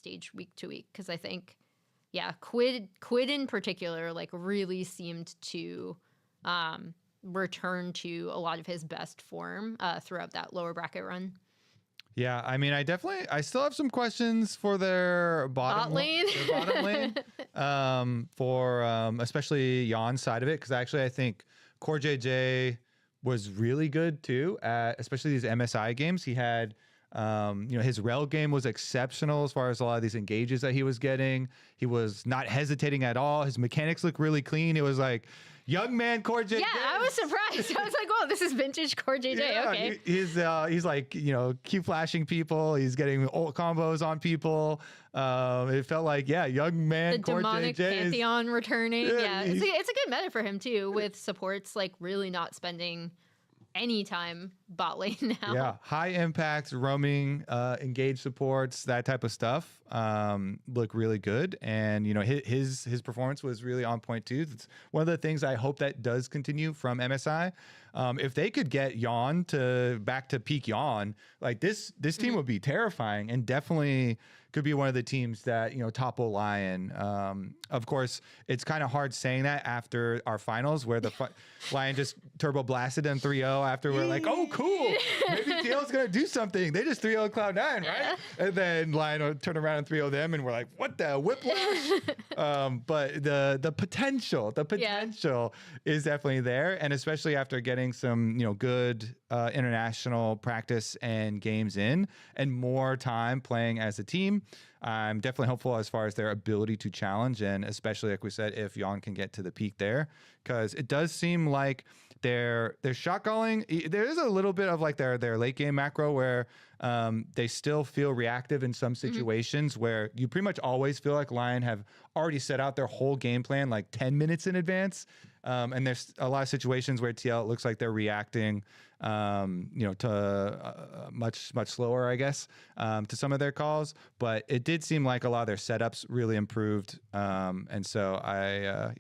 stage week to week, because I think, Quid in particular, like, really seemed to return to a lot of his best form throughout that lower bracket run. Yeah, I mean, I still have some questions for their bottom lane, for especially Jan's side of it, because actually I think Core JJ was really good too at especially these MSI games. He had his rel game was exceptional as far as a lot of these engages that he was getting. He was not hesitating at all. His mechanics look really clean. It was like young man Core JJ. Yeah, I was surprised. I was like, "Whoa, this is vintage Core JJ." Yeah, okay. He's like, keep flashing people. He's getting ult combos on people. It felt like, young man the Core demonic JJ Pantheon returning. Yeah, it's a good meta for him too, with supports like really not spending any time bot lane now. Yeah, high impact roaming, engage supports, that type of stuff look really good, and his performance was really on point too. It's one of the things I hope that does continue from MSI. If they could get Jan back to peak Jan, like this team would be terrifying, and definitely could be one of the teams that topple Lion. Of course, it's kind of hard saying that after our finals, where the Lion just turbo blasted them 3-0. After we're like, oh cool, maybe TL's gonna do something. They just 3-0 Cloud9, right? And then Lion will turn around and 3-0 them, and we're like, what the whiplash? But the potential is definitely there, and especially after getting some good international practice and games in, and more time playing as a team. I'm definitely hopeful as far as their ability to challenge, and especially, like we said, if Jan can get to the peak there, because it does seem like their shot calling, there is a little bit of like their late game macro where they still feel reactive in some situations, where you pretty much always feel like Lion have already set out their whole game plan like 10 minutes in advance. And there's a lot of situations where TL, it looks like they're reacting, to much slower, I guess, to some of their calls. But it did seem like a lot of their setups really improved. And so I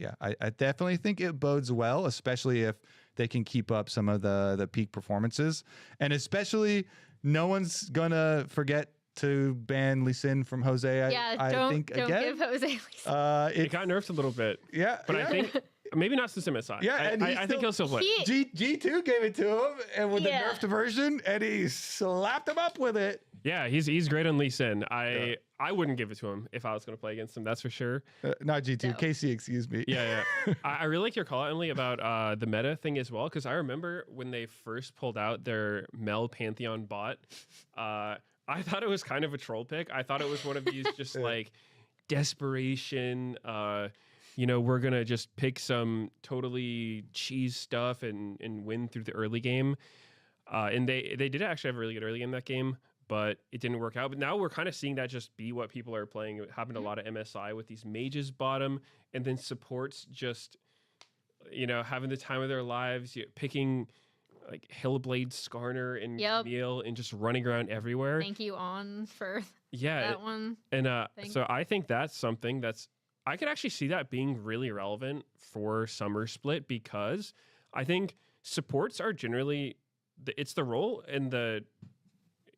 definitely think it bodes well, especially if they can keep up some of the peak performances, and especially no one's gonna forget to ban Lee Sin from Jose. I think don't again, give Jose Lee Sin. It got nerfed a little bit. Yeah, but I think maybe not since MSI. Yeah, and I think he'll still play. G2 gave it to him, and with the nerfed version, and he slapped him up with it. Yeah, he's great on Lee Sin. I wouldn't give it to him if I was going to play against him. That's for sure. Not G2, no. KC, excuse me. Yeah. I really like your call, Emily, about the meta thing as well, because I remember when they first pulled out their Mel Pantheon bot, I thought it was kind of a troll pick. I thought it was one of these just like desperation, we're going to just pick some totally cheese stuff and win through the early game. And they did actually have a really good early game that game, but it didn't work out. But now we're kind of seeing that just be what people are playing. It happened a lot of MSI with these mages bottom, and then supports just, having the time of their lives, picking like Hillblade, Skarner, and Camille, and just running around everywhere. Thank you, On, for that one. And so I think that's something I could actually see that being really relevant for Summer Split, because I think supports are generally, it's the role, and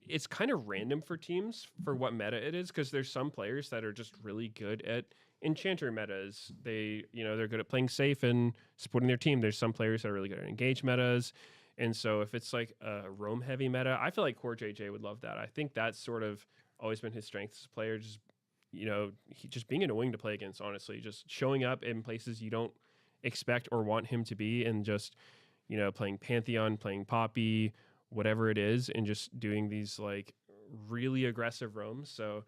it's kind of random for teams for what meta it is, because there's some players that are just really good at enchanter metas. They're good at playing safe and supporting their team. There's some players that are really good at engage metas. And so if it's like a roam heavy meta, I feel like Core JJ would love that. I think that's sort of always been his strength as a player, just just being annoying to play against, honestly, just showing up in places you don't expect or want him to be, and just playing Pantheon, playing Poppy, whatever it is, and just doing these like really aggressive roams. So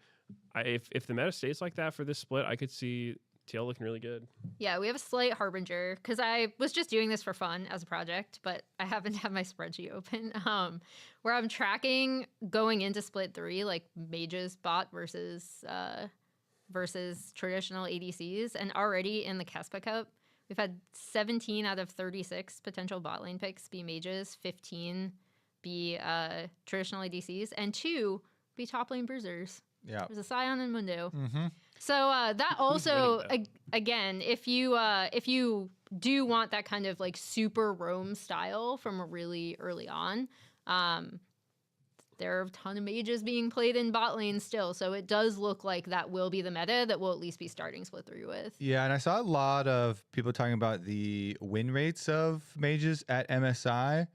if the meta stays like that for this split, I could see TL looking really good. Yeah, we have a slight harbinger, because I was just doing this for fun as a project, but I happen to have my spreadsheet open, where I'm tracking going into split 3, like mages bot versus traditional ADCs. And already in the Kespa Cup, we've had 17 out of 36 potential bot lane picks be mages, 15 be traditional ADCs, and 2 be top lane bruisers. Yeah, there's a Scion and Mundo. So that also, again, if you do want that kind of like super roam style from really early on, there are a ton of mages being played in bot lane still. So it does look like that will be the meta that we'll at least be starting Split 3 with. Yeah, and I saw a lot of people talking about the win rates of mages at MSI,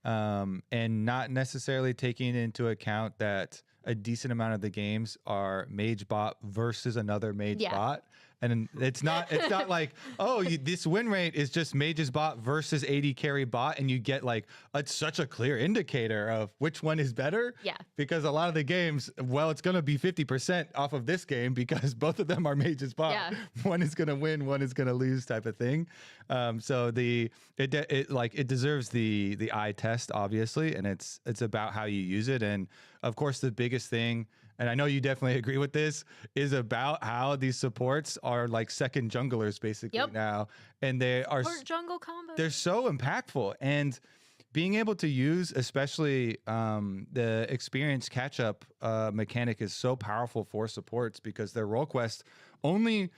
and not necessarily taking into account that a decent amount of the games are mage bot versus another mage bot. And it's not like, oh, this win rate is just mages bot versus AD carry bot, and you get like such a clear indicator of which one is better. Yeah. Because a lot of the games, well, it's going to be 50% off of this game because both of them are mages bot. Yeah. One is going to win, one is going to lose, type of thing. So it deserves the eye test, obviously, and it's about how you use it. And of course, the biggest thing, and I know you definitely agree with this, is about how these supports are like second junglers basically now. And they are jungle combo. They're so impactful. And being able to use, especially the experience catch-up mechanic is so powerful for supports because their role quest only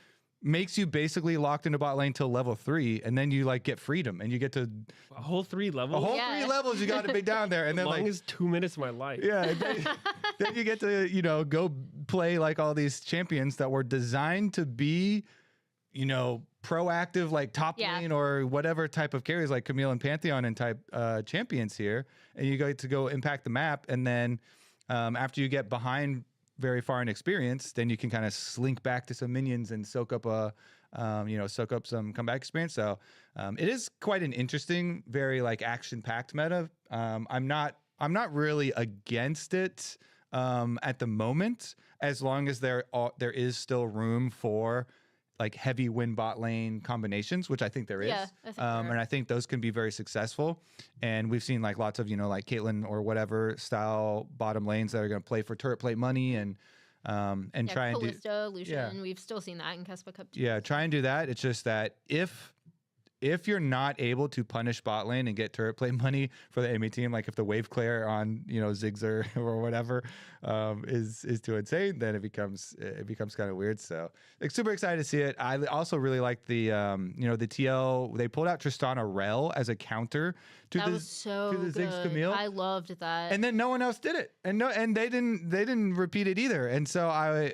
makes you basically locked into bot lane till level 3, and then you like get freedom and you get to a whole 3 levels. A whole 3 levels you got to be down there, and then long like as 2 minutes of my life. Yeah, and then you get to go play like all these champions that were designed to be, proactive, like top lane or whatever type of carries, like Camille and Pantheon and type champions here, and you get to go impact the map, and then after you get behind very far in experience, then you can kind of slink back to some minions and soak up some comeback experience. So it is quite an interesting, very like action-packed meta. I'm not really against it at the moment, as long as there is still room for like heavy win bot lane combinations, which I think there is. Yeah, I think and I think those can be very successful. And we've seen like lots of, like Caitlyn or whatever style bottom lanes that are going to play for turret plate money and try and do. Kalista, Lucian, we've still seen that in Kespa Cup 2. Yeah, try and do that. It's just that if you're not able to punish bot lane and get turret play money for the enemy team, like if the wave clear on Ziggs or whatever is too insane, then it becomes kind of weird. So like super excited to see it. I also really like the the TL. They pulled out Tristana Rel as a counter to the Ziggs Camille. I loved that. And then no one else did it, and they didn't repeat it either. And so I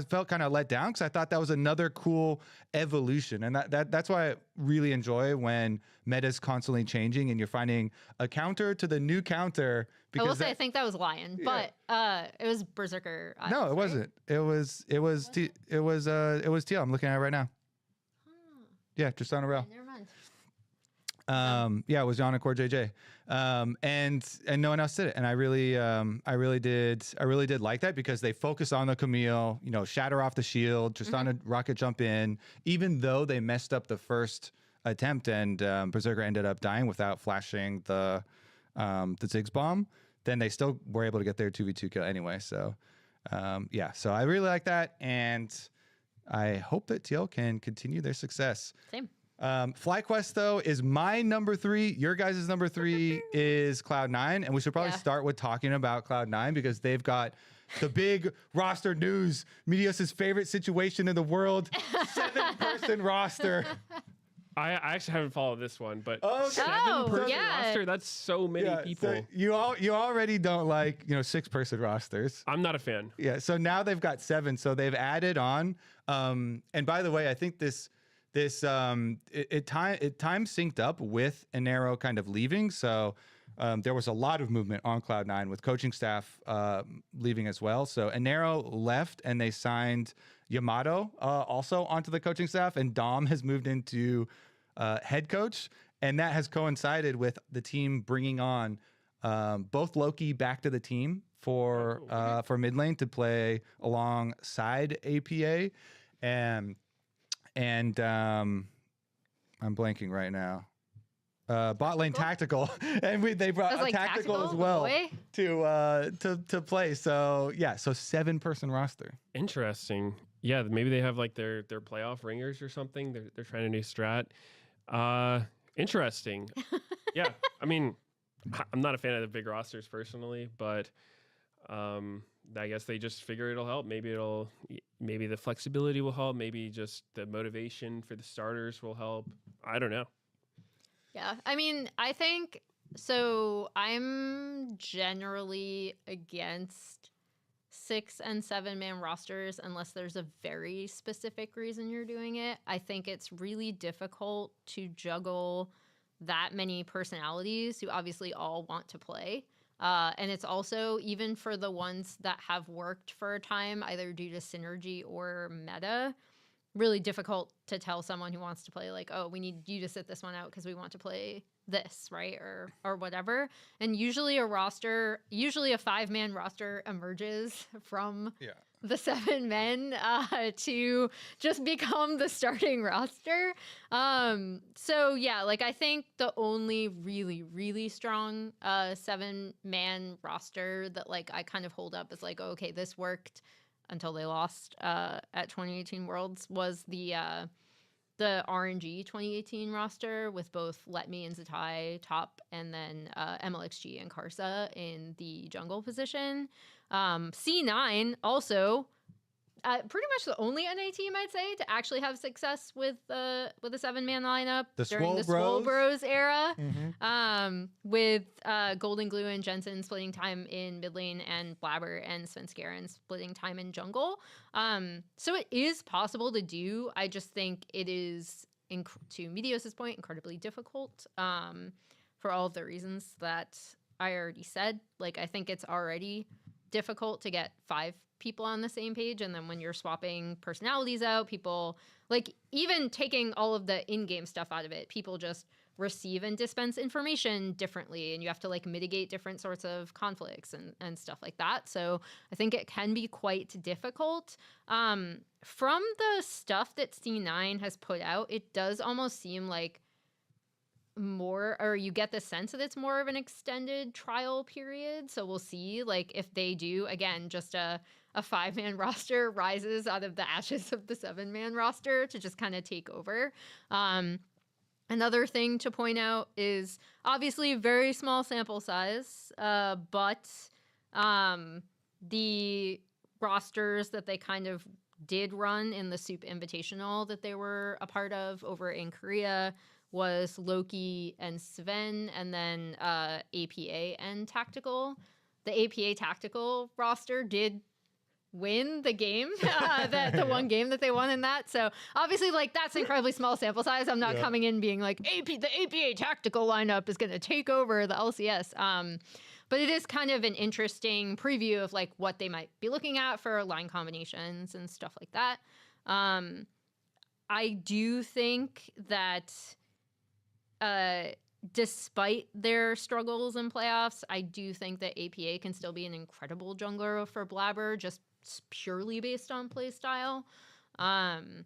felt kind of let down because I thought that was another cool evolution, and that's why I really enjoy when meta's constantly changing and you're finding a counter to the new counter. Because I will say I think that was Lion, but it was Berserker. No, it wasn't. It was TL. I'm looking at it right now. Yeah, Tristana Rel. Never mind. It was Yana Core JJ. And no one else did it. And I really did like that because they focus on the Camille, shatter off the shield, Tristana rocket jump in, even though they messed up the first attempt and Berserker ended up dying without flashing the Ziggs bomb, then they still were able to get their 2v2 kill anyway. So so I really like that, and I hope that TL can continue their success. Same. FlyQuest though is my number 3. Your guys' number 3 is Cloud9, and we should probably start with talking about Cloud9 because they've got the big roster news. Meteos' favorite situation in the world, 7-person roster. I actually haven't followed this one, but Okay. 7-person roster, that's so many people. So you already don't like 6-person rosters. I'm not a fan. Yeah, so now they've got 7, so they've added on. And by the way, I think this time synced up with Enero kind of leaving, so there was a lot of movement on Cloud9 with coaching staff leaving as well. So Enero left and they signed Yamato also onto the coaching staff, and Dom has moved into head coach, and that has coincided with the team bringing on both Loki back to the team for mid lane to play alongside APA, and I'm blanking right now. Bot lane tactical, and they brought a tactical as well to play. So 7-person roster. Interesting. Yeah, maybe they have like their playoff ringers or something. They're trying a new strat. Interesting. Yeah, I mean, I'm not a fan of the big rosters personally, but I guess they just figure it'll help. Maybe the flexibility will help. Maybe just the motivation for the starters will help. I don't know. Yeah, I mean, I think So I'm generally against 6 and 7 man rosters unless there's a very specific reason you're doing it. I think it's really difficult to juggle that many personalities who obviously all want to play. And it's also, even for the ones that have worked for a time, either due to synergy or meta, really difficult to tell someone who wants to play like, oh, we need you to sit this one out because we want to play this, right? Or whatever. And usually a 5-man roster emerges from the 7 men to just become the starting roster. So yeah, like I think the only really, really strong 7-man roster that like I kind of hold up is like, oh, okay, this worked until they lost at 2018 Worlds was the RNG 2018 roster with both Let Me and Zatai top, and then MLXG and Karsa in the jungle position. C9 also pretty much the only NA team I'd say to actually have success with a 7-man lineup during the Swole Bros era, with Golden Glue and Jensen splitting time in mid lane, and Blabber and Svenskeren splitting time in jungle. So it is possible to do. I just think it is, to Meteos' point, incredibly difficult for all of the reasons that I already said. Like, I think it's already difficult to get 5 people on the same page, and then when you're swapping personalities out, people, like, even taking all of the in-game stuff out of it, people just receive and dispense information differently, and you have to like mitigate different sorts of conflicts and stuff like that. So I think it can be quite difficult. From the stuff that C9 has put out, it does almost seem like more, or you get the sense that it's more of an extended trial period. So we'll see, like, if they do, again, just a 5-man roster rises out of the ashes of the 7-man roster to just kind of take over. Another thing to point out is obviously very small sample size, but the rosters that they kind of did run in the Soup Invitational that they were a part of over in Korea was Loki and Sven, and then APA and Tactical. The APA Tactical roster did win the game, the one game that they won in that. So obviously, like, that's incredibly small sample size. I'm not coming in being like, the APA Tactical lineup is going to take over the LCS. But it is kind of an interesting preview of like what they might be looking at for line combinations and stuff like that. I do think that despite their struggles in playoffs, I do think that APA can still be an incredible jungler for Blabber, just purely based on play style. And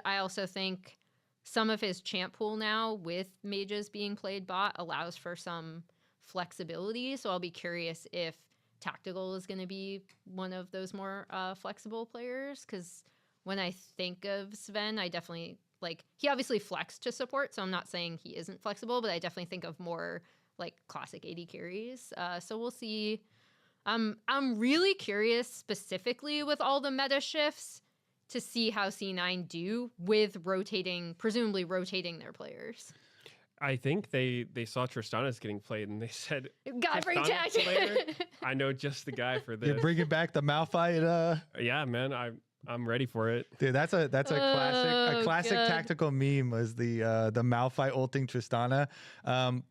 I also think some of his champ pool now, with mages being played bot, allows for some flexibility. So I'll be curious if Tactical is going to be one of those more flexible players, because when I think of Sven, I definitely, like, he obviously flexed to support, so I'm not saying he isn't flexible, but I definitely think of more like classic AD carries. So we'll see. I'm really curious, specifically with all the meta shifts, to see how C9 do with presumably rotating their players. I think they saw Tristana's getting played, and they said, "God, bring Tact." I know just the guy for this. You're bringing back the Malphite. Yeah, man, I'm ready for it. Dude, that's a classic tactical meme, was the Malphite ulting Tristana.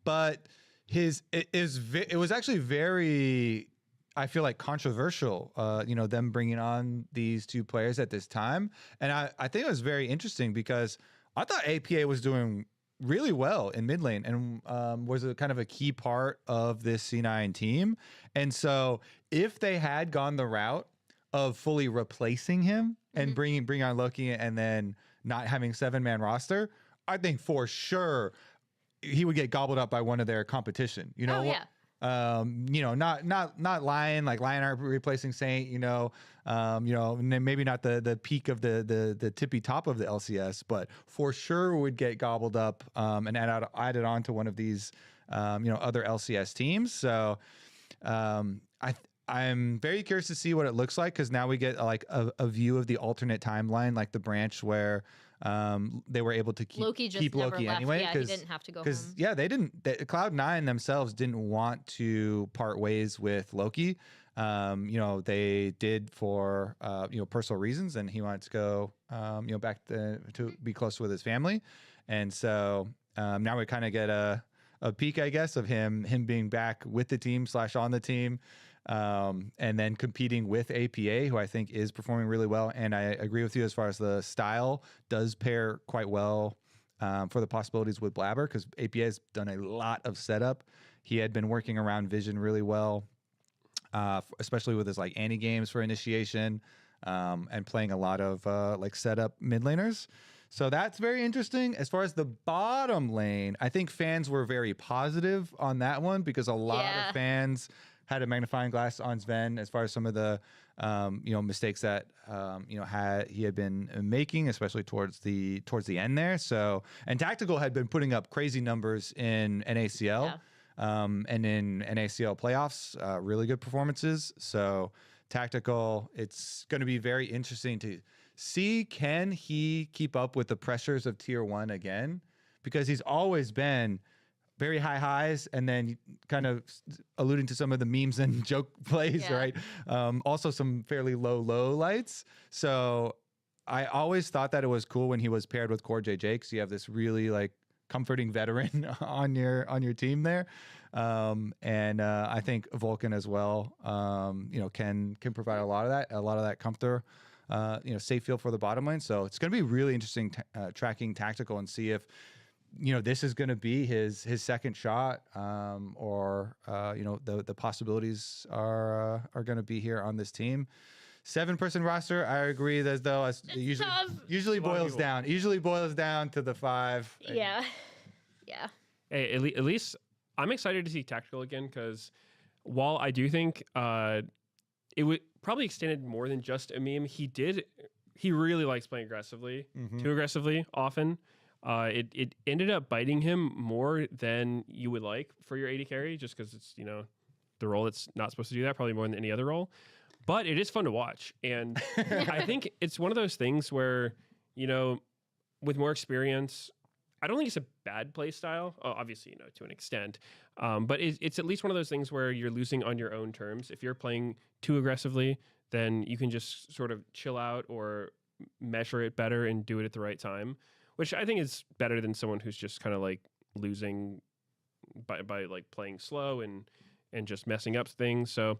But it was actually very, I feel like, controversial, them bringing on these 2 players at this time. And I think it was very interesting because I thought APA was doing really well in mid lane and was a kind of a key part of this C9 team. And so if they had gone the route of fully replacing him and bring on Loki and then not having 7-man roster, I think for sure he would get gobbled up by one of their competition. Not Lion, like Lion aren't replacing Saint, maybe not the peak of the tippy top of the LCS, but for sure would get gobbled up and added on to one of these other LCS teams. So I'm very curious to see what it looks like, because now we get like a view of the alternate timeline, like the branch where they were able to Loki just keep never Loki left. anyway. Yeah, he didn't have to go home. Yeah, Cloud9 themselves didn't want to part ways with Loki. They did for personal reasons, and he wanted to go back to be close with his family, and so now we kind of get a peek, I guess, of him being back with the team / on the team, and then competing with APA, who I think is performing really well. And I agree with you as far as the style does pair quite well for the possibilities with Blabber, because APA has done a lot of setup. He had been working around Vision really well. Especially with his like anti games for initiation, and playing a lot of like setup mid laners. So that's very interesting. As far as the bottom lane, I think fans were very positive on that one, because a lot of fans had a magnifying glass on Sven as far as some of the mistakes that he had been making, especially towards the end there. So, and Tactical had been putting up crazy numbers in NACL. Yeah. And in NACL playoffs, really good performances. So Tactical, it's going to be very interesting to see, can he keep up with the pressures of tier 1 again? Because he's always been very high highs, and then kind of alluding to some of the memes and joke plays, right? Also some fairly low lights. So I always thought that it was cool when he was paired with Core JJ, because you have this really like comforting veteran on your team there, and I think Vulcan as well, can provide a lot of that comfort, safe feel for the bottom lane. So it's going to be really interesting tracking Tactical and see if this is going to be his second shot, or the possibilities are going to be here on this team. 7-person roster, I agree. It usually boils down to the 5. Yeah. Hey, at least I'm excited to see Tactical again, because while I do think it would probably extended more than just a meme, he really likes playing aggressively, too aggressively often. It ended up biting him more than you would like for your AD carry, just because it's the role that's not supposed to do that, probably more than any other role. But it is fun to watch, and I think it's one of those things where, with more experience, I don't think it's a bad play style. Obviously, to an extent, but it's at least one of those things where you're losing on your own terms. If you're playing too aggressively, then you can just sort of chill out or measure it better and do it at the right time, which I think is better than someone who's just kind of like losing by like playing slow and just messing up things. So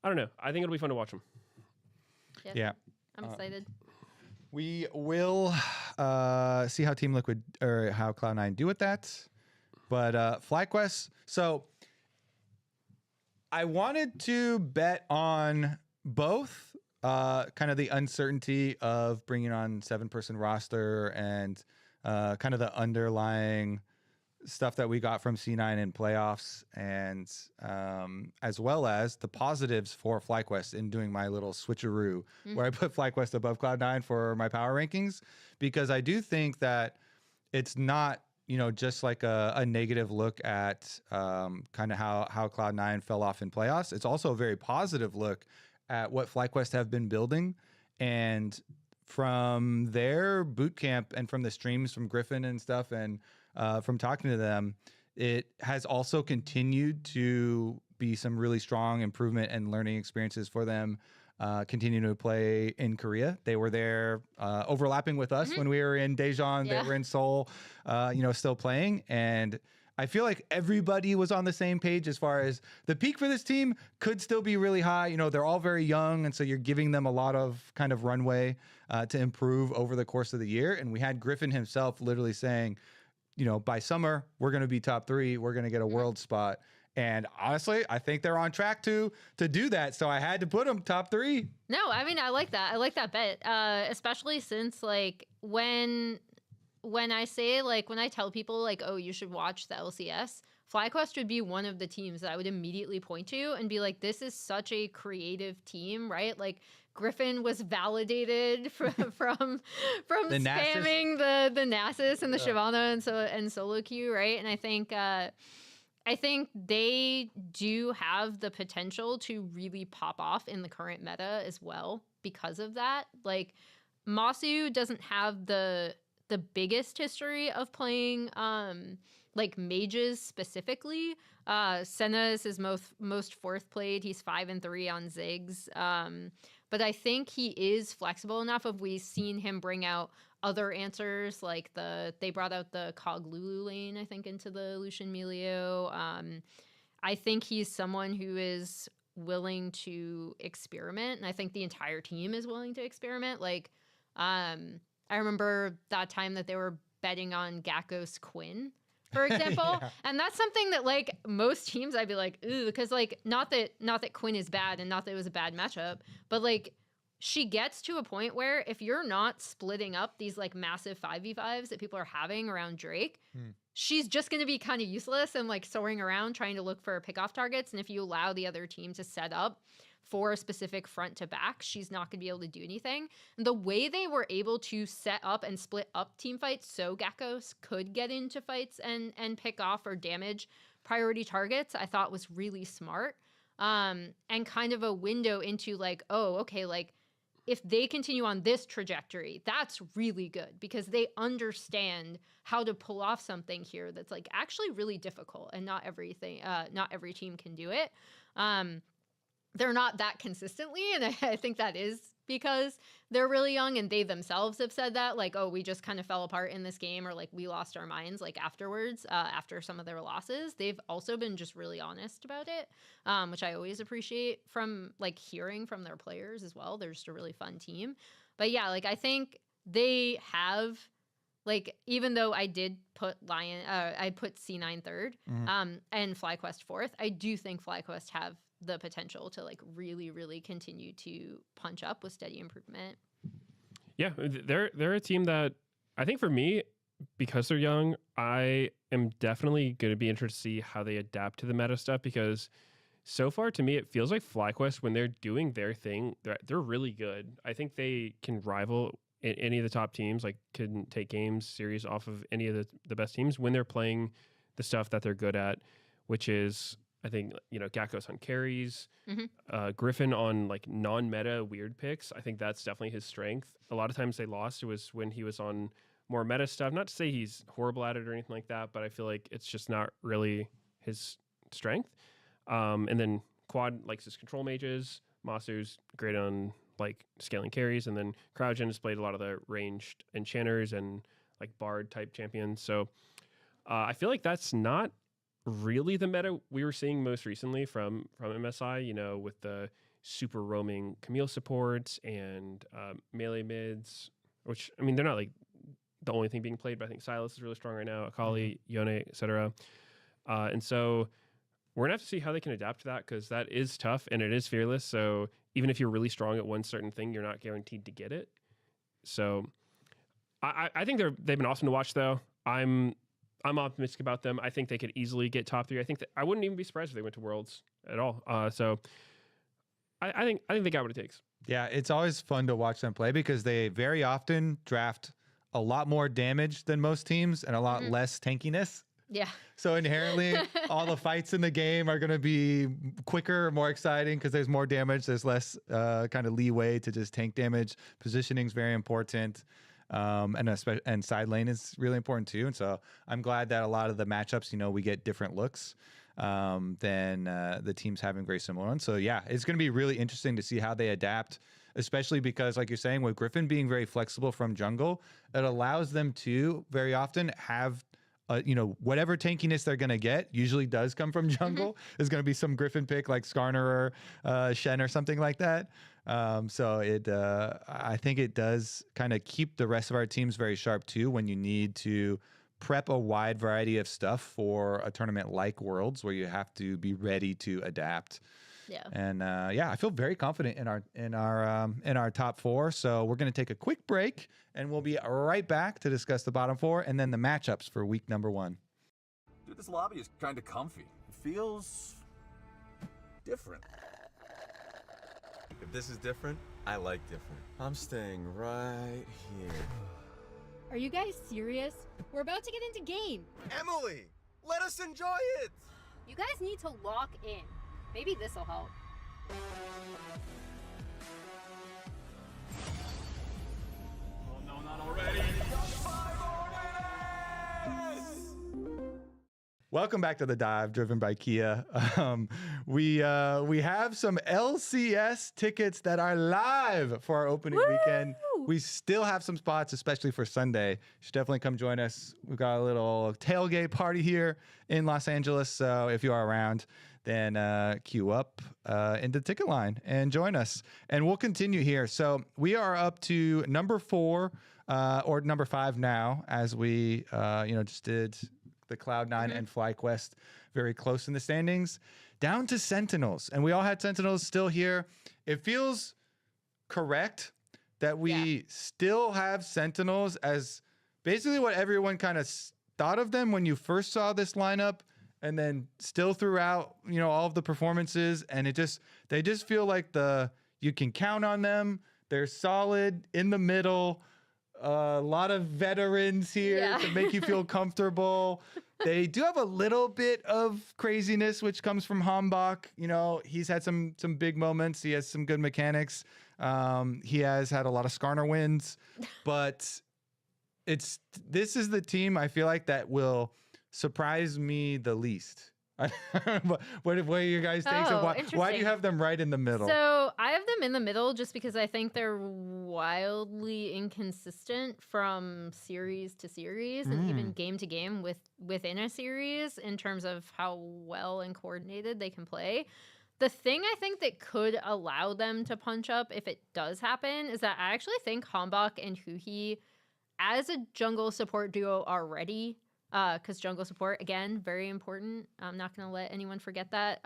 I don't know. I think it'll be fun to watch them. Yeah. I'm excited. We will see how Team Liquid or how Cloud9 do with that. But FlyQuest, so I wanted to bet on both kind of the uncertainty of bringing on 7-person roster and kind of the underlying stuff that we got from C9 in playoffs, and as well as the positives for FlyQuest in doing my little switcheroo where I put FlyQuest above Cloud9 for my power rankings, because I do think that it's not, just like a negative look at kind of how Cloud9 fell off in playoffs. It's also a very positive look at what FlyQuest have been building, and from their boot camp and from the streams from Griffin and stuff, and from talking to them, it has also continued to be some really strong improvement and learning experiences for them, continuing to play in Korea. They were there overlapping with us when we were in Daejeon. They were in Seoul, still playing. And I feel like everybody was on the same page as far as the peak for this team could still be really high. They're all very young, and so you're giving them a lot of kind of runway to improve over the course of the year. And we had Griffin himself literally saying, by summer, we're going to be top 3. We're going to get a world spot. And honestly, I think they're on track to do that. So I had to put them top 3. No, I mean, I like that. I like that bet, especially since like when I say when I tell people like, oh, you should watch the LCS, FlyQuest would be one of the teams that I would immediately point to and be like, this is such a creative team, right? Like Griffin was validated from spamming the Nasus and the Shyvana and solo queue, right? And I think they do have the potential to really pop off in the current meta as well because of that. Like, Masu doesn't have the biggest history of playing like mages specifically. Senna is his most fourth played. He's 5-3 on Ziggs. But I think he is flexible enough. If we've seen him bring out other answers, like they brought out the Cog Lulu lane, I think, into the Lucian Melio. I think he's someone who is willing to experiment, and I think the entire team is willing to experiment. Like, I remember that time that they were betting on Gakkos Quinn, for example. Yeah. And that's something that, like, most teams I'd be like, ooh, because, like, not that Quinn is bad and not that it was a bad matchup, but, like, she gets to a point where if you're not splitting up these, like, massive 5v5s that people are having around Drake, she's just going to be kind of useless and, like, soaring around trying to look for pick-off targets. And if you allow the other team to set up for a specific front to back, she's not going to be able to do anything. And the way they were able to set up and split up team fights so Gakkos could get into fights and pick off or damage priority targets, I thought was really smart. And kind of a window into, like, oh, okay, like, if they continue on this trajectory, that's really good because they understand how to pull off something here that's, like, actually really difficult, and not every team can do it. They're not that consistently, and I think that is because they're really young, and they themselves have said that, like, oh, we just kind of fell apart in this game, or, like, we lost our minds, like, afterwards, after some of their losses. They've also been just really honest about it, which I always appreciate from, like, hearing from their players as well. They're just a really fun team. But yeah, like, I think they have, like, even though I did put I put C9 third, and FlyQuest fourth, I do think FlyQuest have the potential to, like, really, really continue to punch up with steady improvement. Yeah, they're a team that I think, for me, because they're young, I am definitely going to be interested to see how they adapt to the meta stuff, because so far to me it feels like FlyQuest, when they're doing their thing, they're really good. I think they can rival any of the top teams, like can take games series off of any of the best teams when they're playing the stuff that they're good at, which is, I think, Gakkos on carries, Griffin on, like, non-meta weird picks. I think that's definitely his strength. A lot of times they lost, it was when he was on more meta stuff. Not to say he's horrible at it or anything like that, but I feel like it's just not really his strength. And then Quad likes his control mages. Masu's great on, like, scaling carries, and then Cryogen has played a lot of the ranged enchanters and, like, bard type champions. So I feel like that's not really the meta we were seeing most recently from MSI, with the super roaming Camille supports and melee mids, which, I mean, they're not, like, the only thing being played, but I think Silas is really strong right now, Akali, Yone, etc. And so we're going to have to see how they can adapt to that, because that is tough and it is fearless. So even if you're really strong at one certain thing, you're not guaranteed to get it. So I think they've been awesome to watch, though. I'm optimistic about them. I think they could easily get top 3. I think that I wouldn't even be surprised if they went to Worlds at all. So I think they got what it takes. Yeah, it's always fun to watch them play because they very often draft a lot more damage than most teams and a lot less tankiness. Yeah. So inherently, all the fights in the game are going to be quicker, more exciting because there's more damage. There's less kind of leeway to just tank damage. Positioning is very important. And side lane is really important too. And so I'm glad that a lot of the matchups, we get different looks than the teams having very similar ones. So yeah, it's going to be really interesting to see how they adapt, especially because, like you're saying, with Griffin being very flexible from jungle, it allows them to very often have whatever tankiness they're going to get usually does come from jungle. There's going to be some Griffin pick like Skarner or Shen or something like that. So I think it does kind of keep the rest of our teams very sharp too when you need to prep a wide variety of stuff for a tournament like Worlds where you have to be ready to adapt. Yeah. And I feel very confident in our top 4. So we're going to take a quick break and we'll be right back to discuss the bottom 4 and then the matchups for week number 1. Dude, this lobby is kind of comfy. It feels different. If this is different, I like different. I'm staying right here. Are you guys serious? We're about to get into game. Emily, let us enjoy it. You guys need to lock in. Maybe this'll help. Welcome back to The Dive, driven by Kia. We have some LCS tickets that are live for our opening weekend. We still have some spots, especially for Sunday. You should definitely come join us. We've got a little tailgate party here in Los Angeles. So if you are around, then queue up into the ticket line and join us. And we'll continue here. So we are up to number 4 or number 5 now, as we just did the Cloud9 and FlyQuest very close in the standings, down to Sentinels. And we all had Sentinels still here. It feels correct that we still have Sentinels as basically what everyone kind of thought of them when you first saw this lineup, and then still throughout, all of the performances. And they just feel like you can count on them. They're solid in the middle. A lot of veterans here to make you feel comfortable. They do have a little bit of craziness, which comes from Hambach. He's had some big moments. He has some good mechanics. He has had a lot of Skarner wins, but this is the team I feel like that will surprise me the least. What are your guys' takes? Why do you have them right in the middle? So I have them in the middle just because I think they're wildly inconsistent from series to series and even game to game within a series in terms of how well and coordinated they can play. The thing I think that could allow them to punch up if it does happen is that I actually think Hambach and Huhi as a jungle support duo already, because jungle support, again, very important. I'm not going to let anyone forget that.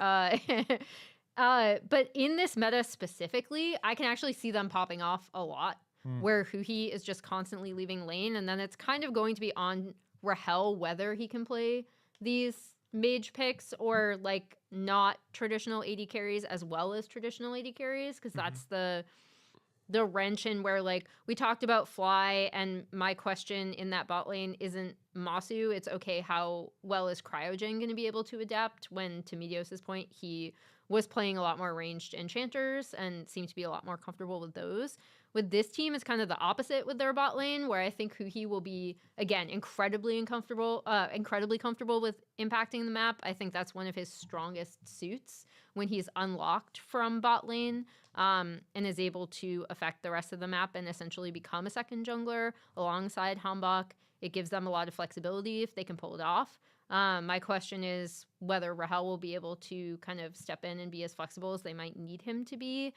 But in this meta specifically, I can actually see them popping off a lot, where Huhi is just constantly leaving lane, and then it's kind of going to be on Rahel whether he can play these mage picks or like not traditional AD carries as well as traditional AD carries, because that's the wrench in where, like, we talked about Fly, and my question in that bot lane isn't Masu. It's okay, how well is Cryogen going to be able to adapt when, to Meteos' point, he was playing a lot more ranged enchanters and seemed to be a lot more comfortable with those. With this team, it's kind of the opposite with their bot lane, where I think Huhi will be, again, incredibly comfortable with impacting the map. I think that's one of his strongest suits when he's unlocked from bot lane, and is able to affect the rest of the map and essentially become a second jungler alongside Hambach. It gives them a lot of flexibility if they can pull it off. My question is whether Rahel will be able to kind of step in and be as flexible as they might need him to be.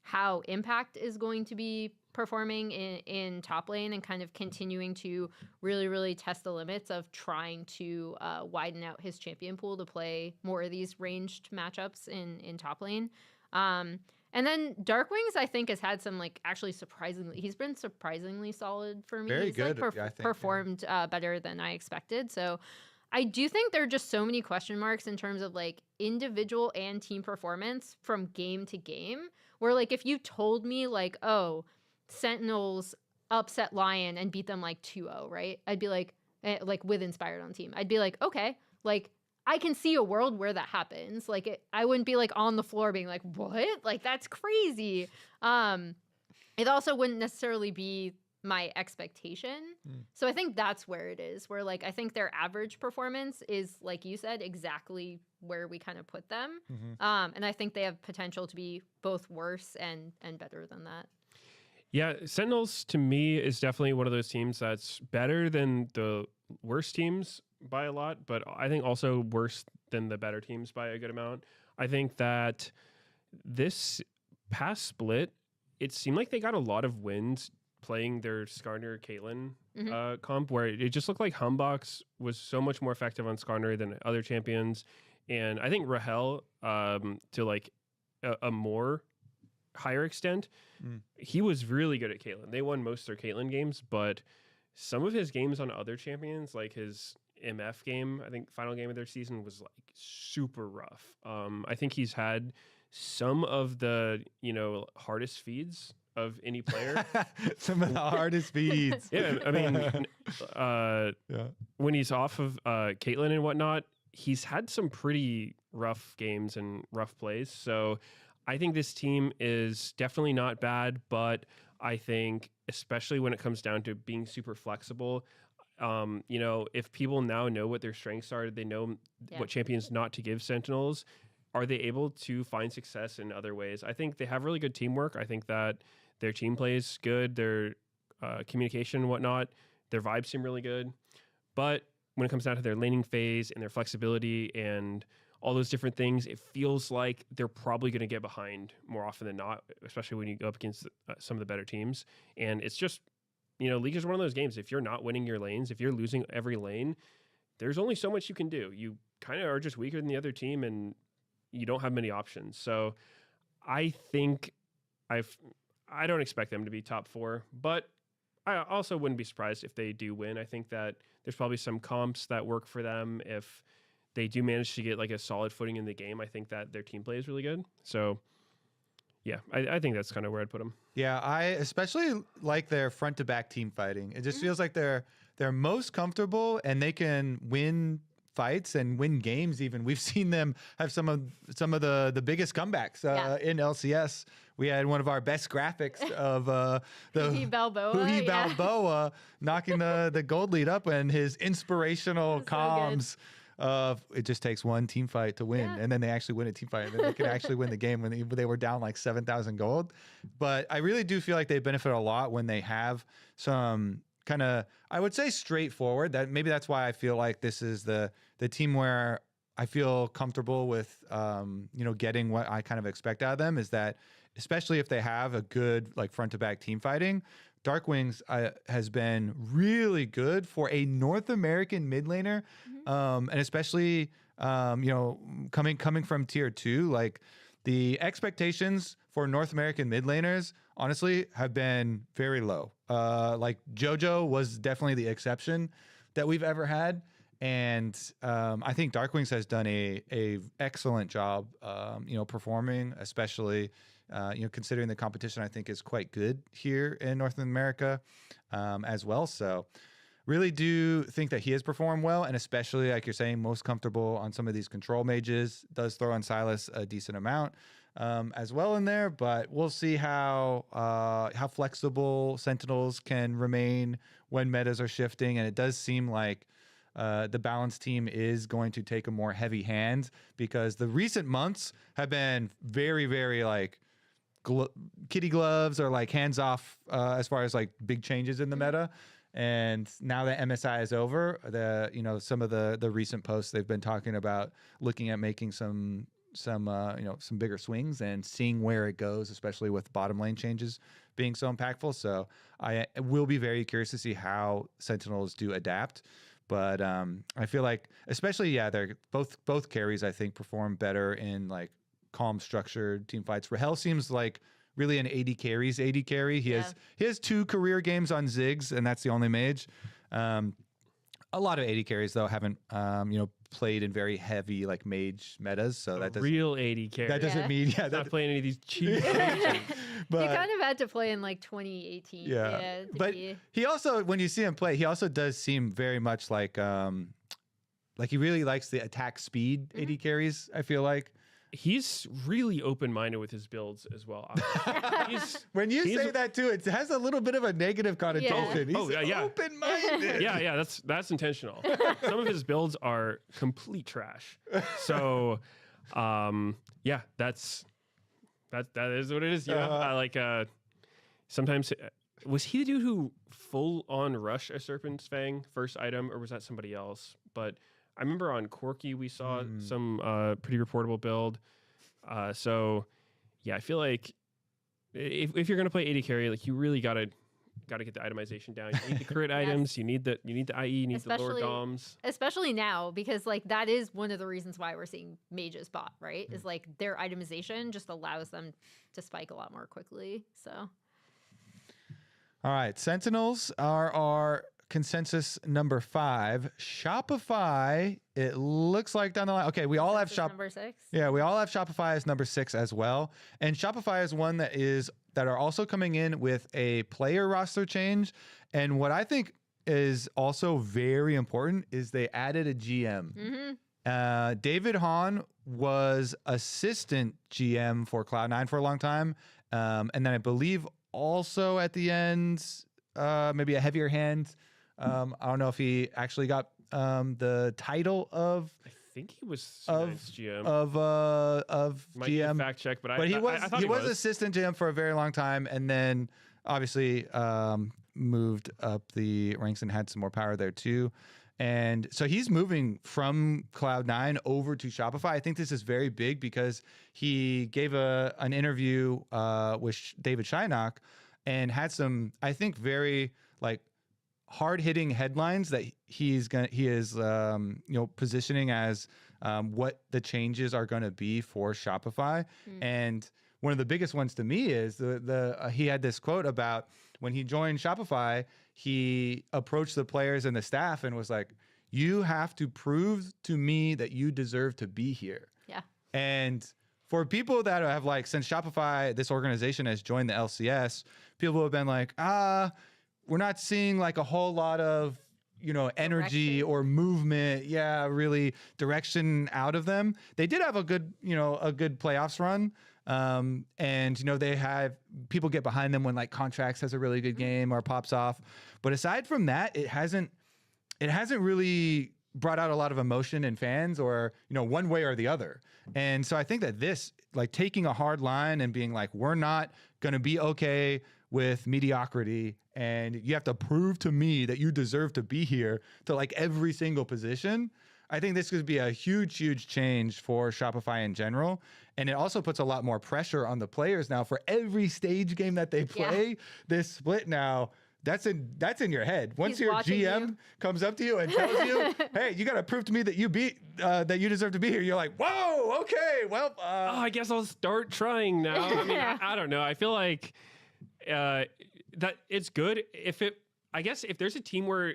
How Impact is going to be performing in top lane and kind of continuing to really, really test the limits of trying to widen out his champion pool to play more of these ranged matchups in top lane. And then Darkwings, I think, has had some, like, actually he's been surprisingly solid for me. Very He's good, like, I think, performed better than I expected. So I do think there are just so many question marks in terms of, like, individual and team performance from game to game, where, like, if you told me, like, oh, Sentinels upset Lion and beat them, like, 2-0, right? I'd be like with Inspired on team. I'd be like, okay, like, I can see a world where that happens. Like, I wouldn't be, like, on the floor being like, what? Like, that's crazy. It also wouldn't necessarily be my expectation. So I think that's where it is, where, like, I think their average performance is, like you said, exactly where we kind of put them. And I think they have potential to be both worse and better than that. Yeah, Sentinels to me is definitely one of those teams that's better than the worst teams by a lot, but I think also worse than the better teams by a good amount. I think that this past split, it seemed like they got a lot of wins playing their Skarner Caitlyn comp, where it just looked like Humbox was so much more effective on Skarner than other champions. And I think Rahel, to like a more higher extent, he was really good at Caitlyn. They won most of their Caitlyn games, but some of his games on other champions, like his MF game, I think final game of their season, was like super rough. I think he's had some of the, hardest feeds of any player. Some of the hardest feeds. Yeah, I mean, when he's off of Caitlyn and whatnot, he's had some pretty rough games and rough plays. So I think this team is definitely not bad, but I think, especially when it comes down to being super flexible, if people now know what their strengths are, they know what champions not to give Sentinels. Are they able to find success in other ways? I think they have really good teamwork. I think that their team plays good, their communication and whatnot, their vibes seem really good. But when it comes down to their laning phase and their flexibility and all those different things, it feels like they're probably going to get behind more often than not, especially when you go up against some of the better teams. And it's just, League is one of those games. If you're not winning your lanes, if you're losing every lane, there's only so much you can do. You kind of are just weaker than the other team and you don't have many options. So I think I don't expect them to be top 4, but I also wouldn't be surprised if they do win. I think that there's probably some comps that work for them. If they do manage to get like a solid footing in the game, I think that their team play is really good. So yeah, I think that's kind of where I'd put them. Yeah, I especially like their front to back team fighting. It just feels like they're most comfortable and they can win fights and win games. Even we've seen them have some of the biggest comebacks in LCS. We had one of our best graphics of the Huhi Balboa, Huhi Balboa knocking the gold lead up, and his inspirational comms of it just takes one team fight to win, and then they actually win a team fight, and then they can actually win the game when they were down like 7,000 gold. But I really do feel like they benefit a lot when they have some kind of, I would say, straightforward. That maybe that's why I feel like this is the team where I feel comfortable with getting what I kind of expect out of them, is that especially if they have a good like front to back team fighting, Dark Wings has been really good for a North American mid laner, and especially coming from tier 2, like the expectations for North American mid laners honestly have been very low. Like JoJo was definitely the exception that we've ever had. And I think Dark Wings has done a excellent job, performing, especially, considering the competition I think is quite good here in North America as well. So really do think that he has performed well, and especially, like you're saying, most comfortable on some of these control mages. Does throw on Silas a decent amount as well in there, but we'll see how flexible Sentinels can remain when metas are shifting. And it does seem like the balance team is going to take a more heavy hand, because the recent months have been very, very like kitty gloves or like hands off as far as like big changes in the meta. And now that MSI is over, some of the recent posts they've been talking about looking at making some bigger swings and seeing where it goes, especially with bottom lane changes being so impactful. So I will be very curious to see how Sentinels do adapt. But I feel like, especially, they're both carries, I think, perform better in like calm, structured team fights. Rahel seems like really an AD carries AD carry. He has 2 career games on Ziggs, and that's the only mage. A lot of AD carries though haven't played in very heavy like mage metas, so that doesn't real AD carry. That doesn't mean not playing any of these cheap. But you kind of had to play in like 2018. But he also, when you see him play, he also does seem very much like he really likes the attack speed AD carries. I feel like he's really open-minded with his builds as well. When you say that too, it has a little bit of a negative connotation. He's open-minded. Yeah, that's intentional. Some of his builds are complete trash. So, that is what it is. Yeah, I like. Sometimes, was he the dude who full-on rush a Serpent's Fang first item, or was that somebody else? But I remember on Corky we saw some pretty reportable build. So I feel like if you're gonna play AD carry, like you really gotta get the itemization down. You need the crit items. You need the IE. You need the lower DOMs. Especially now, because like that is one of the reasons why we're seeing mages bot, right? Is like their itemization just allows them to spike a lot more quickly. So. All right, Sentinels are our consensus number 5. Shopify, it looks like down the line. Okay, we all have number 6. Yeah, we all have Shopify as number 6 as well. And Shopify is one that are also coming in with a player roster change. And what I think is also very important is they added a GM. David Hahn was assistant GM for Cloud9 for a long time. And then I believe also at the end, maybe a heavier hand. I don't know if he actually got the title of I think he was of United's GM. of Might need a GM. fact check, but He was I thought he was assistant GM for a very long time, and then obviously moved up the ranks and had some more power there too. And so he's moving from Cloud9 over to Shopify. I think this is very big because he gave an interview with David Shynock and had some, I think, very like hard-hitting headlines that he is positioning as what the changes are going to be for Shopify. And one of the biggest ones to me is he had this quote about when he joined Shopify, he approached the players and the staff and was like, "You have to prove to me that you deserve to be here." Yeah. And for people that have like, since Shopify, this organization has joined the LCS, people have been like, we're not seeing like a whole lot of, energy Direction. or movement. Yeah, really direction out of them. They did have a good playoffs run. And they have people get behind them when like Contracts has a really good game or pops off. But aside from that, it hasn't really brought out a lot of emotion in fans or, one way or the other. And so I think that this, like taking a hard line and being like, we're not going to be okay with mediocrity, and you have to prove to me that you deserve to be here to like every single position. I think this could be a huge, huge change for Shopify in general. And it also puts a lot more pressure on the players now for every stage game that they play. This split now, that's in your head. Once He's your watching GM you. comes up to you and tells you, "Hey, you got to prove to me that that you deserve to be here," you're like, "Whoa, okay, well." I guess I'll start trying now. I mean, I don't know. I feel like that it's good I guess if there's a team where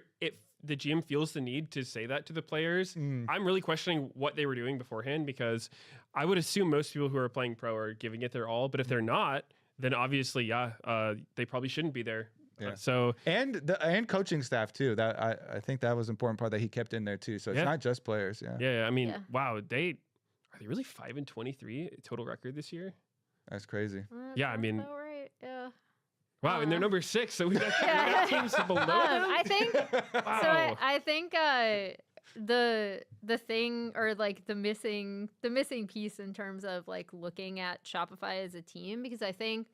the GM feels the need to say that to the players, I'm really questioning what they were doing beforehand, because I would assume most people who are playing pro are giving it their all. But if they're not, then obviously, they probably shouldn't be there. Yeah. And coaching staff too. That I think that was an important part that he kept in there too. So it's not just players. I mean, wow, are they really 5-23 total record this year? That's crazy. Yeah, I mean, right. Yeah. Wow, and they're number 6, so we got teams below them. I think Wow. so. I think the thing, or like the missing piece in terms of like looking at Shopify as a team, because I think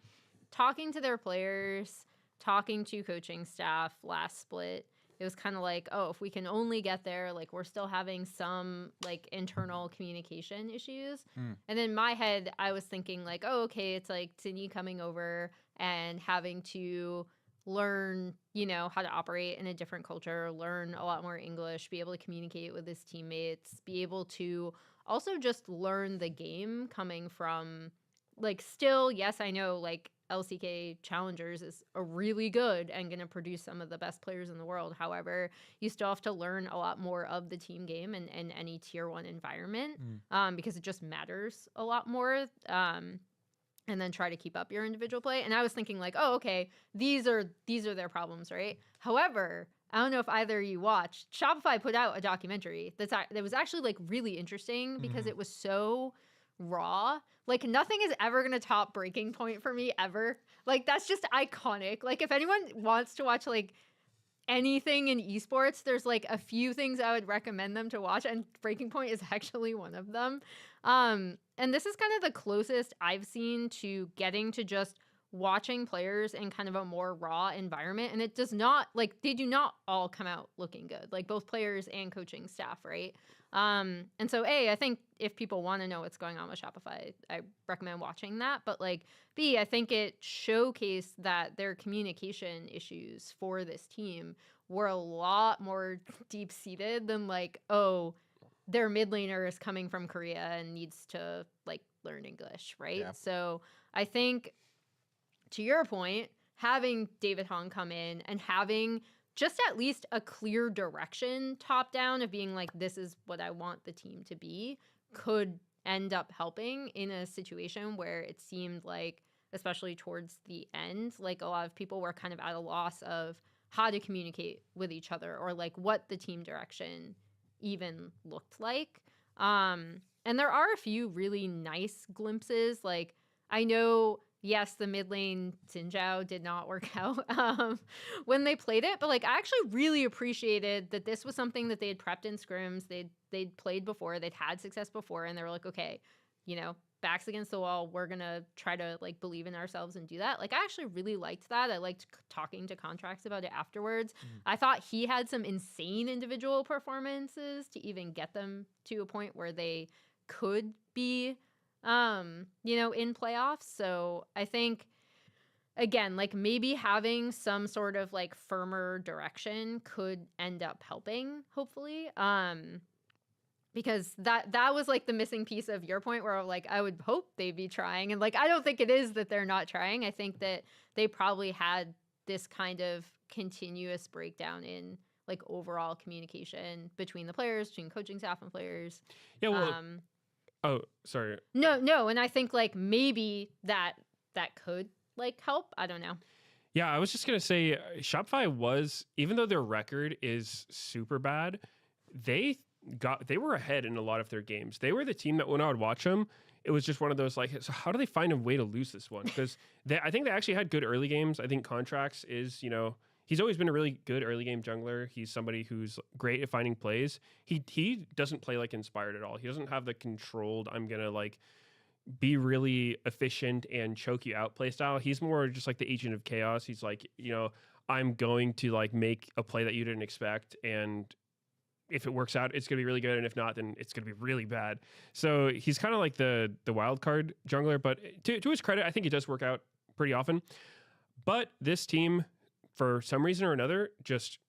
talking to their players, talking to coaching staff last split, it was kind of like, oh, if we can only get there, like we're still having some like internal communication issues. And in my head, I was thinking like, oh, okay, it's like Tini coming over and having to learn, how to operate in a different culture, learn a lot more English, be able to communicate with his teammates, be able to also just learn the game coming from like, still, yes, I know like LCK Challengers is a really good and going to produce some of the best players in the world. However, you still have to learn a lot more of the team game in any tier 1 environment, because it just matters a lot more. And then try to keep up your individual play. And I was thinking like, oh, okay, these are their problems, right? However, I don't know if either of you watched, Shopify put out a documentary that was actually like really interesting because it was so raw. Like nothing is ever going to top Breaking Point for me ever. Like that's just iconic. Like if anyone wants to watch like anything in esports, there's like a few things I would recommend them to watch, and Breaking Point is actually one of them. And this is kind of the closest I've seen to getting to just watching players in kind of a more raw environment. And it does not, like, they do not all come out looking good, like both players and coaching staff, right? And so I think if people want to know what's going on with Shopify, I recommend watching that. But like B, I think it showcased that their communication issues for this team were a lot more deep-seated than like, oh, their mid laner is coming from Korea and needs to like learn English, right? Yeah. So I think, to your point, having David Hong come in and having just at least a clear direction top down of being like, this is what I want the team to be, could end up helping in a situation where it seemed like, especially towards the end, like a lot of people were kind of at a loss of how to communicate with each other or like what the team direction even looked like. And there are a few really nice glimpses. Like I know yes, the mid lane Xin did not work out when they played it, but like I actually really appreciated that this was something that they had prepped in scrims. They'd played before, they'd had success before, and they were like, okay, you know, backs against the wall, we're gonna try to like believe in ourselves and do that. Like I actually really liked that. I liked talking to Contracts about it afterwards. I thought he had some insane individual performances to even get them to a point where they could be you know, in playoffs. So I think again, like maybe having some sort of like firmer direction could end up helping, hopefully. Because that was like the missing piece of your point where like I would hope they'd be trying. And like I don't think it is that they're not trying. I think that they probably had this kind of continuous breakdown in like overall communication between the players, between coaching staff and players. Yeah, well, oh, sorry. No, and I think like maybe that could like help. I don't know. Yeah, I was just gonna say Shopify was, even though their record is super bad, they were ahead in a lot of their games. They were the team that when I would watch them, it was just one of those like, so how do they find a way to lose this one? Because I think they actually had good early games. I think Contracts is, you know, he's always been a really good early game jungler. He's somebody who's great at finding plays. He doesn't play like Inspired at all. He doesn't have the controlled, I'm gonna like be really efficient and choke you out play style. He's more just like the agent of chaos. He's like, you know, I'm going to like make a play that you didn't expect, and if it works out, it's gonna be really good, and if not, then it's gonna be really bad. So he's kind of like the wild card jungler. But to his credit, I think he does work out pretty often. But this team, for some reason or another, just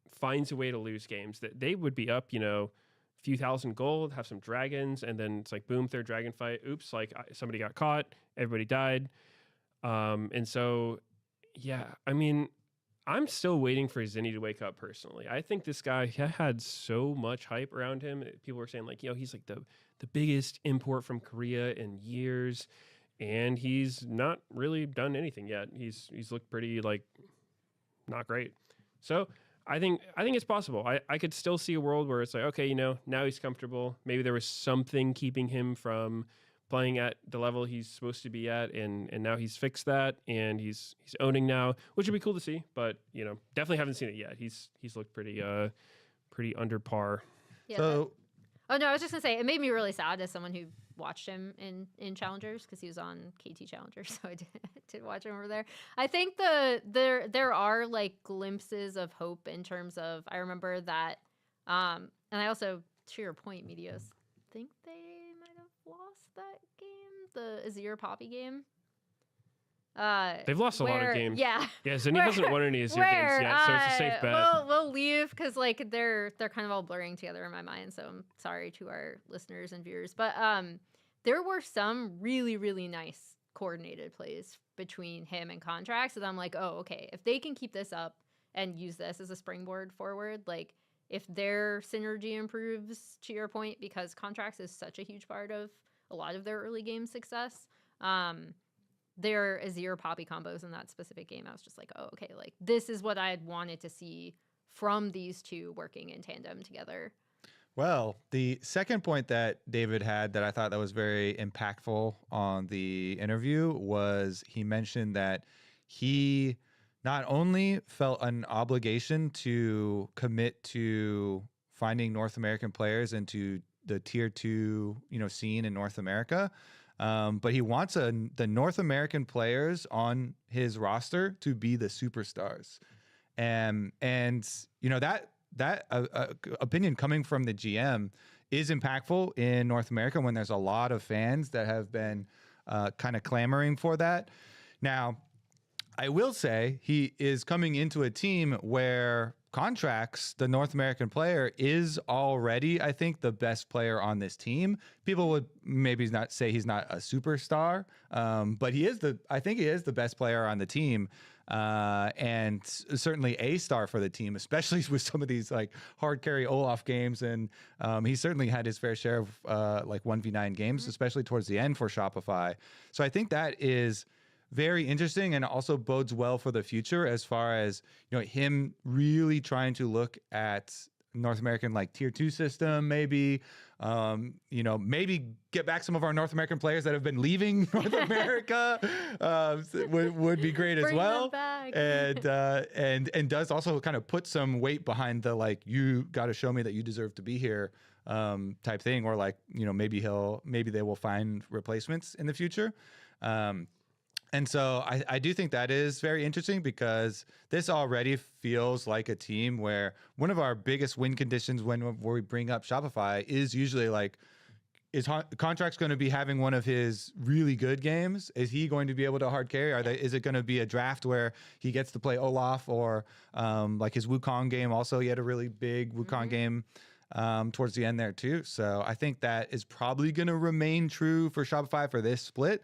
finds a way to lose games that they would be up, you know, a few thousand gold, have some dragons, and then it's like, boom, third dragon fight. Oops, like somebody got caught, everybody died. And so, yeah, I mean, I'm still waiting for Zinni to wake up personally. I think this guy had so much hype around him. People were saying like, you know, he's like the biggest import from Korea in years, and he's not really done anything yet. He's looked pretty like not great. So I think it's possible. I could still see a world where it's like, okay, you know, now he's comfortable. Maybe there was something keeping him from playing at the level he's supposed to be at, and now he's fixed that, and he's owning now, which would be cool to see. But you know, definitely haven't seen it yet. He's looked pretty under par. Yeah. So Oh no, I was just gonna say it made me really sad as someone who watched him in Challengers, because he was on KT Challengers, so I did watch him over there. I think there are like glimpses of hope in terms of, I remember that, and I also, to your point, Medios, think they might have lost that game, the Azir Poppy game. They've lost a lot of games. Yeah. Yeah, Zinni hasn't won any Azir games yet, so it's a safe bet. We'll leave because like they're kind of all blurring together in my mind. So I'm sorry to our listeners and viewers, but there were some really, really nice coordinated plays between him and Contracts, and I'm like, oh, okay, if they can keep this up and use this as a springboard forward, like if their synergy improves, to your point, because Contracts is such a huge part of a lot of their early game success. Their Azir Poppy combos in that specific game, I was just like, oh, okay, like this is what I had wanted to see from these two working in tandem together. Well, the second point that David had that I thought that was very impactful on the interview was he mentioned that he not only felt an obligation to commit to finding North American players into the tier 2, you know, scene in North America, but he wants the North American players on his roster to be the superstars. And you know, that opinion coming from the GM is impactful in North America when there's a lot of fans that have been kind of clamoring for that. Now, I will say he is coming into a team where Contracts, the North American player, is already, I think, the best player on this team. People would maybe not say he's not a superstar, but I think he is the best player on the team, and certainly a star for the team, especially with some of these like hard carry Olaf games. And he certainly had his fair share of like 1v9 games, especially towards the end for Shopify. So I think that is very interesting, and also bodes well for the future as far as, you know, him really trying to look at North American like tier 2 system maybe, Maybe get back some of our North American players that have been leaving North America would be great as Bring them well. back. And does also kind of put some weight behind the like, you got to show me that you deserve to be here type thing, or like, maybe they will find replacements in the future. And so I do think that is very interesting, because this already feels like a team where one of our biggest win conditions where we bring up Shopify is usually like, is Contract's going to be having one of his really good games? Is he going to be able to hard carry? Is it going to be a draft where he gets to play Olaf, or like his Wukong game? Also, he had a really big Wukong game towards the end there too. So I think that is probably going to remain true for Shopify for this split.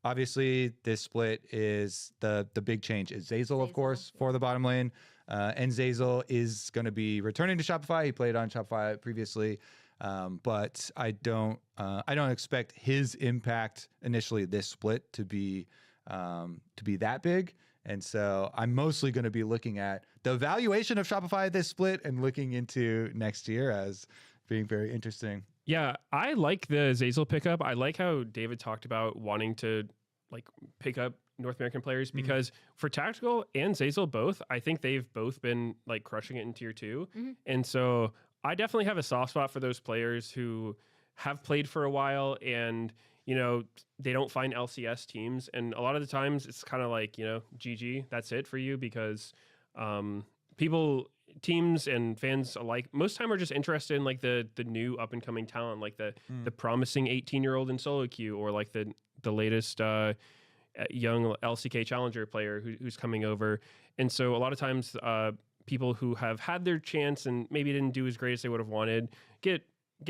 Obviously, this split is the big change is Zeyzal, of course, for the bottom lane. And Zeyzal is going to be returning to Shopify. He played on Shopify previously. But I don't expect his impact initially this split to be that big. And so I'm mostly going to be looking at the valuation of Shopify this split and looking into next year as being very interesting. Yeah, I like the Zeyzal pickup. I like how David talked about wanting to like pick up North American players, because for Tactical and Zeyzal both, I think they've both been like crushing it in tier 2. And so I definitely have a soft spot for those players who have played for a while and, they don't find LCS teams. And a lot of the times it's kind of like, GG, that's it for you, because teams and fans alike most time are just interested in like the new up and coming talent, like the promising 18-year-old in solo queue, or like the latest young LCK challenger player who's coming over. And so a lot of times people who have had their chance and maybe didn't do as great as they would have wanted get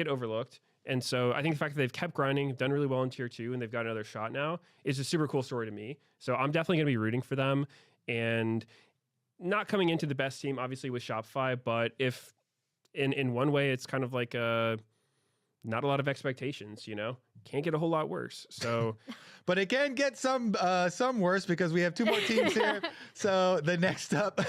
overlooked. And so I think the fact that they've kept grinding, done really well in tier 2, and they've got another shot now is a super cool story to me. So I'm definitely going to be rooting for them. And not coming into the best team, obviously, with Shopify, but if in one way, it's kind of like not a lot of expectations, can't get a whole lot worse. So, but it can get some worse, because we have 2 more teams here. So the next up,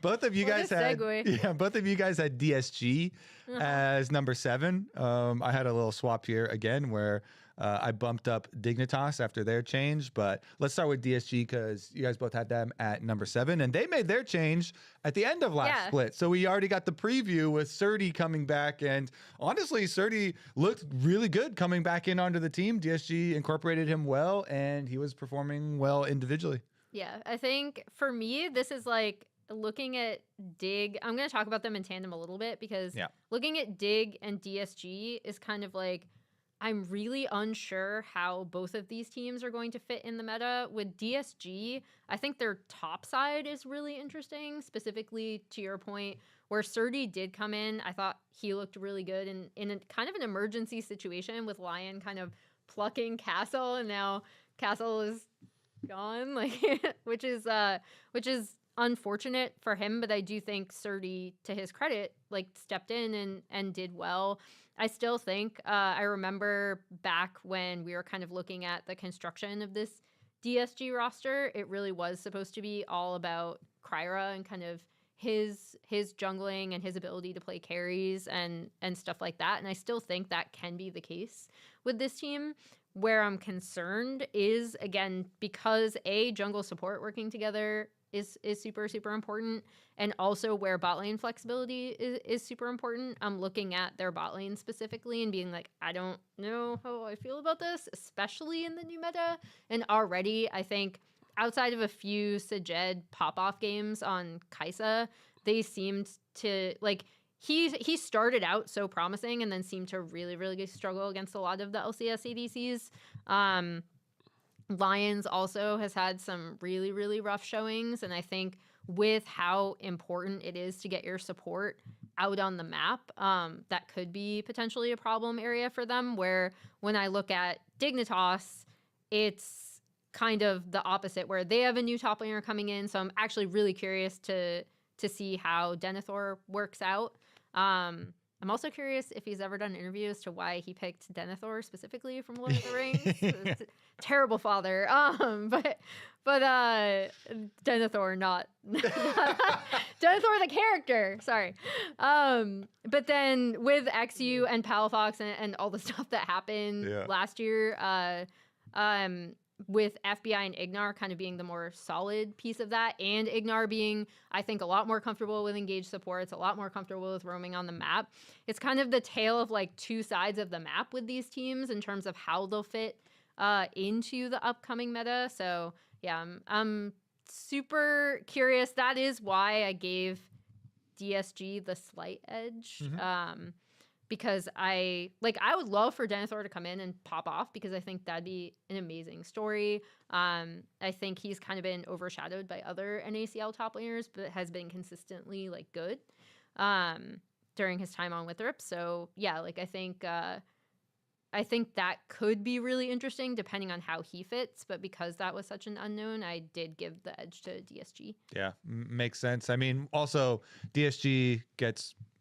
both of you guys had DSG as number 7. I had a little swap here again where I bumped up Dignitas after their change, but let's start with DSG because you guys both had them at number 7, and they made their change at the end of last split. So we already got the preview with Surdy coming back, and honestly, Surdy looked really good coming back in onto the team. DSG incorporated him well, and he was performing well individually. Yeah, I think for me, this is like looking at Dig. I'm going to talk about them in tandem a little bit, because looking at Dig and DSG is kind of like, I'm really unsure how both of these teams are going to fit in the meta. With DSG, I think their top side is really interesting, specifically to your point, where Surdy did come in. I thought he looked really good in a kind of an emergency situation with Lion kind of plucking Castle, and now Castle is gone, which is unfortunate for him. But I do think Surdy, to his credit, stepped in and did well. I still think, I remember back when we were kind of looking at the construction of this DSG roster, it really was supposed to be all about Kryra and kind of his jungling and his ability to play carries and stuff like that. And I still think that can be the case with this team. Where I'm concerned is, again, because jungle support working together is super, super important, and also where bot lane flexibility is super important. I'm looking at their bot lane specifically and being like, I don't know how I feel about this, especially in the new meta. And already, I think, outside of a few Sajed pop-off games on Kai'Sa, they seemed to, he started out so promising and then seemed to really, really struggle against a lot of the LCS ADCs. Lions also has had some really, really rough showings, and I think with how important it is to get your support out on the map, that could be potentially a problem area for them, where when I look at Dignitas, it's kind of the opposite, where they have a new top laner coming in, so I'm actually really curious to see how Denethor works out. I'm also curious if he's ever done interviews to why he picked Denethor specifically from Lord of the Rings. It's a terrible father. But Denethor, not Denethor the character. Sorry. But then with XU and Palafox and all the stuff that happened last year, with FBI and Ignar kind of being the more solid piece of that, and Ignar being, I think, a lot more comfortable with engaged supports, a lot more comfortable with roaming on the map. It's kind of the tale of like two sides of the map with these teams in terms of how they'll fit into the upcoming meta. So yeah, I'm super curious. That is why I gave DSG the slight edge. Because I would love for Denethor to come in and pop off, because I think that'd be an amazing story. I think he's kind of been overshadowed by other NACL top laners, but has been consistently like good during his time on Withrip. So yeah, like I think that could be really interesting depending on how he fits. But because that was such an unknown, I did give the edge to DSG. Yeah, makes sense. I mean, also DSG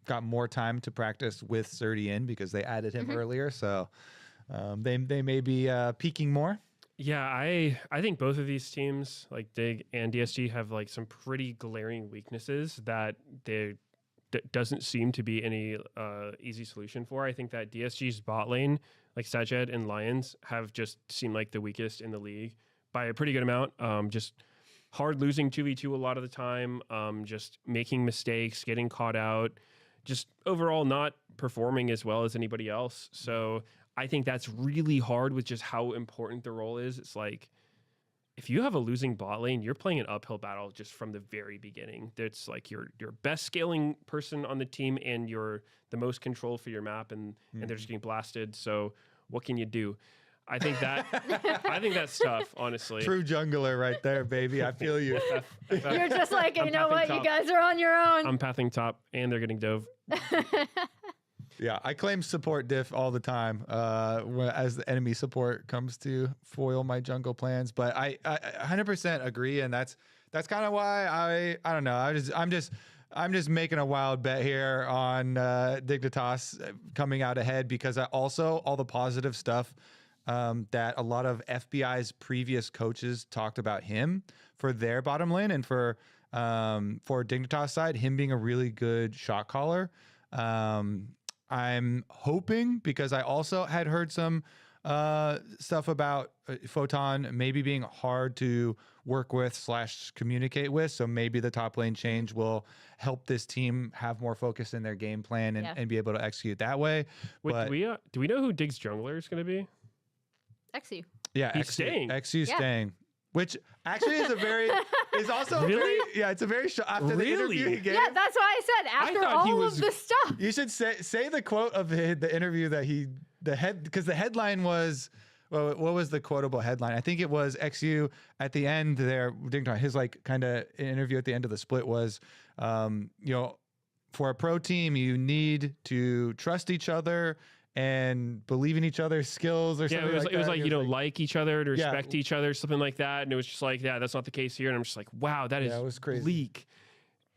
got more time to practice with Surdy in because they added him earlier, so they may be peaking more. Yeah, I think both of these teams, like Dig and DSG, have like some pretty glaring weaknesses that there doesn't seem to be any easy solution for. I think that DSG's bot lane, like Sajed and Lions, have just seemed like the weakest in the league by a pretty good amount. Just hard losing 2v2 a lot of the time, just making mistakes, getting caught out, just overall not performing as well as anybody else. So I think that's really hard with just how important the role is. It's like, if you have a losing bot lane, you're playing an uphill battle just from the very beginning. It's like your best scaling person on the team, and you're the most control for your map, and they're just getting blasted. So what can you do? I think that's tough, honestly. True jungler right there, baby. I feel you. You're just like, you know what? top. You guys are on your own. I'm pathing top, and they're getting dove. Yeah, I claim support diff all the time as the enemy support comes to foil my jungle plans. But I 100% agree, and that's kind of why I don't know. I'm just making a wild bet here on Dignitas coming out ahead, because all the positive stuff that a lot of FBI's previous coaches talked about him for their bottom lane, and for Dignitas side, him being a really good shot caller. I'm hoping, because I also had heard some stuff about Photon maybe being hard to work with / communicate with. So maybe the top lane change will help this team have more focus in their game plan and be able to execute that way. Wait, but, do we know who Dig's jungler is going to be? XU. Yeah, He's staying. XU's staying. Which actually is also Really? It's a very after the interview he gave. Yeah, that's why I said after thought he all was- of the stuff. You should say the quote of the interview that because the headline was, well, what was the quotable headline? I think it was XU at the end there. His like kind of interview at the end of the split was, for a pro team, you need to trust each other and believe in each other's skills, or something. Yeah, it was that. like, like each other, to respect each other, something like that. And it was just like, yeah, that's not the case here. And I'm just like, wow, that is it was crazy. bleak.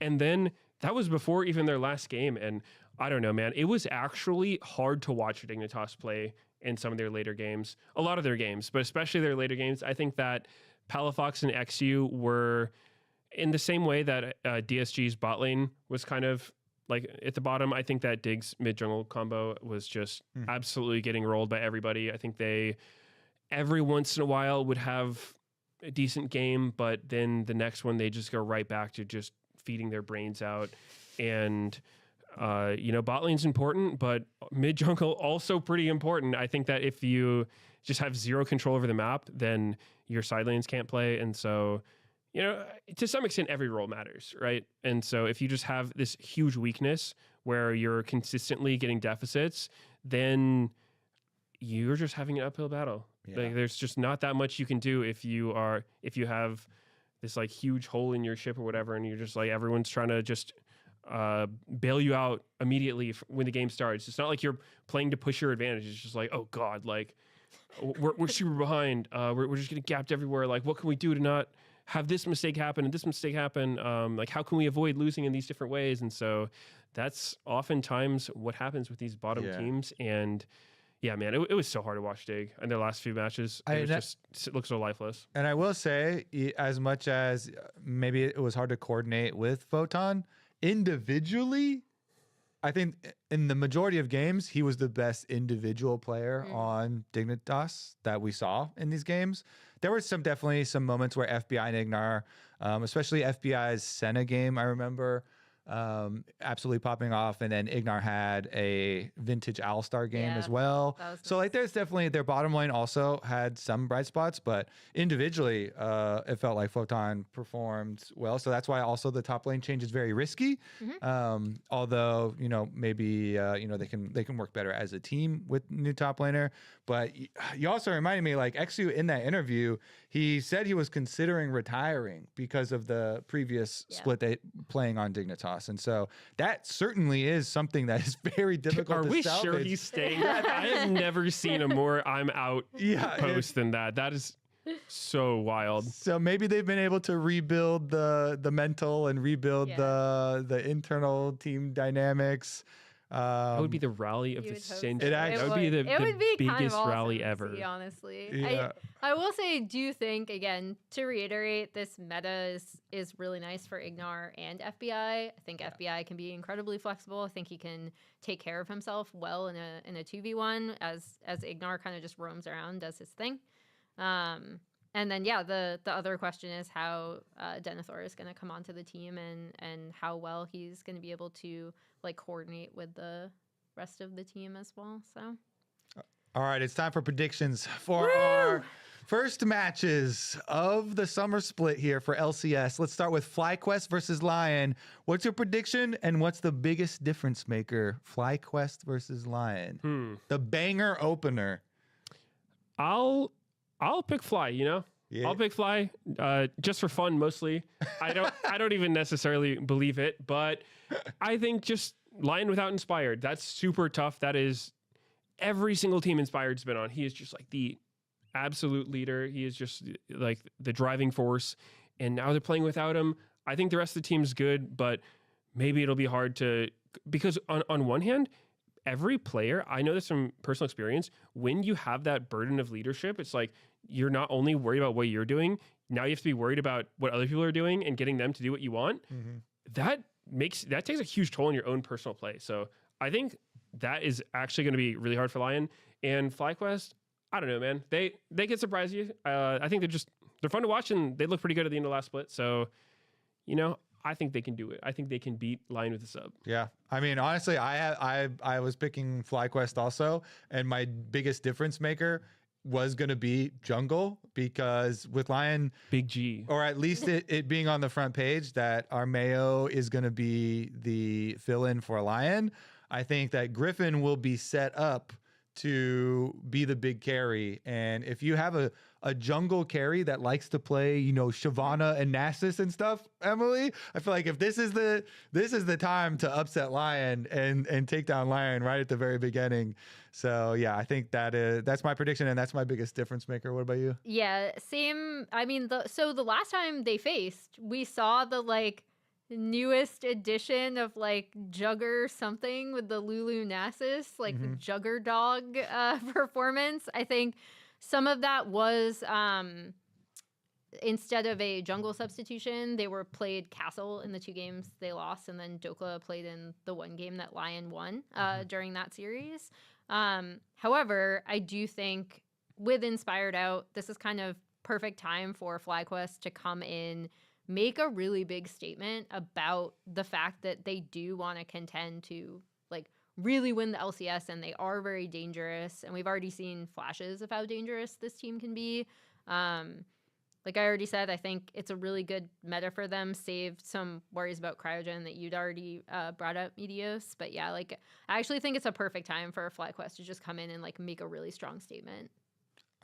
And then that was before even their last game. And I don't know, man, it was actually hard to watch Dignitas play in some of their later games, a lot of their games, but especially their later games. I think that Palafox and XU were in the same way that DSG's bot lane was kind of like at the bottom. I think that Dig's mid jungle combo was just absolutely getting rolled by everybody. I think they every once in a while would have a decent game, but then the next one they just go right back to just feeding their brains out. And bot lane's important, but mid jungle also pretty important. I think that if you just have zero control over the map, then your side lanes can't play. And so, to some extent, every role matters, right? And so if you just have this huge weakness where you're consistently getting deficits, then you're just having an uphill battle. Yeah. Like, there's just not that much you can do if you have this like huge hole in your ship or whatever, and you're just like, everyone's trying to just bail you out immediately when the game starts. It's not like you're playing to push your advantage. It's just like, oh God, like we're super behind. We're just getting gapped everywhere. Like, what can we do to not have this mistake happen and this mistake happen. Like, how can we avoid losing in these different ways? And so that's oftentimes what happens with these bottom teams. And yeah, man, it was so hard to watch Dig in their last few matches. It looks so lifeless. And I will say, as much as maybe it was hard to coordinate with Photon, individually, I think in the majority of games, he was the best individual player on Dignitas that we saw in these games. There were definitely some moments where FBI and Ignar, especially FBI's Senna game, I remember, absolutely popping off, and then Ignar had a vintage All-Star game as well. So like there's definitely their bottom lane also had some bright spots, but individually it felt like Photon performed well. So that's why also the top lane change is very risky. Although, you know, maybe you know, they can work better as a team with new top laner. But you also reminded me, like XU in that interview, he said he was considering retiring because of the previous split they playing on Dignitas. And so that certainly is something that is very difficult Are to we salvage. sure he's staying? I have never seen a more I'm out post than that. That is so wild. So maybe they've been able to rebuild the mental and rebuild the internal team dynamics. That would be the rally of the century. That would be the biggest kind of awesome rally ever. Honestly, Yeah. I will say, do think again to reiterate, this meta is really nice for Ignar and FBI. I think FBI can be incredibly flexible. I think he can take care of himself well in a 2v1 as Ignar kind of just roams around, does his thing. And then the other question is how Denethor is going to come onto the team and how well he's going to be able to like coordinate with the rest of the team as well. So all right, it's time for predictions for our first matches of the summer split here for LCS. Let's start with FlyQuest versus Lion. What's your prediction and what's the biggest difference maker? FlyQuest versus Lion. The banger opener. I'll pick Fly, you know? Yeah. I'll pick Fly just for fun mostly. I don't even necessarily believe it, but I think just Lion without Inspired, that's super tough. That is every single team Inspired's been on. He is just like the absolute leader. He is just like the driving force. And now they're playing without him. I think the rest of the team's good, but maybe it'll be hard to, because on one hand, every player, I know this from personal experience, when you have that burden of leadership, it's like you're not only worried about what you're doing, now you have to be worried about what other people are doing and getting them to do what you want. That takes a huge toll on your own personal play. So I think that is actually going to be really hard for Lion. And FlyQuest, I don't know, man. They can surprise you. I think they're fun to watch, and they look pretty good at the end of last split. So, you know, I think they can do it. I think they can beat Lion with a sub. Yeah. I mean, honestly, I was picking FlyQuest also, and my biggest difference maker was going to be jungle, because with Lion, Big G, or at least it being on the front page that Armeo is going to be the fill-in for Lion, I think that Griffin will be set up to be the big carry. And if you have a jungle carry that likes to play, you know, Shyvana and Nasus and stuff, Emily, I feel like if this is the time to upset Lion and take down Lion right at the very beginning. So yeah, I think that's my prediction, and that's my biggest difference maker. What about you? Yeah, same. I mean, the last time they faced, we saw the like newest edition of like Jugger something with the Lulu Nasus, like the Jugger dog performance. I think some of that was instead of a jungle substitution, they were played Castle in the 2 games they lost, and then Dokla played in the 1 game that Lion won during that series. However, I do think with Inspired out, this is kind of perfect time for FlyQuest to come in, make a really big statement about the fact that they do want to contend to like really win the LCS, and they are very dangerous. And we've already seen flashes of how dangerous this team can be. Like I already said, I think it's a really good meta for them, saved some worries about Cryogen that you'd already brought up, Medios. But yeah, like I actually think it's a perfect time for FlyQuest to just come in and like make a really strong statement.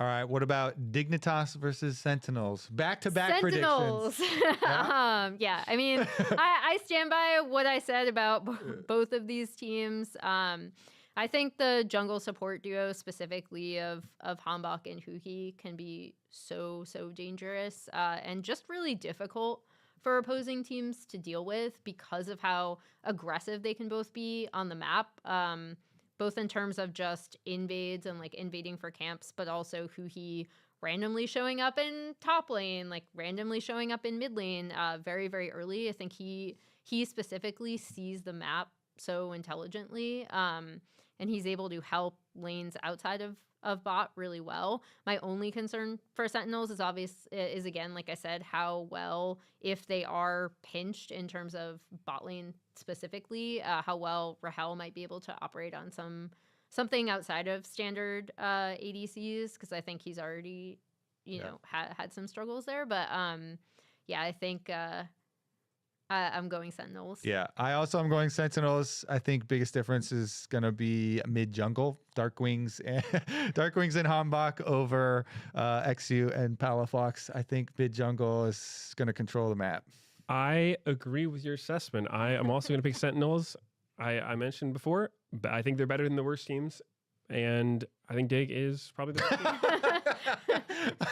All right, what about Dignitas versus Sentinels? Back-to-back predictions. Yeah, I mean, I stand by what I said about both of these teams. I think the jungle support duo specifically of Hanbok and Huki can be so dangerous and just really difficult for opposing teams to deal with because of how aggressive they can both be on the map, both in terms of just invades and like invading for camps, but also Huki randomly showing up in top lane, like randomly showing up in mid lane very early. I think he specifically sees the map so intelligently, and he's able to help lanes outside of bot really well. My only concern for Sentinels is again, like I said, how well, if they are pinched in terms of bot lane specifically, how well Rahel might be able to operate on something outside of standard ADCs, because I think he's already, had some struggles there. But yeah, I think I'm going Sentinels. Yeah, I also am going Sentinels. I think biggest difference is gonna be mid jungle, Darkwings and Hanbok over XU and Palafox. I think mid jungle is gonna control the map. I agree with your assessment. I am also going to pick Sentinels. I mentioned before, but I think they're better than the worst teams. And I think Dig is probably the best team.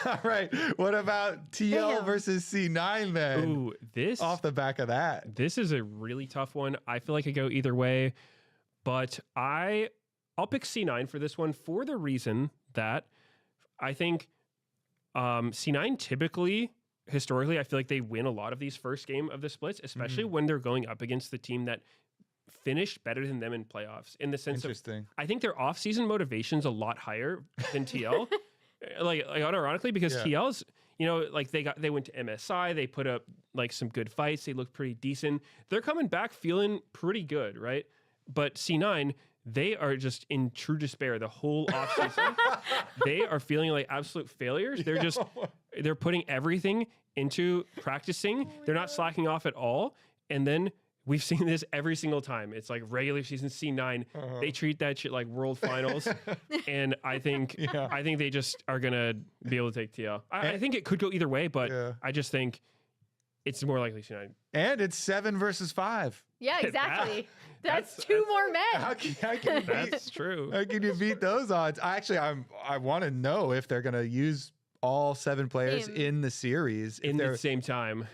All right. What about TL Damn. versus C9 then? Ooh, this Off the back of that. This is a really tough one. I feel like I go either way, but I'll pick C9 for this one for the reason that I think C9 typically, historically, I feel like they win a lot of these first game of the splits, especially when they're going up against the team that finished better than them in playoffs. In the sense of, I think their off-season motivation's a lot higher than TL. like unironically, because TL's, they went to MSI, they put up like some good fights, they looked pretty decent. They're coming back feeling pretty good, right? But C9, they are just in true despair the whole offseason. They are feeling like absolute failures. They're putting everything into practicing. They're not slacking off at all. And then we've seen this every single time. It's like regular season C9. They treat that shit like world finals. And I think they just are gonna be able to take TL. I think it could go either way, but I just think it's more likely C9. And it's 7 versus 5. Yeah, exactly. That's two more men. How can That's true. How can you beat those odds? I want to know if they're going to use all 7 players in the series. In the same time.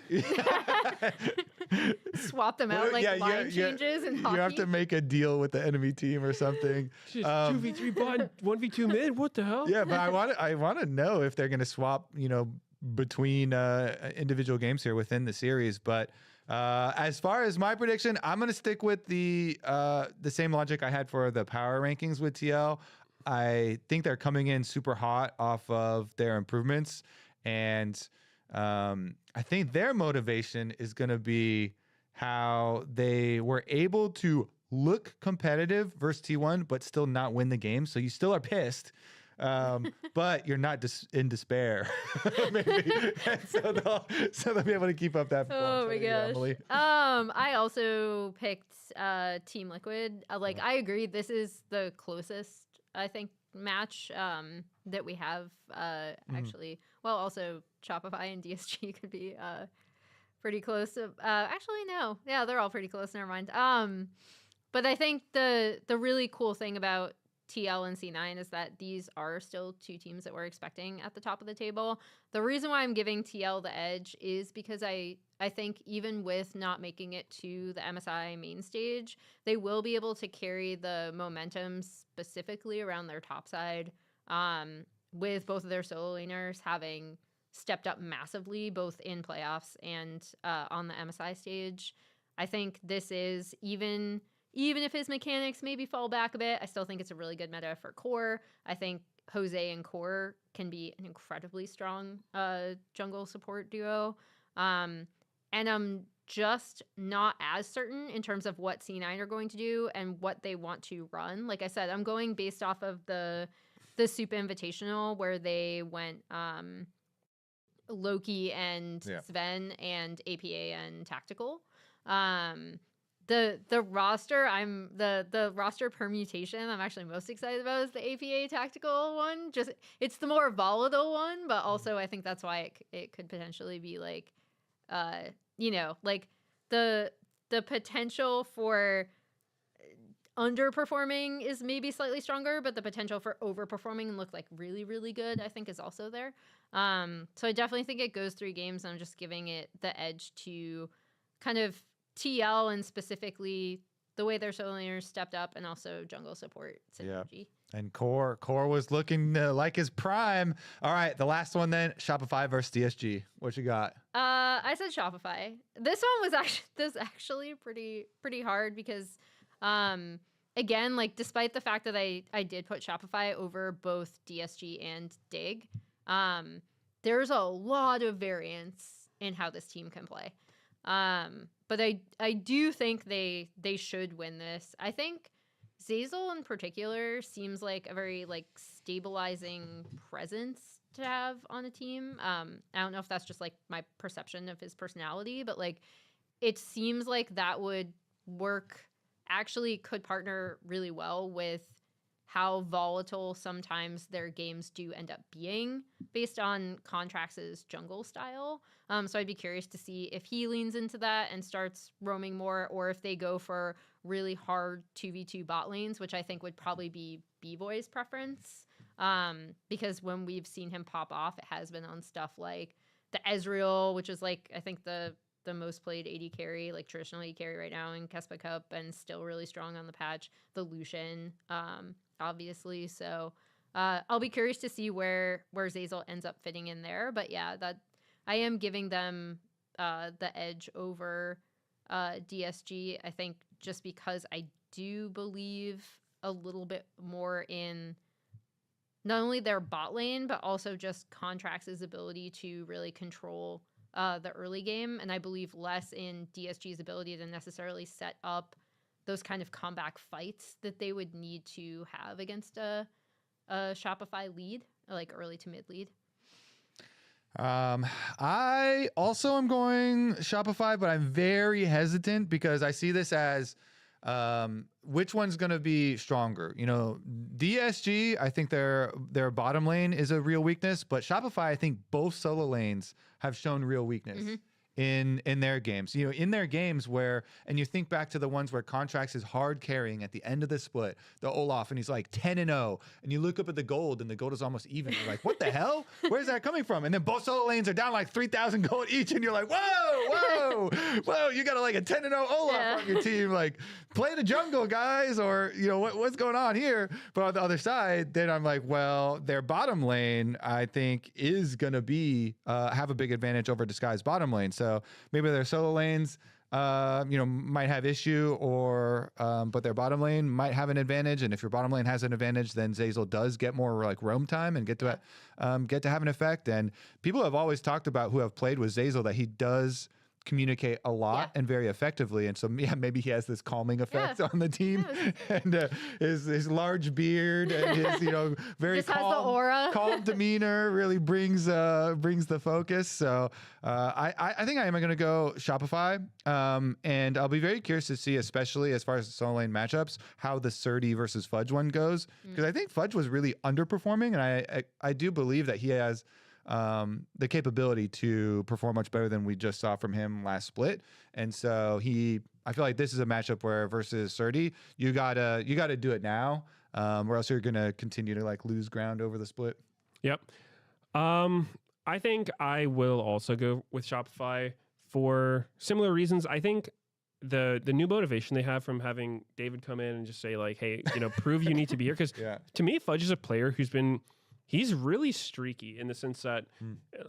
Swap them out line changes and hockey. You have to make a deal with the enemy team or something. Just 2v3 bot, 1v2 mid. What the hell? Yeah, but I want to know if they're going to swap, between individual games here within the series. But as far as my prediction, I'm going to stick with the same logic I had for the power rankings with TL. I think they're coming in super hot off of their improvements, and I think their motivation is going to be how they were able to look competitive versus T1, but still not win the game. So you still are pissed, but you're not in despair. Maybe. so they'll be able to keep up that performance. Oh my gosh. Emily. I also picked Team Liquid. I agree. This is the closest, I think, match that we have actually. Well, also Shopify and DSG could be pretty close. Actually, no. Yeah, they're all pretty close. Never mind. But I think the really cool thing about TL and C9 is that these are still two teams that we're expecting at the top of the table. The reason why I'm giving TL the edge is because I think even with not making it to the MSI main stage, they will be able to carry the momentum specifically around their top side, with both of their solo laners having stepped up massively, both in playoffs and on the MSI stage. I think this is, even if his mechanics maybe fall back a bit, I still think it's a really good meta for core. I think Jose and core can be an incredibly strong jungle support duo. And I'm just not as certain in terms of what C9 are going to do and what they want to run. Like I said, I'm going based off of the Super Invitational, where they went Loki and Sven and APA and Tactical. The roster, the roster permutation I'm actually most excited about is the APA Tactical one. Just, it's the more volatile one, but also I think that's why it could potentially be like, the potential for underperforming is maybe slightly stronger, but the potential for overperforming and look like really, really good, I think, is also there. So I definitely think it goes 3 games. I'm just giving it the edge to kind of TL and specifically the way their solo laners stepped up and also jungle support synergy. And Core was looking like his prime. All right, the last one then, Shopify versus DSG. What you got? I said Shopify. This one was actually pretty hard because again, like despite the fact that I did put Shopify over both DSG and Dig, there's a lot of variance in how this team can play. But I do think they should win this. I think Zeyzal in particular seems like a very like stabilizing presence to have on a team. I don't know if that's just like my perception of his personality, but like it seems like that would work, actually could partner really well with how volatile sometimes their games do end up being based on Contrax's jungle style. So I'd be curious to see if he leans into that and starts roaming more, or if they go for really hard 2v2 bot lanes, which I think would probably be B-Boy's preference. Because when we've seen him pop off, it has been on stuff like the Ezreal, which is like, I think the most played AD carry, like traditional AD carry right now in Kespa Cup, and still really strong on the patch. The Lucian, obviously. So I'll be curious to see where Zeyzal ends up fitting in there. But yeah, that I am giving them the edge over DSG, I think, just because I do believe a little bit more in not only their bot lane, but also just Contrax's ability to really control the early game. And I believe less in DSG's ability to necessarily set up those kind of comeback fights that they would need to have against a Shopify lead, like early to mid lead. I also am going Shopify, but I'm very hesitant because I see this as which one's going to be stronger. You know, DSG, I think their bottom lane is a real weakness, but Shopify, I think both solo lanes have shown real weakness. In their games, you know, in their games where, and you think back to the ones where Contracts is hard carrying at the end of the split, the Olaf, and he's like 10-0, and you look up at the gold, and the gold is almost even. You're like, what the hell? Where's that coming from? And then both solo lanes are down like 3,000 gold each, and you're like, whoa, you got like a 10-0 Olaf on your team. Like, play the jungle, guys, or you know what's going on here? But on the other side, then I'm like, well, their bottom lane, I think, is gonna be have a big advantage over Disguise bottom lane. So maybe their solo lanes, might have issue, or but their bottom lane might have an advantage. And if your bottom lane has an advantage, then Zeyzal does get more like roam time and get to have an effect. And people have always talked about, who have played with Zeyzal, that he does communicate a lot and very effectively, and so maybe he has this calming effect on the team, and his large beard and his very just has the aura. calm demeanor really brings the focus. So I think I am going to go Shopify, and I'll be very curious to see, especially as far as the solo lane matchups, how the Surdy versus Fudge one goes, because I think Fudge was really underperforming, and I do believe that he has the capability to perform much better than we just saw from him last split. And so I feel like this is a matchup where versus Surdy, you gotta do it now, or else you're gonna continue to like lose ground over the split. Yep. I think I will also go with Shopify for similar reasons. I think the new motivation they have from having David come in and just say like, hey, prove you need to be here. Because to me, Fudge is a player he's really streaky in the sense that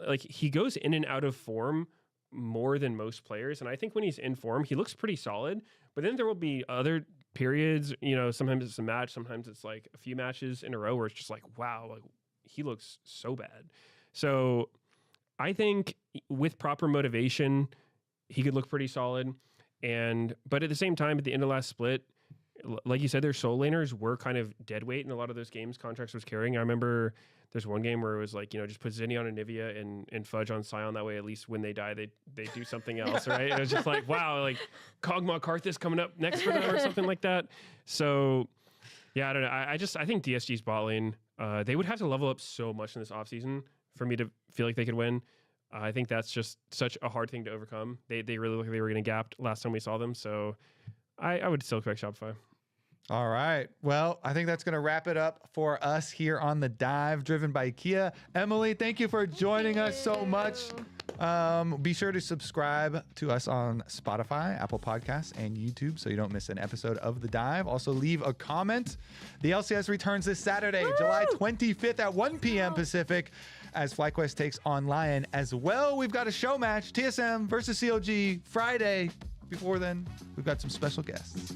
like he goes in and out of form more than most players. And I think when he's in form, he looks pretty solid, but then there will be other periods, sometimes it's a match, sometimes it's like a few matches in a row where it's just like, wow, like he looks so bad. So I think with proper motivation, he could look pretty solid. But at the same time, at the end of last split, like you said, their solo laners were kind of dead weight in a lot of those games Contracts was carrying. I remember there's one game where it was like, just put Zinni on Anivia and Fudge on Sion. That way, at least when they die, they do something else, right? It was just like, wow, like Kog'Maw Karthus coming up next for them or something like that. So, yeah, I don't know. I think DSG's bot lane, they would have to level up so much in this offseason for me to feel like they could win. I think that's just such a hard thing to overcome. They really looked like they were getting gapped last time we saw them. So I would still correct Shopify. All right. Well, I think that's going to wrap it up for us here on The Dive, driven by Kia. Emily, thank you for joining us so much. Be sure to subscribe to us on Spotify, Apple Podcasts, and YouTube so you don't miss an episode of The Dive. Also, leave a comment. The LCS returns this Saturday, July 25th at 1 p.m. Pacific, as FlyQuest takes on Lion. As well, we've got a show match, TSM versus COG, Friday. Before then, we've got some special guests.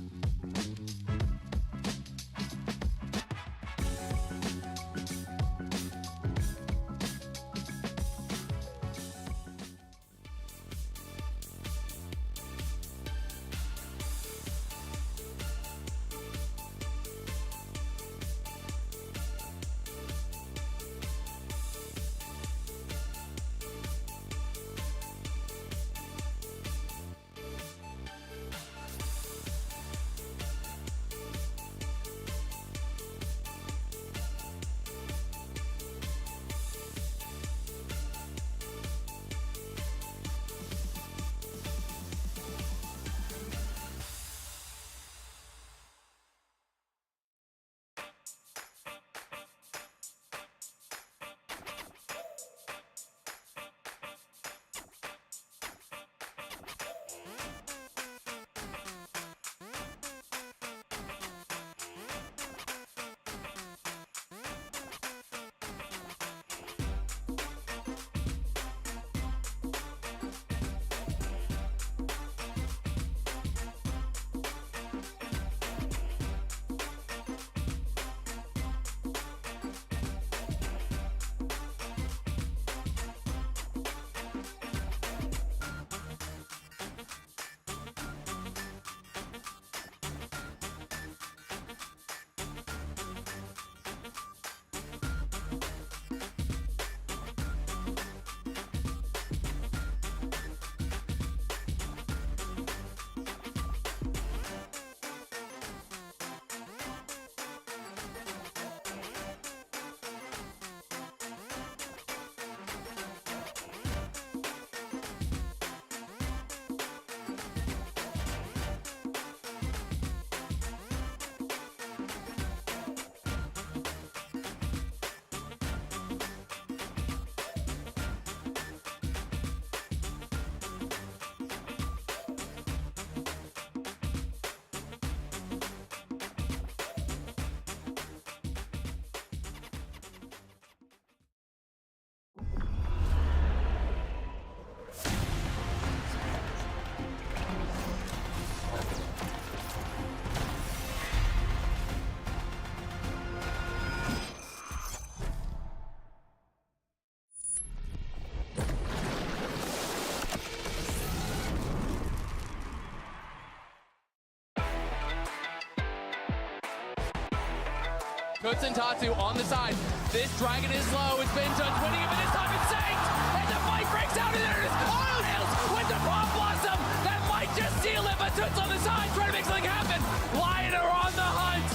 Puts and Tatsu on the side. This dragon is low. It's been done 20 of it. This time it's sanked. And the fight breaks out. And there it is. Oh, Nails with the Bomb Blossom. That might just seal it. But Toots on the side trying to make something happen. Lion are on the hunt.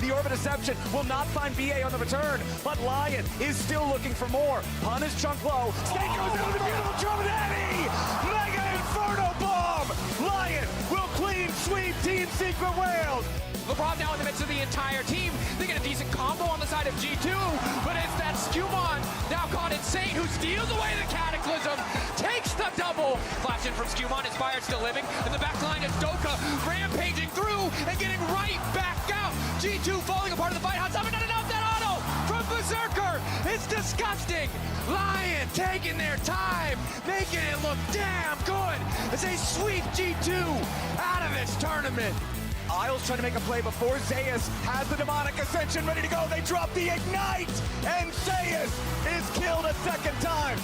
The Orbit Deception will not find BA on the return, but Lion is still looking for more. Pun is chunk low. Snake goes in with a beautiful drum and Eddie! Mega Inferno Bomb! Lion will clean sweep Team Secret Whales! LeBron now in the midst of the entire team. They get a decent combo on the side of G2, but it's that Skewmon now caught Insane who steals away the Cataclysm, takes the double. Flash in from Skewmon, Inspired still living. In the back line is Doka rampaging through and getting right back out. G2 falling apart in the fight. Hot not enough, that auto from Berserker. It's disgusting. Lion taking their time, making it look damn good as they sweep G2 out of this tournament. Isles trying to make a play before Zeus has the Demonic Ascension ready to go. They drop the Ignite, and Zeus is killed a second time.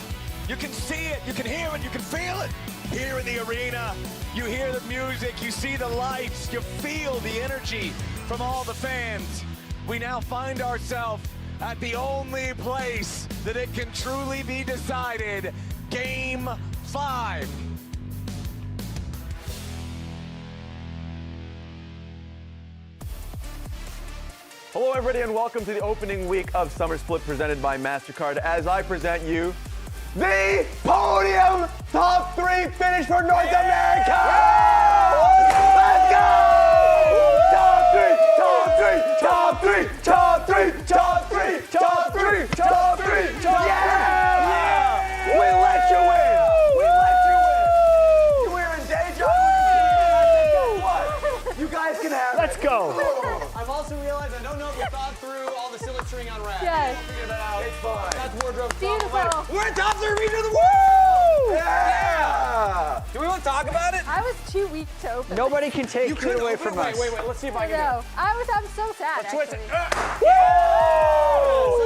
You can see it, you can hear it, you can feel it. Here in the arena, you hear the music, you see the lights, you feel the energy from all the fans. We now find ourselves at the only place that it can truly be decided, Game 5. Hello everybody and welcome to the opening week of Summer Split presented by MasterCard as I present you the podium top 3 finish for North America! Let's go! Top 3! top three, top three, top three, top three, top yeah! We let you win. We let you win. You were in day job. Guess what? You guys can have Let's go. I've also realized I don't know if we thought through all the symmetry on Rad. Yes. We'll figure that out. It's fine. That's wardrobe Beautiful. problem later. We're in top 3 region of the world! Yeah! Do we want to talk about it? I was too weak to open. Nobody can take it away from us. Wait. Let's see if I I can do know. I'm so sad. it. Twist it. actually. Woo!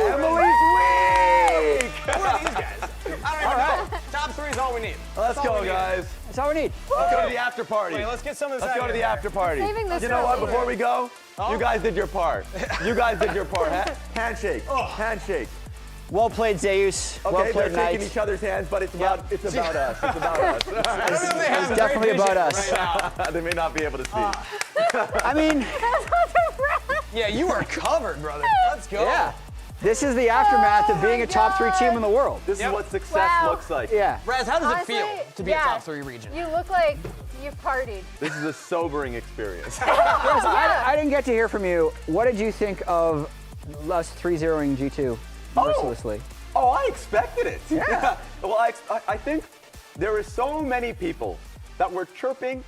Emily's weak! Who are these guys? I don't even know. Top 3 is all we need. Let's go, guys. That's all we need. Let's go to the after party. Wait, let's get some of this Let's out go to of the here. after party. Saving this You know for what? later. Before we go, you guys did your part. You guys did your part. Handshake. Handshake. Well played, Zeus. Okay, Well they're played, shaking Knight. each other's hands, but it's about us. It's about us. I don't know if they have It's definitely great about vision us. right now. They may not be able to see. I mean, Yeah, you are covered, brother. Let's go. yeah. This is the aftermath of Oh being my a top 3 team God. in the world. This is Yep. what success Wow. looks like. Yeah. Raz, how does Honestly, it feel to be yeah. a top 3 region? You look like you've partied. This is a sobering experience. I didn't get to hear from you. What did you think of us 3-0ing G2 mercilessly? Oh, I expected it. Yeah. Well, I think there were so many people that were chirping,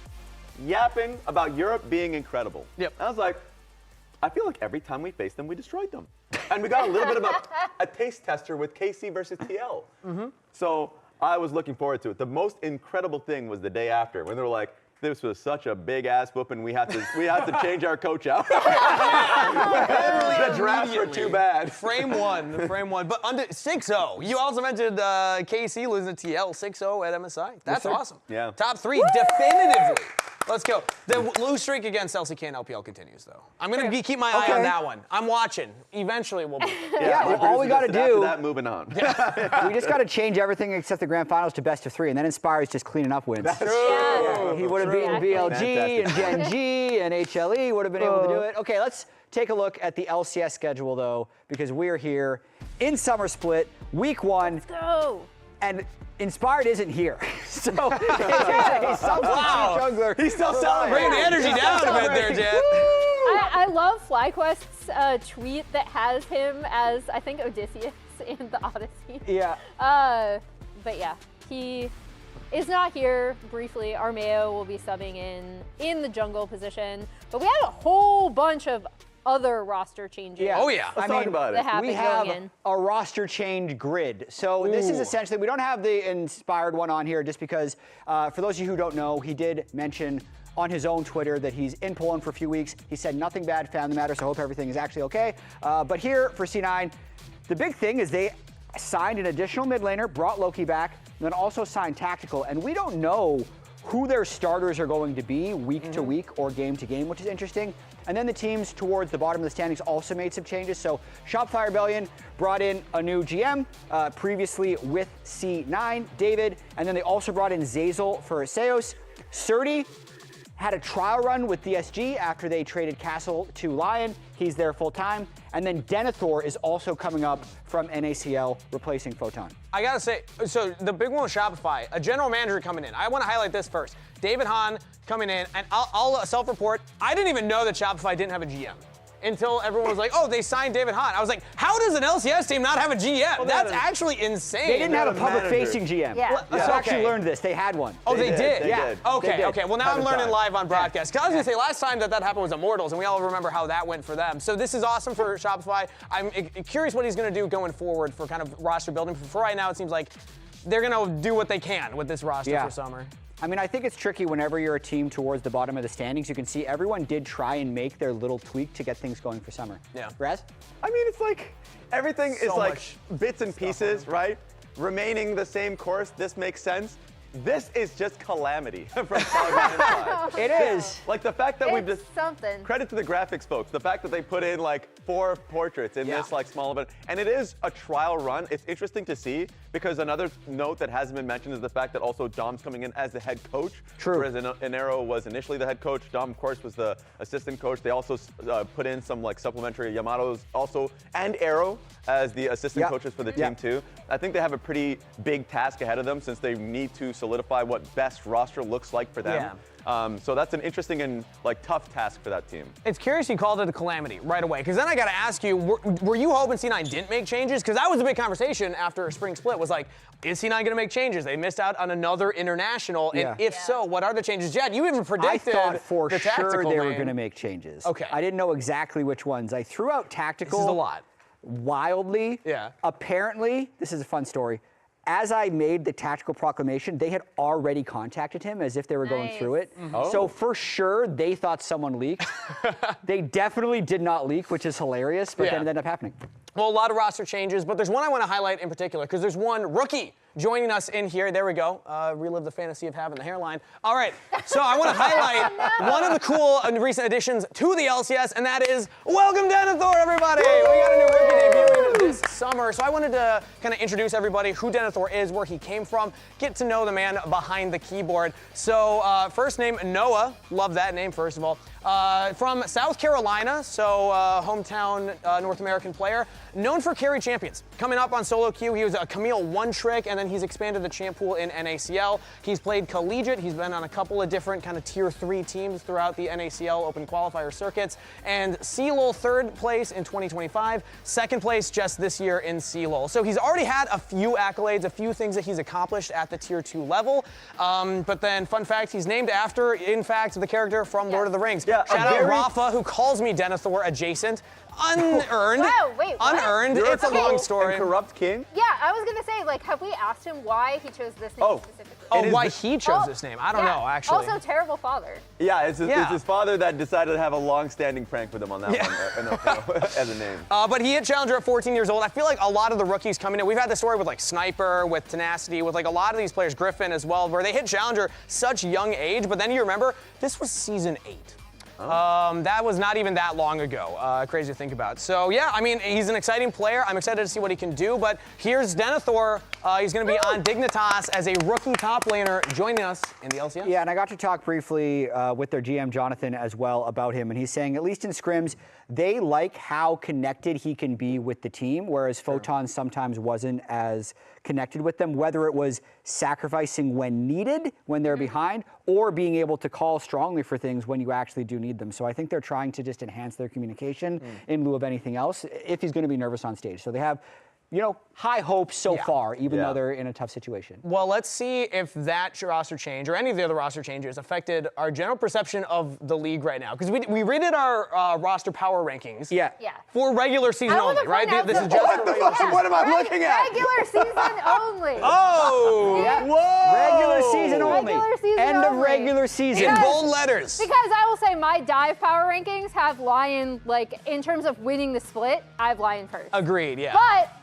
yapping about Europe being incredible. Yep. I was like, I feel like every time we faced them, we destroyed them. And we got a little bit of a taste tester with KC versus TL. So I was looking forward to it. The most incredible thing was the day after when they were like, this was such a big ass whooping. We had to change our coach out. The drafts were too bad. Frame one. But under 6-0. You also mentioned KC losing to TL 6-0 at MSI. That's awesome. Yeah. Top 3, definitively. Let's go. The lose streak against LCK and LPL continues, though. I'm going to keep my eye on that one. I'm watching. Eventually, we'll be. Yeah, well, all we got to After do, that, moving on. we just got to change everything except the grand finals to best of 3, and then Inspire's just cleaning up wins. Yeah. He would have beaten BLG and Gen G and HLE, would have been able to do it. Okay, let's take a look at the LCS schedule, though, because we're here in Summer Split, week 1, Go. and Inspired isn't here. So a substitute jungler. He's still Bringing the energy down a bit there, Jet. I love FlyQuest's tweet that has him as, I think, Odysseus in the Odyssey. Yeah. But yeah, he is not here. Briefly, Armeo will be subbing in the jungle position. But we had a whole bunch of other roster changes. Yeah. Oh, yeah. Let's talk about that it. happened We have going in. a roster change grid. So this is essentially, we don't have the Inspired one on here just because, for those of you who don't know, he did mention on his own Twitter that he's in Poland for a few weeks. He said nothing bad, family matter, so I hope everything is actually okay. But here for C9, the big thing is they signed an additional mid laner, brought Loki back, and then also signed Tactical. And we don't know who their starters are going to be week to week or game to game, which is interesting. And then the teams towards the bottom of the standings also made some changes. So Shopify Rebellion brought in a new GM, previously with C9, David, and then they also brought in Zazel for Seos. Surdy had a trial run with DSG after they traded Castle to Lion. He's there full time. And then Denethor is also coming up from NACL, replacing Photon. I gotta say, so the big one with Shopify, a general manager coming in. I want to highlight this first. David Hahn coming in, and I'll self-report. I didn't even know that Shopify didn't have a GM until everyone was like, "Oh, they signed David Hahn." I was like, "How does an LCS team not have a GM? That's actually insane." They didn't have a public-facing GM. Yeah. So I actually learned this. They had one. Oh, they did. They did. Okay, They did. okay. Well, now I'm Time to learning time. live on broadcast. Because I was going to say, last time that happened was Immortals, and we all remember how that went for them. So this is awesome for Shopify. I'm curious what he's going to do going forward for kind of roster building. For right now, it seems like they're going to do what they can with this roster for summer. I mean, I think it's tricky whenever you're a team towards the bottom of the standings. You can see everyone did try and make their little tweak to get things going for summer. Yeah. Raz? I mean, it's like everything is like much bits and pieces, right? Remaining the same course. This makes sense. This is just calamity from Solid side. It is. Like the fact that we've It's just something. credit to the graphics folks. The fact that they put in like 4 portraits in this like small event, and it is a trial run. It's interesting to see because another note that hasn't been mentioned is the fact that also Dom's coming in as the head coach. True. Whereas Inero was initially the head coach. Dom, of course, was the assistant coach. They also put in some like supplementary Yamato's also and Arrow as the assistant coaches for the team too. I think they have a pretty big task ahead of them since they need to solidify what best roster looks like for them. So that's an interesting and tough task for that team. It's curious you called it a calamity right away, because then I got to ask you, were you hoping C9 didn't make changes? Because that was a big conversation after spring split, was like, is C9 going to make changes? They missed out on another international, and if so, what are the changes? Jed, you even predicted I thought for the sure they were lane. going to make changes. Okay. I didn't know exactly which ones. I threw out tactical. This is a lot. Wildly. Yeah. Apparently, this is a fun story. As I made the tactical proclamation, they had already contacted him as if they were going through it. So for sure, they thought someone leaked. They definitely did not leak, which is hilarious, but then it ended up happening. Well, a lot of roster changes, but there's one I want to highlight in particular, because there's one rookie joining us in here. There we go. Relive the fantasy of having the hairline. All right, so I want to highlight one of the cool recent additions to the LCS, and that is welcome Denethor, everybody. We got a new rookie debuting this summer, so I wanted to kind of introduce everybody who Denethor is, where he came from, get to know the man behind the keyboard. So first name Noah, love that name first of all. From South Carolina, so hometown North American player, known for carry champions. Coming up on solo queue, he was a Camille one trick, and then he's expanded the champ pool in NACL. He's played collegiate. He's been on a couple of different kind of tier 3 teams throughout the NACL open qualifier circuits. And CLOL 3rd place in 2025, 2nd place just this year in CLOL. So he's already had a few accolades, a few things that he's accomplished at the tier 2 level. But then, fun fact, he's named after, in fact, the character from Lord of the Rings. Yeah, Shout out Rafa, who calls me Denethor adjacent. Unearned. Wow, wait, what? Unearned. It's a long story. And corrupt king? Yeah, I was gonna say, like, have we asked him why he chose this name specifically? Oh, why he chose this name? I don't know, actually. Also, terrible father. Yeah, it's his father that decided to have a long-standing prank with him on that one as a name. But he hit Challenger at 14 years old. I feel like a lot of the rookies coming in, we've had the story with like Sniper, with Tenacity, with like a lot of these players, Griffin as well, where they hit Challenger such young age, but then you remember, this was season 8. That was not even that long ago. Crazy to think about. So yeah, I mean, he's an exciting player. I'm excited to see what he can do, but here's Denethor. He's going to be on Dignitas as a rookie top laner joining us in the LCS. Yeah, and I got to talk briefly with their GM, Jonathan, as well about him, and he's saying, at least in scrims, they like how connected he can be with the team, whereas Photon sometimes wasn't as connected with them, whether it was sacrificing when needed, when they're behind, or being able to call strongly for things when you actually do need them. So I think they're trying to just enhance their communication in lieu of anything else, if he's going to be nervous on stage. So they have, you know, high hopes so far, even though they're in a tough situation. Well, let's see if that roster change or any of the other roster changes affected our general perception of the league right now. Because we redid our roster power rankings. Yeah. For regular season only, right? This is just for regular season. What am I looking at? Regular season only. Oh! Yeah. Whoa! Regular season only. Regular season End of only. regular season. In bold letters. Because I will say my dive power rankings have Lion, like, in terms of winning the split, I have Lion first. Agreed, yeah. But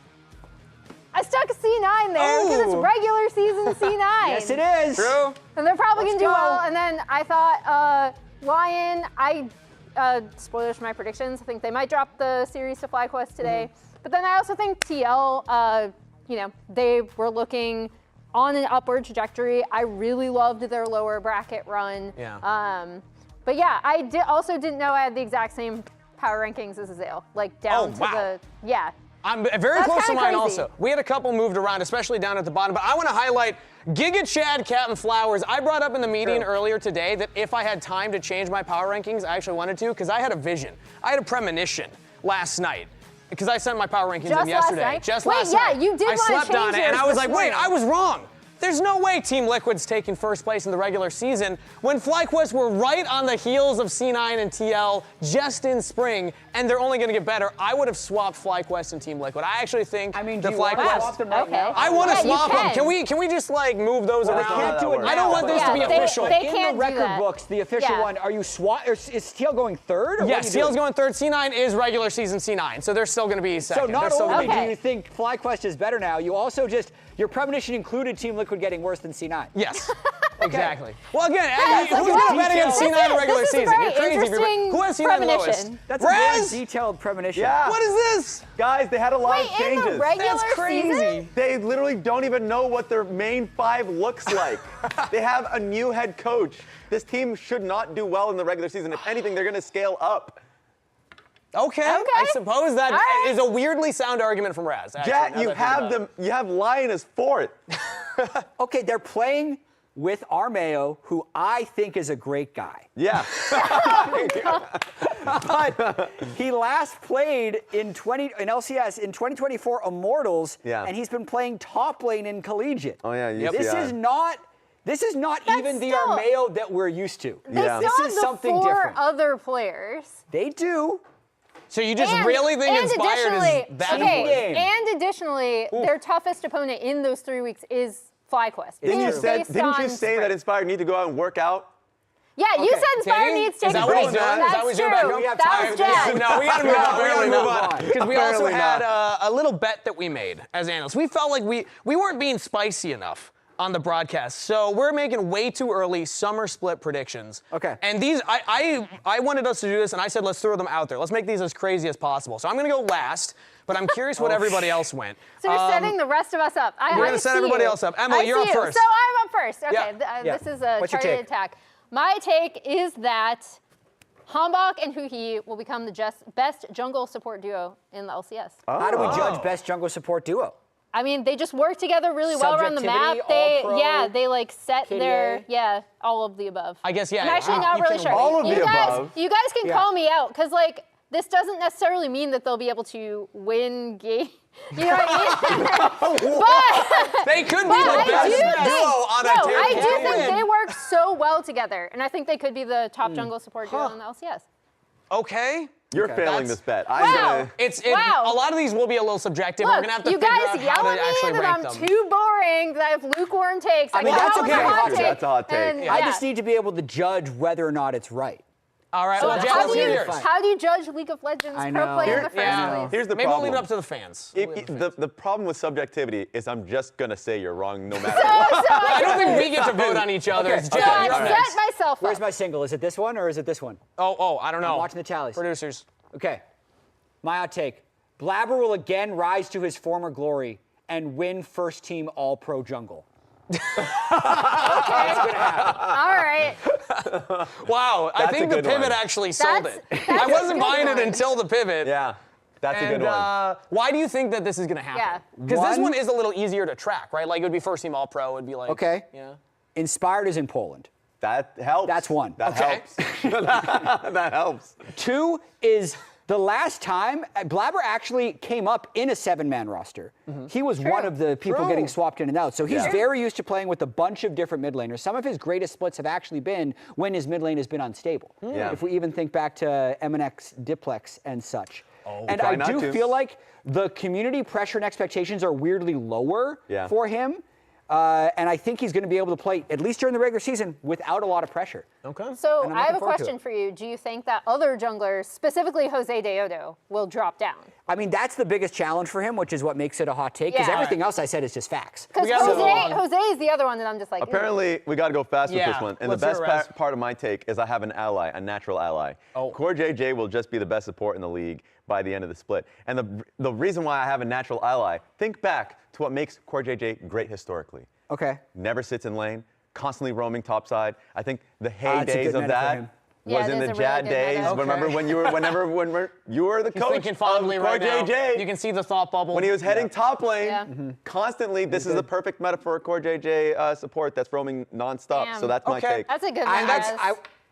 I stuck a C9 there because it's regular season C9. Yes, it is. True. And they're probably going to do well. And then I thought Lion, spoilers for my predictions, I think they might drop the series to FlyQuest today. But then I also think TL, you know, they were looking on an upward trajectory. I really loved their lower bracket run. Yeah. But yeah, I also didn't know I had the exact same power rankings as Azale, like down to the, I'm very That's close to kinda mine crazy. also. We had a couple moved around, especially down at the bottom, but I want to highlight Giga Chad, Captain Flowers. I brought up in the meeting earlier today that if I had time to change my power rankings, I actually wanted to, because I had a vision. I had a premonition last night. Because I sent my power rankings in yesterday. Just last night. Wait, yeah, you did I want to slept change on it, and yours I was this like, wait, morning. I was wrong. There's no way Team Liquid's taking first place in the regular season when FlyQuest were right on the heels of C9 and TL just in spring, and they're only going to get better. I would have swapped FlyQuest and Team Liquid. I actually think do the you want to FlyQuest. swap them right now? I want to Yeah, you swap them. can. Can we just like move those around? can't do it I don't now, want this but- to be Yeah, they- official. they In can't the do record that. books, the official Yeah. one, are you is TL going third? Or Yes, TL's going third. C9 is regular season C9, so they're still going to be So second. not They're still only gonna be- Okay. do you think FlyQuest is better now, you also your premonition included Team Liquid getting worse than C9. Yes. Exactly. Well, again, That's who's a going to very bet against detailed- C9 in regular this is a season? You're very crazy. interesting Who has C9 lowest? premonition. That's a very Rez? detailed premonition. Yeah. What is this? Guys, they had a lot of Wait, in changes. the regular That's crazy. season? They literally don't even know what their main 5 looks like. They have a new head coach. This team should not do well in the regular season. If anything, they're going to scale up. Okay. I suppose that is a weirdly sound argument from Raz. Actually, Jet, now you that I think about it. have Lion as 4th. Okay, they're playing with Armeo, who I think is a great guy. Yeah. But he last played in LCS in 2024 Immortals, and he's been playing top lane in Collegiate. Oh yeah, This is not even the still- Armeo that we're used to. Yeah. This is something different. Other players. They do. So you just really think Inspired is that important? And additionally, their toughest opponent in those 3 weeks is FlyQuest. Didn't you say that Inspired need to go out and work out? Yeah, you said Inspired needs to take a break. Is that what he's doing? That's Is that what he's doing? true. We have That time. was Jen. No, we gotta move on. We gotta move on. Because we also Apparently had a little bet that we made as analysts. We felt like we weren't being spicy enough on the broadcast. So we're making way too early summer split predictions. Okay. And these, I wanted us to do this, and I said, let's throw them out there. Let's make these as crazy as possible. So I'm going to go last, but I'm curious what everybody else went. So you're setting the rest of us up. We're going to set everybody else up. Emily, you're up first. So I'm up first. Okay, Yeah. This is a What's your targeted take? attack. My take is that Hambach and Huhi will become the best jungle support duo in the LCS. How do we judge best jungle support duo? I mean, they just work together really well around the map. Subjectivity, They like set KDA? their all of the above. I guess, yeah. I'm actually not really sure. All of the above. You guys can call me out because like this doesn't necessarily mean that they'll be able to win game. You know what I mean? But they could be the best duo on a team. I do think they work so well together, and I think they could be the top jungle support duo in the LCS. Okay. You're failing this bet. I'm Wow. gonna. A lot of these will be a little subjective. Look, We're gonna have to you figure guys out how yell to at actually me that rank I'm them. too boring, that I have lukewarm takes. I mean, come that's out with okay. a hot take, That's a hot take. and, I yeah. just need to be able to judge whether or not it's right. All right. So Well, Jen, how let's do hear you yours. how do you judge League of Legends I pro know. play in the first place? Here's the Maybe problem. we'll leave it up to the fans. The problem with subjectivity is I'm just gonna say you're wrong no matter So what. I don't think we get to vote on each other. It's So Jen, I you're set next. myself Where's up. my single? Is it this one or is it this one? Oh, I don't know. I'm watching the tallies. Producers. Okay. My hot take. Blabber will again rise to his former glory and win first team all-pro jungle. All right. Wow, I That's think a the good pivot one. actually sold it. That's I a wasn't good buying one. it until the pivot. Yeah, that's a good one. Why do you think that this is going to happen? Yeah. Because this One- one is a little easier to track, right? Like it would be first team all pro. It would be like. Okay. Yeah. Inspired is in Poland. That helps. That's one. That Okay. helps. That helps. 2 is the last time Blabber actually came up in a 7-man roster. He was one of the people getting swapped in and out. So he's very used to playing with a bunch of different mid laners. Some of his greatest splits have actually been when his mid lane has been unstable. Yeah. If we even think back to MNX Diplex and such. And Try I not do to. feel like the community pressure and expectations are weirdly lower Yeah. for him. And I think he's going to be able to play, at least during the regular season, without a lot of pressure. Okay. So And I'm I have looking a forward to question it. for you. Do you think that other junglers, specifically Jose Deodo, will drop down? I mean, that's the biggest challenge for him, which is what makes it a hot take, because Yeah. everything else I said is just facts. Because gotta move on. Jose is the other one that I'm just like. Apparently, we got to go fast with Yeah, this one. And the let's hear best it, Raz. part of my take is I have an ally, a natural ally. Core JJ will just be the best support in the league by the end of the split. And the reason why I have a natural ally, think back to what makes Core JJ great historically. Okay. Never sits in lane, constantly roaming topside. I think the it's a heydays good of meta for that him. Yeah, was it in is the a really Jad good days. meta. Remember when you were, when you were the He's coach thinking of fondly Core right now. JJ. You can see the thought bubble. When he was heading top lane, Yeah. constantly, this is the perfect meta for a Core JJ support that's roaming nonstop. Damn. So that's my Okay. take. That's a good And one. that's,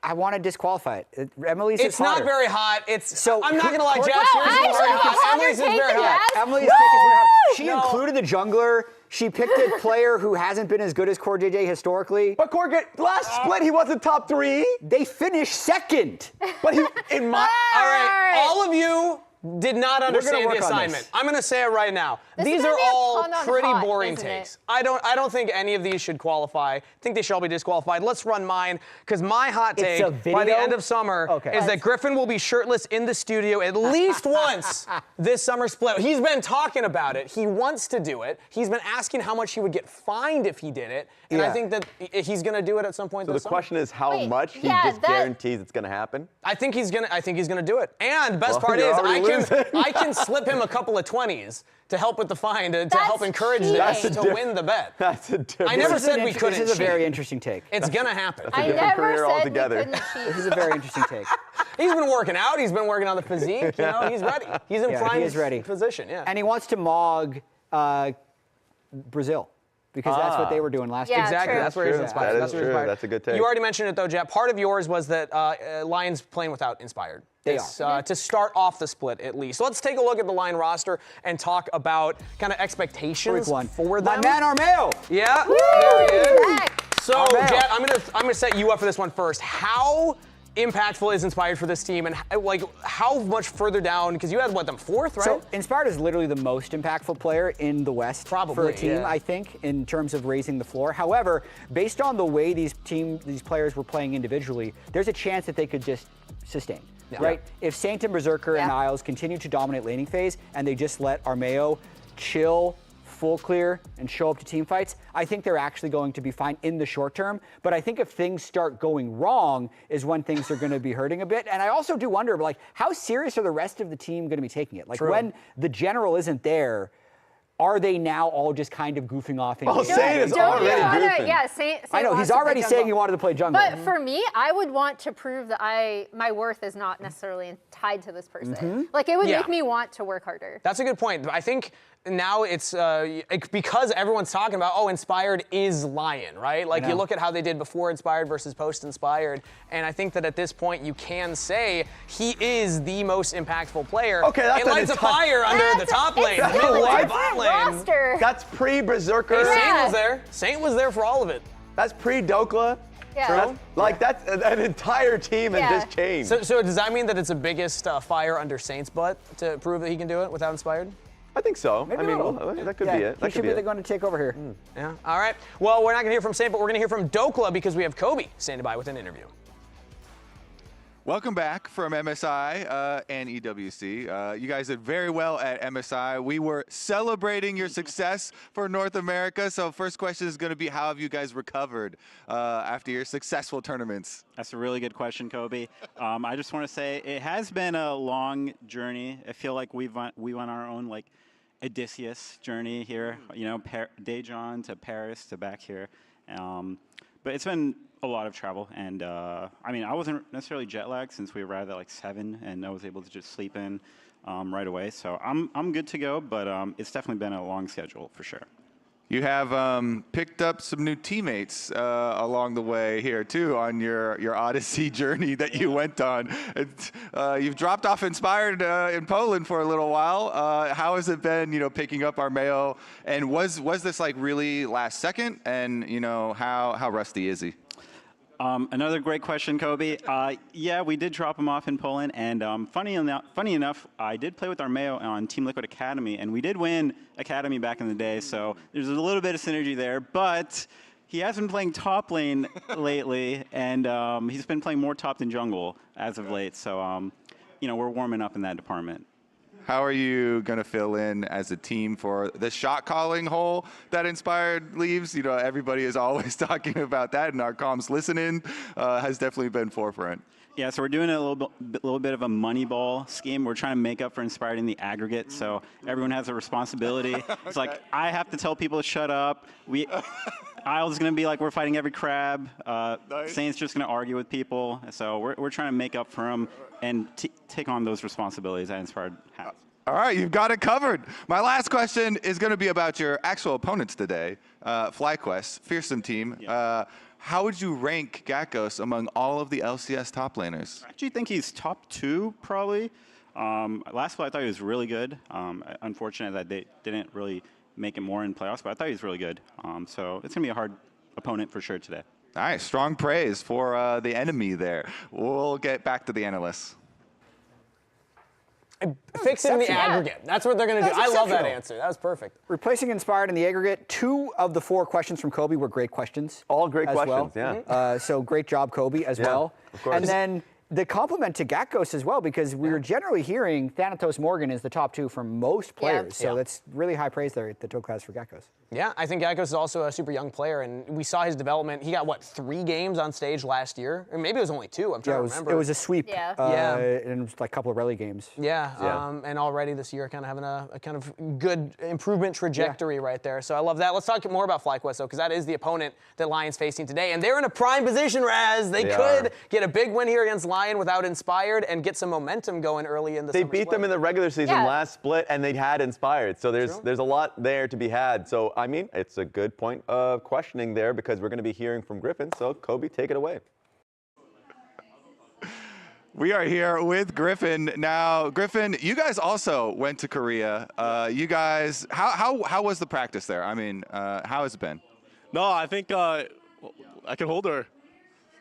I want to disqualify it. Emily's is It's not hotter. very hot. It's. So- I'm not gonna lie, Wow, Jess. Yours is actually, very hot. I'll Emily's is undertake very the hot. Jazz. Emily's take is very hot. She No. included the jungler. She picked a player who hasn't been as good as Core JJ historically. But Core last split, he wasn't top 3. They finished second. But he, in my, All right, all of you did not understand work the on assignment. this. I'm going to say it right now. This is These gonna are be a all pun on pretty hot, boring isn't takes. it? I don't think any of these should qualify. I think they should all be disqualified. Let's run mine, because my hot It's take a by the video? end of summer Okay. is that Griffin will be shirtless in the studio at least once this summer split. He's been talking about it. He wants to do it. He's been asking how much he would get fined if he did it. And I Yeah. think that he's going to do it at some point so this the summer. question is how Wait, much he yeah, just that- guarantees it's going to happen. I think he's gonna do it. And best Well, part you're is already losing. I can slip him a couple of 20s to help with the fine to That's help encourage cheating. them That's a to win the bet. That's a different. I never This is said an we inter- couldn't This is a very cheat. interesting take. It's gonna happen. I different never career said altogether. we couldn't cheat. This is a very interesting take. He's been working out. He's been working on the physique. You know, he's ready. He's in Yeah, prime he is ready. position. Yeah. And he wants to mog Brazil. because that's what they were doing last year. Exactly. That's where he's inspired. That is true. That's a good take. You already mentioned it though, Jet. Part of yours was that Lions playing without Inspired. They are. To start off the split, at least. So let's take a look at the Lion roster and talk about kind of expectations for them. My man Armeo. Yeah. Woo! There he is. Back. So, Jet, I'm gonna set you up for this one first. How impactful is Inspired for this team, and like how much further down? Because you had them fourth, right? So Inspired is literally the most impactful player in the West for a team, yeah. I think, in terms of raising the floor. However, based on the way these players were playing individually, there's a chance that they could just sustain. Right? If Saint and Berserker and Niles continue to dominate laning phase and they just let Armeo chill, full clear, and show up to team fights, I think they're actually going to be fine in the short term. But I think if things start going wrong is when things are going to be hurting a bit. And I also do wonder, like, how serious are the rest of the team going to be taking it? Like, when the general isn't there, are they now all just kind of goofing off? Saint is already goofing. Yeah, Saint I know, he's already saying he wanted to play jungle. But for me, I would want to prove that my worth is not necessarily tied to this person. Like, it would make me want to work harder. That's a good point. I think now it's because everyone's talking about, Inspired is Lion, right? Like, you look at how they did before Inspired versus post-Inspired, and I think that at this point you can say he is the most impactful player. Okay, that's it lights a fire under the top lane, It's mid lane, a bot lane. roster. That's pre-Berserker. Saint was there. Saint was there for all of it. That's pre-Dokla. Yeah. That's an entire team has just changed. So does that mean that it's the biggest fire under Saint's butt to prove that he can do it without Inspired? I think so. Maybe I mean, that could be it. He should be going to take over here. Yeah. All right. Well, we're not going to hear from Saint, but we're going to hear from Dokla because we have Kobe standing by with an interview. Welcome back from MSI and EWC. You guys did very well at MSI. We were celebrating your success for North America. So first question is going to be, how have you guys recovered after your successful tournaments? That's a really good question, Kobe. I just want to say it has been a long journey. I feel like we went our own like Odysseus journey here. You know, Daejeon to Paris to back here. But it's been a lot of travel, and I mean, I wasn't necessarily jet lagged since we arrived at like 7, and I was able to just sleep in right away. So I'm good to go, but it's definitely been a long schedule for sure. You have picked up some new teammates along the way here too on your Odyssey journey that you went on. You've dropped off Inspired in Poland for a little while. How has it been, picking up Armeo? And was this like really last second? And how rusty is he? Another great question, Kobe. Yeah, we did drop him off in Poland, and funny enough, I did play with Armeo on Team Liquid Academy, and we did win Academy back in the day, so there's a little bit of synergy there, but he has been playing top lane lately, and he's been playing more top than jungle as of late, so we're warming up in that department. How are you going to fill in as a team for the shot calling hole that Inspired leaves? Everybody is always talking about that, and our comms listening has definitely been forefront. Yeah, so we're doing a little bit of a money ball scheme. We're trying to make up for Inspired in the aggregate, so everyone has a responsibility. It's like, I have to tell people to shut up. Isle's going to be like, we're fighting every crab. Nice. Saint's just going to argue with people. So we're trying to make up for them and take on those responsibilities that Inspired has. All right, you've got it covered. My last question is going to be about your actual opponents today, FlyQuest, fearsome team. Yeah. How would you rank Gakkos among all of the LCS top laners? I actually think he's top 2, probably. Last play, I thought he was really good. Unfortunate that they didn't really make it more in playoffs, but I thought he was really good. So it's going to be a hard opponent for sure today. Nice, strong praise for the enemy there. We'll get back to the analysts. Fix it in the aggregate. That's what they're going to do. I love that answer. That was perfect. Replacing Inspired in the aggregate, 2 of the 4 questions from Kobe were great questions. All great questions, yeah. So great job, Kobe, as well. Of course. And then the compliment to Gakkos as well, because we were generally hearing Thanatos Morgan is the top 2 for most players. So that's really high praise there at the Toklas for Gakkos. Yeah, I think Gakkos is also a super young player, and we saw his development. He got, 3 games on stage last year? Or maybe it was only 2, I'm trying to remember. It was a sweep. Yeah. And it was like a couple of rally games. Yeah, and already this year kind of having a kind of good improvement trajectory right there. So I love that. Let's talk more about FlyQuest, though, because that is the opponent that Lion's facing today. And they're in a prime position, Raz. They could get a big win here against Lion without Inspired and get some momentum going early in the They Summer beat Split. them in the regular season last split, and they had Inspired. So there's a lot there to be had. So I mean, it's a good point of questioning there because we're going to be hearing from Griffin. So, Kobe, take it away. We are here with Griffin. Now, Griffin, you guys also went to Korea. You guys, how was the practice there? I mean, how has it been? No, I think I can hold her.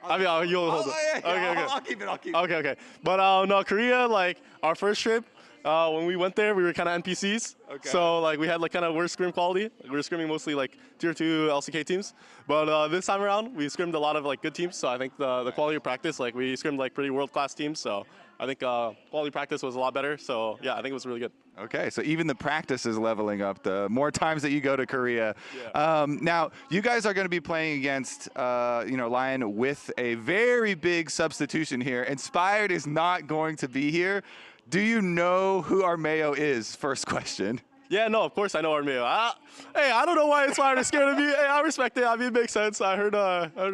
I mean, you'll hold it. Yeah, Okay. I'll keep it. Okay. But no, Korea, like our first trip, when we went there, we were kind of NPCs. Okay. So like we had like kind of worse scrim quality. We were scrimming mostly like tier 2 LCK teams. But this time around, we scrimmed a lot of like good teams. So I think the quality of practice, like we scrimmed like pretty world-class teams. So I think quality practice was a lot better. So yeah, I think it was really good. Okay, so even the practice is leveling up the more times that you go to Korea. Yeah. Now, you guys are going to be playing against, Lion with a very big substitution here. Inspired is not going to be here. Do you know who Armeo is? First question. Yeah, no, of course I know Armeo. I don't know why Inspired is scared of me. Hey, I respect it. I mean, it makes sense. I heard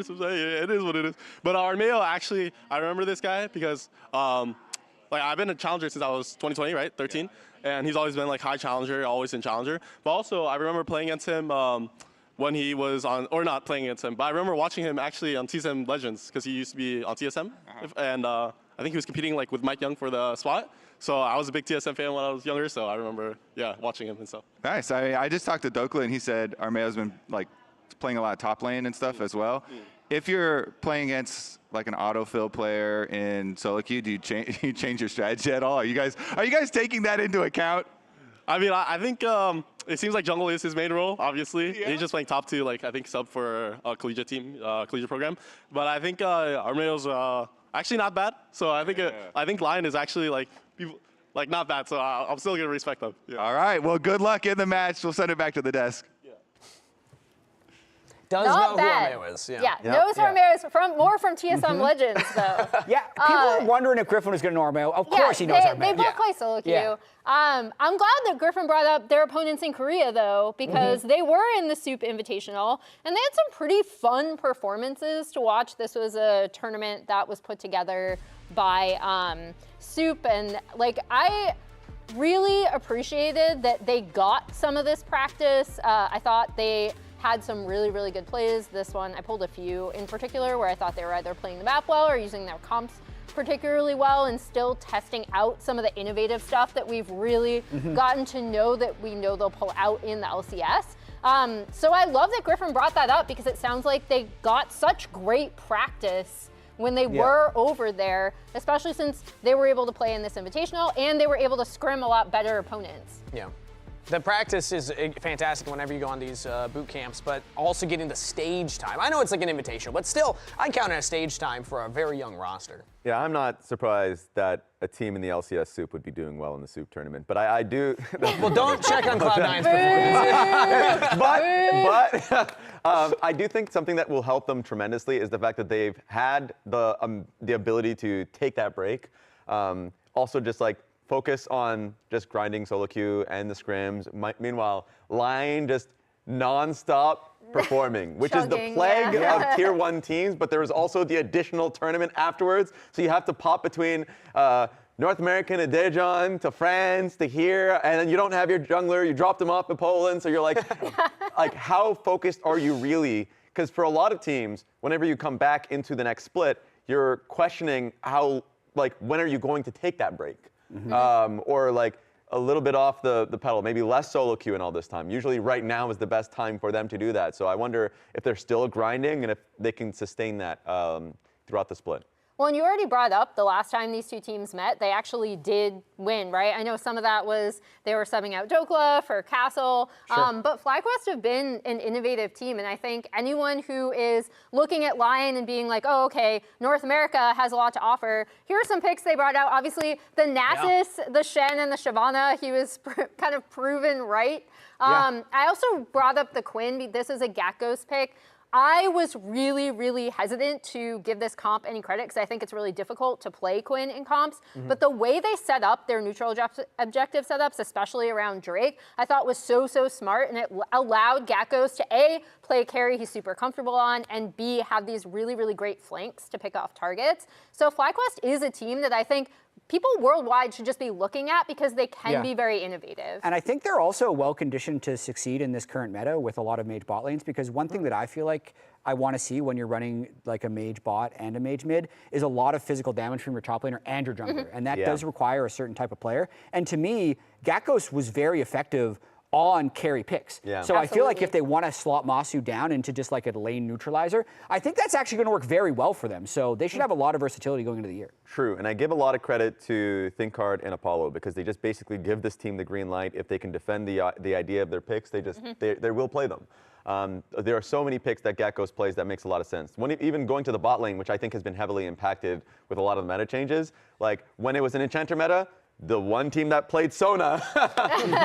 some say it is what it is. But Armeo, actually, I remember this guy because I've been a challenger since I was 2020, right? 13. Yeah. And he's always been like high challenger, always in challenger. But also, I remember playing against him when he was on, or not playing against him, but I remember watching him actually on TSM Legends because he used to be on TSM. And I think he was competing like with Mike Young for the spot. So I was a big TSM fan when I was younger, so I remember, watching him and stuff. Nice. I just talked to Dokla, and he said Armeo's been like playing a lot of top lane and stuff as well. If you're playing against like an autofill player in solo queue, do you change your strategy at all? Are you guys taking that into account? I mean, I think it seems like jungle is his main role, obviously. Yeah. He's just playing top 2, like I think sub for a collegiate team, collegiate program. But I think Armeo's actually not bad. So I think Lion is actually like not bad. So I'm still gonna respect them. Yeah. All right. Well, good luck in the match. We'll send it back to the desk. Does Not know bad. who Armeo is. Knows who Armeo is more from TSM Legends, though. Yeah, people are wondering if Griffin was going to know Armeo. Of course he knows Armeo. They both play solo queue. Yeah. I'm glad that Griffin brought up their opponents in Korea, though, because they were in the Soup Invitational, and they had some pretty fun performances to watch. This was a tournament that was put together by Soup, and I really appreciated that they got some of this practice. I thought they had some really, really good plays. This one, I pulled a few in particular where I thought they were either playing the map well or using their comps particularly well and still testing out some of the innovative stuff that we've really gotten to know that we know they'll pull out in the LCS. So I love that Griffin brought that up because it sounds like they got such great practice when they were over there, especially since they were able to play in this invitational and they were able to scrim a lot better opponents. Yeah. The practice is fantastic whenever you go on these boot camps, but also getting the stage time. I know it's like an invitation, but still, I count it as stage time for a very young roster. Yeah, I'm not surprised that a team in the LCS Soup would be doing well in the Soup tournament, but I do. Well, don't check on Cloud9's performance. But I do think something that will help them tremendously is the fact that they've had the ability to take that break. Also, just like focus on just grinding solo queue and the scrims. Meanwhile, Lion just non-stop performing, which is the plague of tier 1 teams, but there is also the additional tournament afterwards. So you have to pop between North America to Daejeon to France to here, and then you don't have your jungler, you dropped them off in Poland, so you're like, how focused are you really? Because for a lot of teams, whenever you come back into the next split, you're questioning when are you going to take that break? Or a little bit off the pedal, maybe less solo queue and all this time. Usually right now is the best time for them to do that. So I wonder if they're still grinding and if they can sustain that throughout the split. Well, and you already brought up the last time these two teams met, they actually did win, right? I know some of that was they were subbing out Dokla for Castle, but FlyQuest have been an innovative team, and I think anyone who is looking at Lion and being like, oh, okay, North America has a lot to offer, here are some picks they brought out. Obviously, the Nasus, the Shen, and the Shyvana, he was kind of proven right. I also brought up the Quinn. This is a Gatghost pick. I was really, really hesitant to give this comp any credit because I think it's really difficult to play Quinn in comps. But the way they set up their neutral objective setups, especially around Drake, I thought was so smart, and it allowed Gatghost to A, play a carry he's super comfortable on, and B, have these really, really great flanks to pick off targets. So FlyQuest is a team that I think people worldwide should just be looking at because they can Yeah. be very innovative. And I think they're also well conditioned to succeed in this current meta with a lot of mage bot lanes, because one thing that I feel like I want to see when you're running like a mage bot and a mage mid is a lot of physical damage from your top laner and your jungler. And that does require a certain type of player. And to me, Gakos was very effective on carry picks. Yeah. So I feel like if they want to slot Masu down into just like a lane neutralizer, I think that's actually going to work very well for them. So they should have a lot of versatility going into the year. True, and I give a lot of credit to ThinkCard and Apollo because they just basically give this team the green light. If they can defend the idea of their picks, they just they will play them. There are so many picks that Gakos plays that makes a lot of sense. Even going to the bot lane, which I think has been heavily impacted with a lot of the meta changes, like when it was an Enchanter meta, the one team that played Sona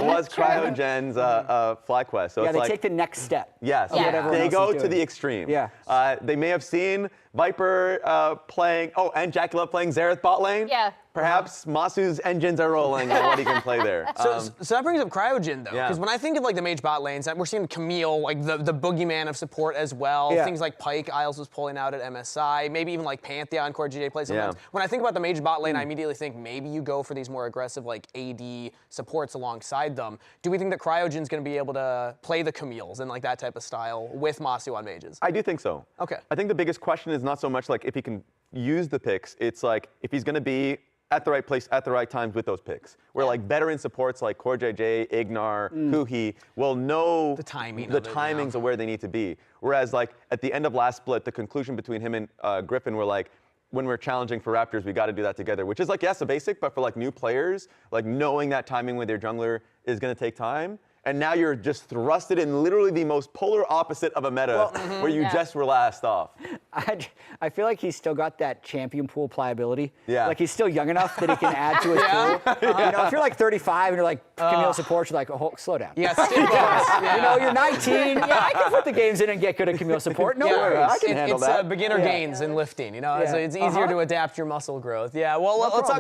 was Cryogen's FlyQuest. So Yeah, it's they like, take the next step. yes, of what everyone they else go is to doing. the extreme. Yeah. They may have seen Viper playing, and Jackie Love playing Xerath bot lane. Yeah. Perhaps Masu's engines are rolling on what he can play there. So that brings up Cryogen, though, Yeah. because when I think of like the mage bot lanes, we're seeing Camille, like the boogeyman of support as well. Yeah. Things like Pike, Isles was pulling out at MSI, maybe even like Pantheon, Core GJ plays sometimes. Yeah. When I think about the mage bot lane, I immediately think maybe you go for these more aggressive like AD supports alongside them. Do we think that Cryogen's going to be able to play the Camille's and like that type of style with Masu on mages? I do think so. Okay. I think the biggest question is not so much like if he can use the picks, it's like if he's going to be at the right place at the right times with those picks. Where like veteran supports like Core JJ, Ignar, Kuhi will know The timing the of it, timings of where they need to be. Whereas like at the end of last split, the conclusion between him and Griffin were like, when we're challenging for Raptors, we got to do that together, which is like, yes, a basic, but for like new players, like knowing that timing with your jungler is going to take time. And now you're just thrusted in literally the most polar opposite of a meta where you just were last off. I feel like he's still got that champion pool pliability. Yeah. Like he's still young enough that he can add to his pool. You know, if you're like 35 and you're like Camille support, you're like, oh, slow down. Yeah, still You know, you're 19. Yeah, I can put the games in and get good at Camille support. No worries. I can handle it's that. Beginner gains in lifting, you know. Yeah. It's easier to adapt your muscle growth. Yeah. Well, let's talk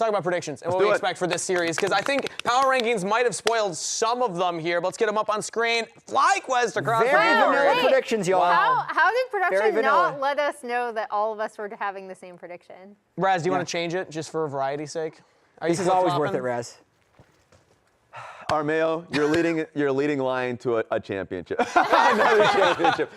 about predictions and what do we it. expect for this series, because I think power rankings might have spoiled some of them here. But let's get them up on screen. FlyQuest across Very the board. vanilla predictions, y'all. How did Very production vanilla. not let us know that all of us were having the same prediction? Raz, do you want to change it just for variety's sake? Are you This is always worth flip-flopping? it, Raz. Armeo, you're leading line to a championship. Another championship.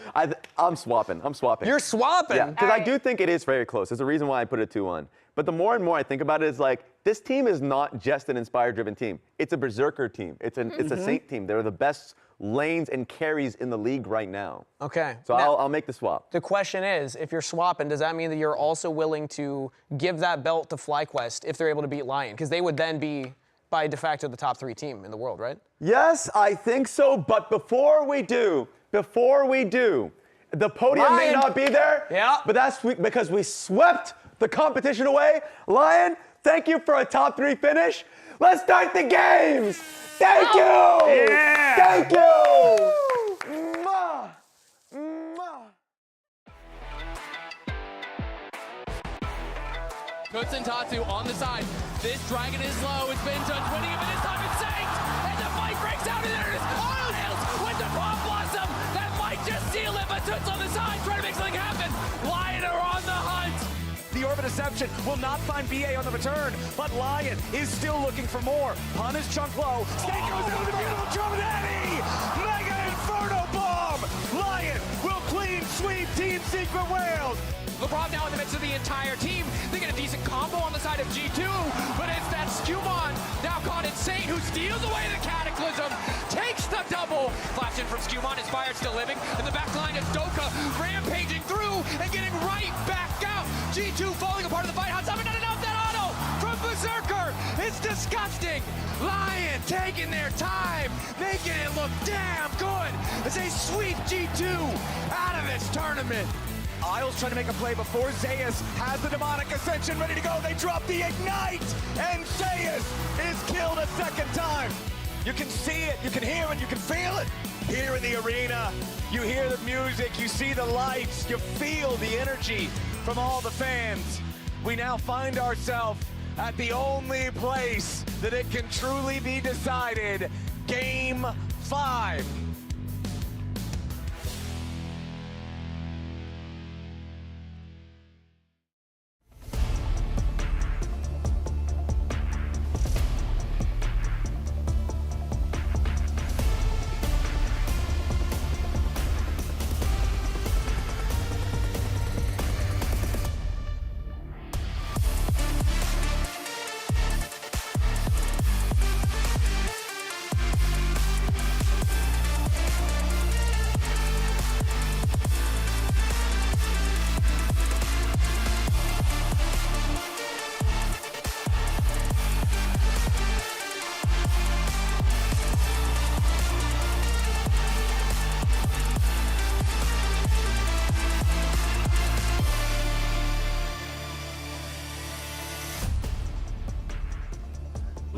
I'm swapping. You're swapping. Yeah, because I do think it is very close. There's a reason why I put it 2-1. But the more and more I think about it, is like this team is not just an Inspire-driven team. It's a Berserker team. It's a Saint team. They're the best lanes and carries in the league right now. Okay. So Now, I'll make the swap. the question is, if you're swapping, does that mean that you're also willing to give that belt to FlyQuest if they're able to beat Lion? Because they would then be, by de facto, the top 3 team in the world, right? Yes, I think so. But before we do, the podium may Lion. not be there. Yeah. But that's because we swept the competition away. Lion, thank you for a top 3 finish. Let's start the games. Thank you. Yeah. Thank you. Mwah. Mwah. Puts and Tatsu on the side. This dragon is low. It's been touched. Winning it, but this time it's Saint. And the fight breaks out. And there it is. Isles with the Bomb Blossom. That might just seal it, but Toots on the side trying to make something happen. Lion are on the hunt. The Orb of Deception will not find BA on the return, but Lion is still looking for more. Pun is chunk low. Snake goes down to the beautiful Drum Daddy! Mega Inferno Bomb! Lion will clean sweep Team Secret World! LeBron now in the midst of the entire team. They get a decent combo on the side of G2, but it's that Skewmon now caught in Saint who steals away the Cataclysm, takes the double. Flash in from Skewmon, Inspired still living. In the back line is Doka rampaging through and getting right back out. G2 falling apart in the fight. Hot not enough. That auto from Berserker. It's disgusting. Lion taking their time, making it look damn good as they sweep G2 out of this tournament. Isles trying to make a play before Zeus has the demonic ascension ready to go. They drop the ignite, and Zeus is killed a second time. You can see it, you can hear it, you can feel it. Here in the arena, you hear the music, you see the lights, you feel the energy from all the fans. We now find ourselves at the only place that it can truly be decided, Game 5.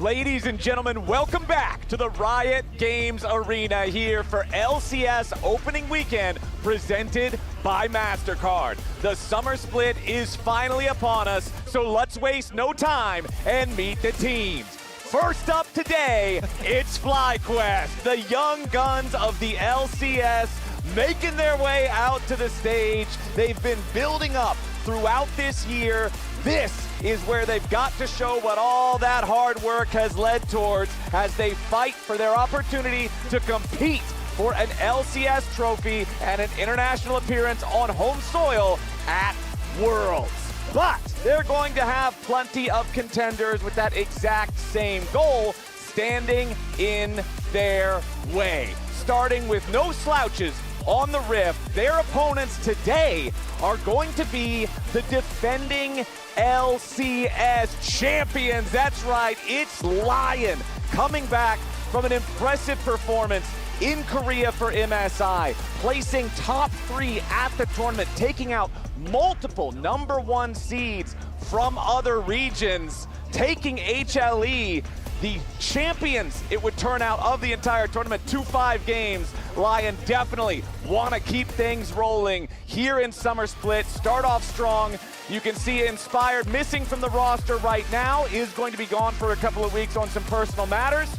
Ladies and gentlemen, welcome back to the Riot Games Arena here for LCS opening weekend presented by MasterCard. The Summer Split is finally upon us, so let's waste no time and meet the teams. First up today, it's FlyQuest, the young guns of the LCS making their way out to the stage. They've been building up throughout this year. This is where they've got to show what all that hard work has led towards as they fight for their opportunity to compete for an LCS trophy and an international appearance on home soil at Worlds. But they're going to have plenty of contenders with that exact same goal standing in their way. Starting with no slouches on the Rift, their opponents today are going to be the defending LCS champions. That's right, it's Lion coming back from an impressive performance in Korea for MSI, placing top 3 at the tournament, taking out multiple #1 seeds from other regions, taking HLE, the champions, it would turn out, of the entire tournament, to 5 games. Lion definitely want to keep things rolling here in Summer Split. Start off strong. You can see Inspired missing from the roster right now, is going to be gone for a couple of weeks on some personal matters.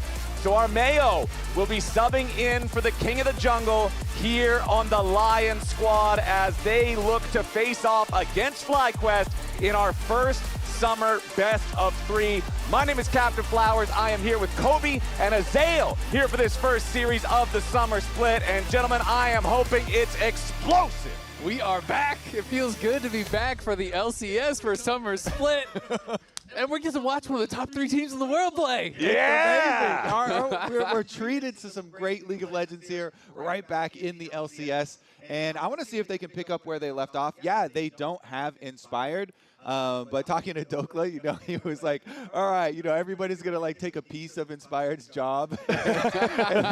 So our Mayo will be subbing in for the King of the Jungle here on the Lion squad as they look to face off against FlyQuest in our first Summer Best of 3. My name is Captain Flowers. I am here with Kobe and Azael here for this first series of the Summer Split. And gentlemen, I am hoping it's explosive. We are back. It feels good to be back for the LCS for Summer Split. And we're getting to watch one of the top 3 teams in the world play. Yeah! We're treated to some great League of Legends here, right back in the LCS. And I want to see if they can pick up where they left off. Yeah, they don't have Inspired. But talking to Dokla, he was like, all right, everybody's going to like take a piece of Inspired's job. And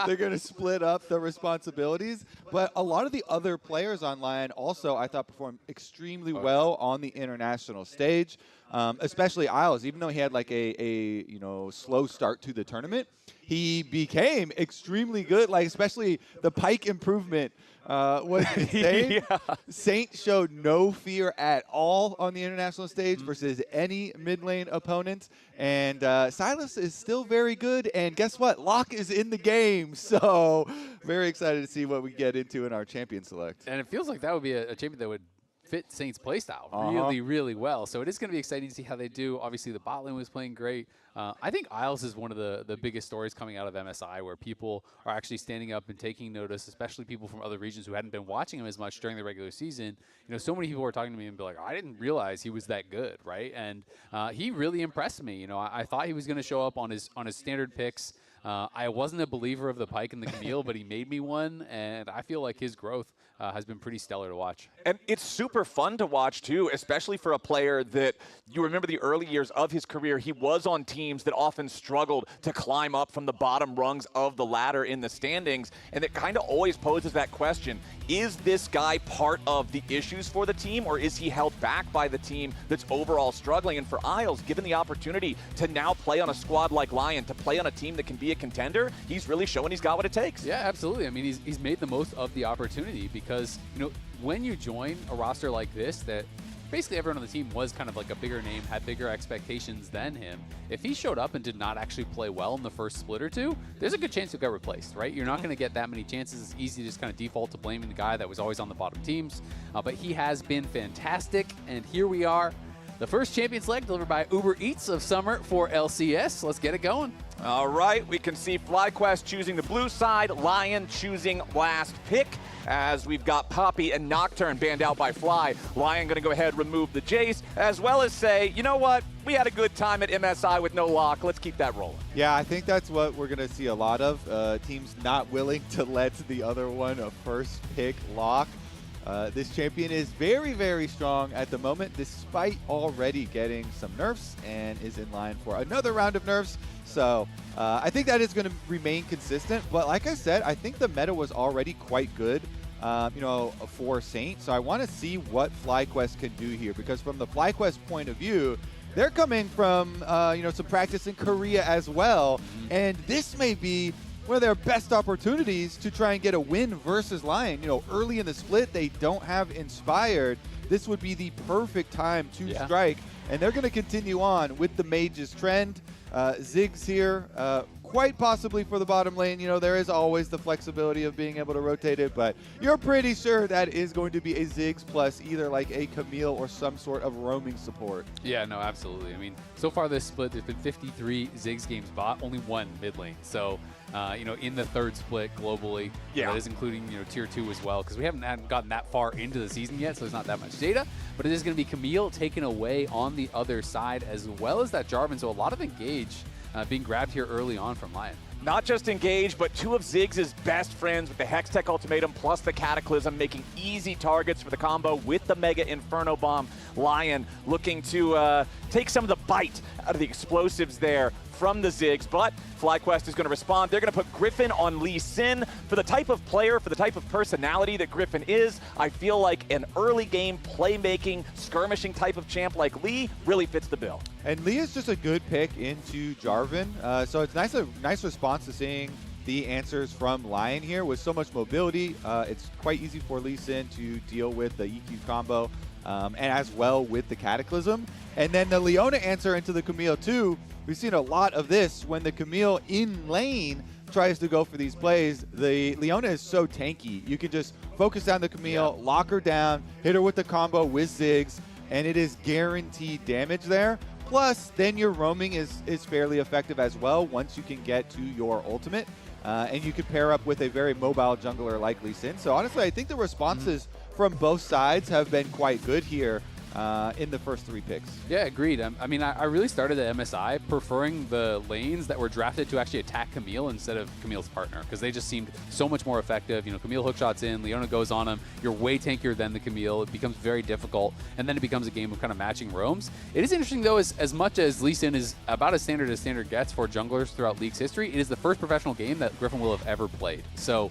they're going to split up the responsibilities. But a lot of the other players online also, I thought, performed extremely well on the international stage. Especially Isles, even though he had like a slow start to the tournament, he became extremely good. Like especially the Pyke improvement was insane. Yeah. Saint showed no fear at all on the international stage versus any mid lane opponent. And Silas is still very good. And guess what? Locke is in the game. So very excited to see what we get into in our champion select. And it feels like that would be a champion that would fit Saint's playstyle really, really well. So it is going to be exciting to see how they do. Obviously, the bot lane was playing great. I think Isles is one of the biggest stories coming out of MSI, where people are actually standing up and taking notice, especially people from other regions who hadn't been watching him as much during the regular season. So many people were talking to me and be like, I didn't realize he was that good, right? And he really impressed me. I thought he was going to show up on his standard picks. I wasn't a believer of the Pyke and the Camille, but he made me one, and I feel like his growth has been pretty stellar to watch. And it's super fun to watch, too, especially for a player that you remember the early years of his career. He was on teams that often struggled to climb up from the bottom rungs of the ladder in the standings, and it kind of always poses that question. Is this guy part of the issues for the team, or is he held back by the team that's overall struggling? And for Isles, given the opportunity to now play on a squad like Lion, to play on a team that can be a contender, he's really showing he's got what it takes. Yeah, absolutely. I mean, he's made the most of the opportunity because, when you join a roster like this that basically everyone on the team was kind of like a bigger name, had bigger expectations than him. If he showed up and did not actually play well in the first split or two, there's a good chance he'll get replaced, right? You're not going to get that many chances. It's easy to just kind of default to blaming the guy that was always on the bottom teams. But he has been fantastic, and here we are. The first Champions Leg delivered by Uber Eats of Summer for LCS. Let's get it going. All right, we can see FlyQuest choosing the blue side, Lion choosing last pick, as we've got Poppy and Nocturne banned out by Fly. Lion going to go ahead, remove the Jace, as well as say, you know what? We had a good time at MSI with no lock. Let's keep that rolling. Yeah, I think that's what we're going to see a lot of. Teams not willing to let the other one a first pick lock. This champion is very, very strong at the moment, despite already getting some nerfs, and is in line for another round of nerfs. So I think that is going to remain consistent. But like I said, I think the meta was already quite good, for Saint. So I want to see what FlyQuest can do here, because from the FlyQuest point of view, they're coming from some practice in Korea as well, and this may be one of their best opportunities to try and get a win versus Lion. Early in the split, they don't have Inspired. This would be the perfect time to strike, and they're going to continue on with the Mage's trend. Ziggs here, quite possibly for the bottom lane. There is always the flexibility of being able to rotate it, but you're pretty sure that is going to be a Ziggs plus either like a Camille or some sort of roaming support. Yeah, no, absolutely. I mean, so far this split, there's been 53 Ziggs games bought, only one mid lane. So, in the third split globally, that is including, tier 2 as well, because we haven't gotten that far into the season yet, so there's not that much data. But it is going to be Camille taken away on the other side, as well as that Jarvan. So a lot of engage being grabbed here early on from Lion. Not just engage, but two of Ziggs' best friends with the Hextech Ultimatum plus the Cataclysm, making easy targets for the combo with the Mega Inferno Bomb. Lion looking to take some of the bite out of the explosives there from the Ziggs, but FlyQuest is going to respond. They're going to put Griffin on Lee Sin. For the type of player, for the type of personality that Griffin is, I feel like an early game playmaking, skirmishing type of champ like Lee really fits the bill. And Lee is just a good pick into Jarvan, so it's a nice response to seeing the answers from Lion here with so much mobility. It's quite easy for Lee Sin to deal with the EQ combo and as well with the Cataclysm. And then the Leona answer into the Camille too. We've seen a lot of this when the Camille in lane tries to go for these plays. The Leona is so tanky. You can just focus on the Camille, lock her down, hit her with the combo with Ziggs, and it is guaranteed damage there. Plus, then your roaming is fairly effective as well once you can get to your ultimate. And you could pair up with a very mobile jungler like Lee Sin. So honestly, I think the responses from both sides have been quite good here in the first 3 picks. Yeah, agreed. I mean, I really started at MSI preferring the lanes that were drafted to actually attack Camille instead of Camille's partner, because they just seemed so much more effective. Camille hookshots in, Leona goes on him. You're way tankier than the Camille. It becomes very difficult, and then it becomes a game of kind of matching roams. It is interesting, though, as much as Lee Sin is about as standard gets for junglers throughout League's history, it is the first professional game that Griffin will have ever played. So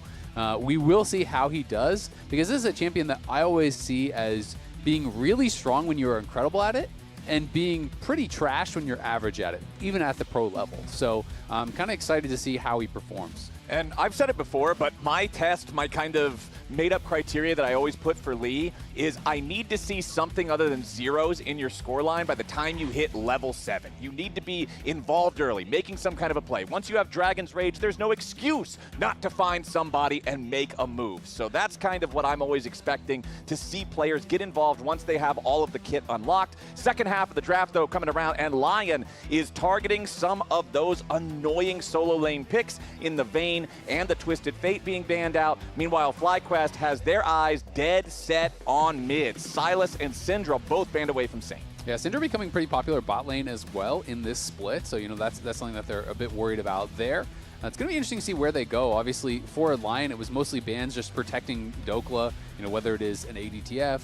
we will see how he does, because this is a champion that I always see as being really strong when you're incredible at it, and being pretty trash when you're average at it, even at the pro level. So I'm kind of excited to see how he performs. And I've said it before, but my kind of made-up criteria that I always put for Lee is I need to see something other than zeros in your scoreline by the time you hit level 7. You need to be involved early, making some kind of a play. Once you have Dragon's Rage, there's no excuse not to find somebody and make a move. So that's kind of what I'm always expecting to see players get involved once they have all of the kit unlocked. Second half of the draft, though, coming around, and Lion is targeting some of those annoying solo lane picks in the Vayne and the Twisted Fate being banned out. Meanwhile, FlyQuest has their eyes dead set on mid. Silas and Syndra both banned away from Saint. Yeah, Syndra becoming pretty popular bot lane as well in this split, so that's something that they're a bit worried about there. It's going to be interesting to see where they go. Obviously, for Lion, it was mostly bans just protecting Dokla, whether it is an ADTF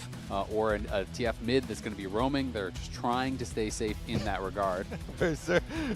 or a TF mid that's going to be roaming. They're just trying to stay safe in that regard.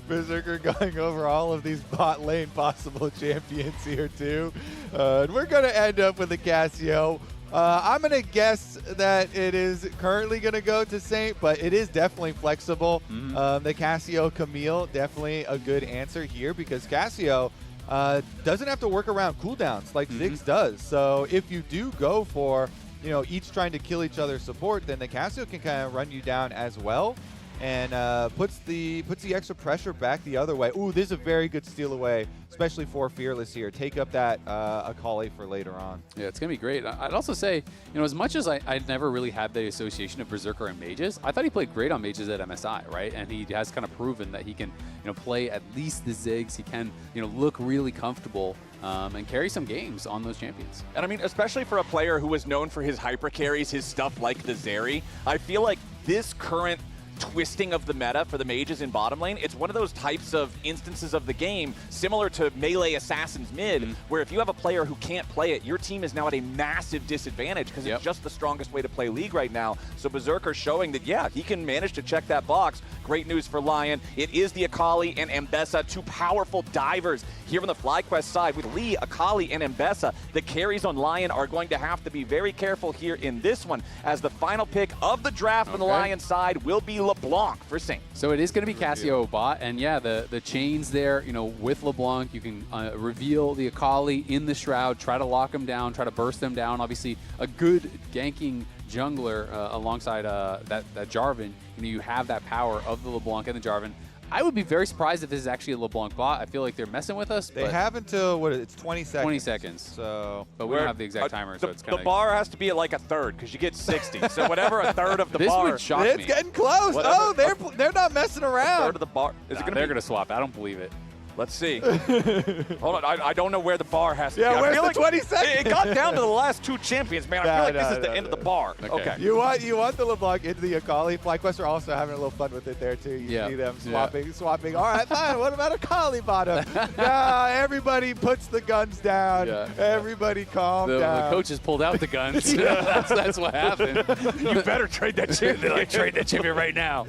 Berserker going over all of these bot lane possible champions here, too. And we're going to end up with the Cassio. I'm going to guess that it is currently going to go to Saint, but it is definitely flexible. The Cassio Camille, definitely a good answer here, because Cassio doesn't have to work around cooldowns like Ziggs does. So if you do go for, each trying to kill each other's support, then the Cassio can kind of run you down as well, and puts the extra pressure back the other way. Ooh, this is a very good steal away, especially for Fearless here. Take up that Akali for later on. Yeah, it's going to be great. I'd also say, as much as I never really had the association of Berserker and Mages, I thought he played great on Mages at MSI, right? And he has kind of proven that he can, play at least the Ziggs. He can, look really comfortable and carry some games on those champions. And I mean, especially for a player who was known for his hyper carries, his stuff like the Zeri, I feel like this current twisting of the meta for the mages in bottom lane, it's one of those types of instances of the game similar to melee assassins mid, where if you have a player who can't play it, your team is now at a massive disadvantage because it's just the strongest way to play League right now. So Berserker showing that, yeah, he can manage to check that box. Great news for Lion. It is the Akali and Ambessa, two powerful divers here on the FlyQuest side with Lee, Akali, and Mbessa. The carries on Lion are going to have to be very careful here in this one, as the final pick of the draft on the Lion side will be LeBlanc for Saint. So it is going to be Cassio bot, and yeah, the chains there, you know, with LeBlanc, you can reveal the Akali in the Shroud, try to lock him down, try to burst them down. Obviously, a good ganking jungler alongside that Jarvan. You know, you have that power of the LeBlanc and the Jarvan. I would be very surprised if this is actually a LeBlanc bot. I feel like they're messing with us. They have until, it's 20 seconds. 20 seconds. So, but we don't have the exact timer, so it's kind of... The bar has to be at like a third, because you get 60. So whatever a third of the this bar... Would shock me. It's getting close. Whatever. Oh, they're not messing around. A third of the bar. Is it gonna they're going to swap. I don't believe it. Let's see. Hold on, I don't know where the bar has to be. Yeah, where's the like 20 seconds? It got down to the last 2 champions, man. I feel like this is the end of the bar. Okay. You want the LeBlanc into the Akali. FlyQuest are also having a little fun with it there too. You see them swapping. All right, fine. What about Akali bottom? Nah, everybody puts the guns down. Everybody calm down. The coaches pulled out the guns. that's what happened. You better trade that champion. They're like, trade that champion right now.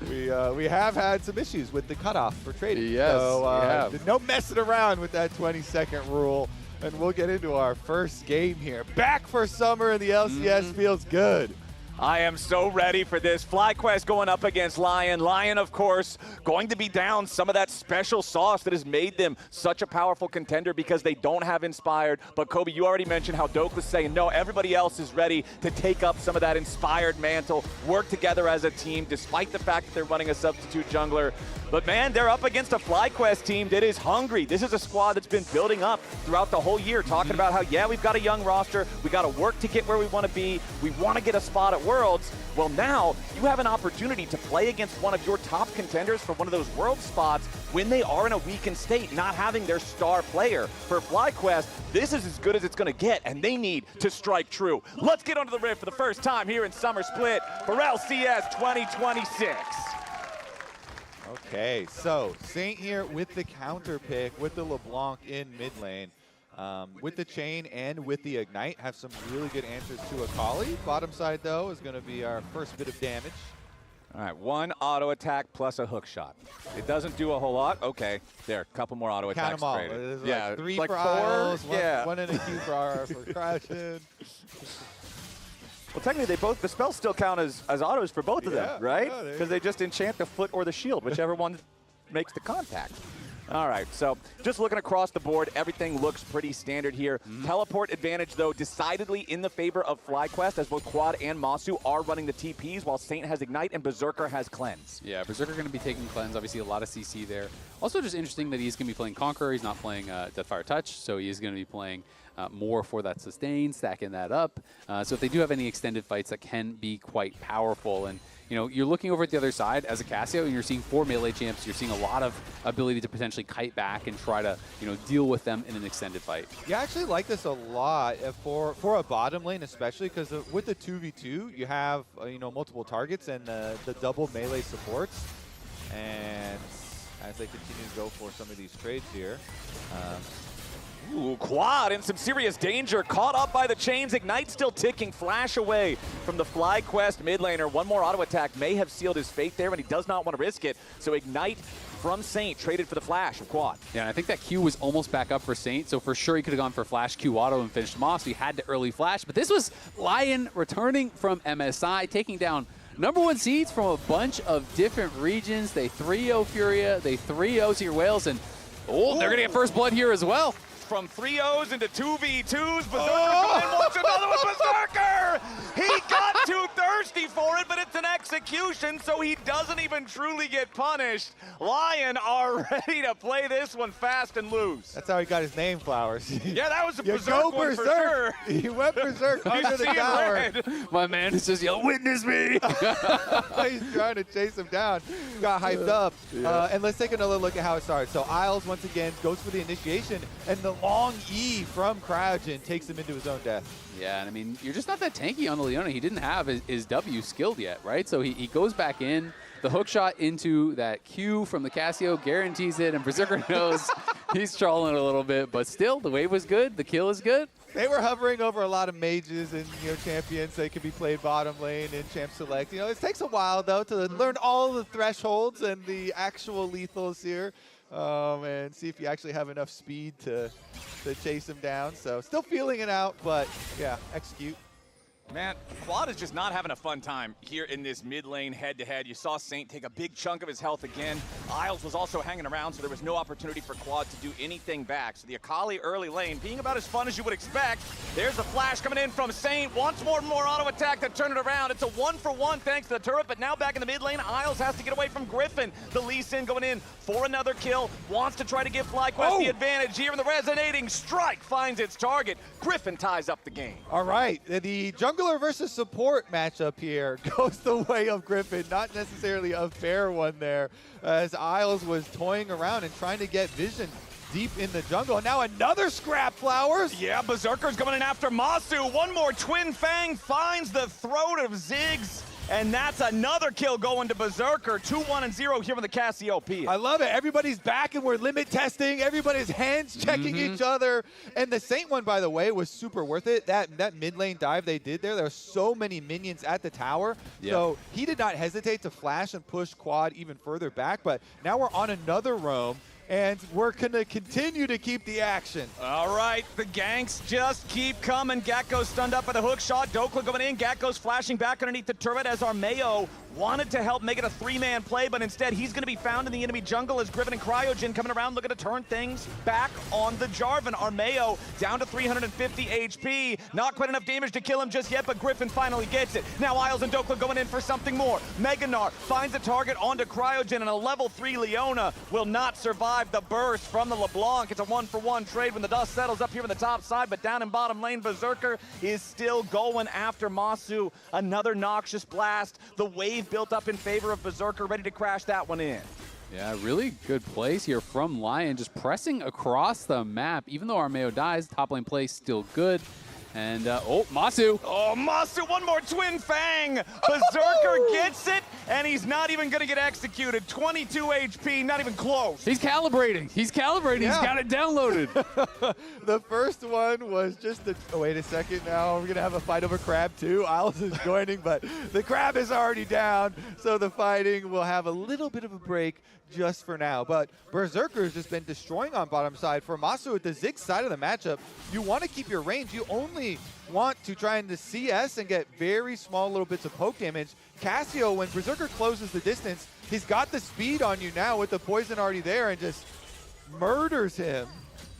We have had some issues with the cutoff for trading. Yes, so no messing around with that 20-second rule. And we'll get into our first game here. Back for summer in the LCS feels good. I am so ready for this. FlyQuest going up against Lion. Lion, of course, going to be down some of that special sauce that has made them such a powerful contender because they don't have Inspired. But Kobe, you already mentioned how Doak was saying, no, everybody else is ready to take up some of that Inspired mantle, work together as a team, despite the fact that they're running a substitute jungler. But man, they're up against a FlyQuest team that is hungry. This is a squad that's been building up throughout the whole year, talking about how, yeah, we've got a young roster. We got to work to get where we want to be. We want to get a spot at Worlds. Well, now you have an opportunity to play against one of your top contenders for one of those World spots when they are in a weakened state, not having their star player. For FlyQuest, this is as good as it's going to get, and they need to strike true. Let's get onto the rift for the first time here in Summer Split for LCS 2026. Okay, so Saint here with the counter pick, with the LeBlanc in mid lane. With the chain and with the ignite, have some really good answers to Akali. Bottom side, though, is going to be our first bit of damage. All right, 1 auto attack plus a hook shot. It doesn't do a whole lot. Okay, there, a couple more auto attacks. Count them all. Traded. Yeah, like 3 like for 4. Isles, Yeah, one and a Q for Crouching. Well, technically, the spells still count as autos for both of them, right? Because they just enchant the foot or the shield, whichever one makes the contact. All right, so just looking across the board, everything looks pretty standard here. Teleport advantage, though, decidedly in the favor of FlyQuest, as both Quad and Masu are running the TPs, while Saint has Ignite and Berserker has Cleanse. Yeah, Berserker going to be taking Cleanse, obviously a lot of CC there. Also just interesting that he's going to be playing Conqueror, he's not playing Deathfire Touch, so he is going to be playing more for that sustain, stacking that up. So if they do have any extended fights, that can be quite powerful. And you know, you're looking over at the other side as a Cassio, and you're seeing 4 melee champs. You're seeing a lot of ability to potentially kite back and try to, you know, deal with them in an extended fight. Yeah, I actually like this a lot for a bottom lane, especially because with the 2v2, you have you know, multiple targets and the double melee supports. And as they continue to go for some of these trades here. Ooh, Quad in some serious danger, caught up by the chains. Ignite still ticking, flash away from the FlyQuest mid laner. One more auto attack may have sealed his fate there, and he does not want to risk it. So Ignite from Saint traded for the flash of Quad. Yeah, and I think that Q was almost back up for Saint, so for sure he could have gone for flash Q auto and finished him off, so he had to early flash. But this was Lion returning from MSI, taking down #1 seeds from a bunch of different regions. They 3-0 Furia, they 3-0 Seer Whales, and they're going to get first blood here as well. From 3-0s into 2v2s, Berserker wants another one, Berserker! He got too thirsty for it, but it's an execution, so he doesn't even truly get punished. Lion are ready to play this one fast and loose. That's how he got his name, Flowers. Yeah, that was a Berserk one for sure. He went Berserk under the tower. My man is just yelling, witness me! He's trying to chase him down. Got hyped up. And let's take another look at how it started. So Isles, once again, goes for the initiation, and the long E from Crouchin takes him into his own death. Yeah, and I mean, you're just not that tanky on the Leona. He didn't have his W skilled yet, right? So he goes back in. The hook shot into that Q from the Cassio guarantees it, and Berserker knows he's trolling a little bit, but still, the wave was good. The kill is good. They were hovering over a lot of mages and champions. They could be played bottom lane in Champ Select. It takes a while though to learn all the thresholds and the actual lethals here, and see if you actually have enough speed to chase him down. So still feeling it out, but yeah, execute. Man, Quad is just not having a fun time here in this mid lane head-to-head. You saw Saint take a big chunk of his health again. Isles was also hanging around, so there was no opportunity for Quad to do anything back. So the Akali early lane being about as fun as you would expect. There's a flash coming in from Saint. Wants more and more auto attack to turn it around. It's a 1-for-1 thanks to the turret, but now back in the mid lane, Isles has to get away from Griffin. The Lee Sin going in for another kill. Wants to try to give FlyQuest the advantage here in the resonating strike. Finds its target. Griffin ties up the game. All right, the jungler versus support matchup here goes the way of Griffin. Not necessarily a fair one there, as Isles was toying around and trying to get vision deep in the jungle. And now another scrap, Flowers. Yeah, Berserker's coming in after Masu. One more Twin Fang finds the throat of Ziggs. And that's another kill going to Berserker. 2-1-0 here with the Cassiopeia. I love it. Everybody's back and we're limit testing. Everybody's hands checking each other. And the Saint one, by the way, was super worth it. That mid lane dive they did there were so many minions at the tower. Yep. So he did not hesitate to flash and push Quad even further back. But now we're on another roam. And we're going to continue to keep the action. All right, the ganks just keep coming. Gakko's stunned up by the hook shot. Dokla going in. Gakko's flashing back underneath the turret as Armeo wanted to help make it a three-man play, but instead he's going to be found in the enemy jungle as Griffin and Cryogen coming around looking to turn things back on the Jarvan. Armeo down to 350 HP. Not quite enough damage to kill him just yet, but Griffin finally gets it. Now Isles and Dokla going in for something more. Meganar finds a target onto Cryogen, and a level 3 Leona will not survive the burst from the LeBlanc. It's a 1-for-1 trade when the dust settles up here on the top side, but down in bottom lane, Berserker is still going after Masu. Another noxious blast. The wave built up in favor of Berserker, ready to crash that one in. Yeah, really good plays here from Lion, just pressing across the map. Even though Armeo dies, top lane play still good. And, Masu. Oh, Masu, one more Twin Fang. Berserker gets it, and he's not even going to get executed. 22 HP, not even close. He's calibrating. He's calibrating. Yeah. He's got it downloaded. The first one was just oh, wait a second now. We're going to have a fight over Crab, too. Isles is joining, but the Crab is already down, so the fighting will have a little bit of a break just for now. But Berserker's just been destroying on bottom side. For Masu at the Ziggs side of the matchup, you want to keep your range. You only want to try and CS and get very small little bits of poke damage. Cassio, when Berserker closes the distance, he's got the speed on you now with the poison already there and just murders him.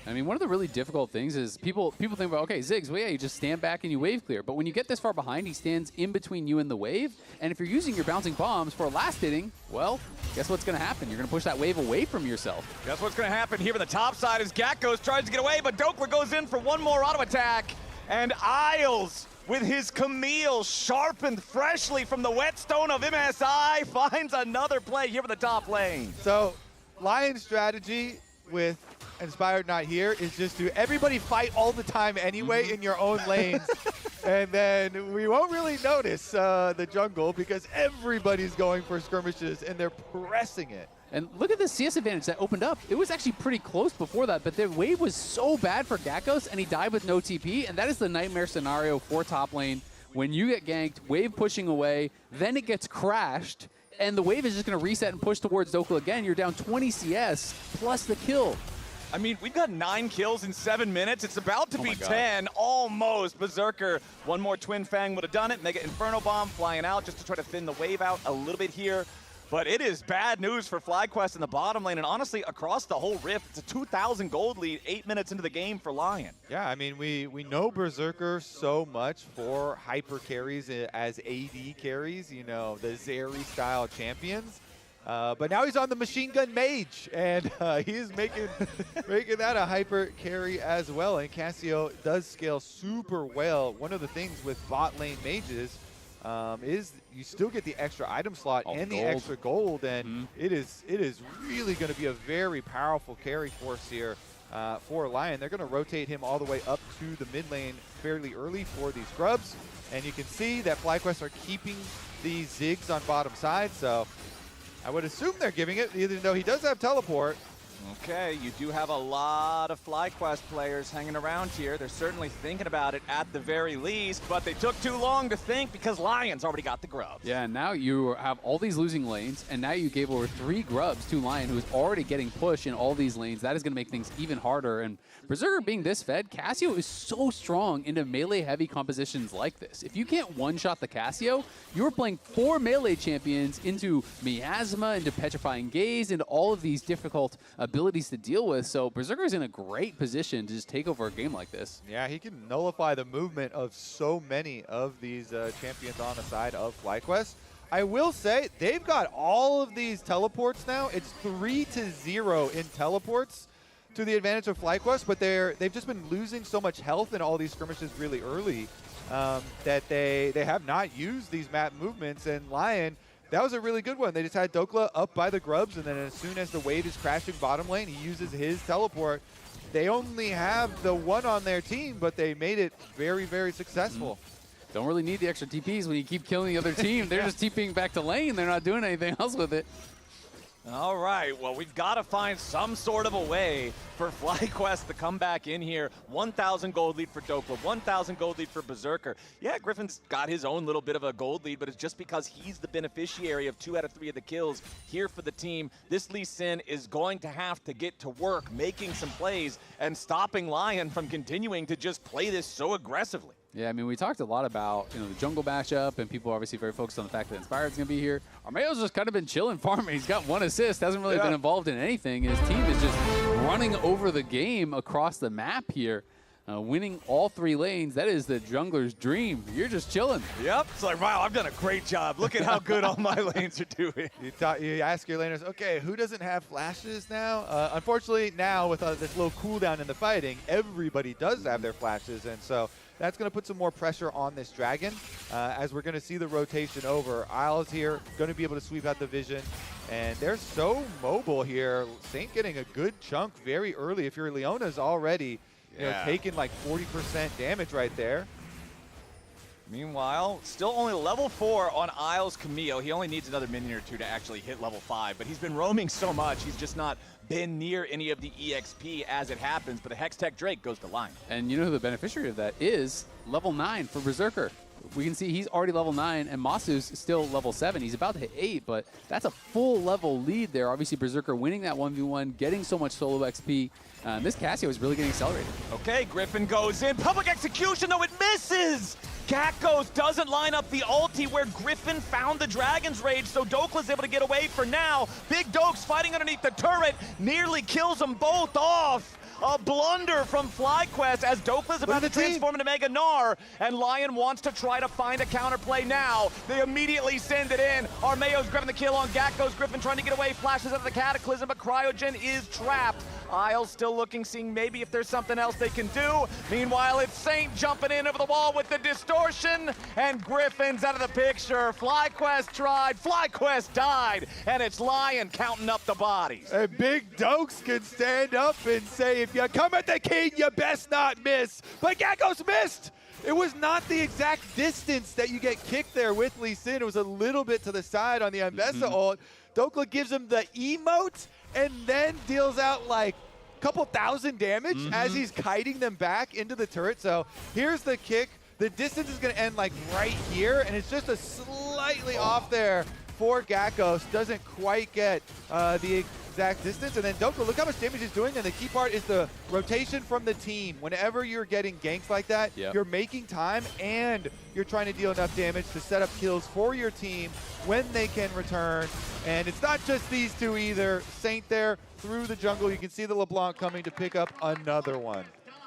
I mean, one of the really difficult things is people think about, okay, Ziggs, well, yeah, you just stand back and you wave clear. But when you get this far behind, he stands in between you and the wave. And if you're using your bouncing bombs for last hitting, well, guess what's going to happen? You're going to push that wave away from yourself. Guess what's going to happen here on the top side is Gakko tries to get away, but Dokla goes in for one more auto attack. And Isles, with his Camille sharpened freshly from the whetstone of MSI, finds another play here for the top lane. So, Lion's strategy with Inspired not here is just to everybody fight all the time anyway in your own lanes. And then we won't really notice the jungle because everybody's going for skirmishes and they're pressing it. And look at the CS advantage that opened up. It was actually pretty close before that, but the wave was so bad for Gakkos, and he died with no TP, and that is the nightmare scenario for top lane. When you get ganked, wave pushing away, then it gets crashed, and the wave is just going to reset and push towards Dokla again. You're down 20 CS plus the kill. I mean, we've got 9 kills in 7 minutes. It's about to be 10, almost. Berserker, one more Twin Fang would have done it. Mega Inferno Bomb flying out just to try to thin the wave out a little bit here. But it is bad news for FlyQuest in the bottom lane, and honestly, across the whole Rift, it's a 2,000 gold lead 8 minutes into the game for Lion. Yeah, I mean, we know Berserker so much for hyper carries as AD carries, you know, the Zeri-style champions. But now he's on the Machine Gun Mage, and he is making that a hyper carry as well. And Cassio does scale super well. One of the things with bot lane mages is you still get the extra item slot and the extra gold, and it is really going to be a very powerful carry force here for Lion. They're going to rotate him all the way up to the mid lane fairly early for these scrubs, and you can see that FlyQuest are keeping these Ziggs on bottom side, so I would assume they're giving it, even though he does have teleport. Okay, you do have a lot of FlyQuest players hanging around here. They're certainly thinking about it at the very least, but they took too long to think because Lion's already got the grubs. Yeah, and now you have all these losing lanes, and now you gave over 3 grubs to Lion, who's already getting pushed in all these lanes. That is going to make things even harder. And Berserker being this fed, Cassio is so strong into melee-heavy compositions like this. If you can't one-shot the Cassio, you're playing 4 melee champions into Miasma, into Petrifying Gaze, into all of these difficult abilities to deal with. So Berserker's in a great position to just take over a game like this. Yeah, he can nullify the movement of so many of these champions on the side of FlyQuest. I will say, they've got all of these teleports now. It's 3-0 in teleports to the advantage of FlyQuest, but they've just been losing so much health in all these skirmishes really early that they have not used these map movements. And Lion, that was a really good one. They just had Dokla up by the grubs, and then as soon as the wave is crashing bottom lane, he uses his teleport. They only have the one on their team, but they made it very, very successful. Don't really need the extra TPs when you keep killing the other team. They're just TPing back to lane. They're not doing anything else with it. All right, well, we've got to find some sort of a way for FlyQuest to come back in here. 1,000 gold lead for Dokla, 1,000 gold lead for Berserker. Yeah, Griffin's got his own little bit of a gold lead, but it's just because he's the beneficiary of 2 out of 3 of the kills here for the team. This Lee Sin is going to have to get to work making some plays and stopping Lion from continuing to just play this so aggressively. Yeah, I mean, we talked a lot about, the jungle matchup, and people are obviously very focused on the fact that Inspired's going to be here. Armeo's just kind of been chilling, farming. He's got 1 assist, hasn't really been involved in anything. His team is just running over the game across the map here, winning all 3 lanes. That is the jungler's dream. You're just chilling. Yep, it's like, wow, I've done a great job. Look at how good all my lanes are doing. You ask your laners, okay, who doesn't have flashes now? Unfortunately, now with this little cooldown in the fighting, everybody does have their flashes, and so that's going to put some more pressure on this dragon as we're going to see the rotation over. Isles here going to be able to sweep out the vision, and they're so mobile here. Saint getting a good chunk very early. If you're Leona's already taking like 40% damage right there. Meanwhile, still only level 4 on Isles Camille. He only needs another minion or 2 to actually hit level 5, but he's been roaming so much, he's just not been near any of the EXP as it happens, but the Hextech Drake goes to Lion. And you know who the beneficiary of that is? Level 9 for Berserker. We can see he's already level 9, and Masu's still level 7. He's about to hit 8, but that's a full level lead there. Obviously, Berserker winning that 1v1, getting so much solo XP. This Cassio is really getting accelerated. Okay, Griffin goes in. Public execution, though, it misses! Gakos doesn't line up the ulti where Griffin found the Dragon's Rage, so Dokla's able to get away for now. Big Dokes fighting underneath the turret, nearly kills them both off. A blunder from FlyQuest as Dokla's about to transform into Mega Gnar, and Lion wants to try to find a counterplay now. They immediately send it in. Armeo's grabbing the kill on Gakos. Griffin trying to get away, flashes out of the Cataclysm, but Cryogen is trapped. Isles still looking, seeing maybe if there's something else they can do. Meanwhile, it's Saint jumping in over the wall with the distortion, and Griffin's out of the picture. FlyQuest tried, FlyQuest died, and it's Lion counting up the bodies. And Big Dokes can stand up and say, if you come at the king, you best not miss. But Gakos missed. It was not the exact distance that you get kicked there with Lee Sin. It was a little bit to the side on the Ambessa ult. Dokla gives him the emote and then deals out like a couple thousand damage as he's kiting them back into the turret. So here's the kick. The distance is going to end like right here, and it's just a slightly off there for Gakos. Doesn't quite get the exact distance. And then Dokla, look how much damage he's doing. And the key part is the rotation from the team. Whenever you're getting ganks like that, you're making time and you're trying to deal enough damage to set up kills for your team when they can return. And it's not just these two either. Saint there through the jungle. You can see the LeBlanc coming to pick up another one.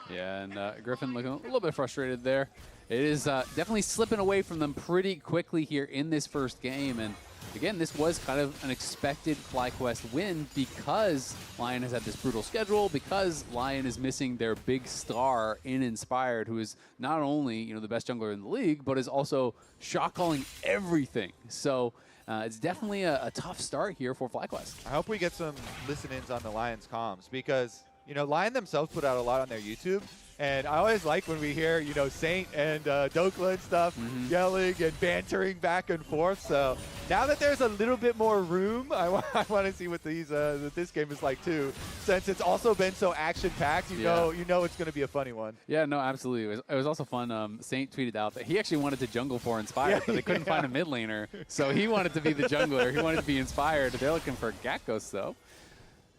Yeah, and Griffin looking a little bit frustrated there. It is definitely slipping away from them pretty quickly here in this first game. And again, this was kind of an expected FlyQuest win because Lion has had this brutal schedule, because Lion is missing their big star in Inspired, who is not only the best jungler in the league, but is also shot calling everything. So it's definitely a tough start here for FlyQuest. I hope we get some listen-ins on the Lions comms because, Lion themselves put out a lot on their YouTube. And I always like when we hear, Saint and Dokla and stuff yelling and bantering back and forth. So now that there's a little bit more room, I want to see what this game is like too. Since it's also been so action-packed, you know it's going to be a funny one. Yeah, no, absolutely. It was also fun. Saint tweeted out that he actually wanted to jungle for Inspired, but they couldn't find a mid laner, so he wanted to be the jungler. He wanted to be Inspired. They're looking for Gakos though.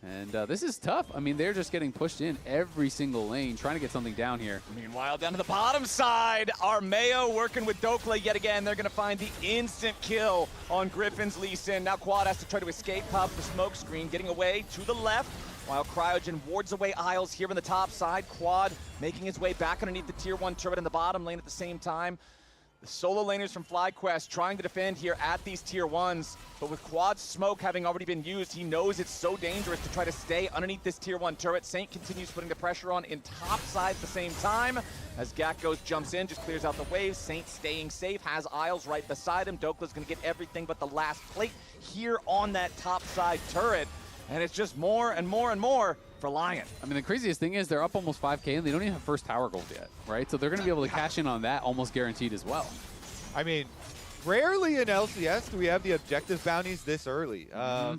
And this is tough. I mean, they're just getting pushed in every single lane, trying to get something down here. Meanwhile, down to the bottom side, Armeo working with Dokla yet again. They're going to find the instant kill on Griffin's Lee Sin. Now Quad has to try to escape, pop the smoke screen, getting away to the left, while Cryogen wards away Isles here on the top side. Quad making his way back underneath the tier 1 turret in the bottom lane at the same time. The solo laners from FlyQuest trying to defend here at these tier 1s, but with Quad's smoke having already been used, he knows it's so dangerous to try to stay underneath this tier 1 turret. Saint continues putting the pressure on in top side at the same time. As Gakos jumps in, just clears out the waves. Saint staying safe, has Isles right beside him. Dokla's gonna get everything but the last plate here on that top side turret. And it's just more and more and more for Lion. I mean, the craziest thing is they're up almost 5K and they don't even have first tower gold yet, right? So they're going to be able to cash in on that almost guaranteed as well. I mean, rarely in LCS do we have the objective bounties this early.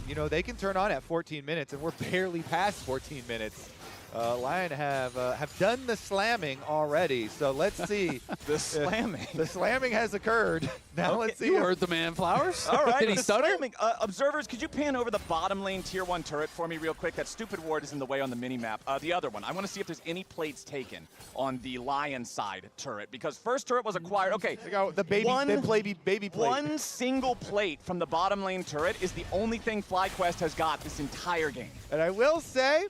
You know, they can turn on at 14 minutes, and we're barely past 14 minutes. Lion have done the slamming already, so let's see. The slamming. The slamming has occurred. Now let's see. You heard the man, Flowers. All right, Did he the stutter? slamming. Observers, could you pan over the bottom lane tier 1 turret for me real quick? That stupid ward is in the way on the mini-map. The other one, I want to see if there's any plates taken on the Lion side turret, because first turret was acquired. Okay, the baby plate. One single plate from the bottom lane turret is the only thing FlyQuest has got this entire game. And I will say,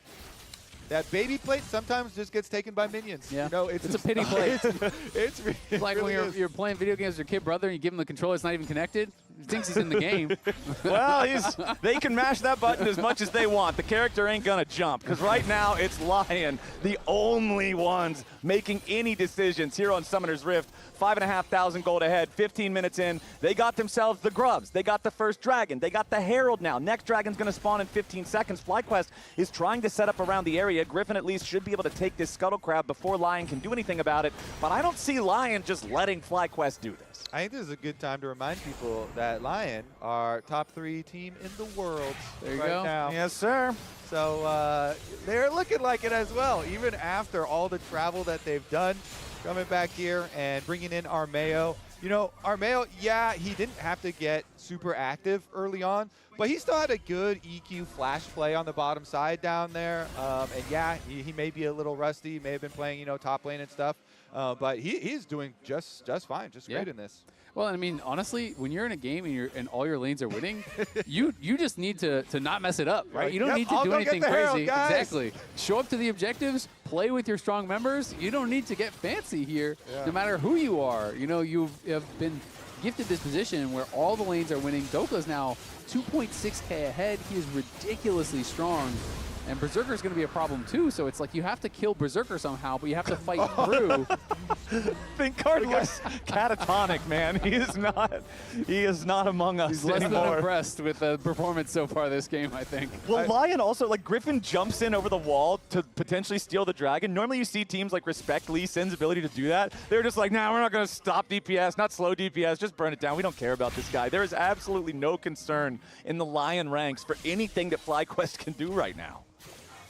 that baby plate sometimes just gets taken by minions. Yeah, you know, it's a pity plate. It's like really when you're playing video games with your kid brother and you give him the controller, it's not even connected. He thinks he's in the game. Well, they can mash that button as much as they want. The character ain't gonna jump, because right now it's Lion, the only ones making any decisions here on Summoner's Rift. 5,500 gold ahead, 15 minutes in. They got themselves the grubs. They got the first dragon. They got the Herald now. Next dragon's gonna spawn in 15 seconds. FlyQuest is trying to set up around the area. Griffin at least should be able to take this Scuttle Crab before Lion can do anything about it, but I don't see Lion just letting FlyQuest do this. I think this is a good time to remind people that Lion are top 3 team in the world there you right go. now. Yes, sir. So they're looking like it as well, even after all the travel that they've done, coming back here and bringing in Armeo. You know, Armeo, yeah, he didn't have to get super active early on, but he still had a good EQ flash play on the bottom side down there. And yeah, he may be a little rusty, may have been playing, you know, top lane and stuff, but he's doing just fine, just great in this. Well, I mean, honestly, when you're in a game and all your lanes are winning, you just need to not mess it up, right? You don't need to do anything crazy. Exactly. Show up to the objectives, play with your strong members. You don't need to get fancy here, no matter who you are. You know, you have been gifted this position where all the lanes are winning. Dokla's now 2.6K ahead. He is ridiculously strong. And Berserker's going to be a problem too, so it's like you have to kill Berserker somehow, but you have to fight through. Thinkard looks catatonic, man. He is not among us He's less anymore. than impressed with the performance so far this game, I think. Well, Lion also, like, Griffin jumps in over the wall to potentially steal the dragon. Normally you see teams like respect Lee Sin's ability to do that. They're just like, nah, we're not going to stop DPS, not slow DPS, just burn it down. We don't care about this guy. There is absolutely no concern in the Lion ranks for anything that FlyQuest can do right now.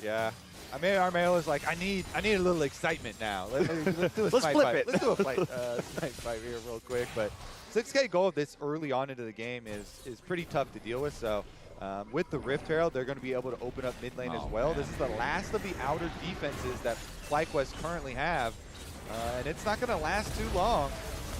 Yeah. I mean, Armeo is like, I need a little excitement now. Let's do a Let's smite flip fight. it. Let's do a smite fight here real quick. But 6K gold this early on into the game is pretty tough to deal with. So with the Rift Herald, they're going to be able to open up mid lane as well. Man. This is the last of the outer defenses that FlyQuest currently have. And it's not going to last too long.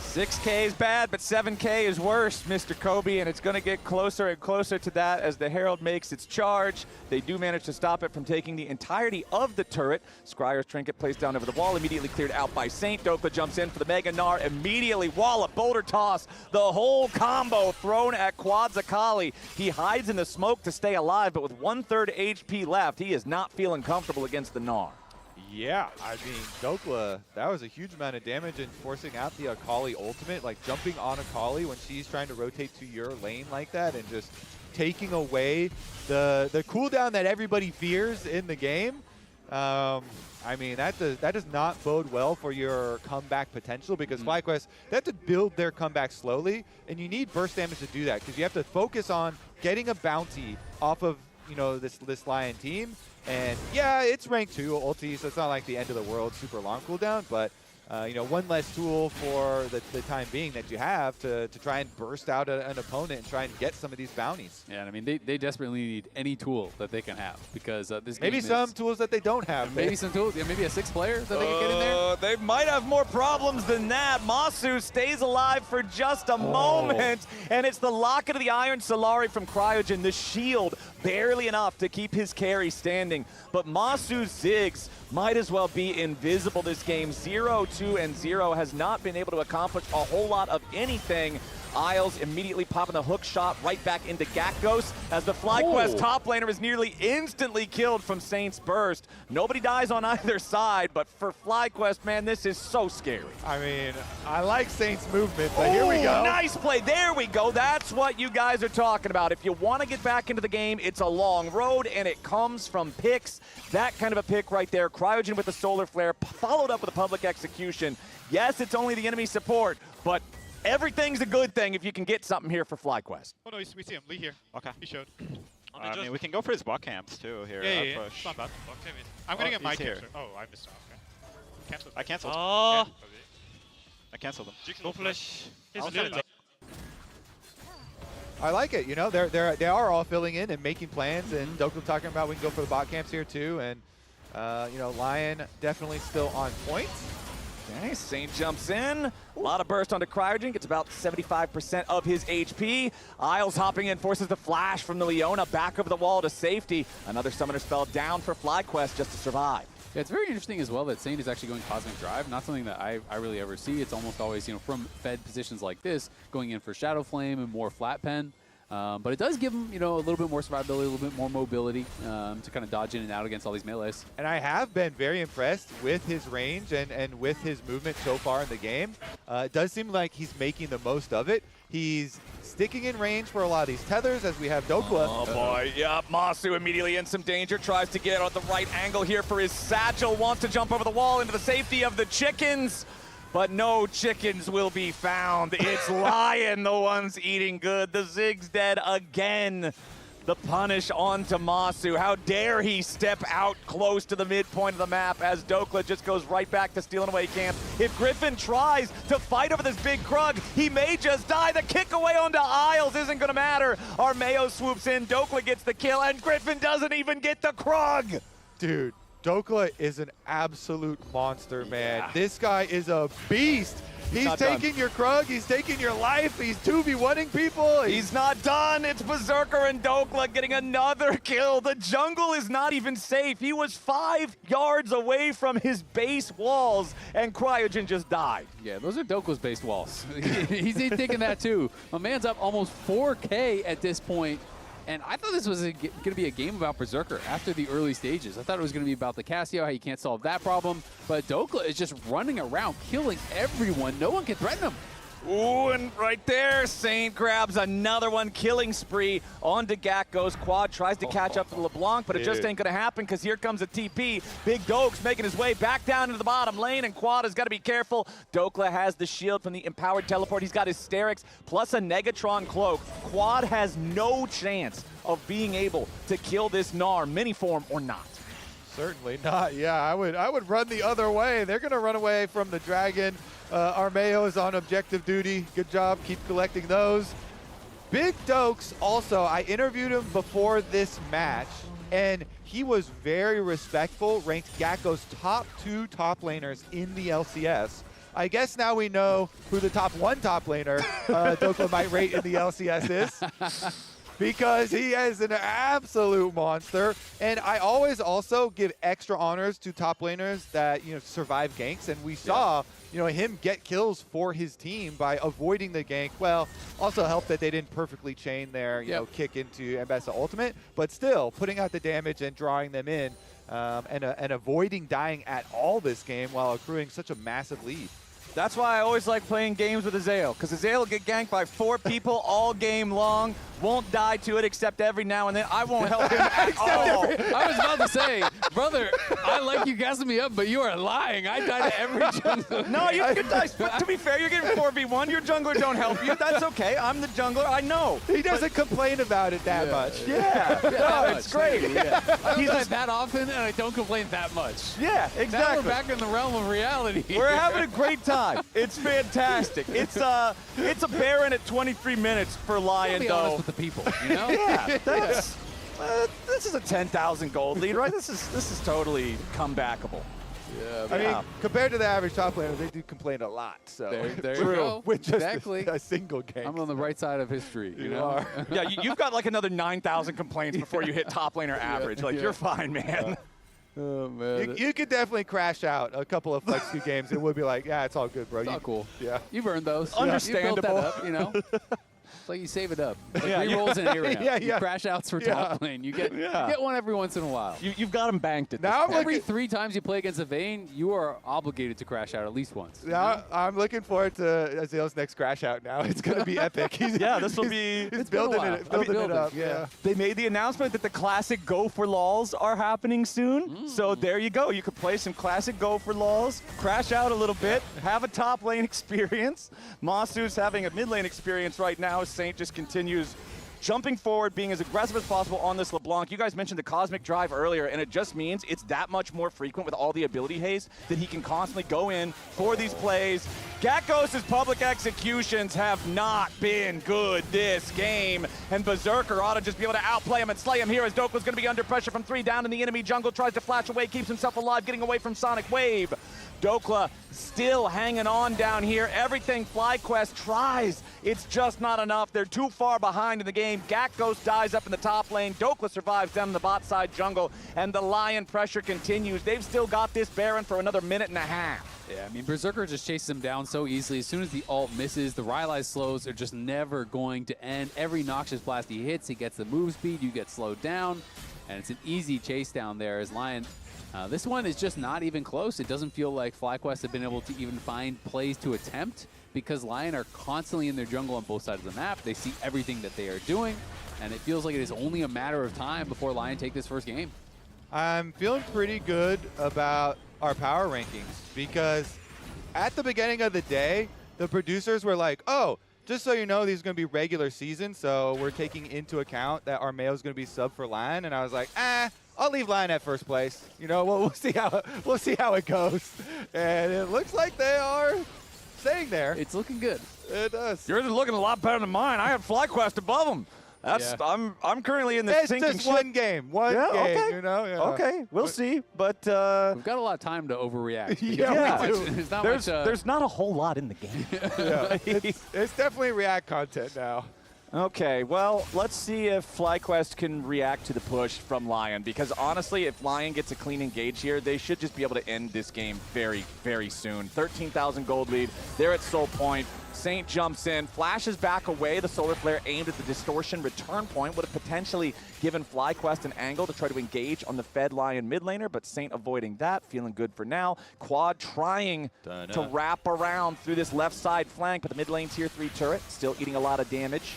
6K is bad, but 7K is worse, Mr. Kobe, and it's going to get closer and closer to that as the Herald makes its charge. They do manage to stop it from taking the entirety of the turret. Scryer's Trinket placed down over the wall, immediately cleared out by Saint. Dokla jumps in for the Mega Gnar, immediately wallop, boulder toss, the whole combo thrown at Quadzakali. He hides in the smoke to stay alive, but with 1/3 HP left, he is not feeling comfortable against the Gnar. Yeah, I mean, Dokla, that was a huge amount of damage and forcing out the Akali ultimate, like jumping on Akali when she's trying to rotate to your lane like that and just taking away the cooldown that everybody fears in the game. I mean, that does not bode well for your comeback potential because FlyQuest, they have to build their comeback slowly, and you need burst damage to do that because you have to focus on getting a bounty off of, you know, this Lion team. And yeah, it's rank 2 ulti, so it's not like the end of the world, super long cooldown, but you know, one less tool for the time being that you have to try and burst out an opponent and try and get some of these bounties. Yeah, and I mean, they desperately need any tool that they can have because this maybe game some tools that they don't have. Maybe some tools. Yeah, maybe a 6th player that they can get in there. They might have more problems than that. Masu stays alive for just a moment, and it's the Locket of the Iron Solari from Cryogen, the shield, barely enough to keep his carry standing. But Masu's Ziggs might as well be invisible this game. 0, 2, and 0 has not been able to accomplish a whole lot of anything. Isles immediately popping the hook shot right back into Gakgos as the FlyQuest top laner is nearly instantly killed from Saint's burst. Nobody dies on either side, but for FlyQuest, man, this is so scary. I mean, I like Saint's movement, but here we go. Nice play. There we go. That's what you guys are talking about. If you want to get back into the game, it's a long road, and it comes from picks. That kind of a pick right there. Cryogen with the Solar Flare, followed up with a public execution. Yes, it's only the enemy support, but everything's a good thing if you can get something here for FlyQuest. Oh no, we see him. Lee here. Okay. He showed. I mean, we can go for his bot camps too here. Yeah. Push. It's not bad. Okay, wait. I'm gonna get my here. capture. Oh, I missed out. Okay. Cancelled. I canceled. Oh. I canceled them. No flash. I like it. You know, they are all filling in and making plans, and Doku talking about we can go for the bot camps here too, and you know, Lion definitely still on point. Okay, Saint jumps in. A lot of burst onto Cryogen, gets about 75% of his HP. Isles hopping in, forces the flash from the Leona back over the wall to safety. Another summoner spell down for FlyQuest just to survive. Yeah, it's very interesting as well that Saint is actually going Cosmic Drive. Not something that I really ever see. It's almost always, you know, from fed positions like this, going in for Shadow Flame and more flat pen. But it does give him, you know, a little bit more survivability, a little bit more mobility to kind of dodge in and out against all these melees. And I have been very impressed with his range and with his movement so far in the game. It does seem like he's making the most of it. He's sticking in range for a lot of these tethers as we have Dokla. Oh boy, yep, Masu immediately in some danger, tries to get on the right angle here for his satchel, wants to jump over the wall into the safety of the chickens. But no chickens will be found. It's Lion, the ones eating good. The Zig's dead again. The punish onto Masu. How dare he step out close to the midpoint of the map as Dokla just goes right back to stealing away camp. If Griffin tries to fight over this big Krug, he may just die. The kick away onto Isles isn't going to matter. Armeo swoops in, Dokla gets the kill, and Griffin doesn't even get the Krug. Dude. Dokla is an absolute monster, man. This guy is a beast. He's taking your Krug, he's taking your life, he's 2v1ing people. He's not done. It's Berserker and Dokla getting another kill. The jungle is not even safe. He was 5 yards away from his base walls, and Cryogen just died. Yeah, those are Dokla's base walls. He's taking that too. My man's up almost 4K at this point. And I thought this was going to be a game about Berserker after the early stages. I thought it was going to be about the Cassio, how you can't solve that problem. But Dokla is just running around, killing everyone. No one can threaten him. Ooh, and right there, Saint grabs another one, killing spree onto Gakgos. Quad tries to catch up to LeBlanc, but it just ain't gonna happen because here comes a TP. Big Dokes making his way back down into the bottom lane, and Quad has got to be careful. Dokla has the shield from the empowered teleport. He's got his Sterix plus a Negatron cloak. Quad has no chance of being able to kill this Gnar, mini-form or not. Certainly not. Yeah, I would run the other way. They're gonna run away from the dragon. Armeo is on objective duty. Good job. Keep collecting those. Big Dokes also, I interviewed him before this match, and he was very respectful, ranked Gakko's top 2 top laners in the LCS. I guess now we know who the top 1 top laner Dokla might rate in the LCS is. Because he is an absolute monster. And I always also give extra honors to top laners that, you know, survive ganks. And we saw, you know, him get kills for his team by avoiding the gank. Well, also helped that they didn't perfectly chain their, you know, kick into Ambessa Ultimate. But still, putting out the damage and drawing them in and avoiding dying at all this game while accruing such a massive lead. That's why I always like playing games with Azael, because Azael will get ganked by 4 people all game long, won't die to it except every now and then. I won't help him at all. I was about to say, Brother, I like you gassing me up, but you are lying. I die to every jungler. No, you die. To be fair, you're getting 4v1. Your jungler don't help you. That's okay. I'm the jungler. I know. He doesn't complain about it that much. Yeah. No, it's great. Yeah. I don't die that often, and I don't complain that much. Yeah, Now exactly. we're back in the realm of reality. We're having a great time. It's fantastic. It's a Baron at 23 minutes for Lion, be though. honest with the people, you know? Yeah, that's. This is a 10,000 gold lead, right? This is totally comebackable. Yeah, I mean, compared to the average top laner, they do complain a lot. So there you go. With just Exactly. a single game. I'm on the right side of history, you know? Yeah, you've got like another 9,000 complaints before you hit top laner average. Like, you're fine, man. Oh, man. You could definitely crash out a couple of flex queue games and we'll be like, yeah, it's all good, bro. It's all cool. Yeah. You've earned those. Understandable. You built that up, you know? It's like you save it up. Like Yeah, re-rolls in area. Yeah, You yeah. crash outs for top lane. You get one every once in a while. You've got them banked at this Now point. Every 3 times you play against a Vayne, you are obligated to crash out at least once. Now I'm looking forward to Azale's next crash out now. It's going to be epic. He's building it up. Yeah. They made the announcement that the classic Go for Lols are happening soon. So there you go. You could play some classic Go for Lols, crash out a little bit, have a top lane experience. Masu's having a mid lane experience right now. Saint just continues jumping forward, being as aggressive as possible on this LeBlanc. You guys mentioned the Cosmic Drive earlier, and it just means it's that much more frequent with all the ability haste that he can constantly go in for these plays. Gakkos' public executions have not been good this game, and Berserker ought to just be able to outplay him and slay him here as Dokla's going to be under pressure from 3 down in the enemy jungle, tries to flash away, keeps himself alive, getting away from Sonic Wave. Dokla still hanging on down here. Everything FlyQuest tries, it's just not enough. They're too far behind in the game. Gakkos dies up in the top lane. Dokla survives down in the bot side jungle, and the Lion pressure continues. They've still got this Baron for another minute and a half. Yeah, I mean, Berserker just chases him down so easily. As soon as the ult misses, the Rylai's slows are just never going to end. Every Noxious Blast he hits, he gets the move speed, you get slowed down, and it's an easy chase down there as Lion. This one is just not even close. It doesn't feel like FlyQuest have been able to even find plays to attempt because Lion are constantly in their jungle on both sides of the map. They see everything that they are doing, and it feels like it is only a matter of time before Lion take this first game. I'm feeling pretty good about our power rankings because at the beginning of the day, the producers were like, oh, just so you know, these are going to be regular season, so we're taking into account that our Mayo is going to be sub for Lion, and I was like, I'll leave Lion at first place. You know, we'll see how it goes, and it looks like they are staying there. It's looking good. It does. Yours is looking a lot better than mine. I have FlyQuest above them. That's I'm currently in the It's sinking just ship. one game. One game. Okay. You know. Yeah. Okay, we'll see. But we've got a lot of time to overreact. Yeah, we do. There's not there's not a whole lot in the game. Yeah. It's definitely React content now. Okay, well, let's see if FlyQuest can react to the push from Lion, because honestly, if Lion gets a clean engage here, they should just be able to end this game very, very soon. 13,000 gold lead. They're at Soul Point. Saint jumps in, flashes back away. The Solar Flare aimed at the Distortion return point would have potentially given FlyQuest an angle to try to engage on the fed Lion mid laner, but Saint avoiding that, feeling good for now. Quad trying to wrap around through this left side flank, but the mid lane tier 3 turret still eating a lot of damage.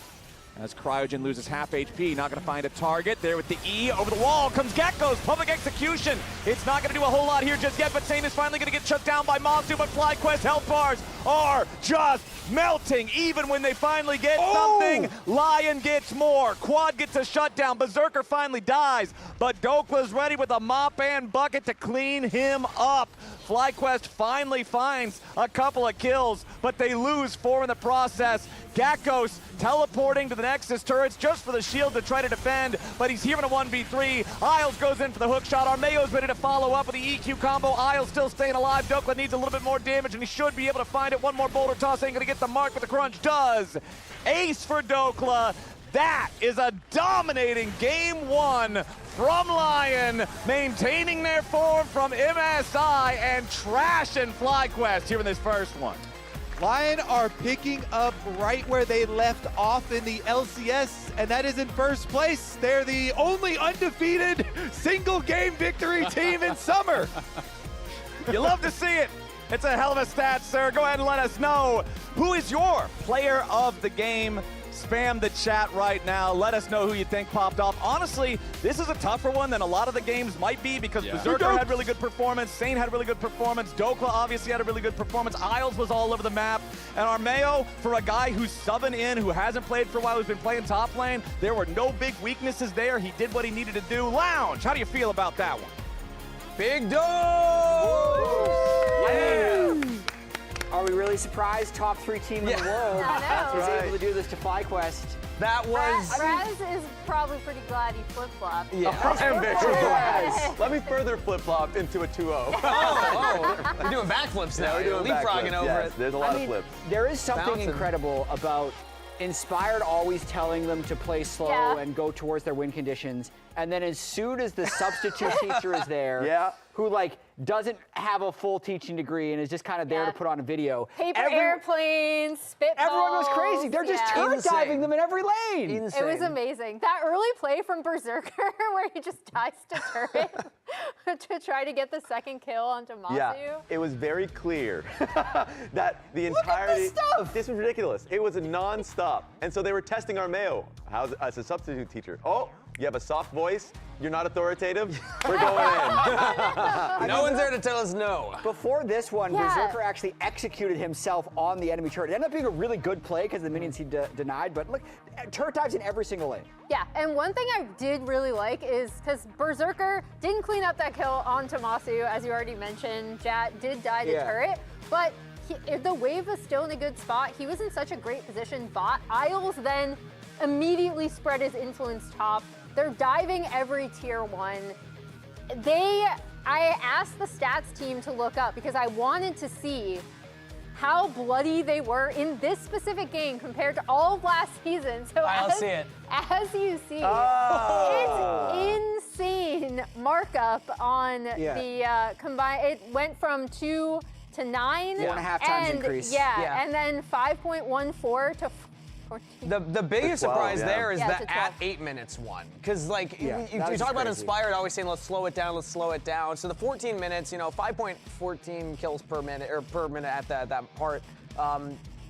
As Cryogen loses half HP, not going to find a target. There with the E, over the wall comes Gakkos, public execution. It's not going to do a whole lot here just yet, but Saint is finally going to get shut down by Masu, but FlyQuest health bars are just melting. Even when they finally get something, Lion gets more. Quad gets a shutdown. Berserker finally dies, but Dokla's ready with a mop and bucket to clean him up. FlyQuest finally finds a couple of kills, but they lose 4 in the process. Gakkos teleporting to the Nexus turrets just for the shield to try to defend, but he's here in a 1v3. Isles goes in for the hook shot. Armeo's ready to follow up with the EQ combo. Isles still staying alive. Dokla needs a little bit more damage, and he should be able to find it. One more boulder toss ain't gonna get the mark, but the crunch does. Ace for Dokla. That is a dominating game 1 from Lion, maintaining their form from MSI and trashing FlyQuest here in this first one. Lion are picking up right where they left off in the LCS, and that is in first place. They're the only undefeated single game victory team in summer. You love to see it. It's a hell of a stat, sir. Go ahead and let us know who is your player of the game. Spam the chat right now. Let us know who you think popped off. Honestly, this is a tougher one than a lot of the games might be because Berserker had really good performance, Saint had really good performance, Dokla obviously had a really good performance, Isles was all over the map, and Armeo, for a guy who's subbing in, who hasn't played for a while, who's been playing top lane, there were no big weaknesses there. He did what he needed to do. Lounge, how do you feel about that one? Big dose! Yeah! Are we really surprised? Top 3 team in the world is able to do this to FlyQuest. That was... Raz is probably pretty glad he flip-flopped. Yeah. I am very glad. Let me further flip-flop into a 2-0. We're doing backflips now. We're doing leapfrogging over it. There's a lot of flips. There is something Bouncing. incredible about Inspired always telling them to play slow and go towards their win conditions, and then as soon as the substitute teacher is there, who like doesn't have a full teaching degree and is just kind of there to put on a video. Paper airplanes, spitballs. Everyone goes crazy. They're just turret diving them in every lane. It was amazing. That early play from Berserker where he just dies to turret to try to get the second kill onto Masu. Yeah, it was very clear that the entirety. This was ridiculous. It was a non-stop, and so they were testing Armeo as a substitute teacher. Oh, you have a soft voice. You're not authoritative. We're going in. No one's there to tell us no. Before this one, Berserker actually executed himself on the enemy turret. It ended up being a really good play because the minions he denied, but look, turret dives in every single lane. Yeah, and one thing I did really like is because Berserker didn't clean up that kill on Tommasu, as you already mentioned. Jat did die to turret, but if the wave was still in a good spot, he was in such a great position. Isles then immediately spread his influence top. They're diving every tier 1. I asked the stats team to look up because I wanted to see how bloody they were in this specific game compared to all of last season. So I'll see it. As you see, it's insane markup on the combined. It went from 2 to 9. 4.5 times increase. Yeah, and then 5.14 to 14. The biggest surprise there is Yeah, the to at 8 minutes one. Because like you was talk about crazy. Inspired always saying let's slow it down. So the 14 minutes, 5.14 kills per minute at that part.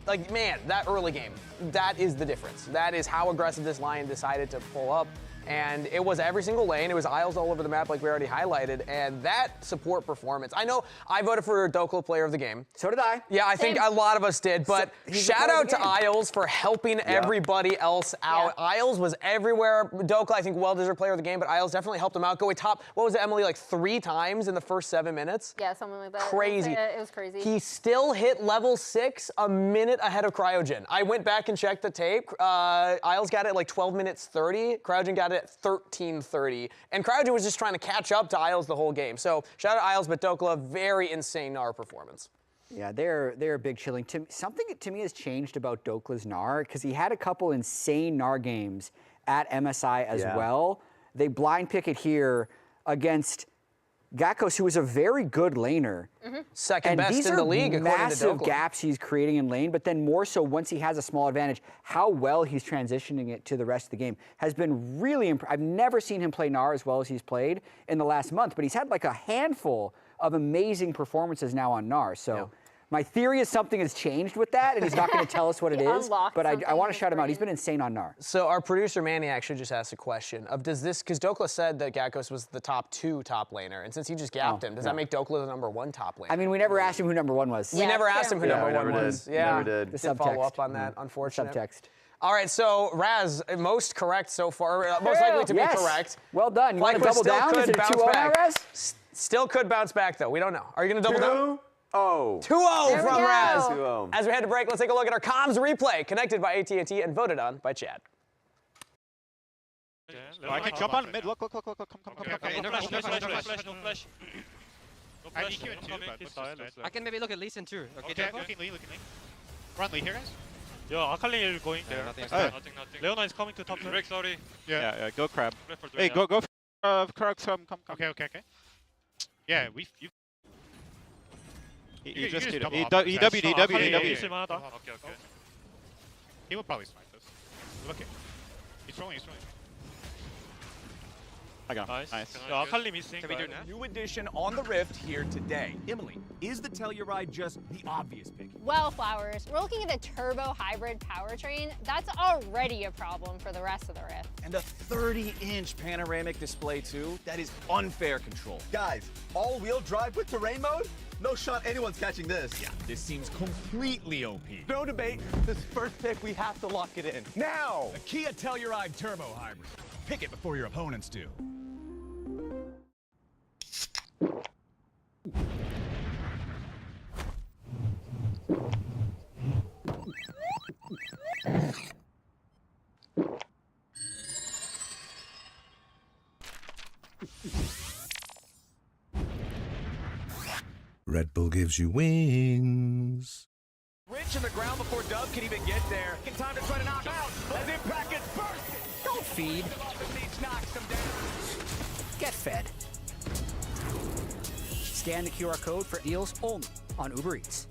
Like man, that early game, that is the difference. That is how aggressive this Lion decided to pull up. And it was every single lane. It was Isles all over the map, like we already highlighted. And that support performance. I know I voted for Dokla Player of the Game. So did I. Yeah, I think a lot of us did. But shout out to Isles for helping everybody else out. Isles was everywhere. Dokla, I think, well-deserved Player of the Game, but Isles definitely helped him out. Go top, what was it, Emily, like 3 times in the first 7 minutes? Yeah, something like that. Crazy. It was crazy. He still hit level 6 a minute ahead of Cryogen. I went back and checked the tape. Isles got it at like 12 minutes 30. Cryogen got it at 13:30. And Cryogen was just trying to catch up to Isles the whole game. So shout out Isles, but Dokla, very insane Gnar performance. Yeah, they're big chilling. Something to me has changed about Dokla's Gnar because he had a couple insane Gnar games at MSI as well. They blind pick it here against Gakkos, who is a very good laner. Second best in the league, according to Dokla. Massive gaps he's creating in lane, but then more so once he has a small advantage, how well he's transitioning it to the rest of the game has been really impressive. I've never seen him play Gnar as well as he's played in the last month, but he's had like a handful of amazing performances now on Gnar. So my theory is something has changed with that, and he's not going to tell us what it is, but I want to shout him out. He's been insane on Gnar. So our producer Manny actually just asked a question of does this, because Dokla said that Gakkos was the top 2 top laner, and since he just gapped him, does that make Dokla the number 1 top laner? I mean, we never asked him who number 1 was. We never asked him who number 1 was. Never did. The Didn't follow subtext. up on that, unfortunate. Subtext. All right, so Raz, most correct so far, most likely to be correct. Well done. You want to double down? Is it a 2-0 now, Raz? Still could bounce back, though. We don't know. Are you going to double down? 2-0 from Raz. 2-0. As we head to break, let's take a look at our comms replay, connected by AT&T and voted on by Chad. I can jump on mid. Look. Come. Okay, no flash. I need you in 2, but I can maybe look at Lee Sin too. Okay, looking Lee. Run Lee here, guys. Yo, Akali is going there. Nothing. Leona is coming to top. Break, sorry. Yeah, go crab. Hey, go. go. Crab, come. Okay. Yeah, He just did it. He EW. Okay. He will probably snipe this. Look it. He's throwing. I got Nice. Nice. So Akali missing. Can we do that? New addition on the Rift here today. Emily, is the Telluride just the obvious pick? Well, Flowers, we're looking at the turbo hybrid powertrain. That's already a problem for the rest of the Rift. And a 30-inch panoramic display too? That is unfair control. Guys, all-wheel drive with terrain mode? No shot anyone's catching this. Yeah, this seems completely OP. No debate. This first pick, we have to lock it in. Now! The Kia Telluride Turbo Hybrid. Pick it before your opponents do. Red Bull gives you wings. Rich in the ground before Dub can even get there. In time to try to knock out as Impact gets bursted. Don't feed. Get fed. Scan the QR code for deals only on Uber Eats.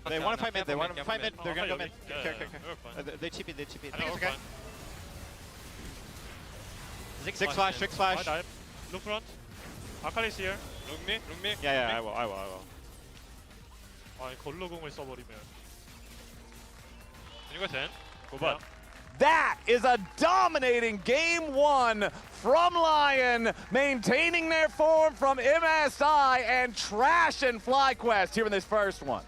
They want to fight mid. They want to fight mid. They're gonna go mid. They chip it. They chip it. I think it's okay. Six flash. Look front. Akali's here. Look me. Yeah, I will. 아니 걸로공을 써버리면. 이거 된. 고반. That is a dominating game one from Lion, maintaining their form from MSI and trashing FlyQuest here in this first one.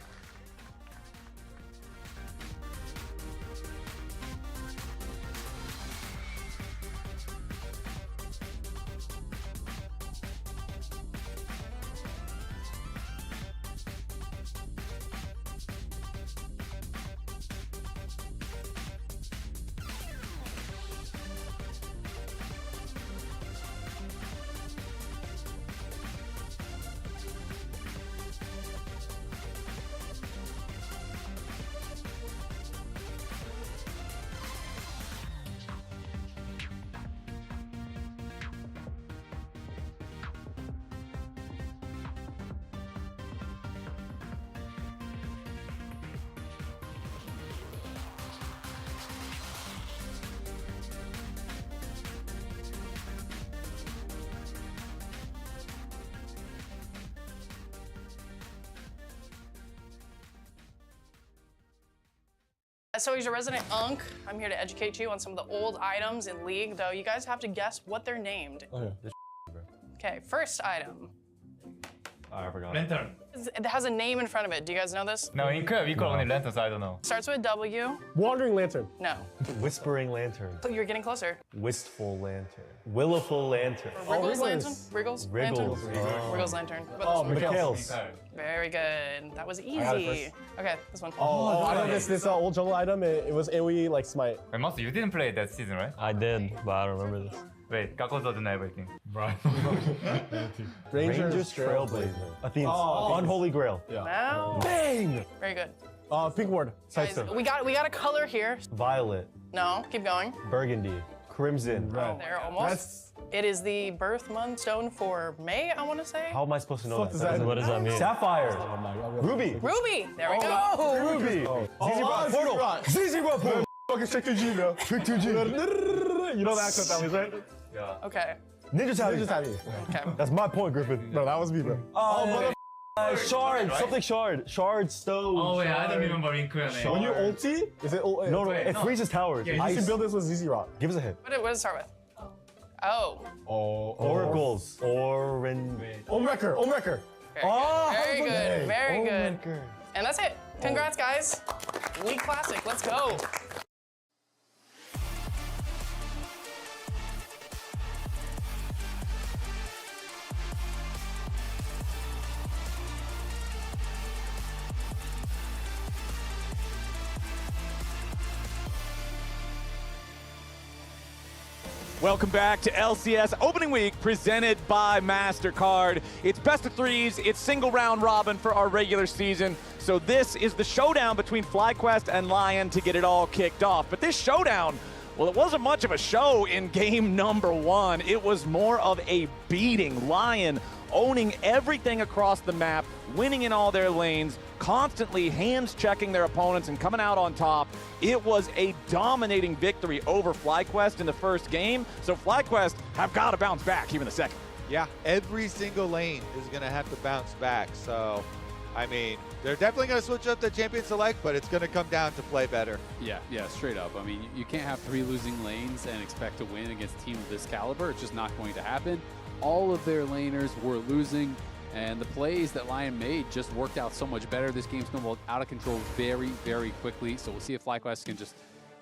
So he's a resident Unk. I'm here to educate you on some of the old items in League, though you guys have to guess what they're named. Okay, first item. I forgot. Lantern. It has a name in front of it. Do you guys know this? No, in club, we call only lanterns, I don't know. Starts with a W. Wandering lantern. No. Whispering lantern. So you're getting closer. Wistful lantern. Willowful lantern. Wriggles lantern? Wriggles lantern? Oh. Wriggles lantern. Oh, Mikhail's. Very good. That was got it easy. Okay, this one. Oh, I know this old jungle item. It was AoE like smite. Wait, Monster, you didn't play that season, right? I did, but I don't remember this. Wait, Kako doesn't know everything. Right. Ranger's Trailblazer. Athene's. Unholy Grail. Yeah. Wow. Bang! Very good. Pink ward. Guys, we got a color here. Violet. No, keep going. Burgundy. Crimson. There, almost. It is the birth month stone for May, I want to say. How am I supposed to know that? What does that mean? Sapphire. Ruby. Ruby. There we go. Ruby. ZZ Rock Portal. ZZ Rock Portal. Fucking Trick 2G, bro. Trick 2G. You know the accent that was, right? Yeah. Okay. Ninja Tabby. Okay. That's my point, Griffin. Bro, that was me, bro. Oh, Shard, something shard. Shard, stone. Oh yeah, I don't remember incorrectly. When you ulti, is it? No, it freezes towers. Yeah, You can build this with ZZ Rock. Give us a hint. What did it start with? Oh. Oracles. Omwrecker. Very good. Very good. And that's it. Congrats, guys. League Classic. Let's go. Welcome back to LCS Opening Week presented by MasterCard. It's best of threes, it's single round robin for our regular season. So this is the showdown between FlyQuest and Lion to get it all kicked off. But this showdown, well, it wasn't much of a show in game number 1. It was more of a beating. Lion owning everything across the map, winning in all their lanes, constantly hands checking their opponents and coming out on top. It was a dominating victory over FlyQuest in the first game, so FlyQuest have got to bounce back here in the second. Yeah, every single lane is going to have to bounce back. So, I mean, they're definitely going to switch up the champion select, but it's going to come down to play better. Yeah, straight up. I mean, you can't have 3 losing lanes and expect to win against a team of this caliber. It's just not going to happen. All of their laners were losing, and the plays that Lion made just worked out so much better. This game snowballed out of control very, very quickly. So we'll see if FlyQuest can just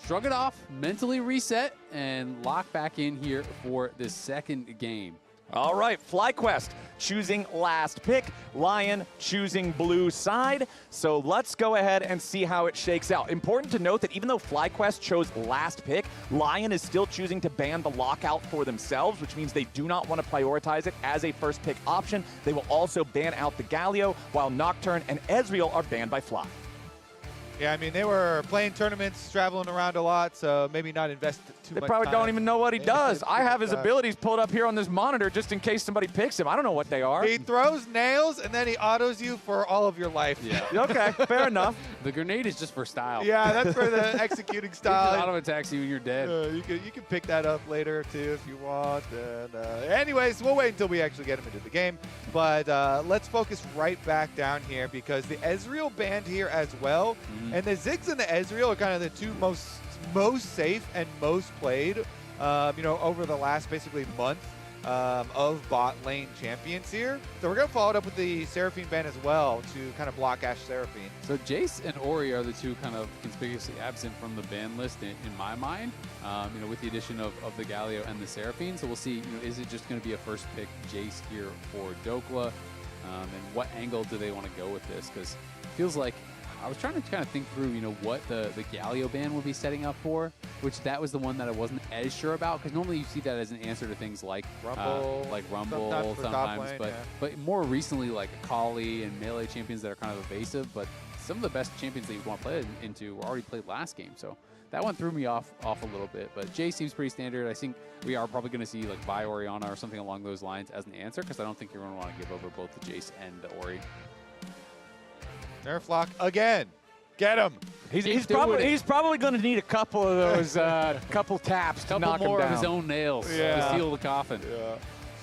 shrug it off, mentally reset, and lock back in here for this second game. All right, FlyQuest choosing last pick, Lion choosing blue side. So let's go ahead and see how it shakes out. Important to note that even though FlyQuest chose last pick, Lion is still choosing to ban the lockout for themselves, which means they do not want to prioritize it as a first pick option. They will also ban out the Galio, while Nocturne and Ezreal are banned by Fly. Yeah, I mean, they were playing tournaments, traveling around a lot, so maybe not invest too much They probably time. don't even know what he does. I have his Time. abilities pulled up here on this monitor just in case somebody picks him. I don't know what they are. He throws nails, and then he autos you for all of your life. Yeah. Okay, fair enough. The grenade is just for style. Yeah, that's for the executing It style. auto attacks you and you're dead. You can pick that up later too if you want. And anyways, we'll wait until we actually get him into the game. But let's focus right back down here because the Ezreal banned here as well, and the Ziggs and the Ezreal are kind of the two most safe and most played, over the last basically month of bot lane champions here. So we're gonna follow it up with the Seraphine ban as well to kind of block Ashe Seraphine. So Jace and Ori are the two kind of conspicuously absent from the ban list in my mind, with the addition of the Galio and the Seraphine. So we'll see, is it just going to be a first pick Jace here for Dokla? And what angle do they want to go with this? Because it feels like I was trying to kind of think through, what the Galio ban would be setting up for, which that was the one that I wasn't as sure about, because normally you see that as an answer to things like Rumble, sometimes, but more recently like Akali and melee champions that are kind of evasive, but some of the best champions that you want to play into were already played last game, so that one threw me off a little bit. But Jay seems pretty standard. I think we are probably going to see like Vi Orianna or something along those lines as an answer, because I don't think you're going to want to give over both the Jace and the Ori. Nerf lock again. Get him. He's probably going to need a couple of those couple taps to knock him down. Couple more of his own nails to seal the coffin. Yeah.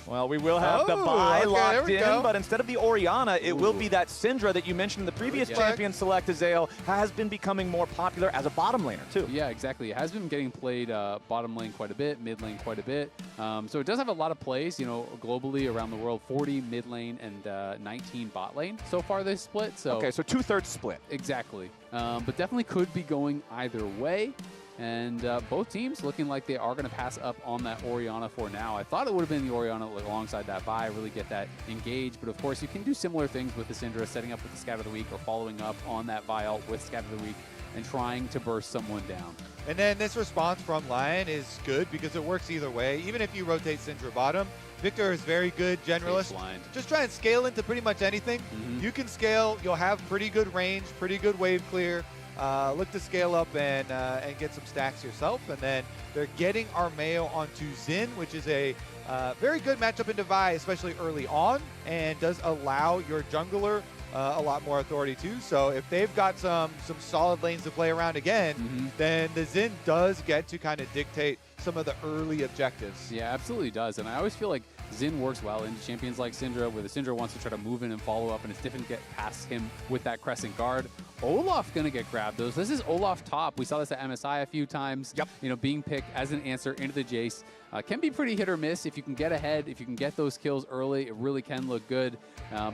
Well, we will have the buy locked in, but instead of the Orianna, it will be that Syndra that you mentioned in the previous champion select. Azale has been becoming more popular as a bottom laner, too. Yeah, exactly. It has been getting played bottom lane quite a bit, mid lane quite a bit. So it does have a lot of plays, globally around the world, 40 mid lane and 19 bot lane so far this split. So okay, so 2/3 split. Exactly. But definitely could be going either way. And both teams looking like they are going to pass up on that Orianna for now. I thought it would have been the Orianna alongside that Vi, really get that engaged. But of course, you can do similar things with the Syndra, setting up with the Scout of the Week or following up on that Vi ult with Scout of the Week and trying to burst someone down. And then this response from Lion is good because it works either way. Even if you rotate Syndra bottom, Victor is very good generalist. Just try and scale into pretty much anything. You can scale. You'll have pretty good range, pretty good wave clear. Look to scale up and get some stacks yourself. And then they're getting Armeo onto Xin, which is a very good matchup into Vi, especially early on, and does allow your jungler a lot more authority too. So if they've got some solid lanes to play around again, then the Xin does get to kind of dictate some of the early objectives. Yeah, absolutely does. And I always feel like Xin works well into champions like Syndra, where the Syndra wants to try to move in and follow up, and it's difficult to get past him with that crescent guard. Olaf gonna get grabbed though. So this is Olaf top. We saw this at MSI a few times. Yep. You know, being picked as an answer into the Jace. Can be pretty hit or miss. If you can get ahead, if you can get those kills early, it really can look good.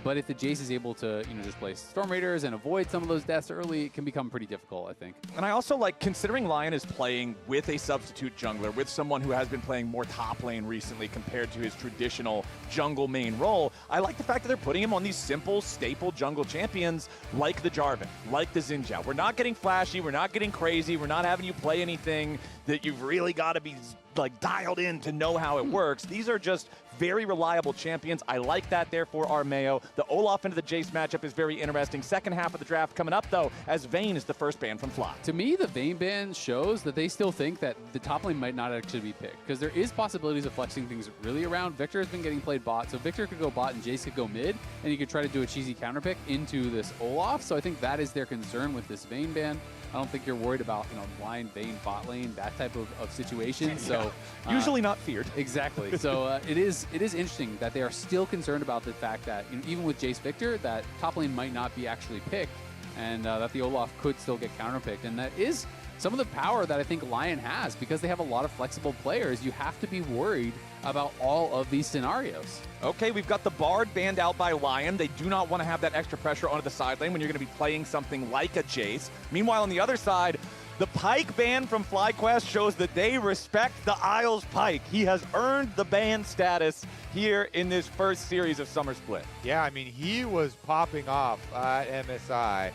But if the Jace is able to, you know, just play Storm Raiders and avoid some of those deaths early, it can become pretty difficult, I think. And I also like, considering Lion is playing with a substitute jungler, with someone who has been playing more top lane recently compared to his traditional jungle main role, I like the fact that they're putting him on these simple, staple jungle champions like the Jarvan, like the Xin Zhao. We're not getting flashy, we're not getting crazy, we're not having you play anything that you've really got to be like dialed in to know how it works. These are just very reliable champions. I like that there for Armeo. The Olaf into the Jace matchup is very interesting. Second half of the draft coming up, though, as Vayne is the first ban from Fly. To me, the Vayne ban shows that they still think that the top lane might not actually be picked, because there is possibilities of flexing things really around. Victor has been getting played bot, so Victor could go bot and Jace could go mid, and you could try to do a cheesy counter pick into this Olaf. So I think that is their concern with this Vayne ban. I don't think you're worried about, you know, blind Vayne bot lane, that type of situation. So usually not feared. Exactly. So it is interesting that they are still concerned about the fact that, you know, even with Jace Victor, that top lane might not be actually picked, and that the Olaf could still get counterpicked. And that is some of the power that I think Lion has, because they have a lot of flexible players. You have to be worried about all of these scenarios. Okay, we've got the Bard banned out by Lion. They do not want to have that extra pressure onto the side lane when you're going to be playing something like a Jace. Meanwhile, on the other side, the Pyke ban from FlyQuest shows that they respect the Isles Pyke. He has earned the ban status here in this first series of Summer Split. Yeah, I mean, he was popping off at MSI.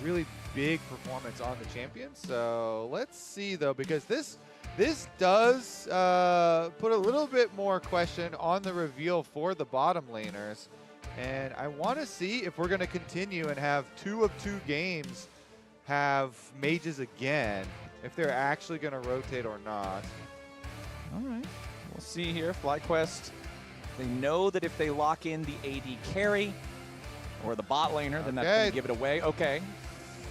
Really big performance on the champion. So let's see, though, because this does put a little bit more question on the reveal for the bottom laners. And I want to see if we're going to continue and have 2 of 2 games have mages again, if they're actually going to rotate or not. All right, we'll see here. FlyQuest, they know that if they lock in the AD carry or the bot laner, then that's going to give it away. Okay.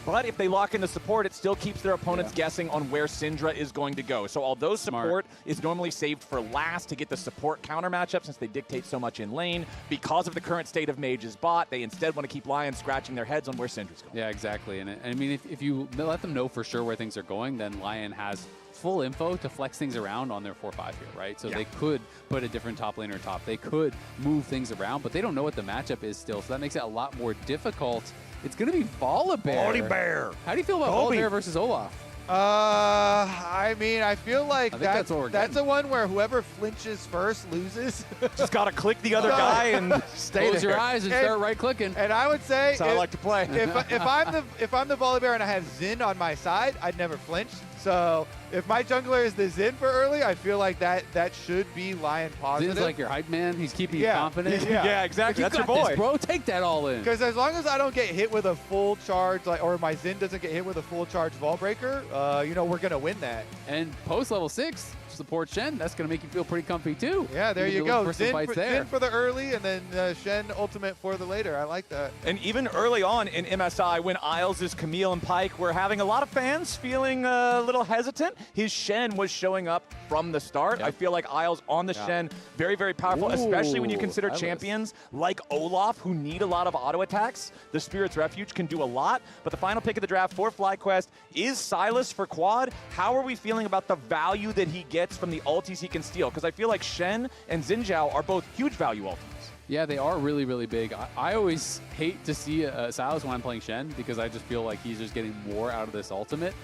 But if they lock in the support, it still keeps their opponents guessing on where Syndra is going to go. So although support is normally saved for last to get the support counter matchup, since they dictate so much in lane, because of the current state of Mage's bot, they instead want to keep Lion scratching their heads on where Syndra's going. Yeah, exactly. And I mean, if you let them know for sure where things are going, then Lion has full info to flex things around on their 4-5 here, right? So they could put a different top laner top. They could move things around, but they don't know what the matchup is still. So that makes it a lot more difficult. It's going to be Volibear. How do you feel about Volibear versus Olaf? I mean, I feel like that's a one where whoever flinches first loses. Just got to click the other guy and stay Close your eyes and start right-clicking. And I would say, that's how I like to play. if I'm the Volibear and I have Xin on my side, I'd never flinch. So if my jungler is the Xin for early, I feel like that should be Lion positive. Zin's like your hype man. He's keeping you confident. Yeah, exactly. That's your boy. This, bro. Take that all in. Because as long as I don't get hit with a full charge, or my Xin doesn't get hit with a full charge Vault Breaker, you know, we're going to win that. And post level 6, support Shen, that's going to make you feel pretty comfy too. Yeah, there you go. Xin for the early, and then Shen ultimate for the later. I like that. And even early on in MSI, when Isles is Camille and Pyke, we're having a lot of fans feeling a little hesitant. His Shen was showing up from the start. I feel like Isles on the Shen, very, very powerful, especially when you consider champions like Olaf, who need a lot of auto attacks. The Spirit's Refuge can do a lot, but the final pick of the draft for FlyQuest is Sylas for quad. How are we feeling about the value that he gets from the ultis he can steal? Because I feel like Shen and Xin Zhao are both huge value ultimates. Yeah, they are really, really big. I always hate to see Sylas when I'm playing Shen, because I just feel like he's just getting more out of this ultimate,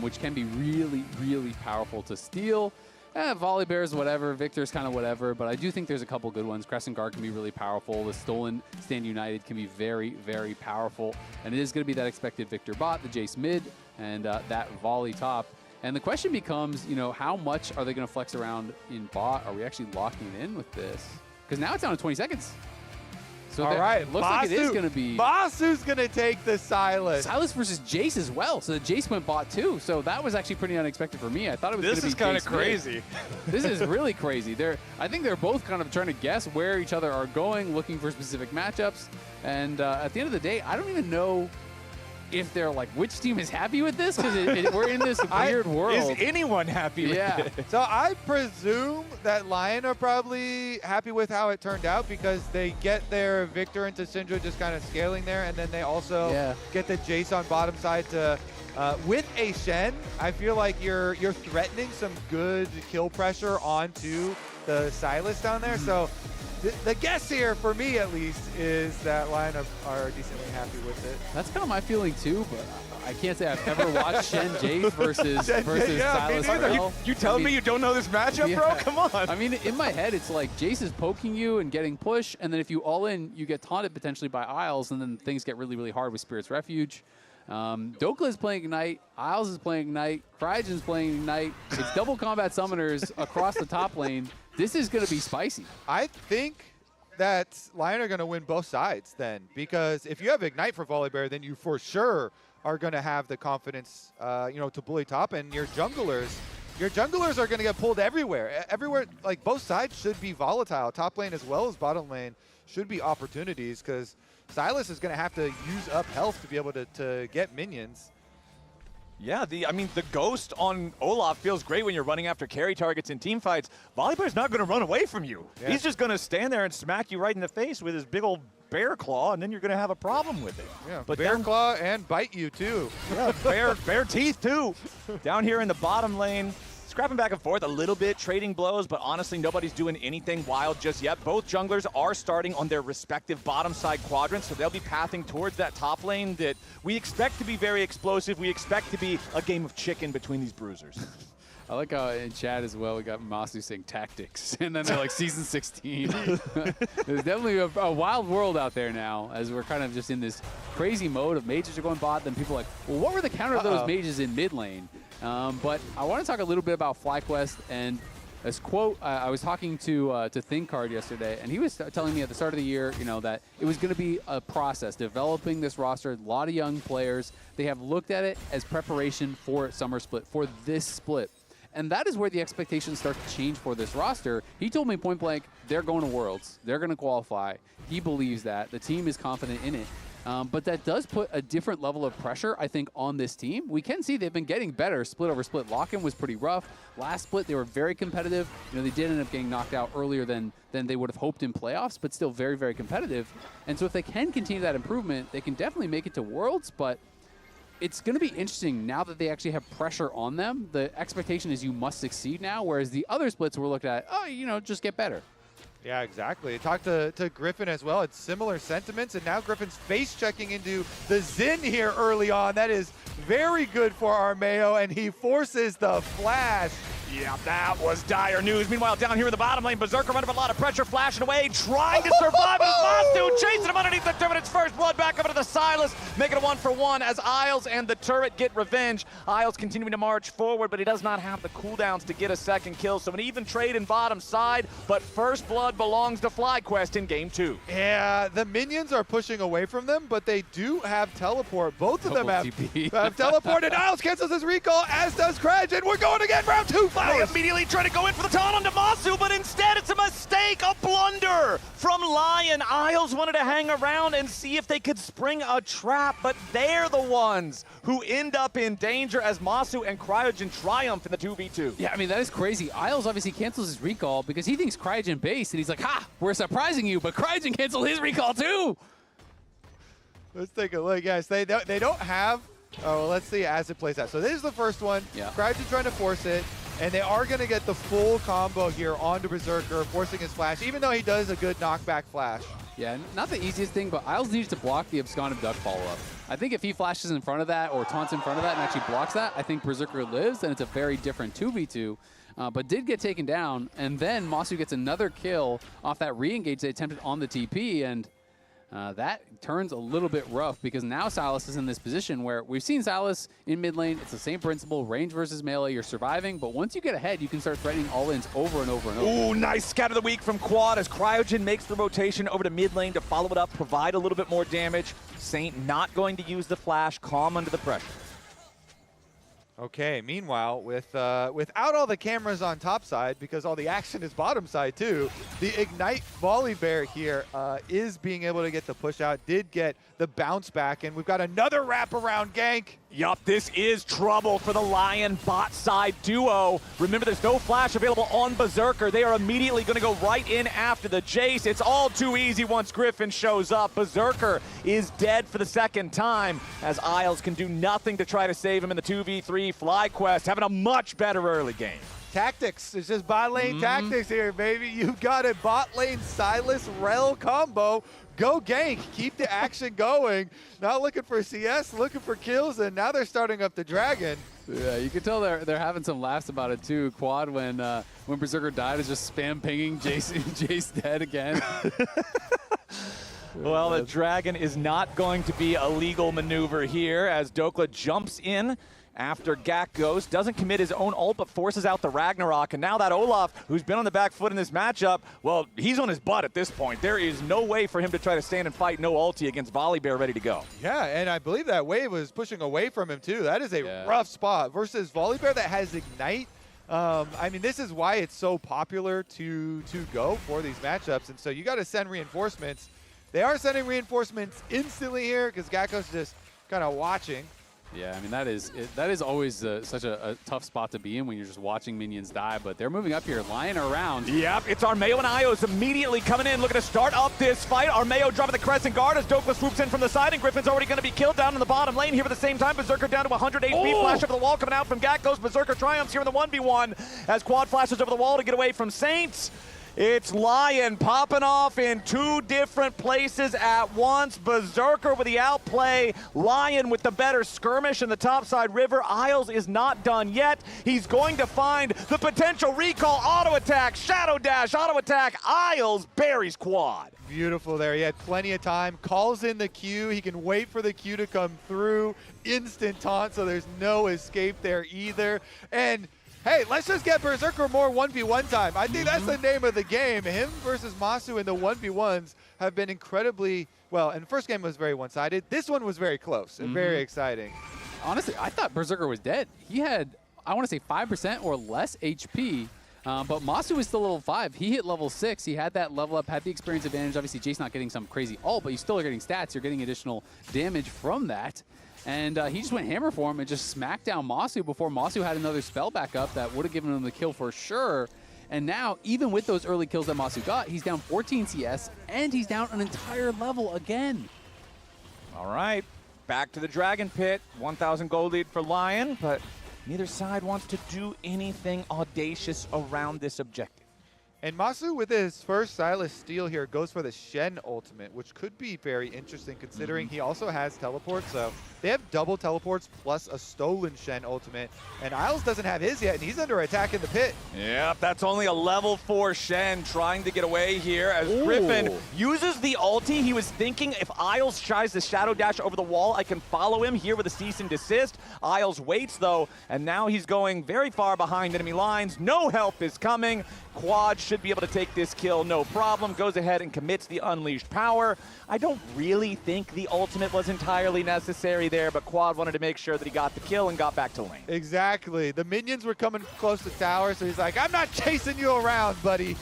which can be really, really powerful to steal. Volibear's whatever, Victor's kind of whatever, but I do think there's a couple good ones. Crescent Guard can be really powerful. The Stolen Stand United can be very, very powerful. And it is going to be that expected Victor bot, the Jace mid, and that Volley top. And the question becomes, you know, how much are they going to flex around in bot? Are we actually locking in with this? Because now it's down to 20 seconds. So all right, looks like it is going to be... Basu's going to take the Sylas. Sylas versus Jace as well. So the Jace went bot too. So that was actually pretty unexpected for me. I thought it was going to be This is kind of Jace crazy. This is really crazy. I think they're both kind of trying to guess where each other are going, looking for specific matchups. And at the end of the day, I don't even know if they're like, which team is happy with this? Because we're in this weird world. Is anyone happy with it? So I presume that Lion are probably happy with how it turned out because they get their Victor into Syndra just kind of scaling there, and then they also get the Jace on bottom side to with a Shen. I feel like you're threatening some good kill pressure onto the Silas down there. So the guess here, for me at least, is that Lion are decently happy with it. That's kind of my feeling too, but I can't say I've ever watched Shen Jace versus Silas. You telling me you don't know this matchup, bro? Come on. I mean, in my head, it's like Jace is poking you and getting push, and then if you all in, you get taunted potentially by Isles, and then things get really, really hard with Spirit's Refuge. Dokla is playing Ignite, Isles is playing Ignite, Cryogen's playing Ignite. It's double combat summoners across the top lane. This is going to be spicy. I think that Lion are going to win both sides then, because if you have Ignite for Volibear, then you for sure are going to have the confidence, to bully top, and your junglers are going to get pulled everywhere. Everywhere, like both sides should be volatile. Top lane as well as bottom lane should be opportunities, because Silas is going to have to use up health to be able to get minions. Yeah, the ghost on Olaf feels great when you're running after carry targets in team fights. Volibear's not going to run away from you. Yeah. He's just going to stand there and smack you right in the face with his big old bear claw, and then you're going to have a problem with it. Yeah, but bear claw and bite you too. Yeah, bear teeth too. Down here in the bottom lane, scrapping back and forth a little bit, trading blows, but honestly, nobody's doing anything wild just yet. Both junglers are starting on their respective bottom side quadrants, so they'll be pathing towards that top lane that we expect to be very explosive. We expect to be a game of chicken between these bruisers. I like how in chat as well, we got Masu saying tactics, and then they're like season 16. There's definitely a wild world out there now, as we're kind of just in this crazy mode of mages are going bot, then people are like, well, what were the counter of those mages in mid lane? But I want to talk a little bit about FlyQuest, and this quote, I was talking to ThinkCard yesterday, and he was telling me at the start of the year, that it was going to be a process, developing this roster, a lot of young players. They have looked at it as preparation for Summer Split, for this split. And that is where the expectations start to change for this roster. He told me point blank, they're going to Worlds. They're going to qualify. He believes that. The team is confident in it. But that does put a different level of pressure, I think, on this team. We can see they've been getting better split over split. Lock-in was pretty rough. Last split, they were very competitive. They did end up getting knocked out earlier than they would have hoped in playoffs, but still very, very competitive. And so if they can continue that improvement, they can definitely make it to Worlds, but it's going to be interesting now that they actually have pressure on them. The expectation is you must succeed now, whereas the other splits were looked at, just get better. Yeah, exactly. Talked to Griffin as well. It's similar sentiments, and now Griffin's face checking into the Xin here early on. That is very good for Armeo, and he forces the flash. Yeah, that was dire news. Meanwhile, down here in the bottom lane, Berserker under a lot of pressure, flashing away, trying to survive. Masu chasing him underneath the turret. It's first blood back over to the Silas, making a 1-for-1 as Isles and the turret get revenge. Isles continuing to march forward, but he does not have the cooldowns to get a second kill. So an even trade in bottom side, but first blood belongs to FlyQuest in game 2. Yeah, the minions are pushing away from them, but they do have teleport. Both of them have teleported. Isles cancels his recall, as does Cryogen. We're going again, round 2. They immediately try to go in for the taunt onto Masu, but instead it's a mistake, a blunder from Lion. Isles wanted to hang around and see if they could spring a trap, but they're the ones who end up in danger as Masu and Cryogen triumph in the 2v2. Yeah, I mean, that is crazy. Isles obviously cancels his recall because he thinks Cryogen base, and he's like, ha, we're surprising you, but Cryogen canceled his recall too. Let's take a look, guys. They don't have, well, let's see as it plays out. So this is the first one. Yeah. Cryogen trying to force it. And they are going to get the full combo here onto Berserker, forcing his flash, even though he does a good knockback flash. Yeah, not the easiest thing, but Isles needs to block the Absconded Duck follow-up. I think if he flashes in front of that or taunts in front of that and actually blocks that, I think Berserker lives, and it's a very different 2v2. But did get taken down, and then Masu gets another kill off that re-engage they attempted on the TP, and that turns a little bit rough because now Silas is in this position where we've seen Silas in mid lane. It's the same principle, range versus melee. You're surviving, but once you get ahead, you can start threatening all-ins over and over and over. Ooh, nice scat of the week from Quad as Cryogen makes the rotation over to mid lane to follow it up, provide a little bit more damage. Saint not going to use the flash, calm under the pressure. Okay, meanwhile, without all the cameras on top side, because all the action is bottom side too, the Ignite Volley Bear here is being able to get the push out, did get the bounce back, and we've got another wraparound gank. Yup, this is trouble for the Lion bot side duo. Remember, there's no flash available on Berserker. They are immediately going to go right in after the Jace. It's all too easy once Griffin shows up. Berserker is dead for the second time, as Isles can do nothing to try to save him in the 2v3 FlyQuest, having a much better early game. Tactics. It's just bot lane tactics here, baby. You got a bot lane Silas Rel combo. Go gank. Keep the action going. Not looking for CS, looking for kills, and now they're starting up the Dragon. Yeah, you can tell they're having some laughs about it too. Quad when Berserker died is just spam pinging Jace dead again. Well, the Dragon is not going to be a legal maneuver here as Dokla jumps in after Gak Ghost, doesn't commit his own ult, but forces out the Ragnarok. And now that Olaf, who's been on the back foot in this matchup, well, he's on his butt at this point. There is no way for him to try to stand and fight no ulti against Volley Bear ready to go. Yeah, and I believe that wave was pushing away from him too. That is a rough spot versus Volley Bear that has Ignite. I mean, this is why it's so popular to go for these matchups. And so you got to send reinforcements. They are sending reinforcements instantly here because Gakko's just kind of watching. Yeah, I mean, that is always such a tough spot to be in when you're just watching minions die, but they're moving up here, lying around. Yep, it's Armeo and Ios immediately coming in, looking to start up this fight. Armeo dropping the Crescent Guard as Dokla swoops in from the side, and Griffin's already going to be killed down in the bottom lane here at the same time. Berserker down to 100 HP, flash over the wall coming out from Gakko's. Berserker triumphs here in the 1v1 as Quad flashes over the wall to get away from Saints. It's Lion popping off in two different places at once. Berserker with the outplay. Lion with the better skirmish in the topside river. Isles is not done yet. He's going to find the potential recall. Auto attack, shadow dash, auto attack. Isles buries Quad. Beautiful there. He had plenty of time. Calls in the Q. He can wait for the Q to come through. Instant taunt, so there's no escape there either. And hey, let's just get Berserker more 1v1 time. I think that's the name of the game. Him versus Masu in the 1v1s have been incredibly, well, and the first game was very one-sided. This one was very close and very exciting. Honestly, I thought Berserker was dead. He had, I want to say 5% or less HP, but Masu is still level 5. He hit level 6. He had that level up, had the experience advantage. Obviously, Jace not getting some crazy ult, but you still are getting stats. You're getting additional damage from that. And he just went hammer for him and just smacked down Masu before Masu had another spell back up that would have given him the kill for sure. And now, even with those early kills that Masu got, he's down 14 CS, and he's down an entire level again. All right, back to the Dragon Pit. 1,000 gold lead for Lion, but neither side wants to do anything audacious around this objective. And Masu, with his first Silas steal here, goes for the Shen ultimate, which could be very interesting considering he also has teleport. So they have double teleports plus a stolen Shen ultimate. And Isles doesn't have his yet, and he's under attack in the pit. Yep, that's only a level 4 Shen trying to get away here as Griffin uses the ulti. He was thinking if Isles tries the shadow dash over the wall, I can follow him here with a cease and desist. Isles waits though, and now he's going very far behind enemy lines. No help is coming. Quad should be able to take this kill, no problem. Goes ahead and commits the unleashed power. I don't really think the ultimate was entirely necessary there, but Quad wanted to make sure that he got the kill and got back to lane. Exactly. The minions were coming close to tower, so he's like, I'm not chasing you around, buddy.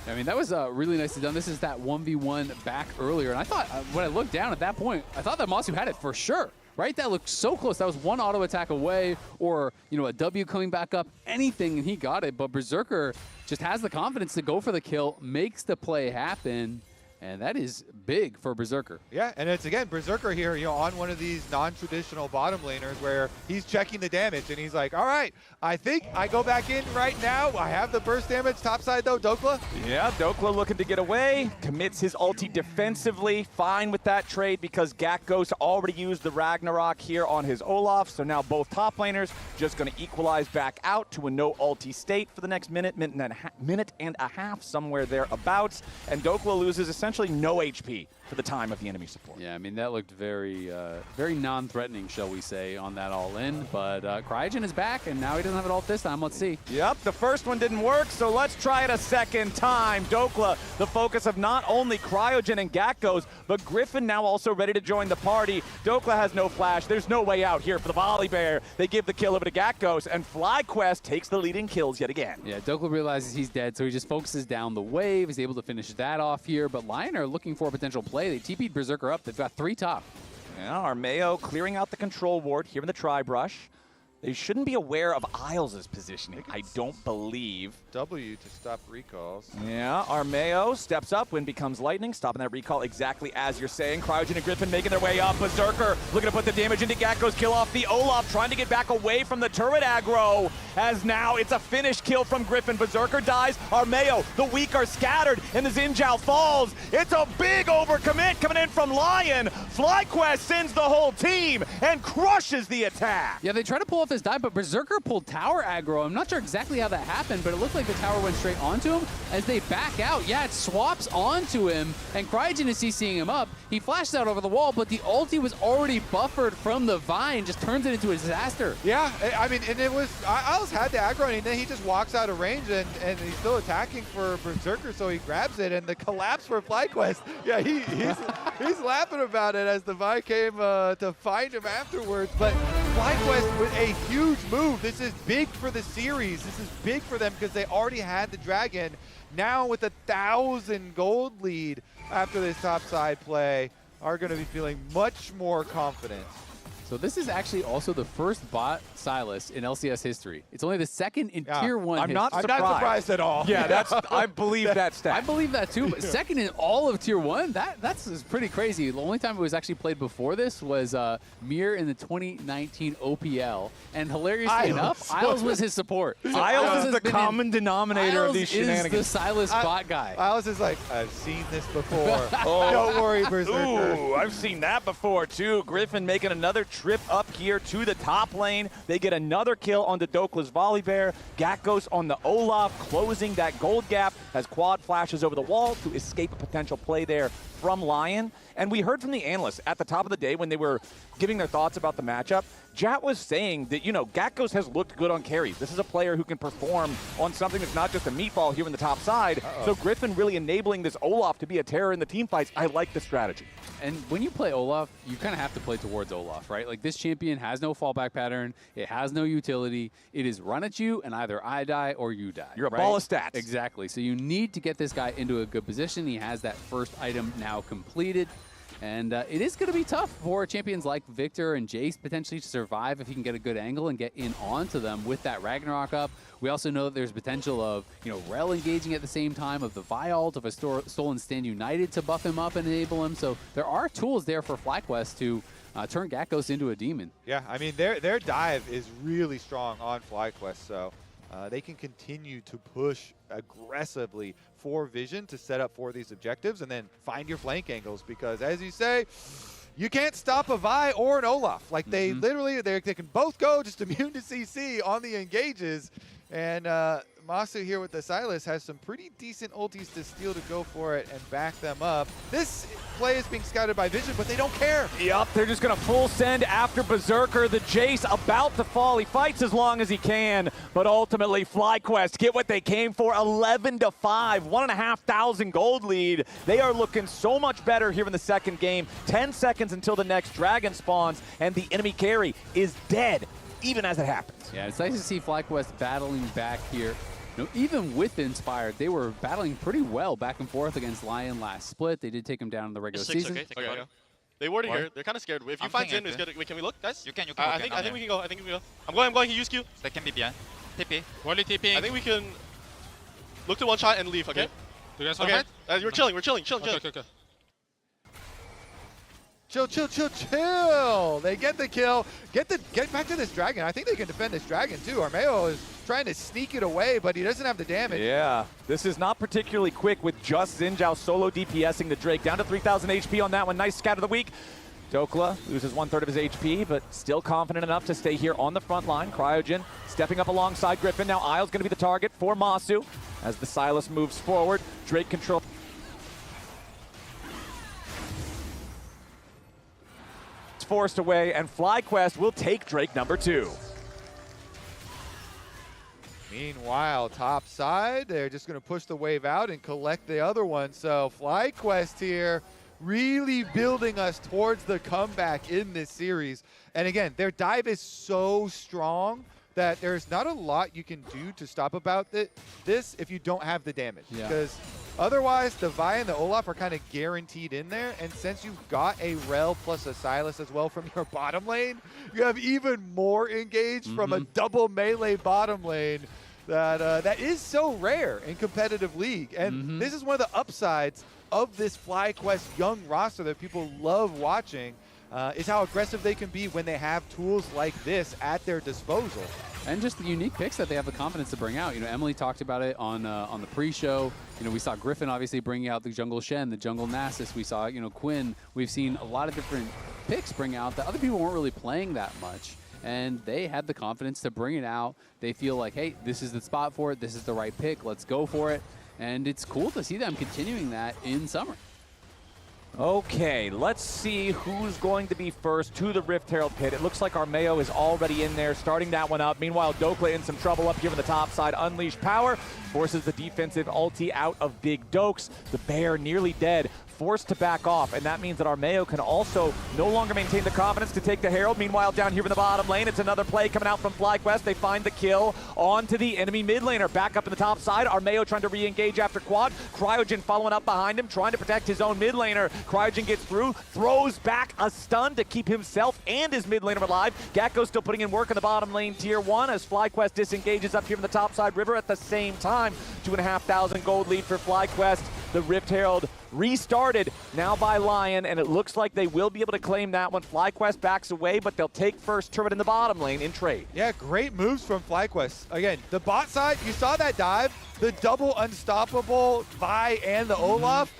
I mean, that was really nicely done. This is that 1v1 back earlier, and I thought, when I looked down at that point, I thought that Masu had it for sure. Right? That looked so close. That was one auto attack away or, you know, a W coming back up, anything, and he got it. But Berserker just has the confidence to go for the kill, makes the play happen, and that is big for Berserker. Yeah, and it's, again, Berserker here, you know, on one of these non-traditional bottom laners where he's checking the damage, and he's like, all right, I think I go back in right now. I have the burst damage. Topside, though, Dokla. Yeah, Dokla looking to get away. Commits his ulti defensively. Fine with that trade because Gak Ghost already used the Ragnarok here on his Olaf, so now both top laners just going to equalize back out to a no ulti state for the next minute and a half, somewhere thereabouts, and Dokla loses essentially no HP for the time of the enemy support. Yeah, I mean, that looked very, very non-threatening, shall we say, on that all-in. But Cryogen is back, and now he doesn't have it all this time. Let's see. Yep, the first one didn't work, so let's try it a second time. Dokla, the focus of not only Cryogen and Gakkos, but Griffin now also ready to join the party. Dokla has no flash. There's no way out here for the Volley Bear. They give the kill over to Gakkos, and FlyQuest takes the lead in kills yet again. Yeah, Dokla realizes he's dead, so he just focuses down the wave. He's able to finish that off here, but Lion are looking for a potential play. They TP'd Berserker up. They've got 3 top. Yeah, Armeo clearing out the control ward here in the tri-brush. They shouldn't be aware of Isles' positioning, I don't believe. W to stop recalls. Yeah, Armeo steps up when becomes lightning, stopping that recall exactly as you're saying. Cryogen and Griffin making their way up. Berserker looking to put the damage into Gakkos, kill off the Olaf, trying to get back away from the turret aggro. As now it's a finish kill from Griffin. Berserker dies. Armeo, the weak are scattered, and the Xin Zhao falls. It's a big overcommit coming in from Lion. FlyQuest sends the whole team and crushes the attack. Yeah, they try to pull off this dive, but Berserker pulled tower aggro. I'm not sure exactly how that happened, but it looked like the tower went straight onto him. As they back out, yeah, it swaps onto him, and Cryogen is CCing him up. He flashes out over the wall, but the ulti was already buffered from the Vine, just turns it into a disaster. Yeah, I mean, and it was, Isles had the aggro, and then he just walks out of range, and he's still attacking for Berserker, so he grabs it, and the collapse for FlyQuest, yeah, he's laughing about it as the Vine came to find him afterwards, but FlyQuest with a huge move. This is big for the series. This is big for them because they already had the Dragon. Now with 1,000 gold lead after this topside play, are going to be feeling much more confident. So this is actually also the first bot Sylas in LCS history. It's only the second in Tier 1 I'm not history. surprised at all. Yeah, I believe that stat. I believe that too, but second in all of Tier 1, that's pretty crazy. The only time it was actually played before this was Mir in the 2019 OPL, and hilariously enough, Isles was his support. So Isles is the common denominator of these shenanigans. Isles is the Sylas bot guy. Isles is like, I've seen this before. Don't worry, Berserker. Ooh, I've seen that before too. Griffin making another trip up here to the top lane. They get another kill on the Dokla's Volley Bear. Gakkos on the Olaf, closing that gold gap as Quad flashes over the wall to escape a potential play there from Lion. And we heard from the analysts at the top of the day when they were giving their thoughts about the matchup. Jat was saying that, you know, Gakkos has looked good on carries. This is a player who can perform on something that's not just a meatball here in the top side. So Griffin really enabling this Olaf to be a terror in the team fights. I like the strategy. And when you play Olaf, you kind of have to play towards Olaf, right? Like, this champion has no fallback pattern. It has no utility. It is run at you, and either I die or you die. You're a ball of stats. Exactly. So you need to get this guy into a good position. He has that first item now completed. And it is going to be tough for champions like Victor and Jace potentially to survive if he can get a good angle and get in onto them with that Ragnarok up. We also know that there's potential of, you know, Rel engaging at the same time, of the Vi ult, of a Stolen Stand United to buff him up and enable him. So there are tools there for FlyQuest to turn Gakkos into a demon. Yeah, I mean, their dive is really strong on FlyQuest, so they can continue to push aggressively for Vision to set up for these objectives and then find your flank angles because, as you say, you can't stop a Vi or an Olaf. Like, they literally, they can both go just immune to CC on the engages. And Masu here with the Sylas has some pretty decent ultis to steal to go for it and back them up. This play is being scouted by Vision, but they don't care. Yep, they're just going to full send after Berserker. The Jace about to fall. He fights as long as he can, but ultimately FlyQuest get what they came for, 11-5, 1,500 gold lead. They are looking so much better here in the second game. 10 seconds until the next dragon spawns, and the enemy carry is dead, even as it happens. Yeah, it's nice to see FlyQuest battling back here. You know, even with Inspired, they were battling pretty well back and forth against Lion last split. They did take him down in the regular season. Okay. They warded here. They're kind of scared. If you fight Jin, it's good. Wait, can we look, guys? You can. I think we can go. I think we can go. I'm going. He used Q. They can be behind. TP. Wally TP. I think we can look to one shot and leave. Okay. Do you guys want to fight? We're chilling. Chill. Okay. Chill. They get the kill. Get back to this dragon. I think they can defend this dragon too. Armeo is trying to sneak it away, but he doesn't have the damage. Yeah, this is not particularly quick with just Xin Zhao solo DPSing the Drake. Down to 3,000 HP on that one. Nice scat of the week. Dokla loses 1/3 of his HP, but still confident enough to stay here on the front line. Cryogen stepping up alongside Griffin. Now Isles going to be the target for Masu as the Sylas moves forward. Drake control. forced away, and FlyQuest will take Drake number 2. Meanwhile, top side, they're just going to push the wave out and collect the other one. So FlyQuest here really building us towards the comeback in this series. And again, their dive is so strong that there's not a lot you can do to stop about this if you don't have the damage. Because otherwise, the Vi and the Olaf are kind of guaranteed in there. And since you've got a Rel plus a Sylas as well from your bottom lane, you have even more engaged from a double melee bottom lane that is so rare in competitive League. And this is one of the upsides of this FlyQuest young roster that people love watching, is how aggressive they can be when they have tools like this at their disposal. And just the unique picks that they have the confidence to bring out. You know, Emily talked about it on the pre-show. You know, we saw Griffin obviously bringing out the Jungle Shen, the Jungle Nasus. We saw, you know, Quinn. We've seen a lot of different picks bring out that other people weren't really playing that much. And they had the confidence to bring it out. They feel like, hey, this is the spot for it. This is the right pick. Let's go for it. And it's cool to see them continuing that in summer. Okay, let's see who's going to be first to the Rift Herald pit. It looks like Armeo is already in there, starting that one up. Meanwhile, Dokla in some trouble up here on the top side. Unleashed Power forces the defensive ulti out of Big Dokes. The bear nearly dead, forced to back off, and that means that Armeo can also no longer maintain the confidence to take the Herald. Meanwhile, down here in the bottom lane, it's another play coming out from FlyQuest. They find the kill onto the enemy mid laner. Back up in the top side, Armeo trying to re-engage after quad. Cryogen following up behind him, trying to protect his own mid laner. Cryogen gets through, throws back a stun to keep himself and his mid laner alive. Gakko still putting in work in the bottom lane, tier 1, as FlyQuest disengages up here in the top side river at the same time. 2,500 gold lead for FlyQuest. The Rift Herald restarted now by Lion, and it looks like they will be able to claim that one. FlyQuest backs away, but they'll take first turret in the bottom lane in trade. Yeah, great moves from FlyQuest. Again, the bot side, you saw that dive, the double unstoppable Vi and the Olaf.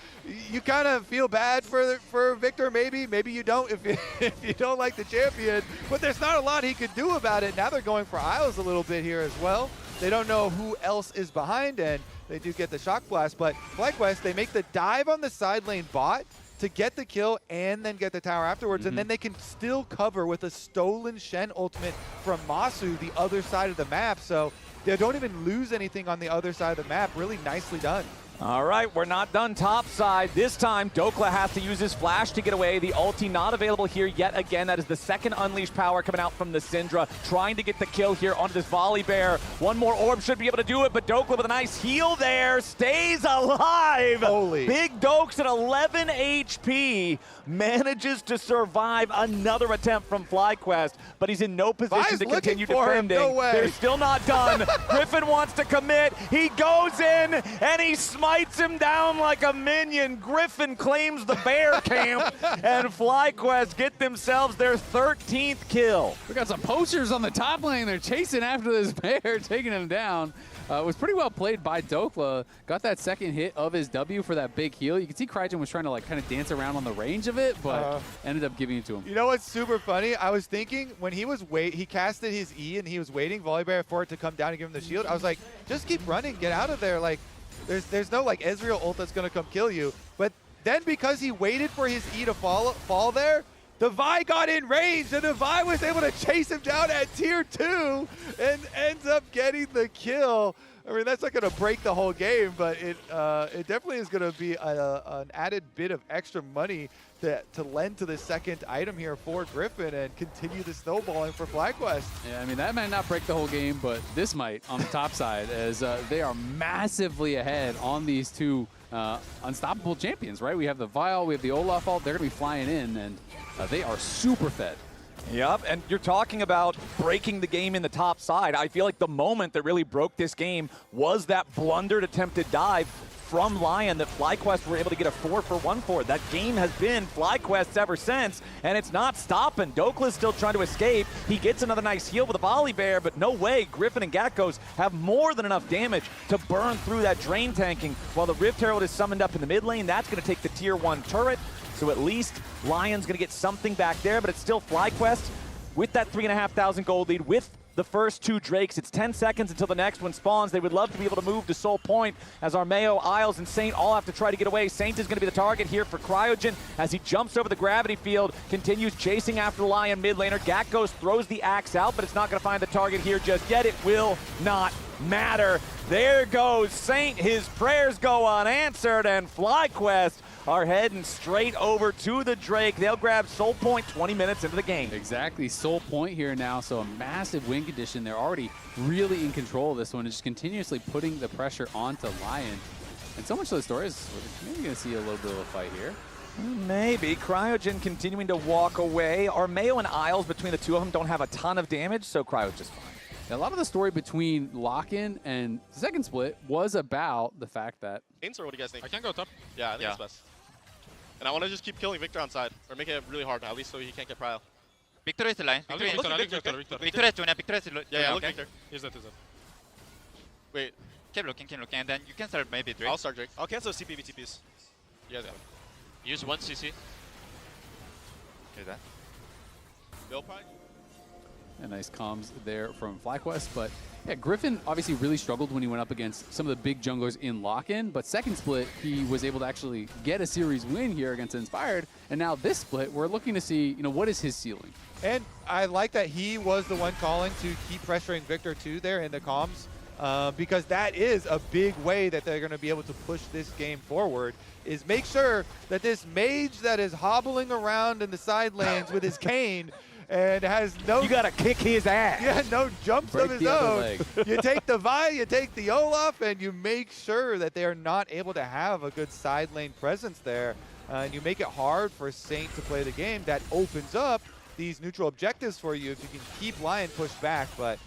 You kind of feel bad for Victor, maybe you don't if you don't like the champion, but there's not a lot he could do about it. Now they're going for Isles a little bit here as well. They don't know who else is behind, and they do get the shock blast, but FlyQuest, they make the dive on the side lane bot to get the kill and then get the tower afterwards, and then they can still cover with a stolen Shen ultimate from Masu the other side of the map, so they don't even lose anything on the other side of the map. Really nicely done. All right, we're not done top side. This time, Dokla has to use his flash to get away. The ulti not available here yet again. That is the second unleashed power coming out from the Syndra, trying to get the kill here onto this volley bear. One more orb should be able to do it, but Dokla with a nice heal there stays alive. Holy. Big Dokes at 11 HP manages to survive another attempt from FlyQuest, but he's in no position to continue defending. No way. They're still not done. Griffin wants to commit. He goes in and he smites him down like a minion. Griffin claims the bear camp, and FlyQuest get themselves their 13th kill. We got some posters on the top lane. They're chasing after this bear, taking him down. It was pretty well played by Dokla. Got that second hit of his W for that big heal. You can see Cryogen was trying to like kind of dance around on the range of it, but ended up giving it to him. You know what's super funny? I was thinking when he casted his E and he was waiting Volleybear for it to come down and give him the shield. I was like, just keep running, get out of there. Like, there's no like Ezreal ult that's gonna come kill you. But then because he waited for his E to fall there, the Vi got in range, and the Vi was able to chase him down at tier 2 and ends up getting the kill. I mean, that's not going to break the whole game, but it definitely is going to be an added bit of extra money to lend to the second item here for Griffin and continue the snowballing for FlyQuest. Yeah, I mean, that might not break the whole game, but this might on the top side, as they are massively ahead on these two unstoppable champions, right? We have the Vial, we have the Olaf ult. They're going to be flying in, and they are super fed. Yep, and you're talking about breaking the game in the top side. I feel like the moment that really broke this game was that blundered attempted dive from Lion that FlyQuest were able to get a 4-for-1 for. That game has been FlyQuest's ever since, and it's not stopping. Dokla's still trying to escape. He gets another nice heal with a volley bear, but no way. Griffin and Gakkos have more than enough damage to burn through that drain tanking. While the Rift Herald is summoned up in the mid lane, that's going to take the tier 1 turret. So at least Lion's going to get something back there, but it's still FlyQuest with that 3,500 gold lead, with the first 2 Drakes. It's 10 seconds until the next one spawns. They would love to be able to move to Soul Point as Armeo, Isles, and Saint all have to try to get away. Saint is going to be the target here for Cryogen as he jumps over the gravity field, continues chasing after Lion mid laner. Gakgos throws the axe out, but it's not going to find the target here just yet. It will not matter. There goes Saint. His prayers go unanswered, and FlyQuest are heading straight over to the Drake. They'll grab Soul Point 20 minutes into the game. Exactly. Soul Point here now, so a massive win condition. They're already really in control of this one and just continuously putting the pressure onto Lion. And so much of the story is we're maybe going to see a little bit of a fight here. Maybe. Cryogen continuing to walk away. Armeo and Isles, between the two of them, don't have a ton of damage, so Cryogen's fine. A lot of the story between Lock-In and Second Split was about the fact that... Or what do you guys think? I can go top. Yeah, I think it's best. And I want to just keep killing Victor on side, or make it really hard, at least so he can't get prio. Victor is the line. Victor is Tuna. Victor is Tuna. Yeah, look Victor. He's that. Wait. Keep looking, and then you can start maybe Drake. I'll start Drake. I'll cancel CPV TPs. You guys got it. Use 1 CC. Okay, that. Bill probably. And nice comms there from FlyQuest, but yeah, Griffin obviously really struggled when he went up against some of the big junglers in Lock-In, but Second Split, he was able to actually get a series win here against Inspired, and now this split, we're looking to see, what is his ceiling? And I like that he was the one calling to keep pressuring Victor too there in the comms, because that is a big way that they're going to be able to push this game forward, is make sure that this mage that is hobbling around in the side lanes with his cane and has no... You got to kick his ass. Yeah, no jumps of his own. You take the Vi, you take the Olaf, and you make sure that they are not able to have a good side lane presence there. And you make it hard for Saint to play the game. That opens up these neutral objectives for you if you can keep Lion pushed back. But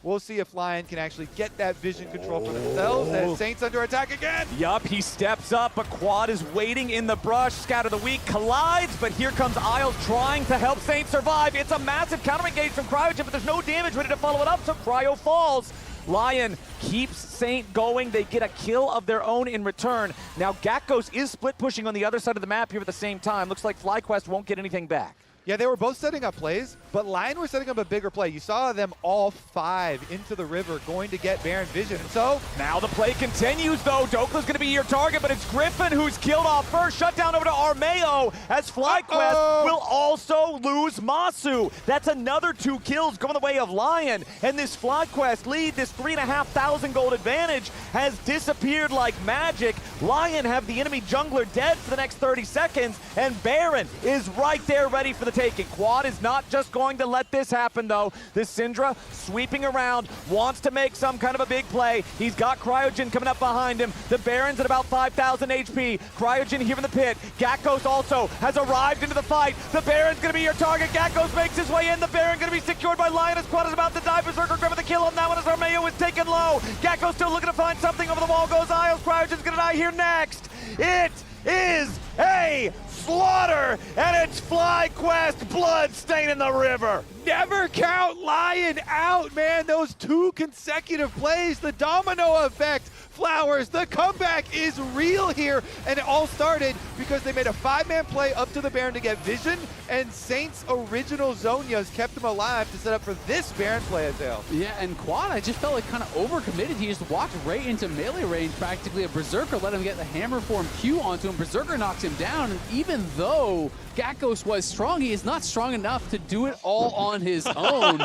we'll see if Lion can actually get that vision control for themselves. And Saint's under attack again. Yup, he steps up, but Quad is waiting in the brush. Scatter the Weak collides, but here comes Isles trying to help Saint survive. It's a massive counter engage from Cryogen, but there's no damage ready to follow it up, so Cryo falls. Lion keeps Saint going. They get a kill of their own in return. Now Gakgos is split pushing on the other side of the map here at the same time. Looks like FlyQuest won't get anything back. Yeah, they were both setting up plays, but Lion were setting up a bigger play. You saw them all 5 into the river going to get Baron Vision. And so now the play continues, though. Dokla's going to be your target, but it's Griffin who's killed off first. Shut down over to Armeo as FlyQuest will also lose Masu. That's another 2 kills going the way of Lion. And this FlyQuest lead, this 3,500 gold advantage, has disappeared like magic. Lion have the enemy jungler dead for the next 30 seconds, and Baron is right there ready for the taking. Quad is not just going to let this happen, though. This Syndra sweeping around, wants to make some kind of a big play. He's got Cryogen coming up behind him. The Baron's at about 5,000 HP. Cryogen here in the pit. Gakgos also has arrived into the fight. The Baron's going to be your target. Gakgos makes his way in. The Baron going to be secured by Lion as Quad is about to die. Berserker grabbing the kill on that one as Armeo is taken low. Gakgos still looking to find something. Over the wall goes Isles. Cryogen's going to die here next. It is a slaughter, and it's FlyQuest blood staining the river. Never count Lion out, man. Those 2 consecutive plays, the domino effect. Flowers, the comeback is real here, and it all started because they made a 5-man play up to the Baron to get vision, and Saint's original Zonias kept him alive to set up for this Baron play, Azale. Yeah, and Quad, I just felt like kind of overcommitted. He just walked right into melee range, practically. A Berserker let him get the hammer form Q onto him. Berserker knocks him down, and even though Gakgos was strong, he is not strong enough to do it all on his own.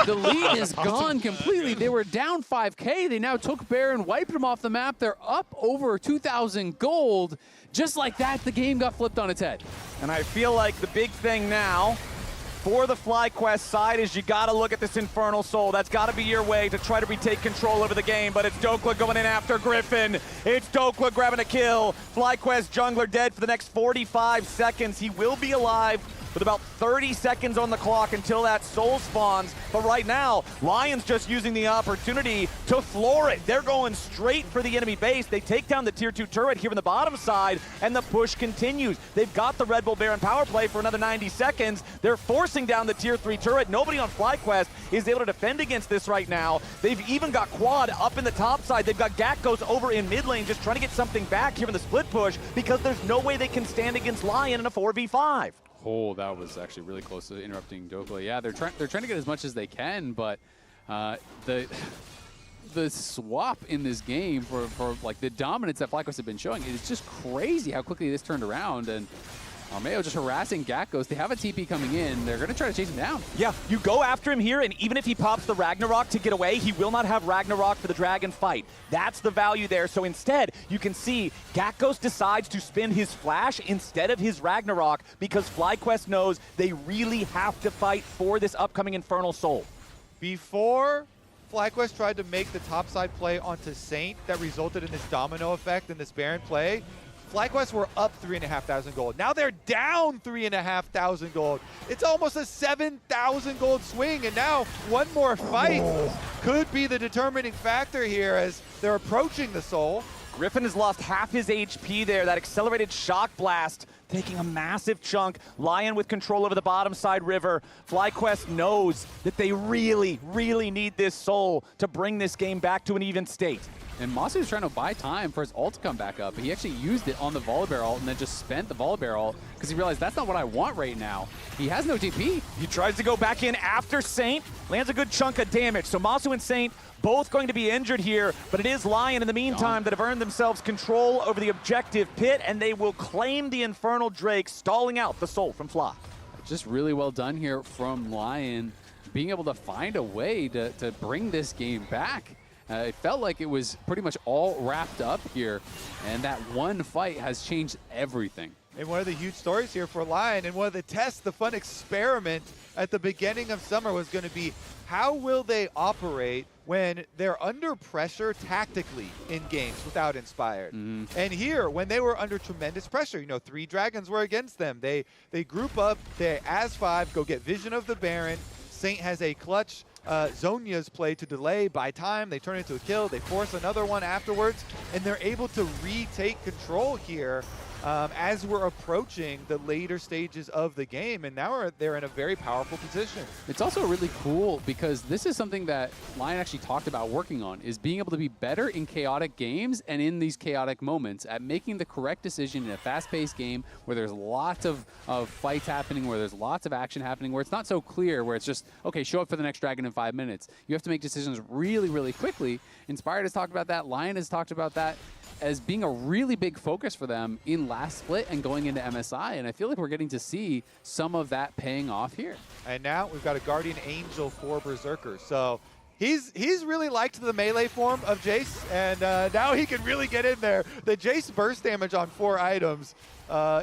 The lead is gone completely. They were down 5K. They now took Baron, wiped him off the map. They're up over 2,000 gold. Just like that, the game got flipped on its head. And I feel like the big thing now for the FlyQuest side is you got to look at this Infernal Soul. That's got to be your way to try to retake control over the game, but it's Dokla going in after Griffin. It's Dokla grabbing a kill. FlyQuest jungler dead for the next 45 seconds. He will be alive with about 30 seconds on the clock until that soul spawns. But right now, Lion's just using the opportunity to floor it. They're going straight for the enemy base. They take down the tier 2 turret here on the bottom side, and the push continues. They've got the Red Bull Baron power play for another 90 seconds. They're forcing down the tier 3 turret. Nobody on FlyQuest is able to defend against this right now. They've even got Quad up in the top side. They've got Gakgos over in mid lane just trying to get something back here in the split push because there's no way they can stand against Lion in a 4v5. Oh, that was actually really close to interrupting Dokla. Yeah, they're trying to get as much as they can, but The swap in this game for like the dominance that FlyQuest have been showing, it is just crazy how quickly this turned around. And Armeo just harassing Gakkos. They have a TP coming in. They're going to try to chase him down. Yeah, you go after him here, and even if he pops the Ragnarok to get away, he will not have Ragnarok for the dragon fight. That's the value there. So instead, you can see Gakkos decides to spin his flash instead of his Ragnarok because FlyQuest knows they really have to fight for this upcoming Infernal Soul. Before FlyQuest tried to make the topside play onto Saint that resulted in this domino effect and this Baron play, FlyQuest were up 3,500 gold. Now they're down 3,500 gold. It's almost a 7,000 gold swing, and now one more fight could be the determining factor here as they're approaching the Soul. Griffin has lost half his HP there. That accelerated shock blast taking a massive chunk. Lion with control over the bottom side river. FlyQuest knows that they really, really need this Soul to bring this game back to an even state. And Masu is trying to buy time for his ult to come back up. He actually used it on the Volibear ult and then just spent the Volibear ult because he realized that's not what I want right now. He has no TP. He tries to go back in after Saint, lands a good chunk of damage. So Masu and Saint both going to be injured here, but it is Lion in the meantime that have earned themselves control over the objective pit, and they will claim the Infernal Drake, stalling out the Soul from Fly. Just really well done here from Lion, being able to find a way to bring this game back. It felt like it was pretty much all wrapped up here, and that one fight has changed everything. And one of the huge stories here for Lion, and one of the tests, the fun experiment at the beginning of summer was going to be, how will they operate when they're under pressure tactically in games without Inspired? And here, when they were under tremendous pressure, you know, 3 dragons were against them. They group up, they as 5, go get vision of the Baron. Saint has a clutch Zhonya's play to delay, buy time, they turn it into a kill, they force another one afterwards, and they're able to retake control here as we're approaching the later stages of the game, and now they're in a very powerful position. It's also really cool because this is something that Lion actually talked about working on, is being able to be better in chaotic games and in these chaotic moments at making the correct decision in a fast-paced game where there's lots of fights happening, where there's lots of action happening, where it's not so clear, where it's just, okay, show up for the next dragon in 5 minutes. You have to make decisions really, really quickly. Inspired has talked about that. Lion has talked about that as being a really big focus for them in last split and going into MSI, and I feel like we're getting to see some of that paying off here. And now we've got a Guardian Angel for Berserker, so he's really liked the melee form of Jace, and now he can really get in there. The Jace burst damage on 4 items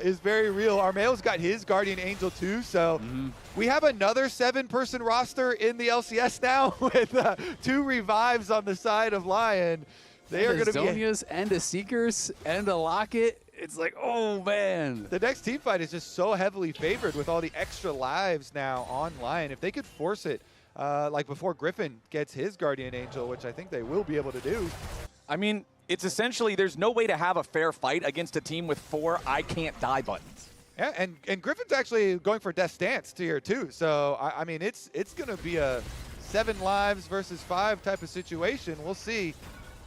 is very real. Armeo's got his Guardian Angel too, so we have another 7-person roster in the LCS now with 2 revives on the side of Lion. They are going to be Zhonya's and a Seekers and a Locket. It's like, oh man. The next team fight is just so heavily favored with all the extra lives now on Lion. If they could force it, like before Griffin gets his Guardian Angel, which I think they will be able to do. I mean, it's essentially, there's no way to have a fair fight against a team with 4 I can't die buttons. Yeah, and Griffin's actually going for Death Stance here too. So, I mean, it's going to be a 7 lives versus 5 type of situation. We'll see.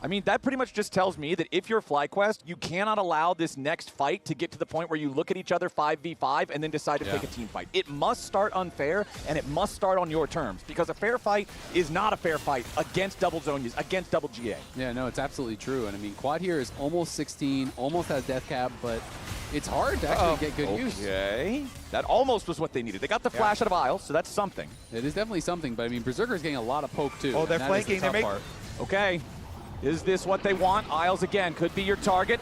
I mean, that pretty much just tells me that if you're FlyQuest, you cannot allow this next fight to get to the point where you look at each other 5v5 and then decide to pick a team fight. It must start unfair, and it must start on your terms, because a fair fight is not a fair fight against double Zhonyas, against double GA. Yeah, no, it's absolutely true. And I mean, Quad here is almost 16, almost has death cap, but it's hard to actually get good use. Okay. That almost was what they needed. They got the flash out of Isles, so that's something. It is definitely something, but I mean, Berserker's getting a lot of poke too. Oh, they're flanking. They're making. Okay. Is this what they want? Isles again could be your target.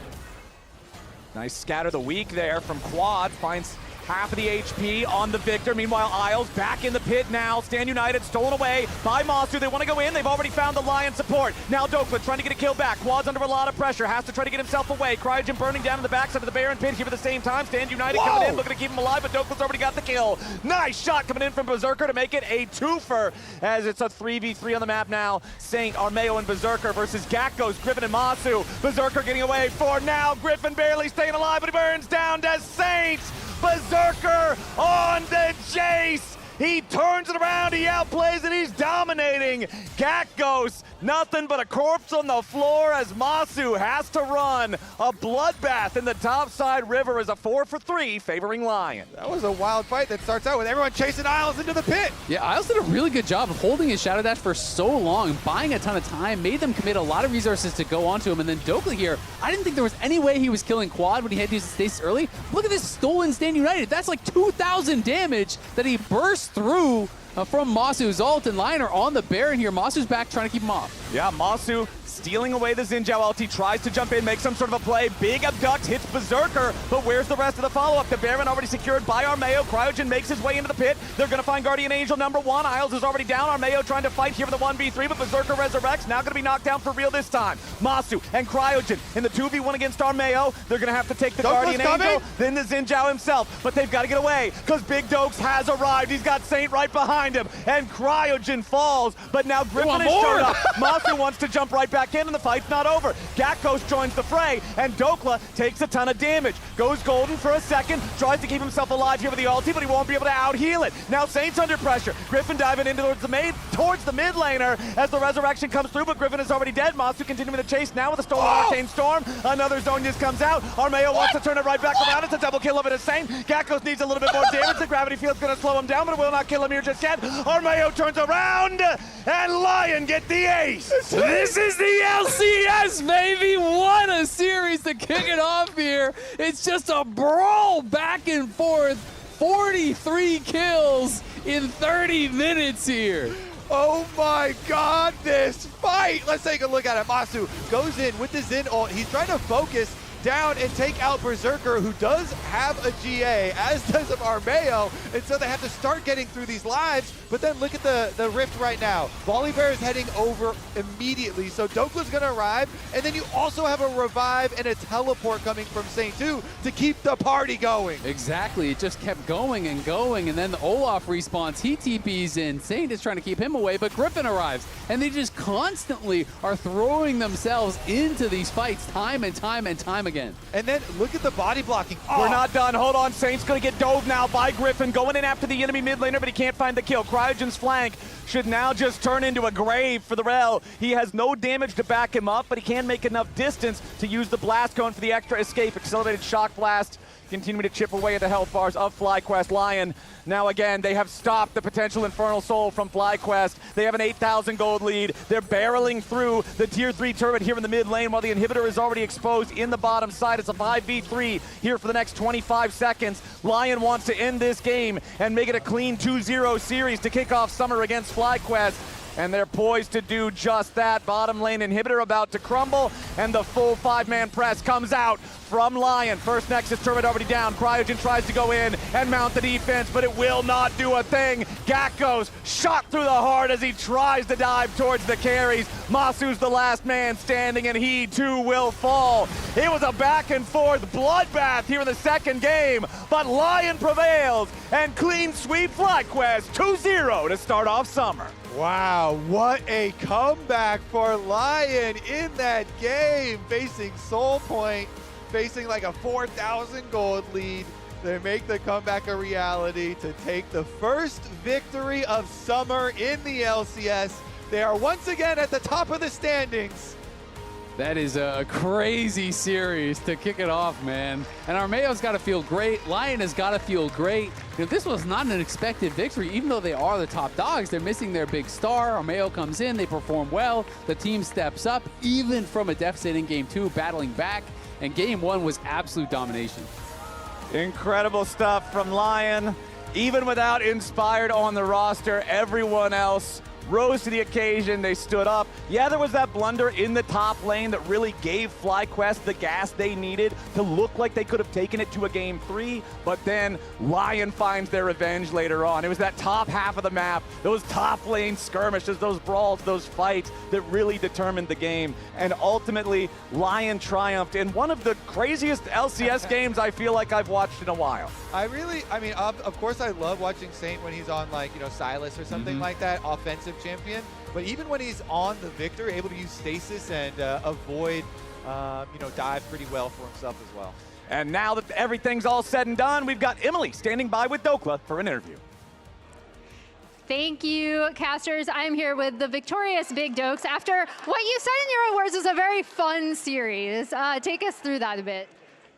Nice scatter the weak there from Quad. Finds half of the HP on the Victor. Meanwhile, Isles back in the pit now. Stand United stolen away by Masu. They want to go in. They've already found the Lion support. Now Dokla trying to get a kill back. Quad's under a lot of pressure. Has to try to get himself away. Cryogen burning down in the backside of the Baron pit here at the same time. Stand United coming in, looking to keep him alive, but Dokla's already got the kill. Nice shot coming in from Berserker to make it a twofer, as it's a 3v3 on the map now. Saint, Armeo, and Berserker versus Gakkos, Griffin, and Masu. Berserker getting away for now. Griffin barely staying alive, but he burns down to Saint. Berserker on the Jace. He turns it around, he outplays it, he's dominating. Gakgos, nothing but a corpse on the floor as Masu has to run. A bloodbath in the topside river is a 4-for-3 favoring Lion. That was a wild fight that starts out with everyone chasing Isles into the pit. Yeah, Isles did a really good job of holding his Shadow Dash for so long, buying a ton of time, made them commit a lot of resources to go onto him, and then Dokla here, I didn't think there was any way he was killing Quad when he had to use the stasis early. Look at this stolen Stand United. That's like 2,000 damage that he burst through from Masu's ult, and Lion are on the Baron here. Masu's back trying to keep him off. Yeah, Masu stealing away the Xin Zhao ulti, tries to jump in, make some sort of a play. Big abduct, hits Berserker, but where's the rest of the follow-up? The Baron already secured by Armeo. Cryogen makes his way into the pit. They're going to find Guardian Angel #1. Isles is already down. Armeo trying to fight here for the 1v3, but Berserker resurrects. Now going to be knocked down for real this time. Masu and Cryogen in the 2v1 against Armeo. They're going to have to take the Guardian Angel, then the Xin Zhao himself, but they've got to get away because Big Dokes has arrived. He's got Saint right behind him, and Cryogen falls, but now Griffin is showed up. Masu wants to jump right back in, and the fight's not over. Gakgos joins the fray, and Dokla takes a ton of damage. Goes golden for a second, tries to keep himself alive here with the ulti, but he won't be able to out-heal it. Now Saint's under pressure. Griffin diving into towards the mid laner as the resurrection comes through, but Griffin is already dead. Masu continuing to chase now with a stolen Arcane Storm. Another Zhonya's comes out. Armeo wants to turn it right back around. It's a double kill of it as Saint. Gakgos needs a little bit more damage. The gravity field's going to slow him down, but it will not kill him here just yet. Armeo turns around, and Lion get the ace. This is the LCS, baby! What a series to kick it off here. It's just a brawl back and forth. 43 kills in 30 minutes here. Oh my God, this fight! Let's take a look at it. Masu goes in with the Xin ult. He's trying to focus down and take out Berserker, who does have a GA, as does Armeo, and so they have to start getting through these lives. But then look at the rift right now. Volibear is heading over immediately, so Dokla's gonna arrive, and then you also have a revive and a teleport coming from Saint 2 to keep the party going. Exactly, it just kept going and going, and then the Olaf respawns, he TPs in, Saint is trying to keep him away, but Griffin arrives, and they just constantly are throwing themselves into these fights time and time and time again. And then look at the body blocking. We're not done. Hold on. Saint's going to get dove now by Griffin. Going in after the enemy mid laner, but he can't find the kill. Cryogen's flank should now just turn into a grave for the Rel. He has no damage to back him up, but he can make enough distance to use the blast cone for the extra escape. Accelerated shock blast continuing to chip away at the health bars of FlyQuest. Lion, now again, they have stopped the potential Infernal Soul from FlyQuest. They have an 8,000 gold lead. They're barreling through the tier 3 turret here in the mid lane while the inhibitor is already exposed in the bottom side. It's a 5v3 here for the next 25 seconds. Lion wants to end this game and make it a clean 2-0 series to kick off Summer against FlyQuest. And they're poised to do just that. Bottom lane inhibitor about to crumble, and the full 5-man press comes out from Lion. First Nexus turret already down. Cryogen tries to go in and mount the defense, but it will not do a thing. Gakgos shot through the heart as he tries to dive towards the carries. Masu's the last man standing, and he too will fall. It was a back and forth bloodbath here in the second game, but Lion prevails and clean sweep FlyQuest 2-0 to start off Summer. Wow, what a comeback for Lion in that game, facing Soul Point, facing like a 4,000 gold lead. They make the comeback a reality to take the first victory of Summer in the LCS. They are once again at the top of the standings. That is a crazy series to kick it off, man. And Armeo's got to feel great. Lion has got to feel great. You know, this was not an expected victory, even though they are the top dogs. They're missing their big star. Armeo comes in, they perform well. The team steps up, even from a deficit in game 2, battling back. And game 1 was absolute domination. Incredible stuff from Lion. Even without Inspired on the roster, everyone else rose to the occasion. They stood up. Yeah, there was that blunder in the top lane that really gave FlyQuest the gas they needed to look like they could have taken it to a game 3, but then Lion finds their revenge later on. It was that top half of the map, those top lane skirmishes, those brawls, those fights that really determined the game. And ultimately, Lion triumphed in one of the craziest LCS games I feel like I've watched in a while. I mean, of course I love watching Saint when he's on, like, you know, Silas or something like that, offensive champion. But even when he's on the Victor, able to use stasis and avoid, you know, dive pretty well for himself as well. And now that everything's all said and done, we've got Emily standing by with Dokla for an interview. Thank you, casters. I'm here with the victorious Big Dokes after what you said in your own words was a very fun series. Take us through that a bit.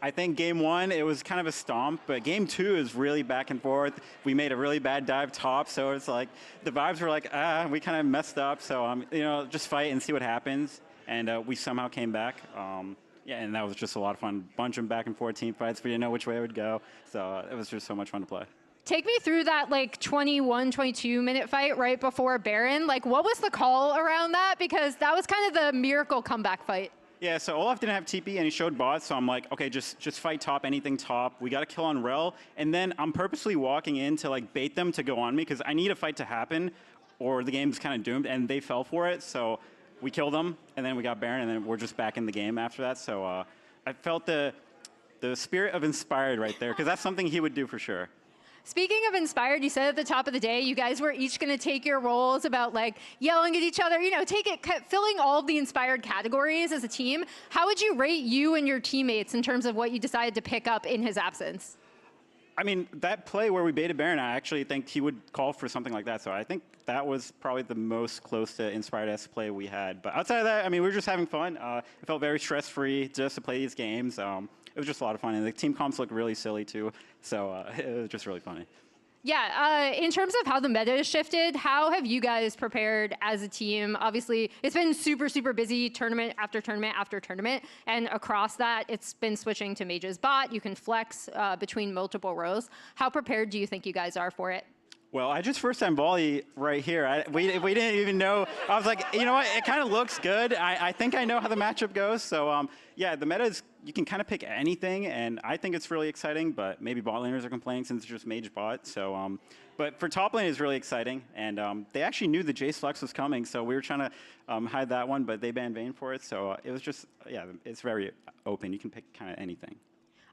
I think game 1, it was kind of a stomp, but game 2 is really back and forth. We made a really bad dive top, so it's like the vibes were like, we kind of messed up, so just fight and see what happens. And we somehow came back. Yeah, and that was just a lot of fun. Bunch of back and forth team fights. We didn't know which way it would go, so it was just so much fun to play. Take me through that 21, 22-minute fight right before Baron. What was the call around that? Because that was kind of the miracle comeback fight. Yeah, so Olaf didn't have TP and he showed bots, so I'm like, okay, just fight top, anything top. We got to kill on Rel, and then I'm purposely walking in to bait them to go on me because I need a fight to happen, or the game's kind of doomed, and they fell for it. So we killed them, and then we got Baron, and then we're just back in the game after that. So I felt the spirit of Inspired right there, because that's something he would do for sure. Speaking of Inspired, you said at the top of the day, you guys were each going to take your roles about yelling at each other, filling all of the Inspired categories as a team. How would you rate you and your teammates in terms of what you decided to pick up in his absence? I mean, that play where we baited Baron, I actually think he would call for something like that. So I think that was probably the most close to Inspired-esque play we had. But outside of that, I mean, we were just having fun. It felt very stress-free just to play these games. It was just a lot of fun. And the team comps looked really silly, too. So it was just really funny. Yeah, in terms of how the meta has shifted, how have you guys prepared as a team? Obviously, it's been super, super busy tournament after tournament after tournament. And across that, it's been switching to Mage's bot. You can flex between multiple rows. How prepared do you think you guys are for it? Well, I just first-time volley right here. We didn't even know. I was like, you know what? It kind of looks good. I think I know how the matchup goes. So, yeah, the meta is, you can kind of pick anything, and I think it's really exciting, but maybe bot laners are complaining since it's just Mage bot. So, but for top lane, it's really exciting, and they actually knew the Jace Flex was coming, so we were trying to hide that one, but they banned Vayne for it. So it was just, yeah, it's very open. You can pick kind of anything.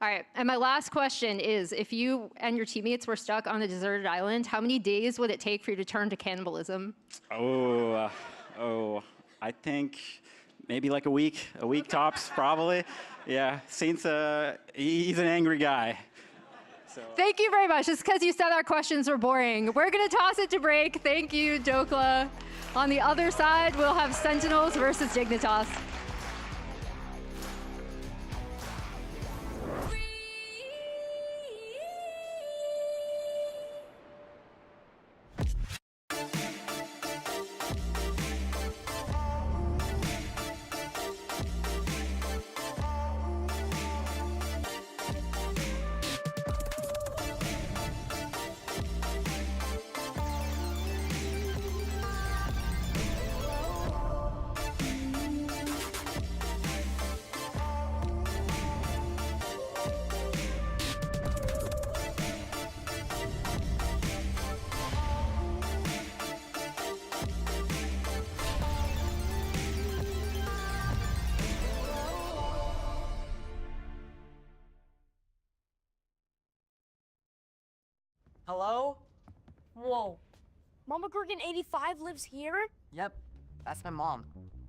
All right, and my last question is, if you and your teammates were stuck on a deserted island, how many days would it take for you to turn to cannibalism? I think maybe like a week tops, probably. Yeah, Saint's, he's an angry guy. So. Thank you very much. Just because you said our questions were boring. We're gonna toss it to break. Thank you, Dokla. On the other side, we'll have Sentinels versus Dignitas. Hello? Whoa. Mama Gorgon 85 lives here? Yep, that's my mom.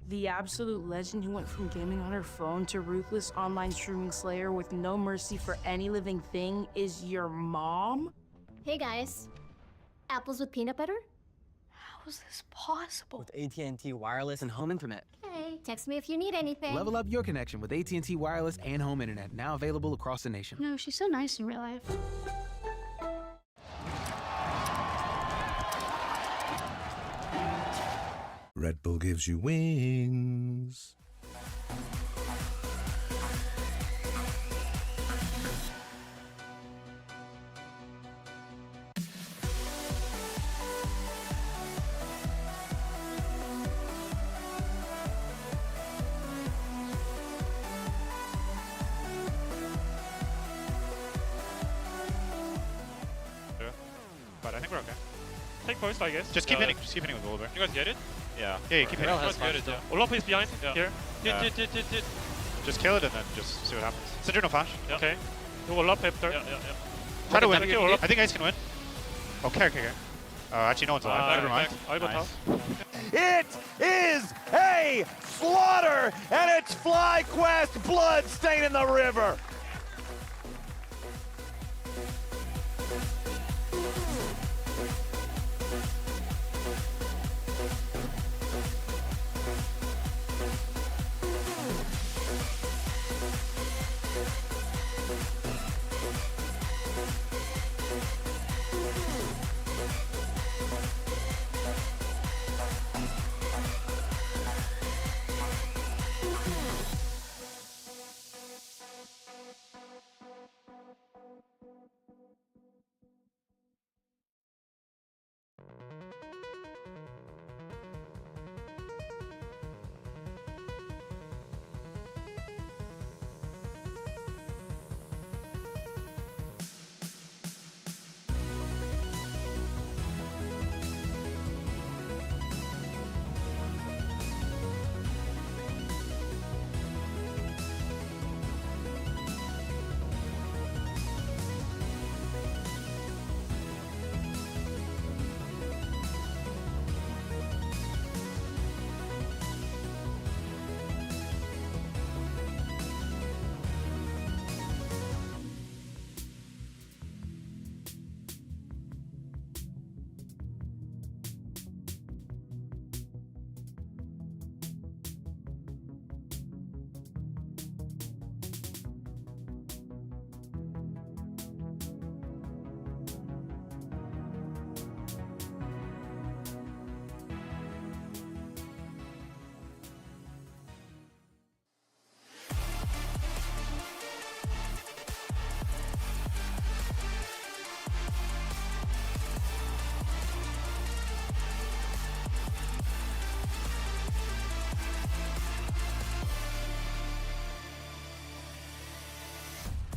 The absolute legend who went from gaming on her phone to ruthless online streaming slayer with no mercy for any living thing is your mom? Hey guys. Apples with peanut butter? How is this possible? With AT&T Wireless and Home Internet. Hey, text me if you need anything. Level up your connection with AT&T Wireless and Home Internet, now available across the nation. No, she's so nice in real life. Red Bull gives you wings. But I think we're okay. Take post, I guess. Just keep hitting with Oliver. You guys get it? Yeah. Yeah, you keep hitting. You guys get it, yeah. Olaf is behind here. Hit. Just kill it and then just see what happens. Send no flash. Yeah. Okay. Do Olaf Hector. Yeah. Try to win. I think Ace can win. Okay. Actually, no one's alive. Never mind. I got top. It is a slaughter, and it's FlyQuest blood staining the river.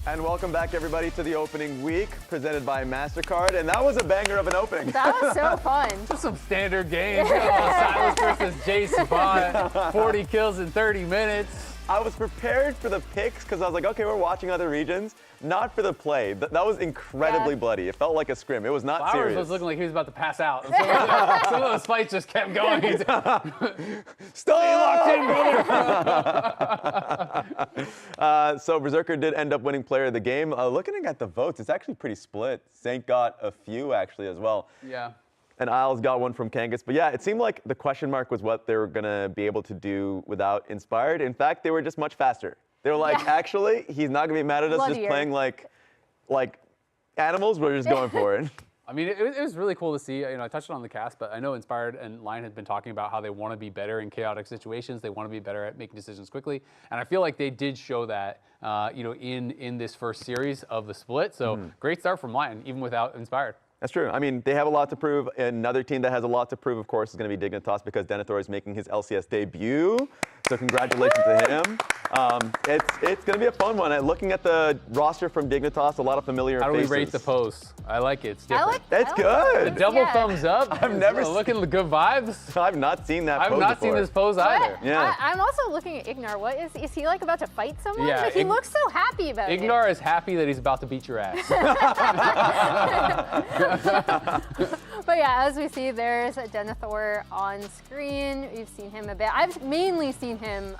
And welcome back, everybody, to the opening week presented by MasterCard. And that was a banger of an opening. That was so fun. Just some standard games. Silas versus Jace Bot, 40 kills in 30 minutes. I was prepared for the picks because I was like, okay, we're watching other regions, not for the play. That was incredibly bloody. It felt like a scrim. It was not Flowers serious. was looking like he was about to pass out. Some of those fights just kept going. Stop! Stay locked in, brother. So Berserker did end up winning player of the game. Looking at the votes, it's actually pretty split. Saint got a few actually as well. Yeah. And Isles got one from Kangas. But yeah, it seemed like the question mark was what they were going to be able to do without Inspired. In fact, they were just much faster. They were like, actually, he's not going to be mad at us just playing like animals. We're just going for it. I mean, it was really cool to see. You know, I touched on the cast, but I know Inspired and Lion had been talking about how they want to be better in chaotic situations. They want to be better at making decisions quickly. And I feel like they did show that, you know, in this first series of the split. So great start from Lion, even without Inspired. That's true. I mean, they have a lot to prove. Another team that has a lot to prove, of course, is going to be Dignitas because Denethor is making his LCS debut. So congratulations to him. It's going to be a fun one. Looking at the roster from Dignitas, a lot of familiar faces. How do we rate the post? I like it. It's different. That's good. The double thumbs up. I've never looking good vibes. I've not seen that. I've not seen this pose either. Yeah. I'm also looking at Ignar. What is he like about to fight someone? Yeah, Like, he looks so happy about it. Ignar is happy that he's about to beat your ass. But yeah, as we see, there's Denethor on screen. We've seen him a bit. I've mainly seen him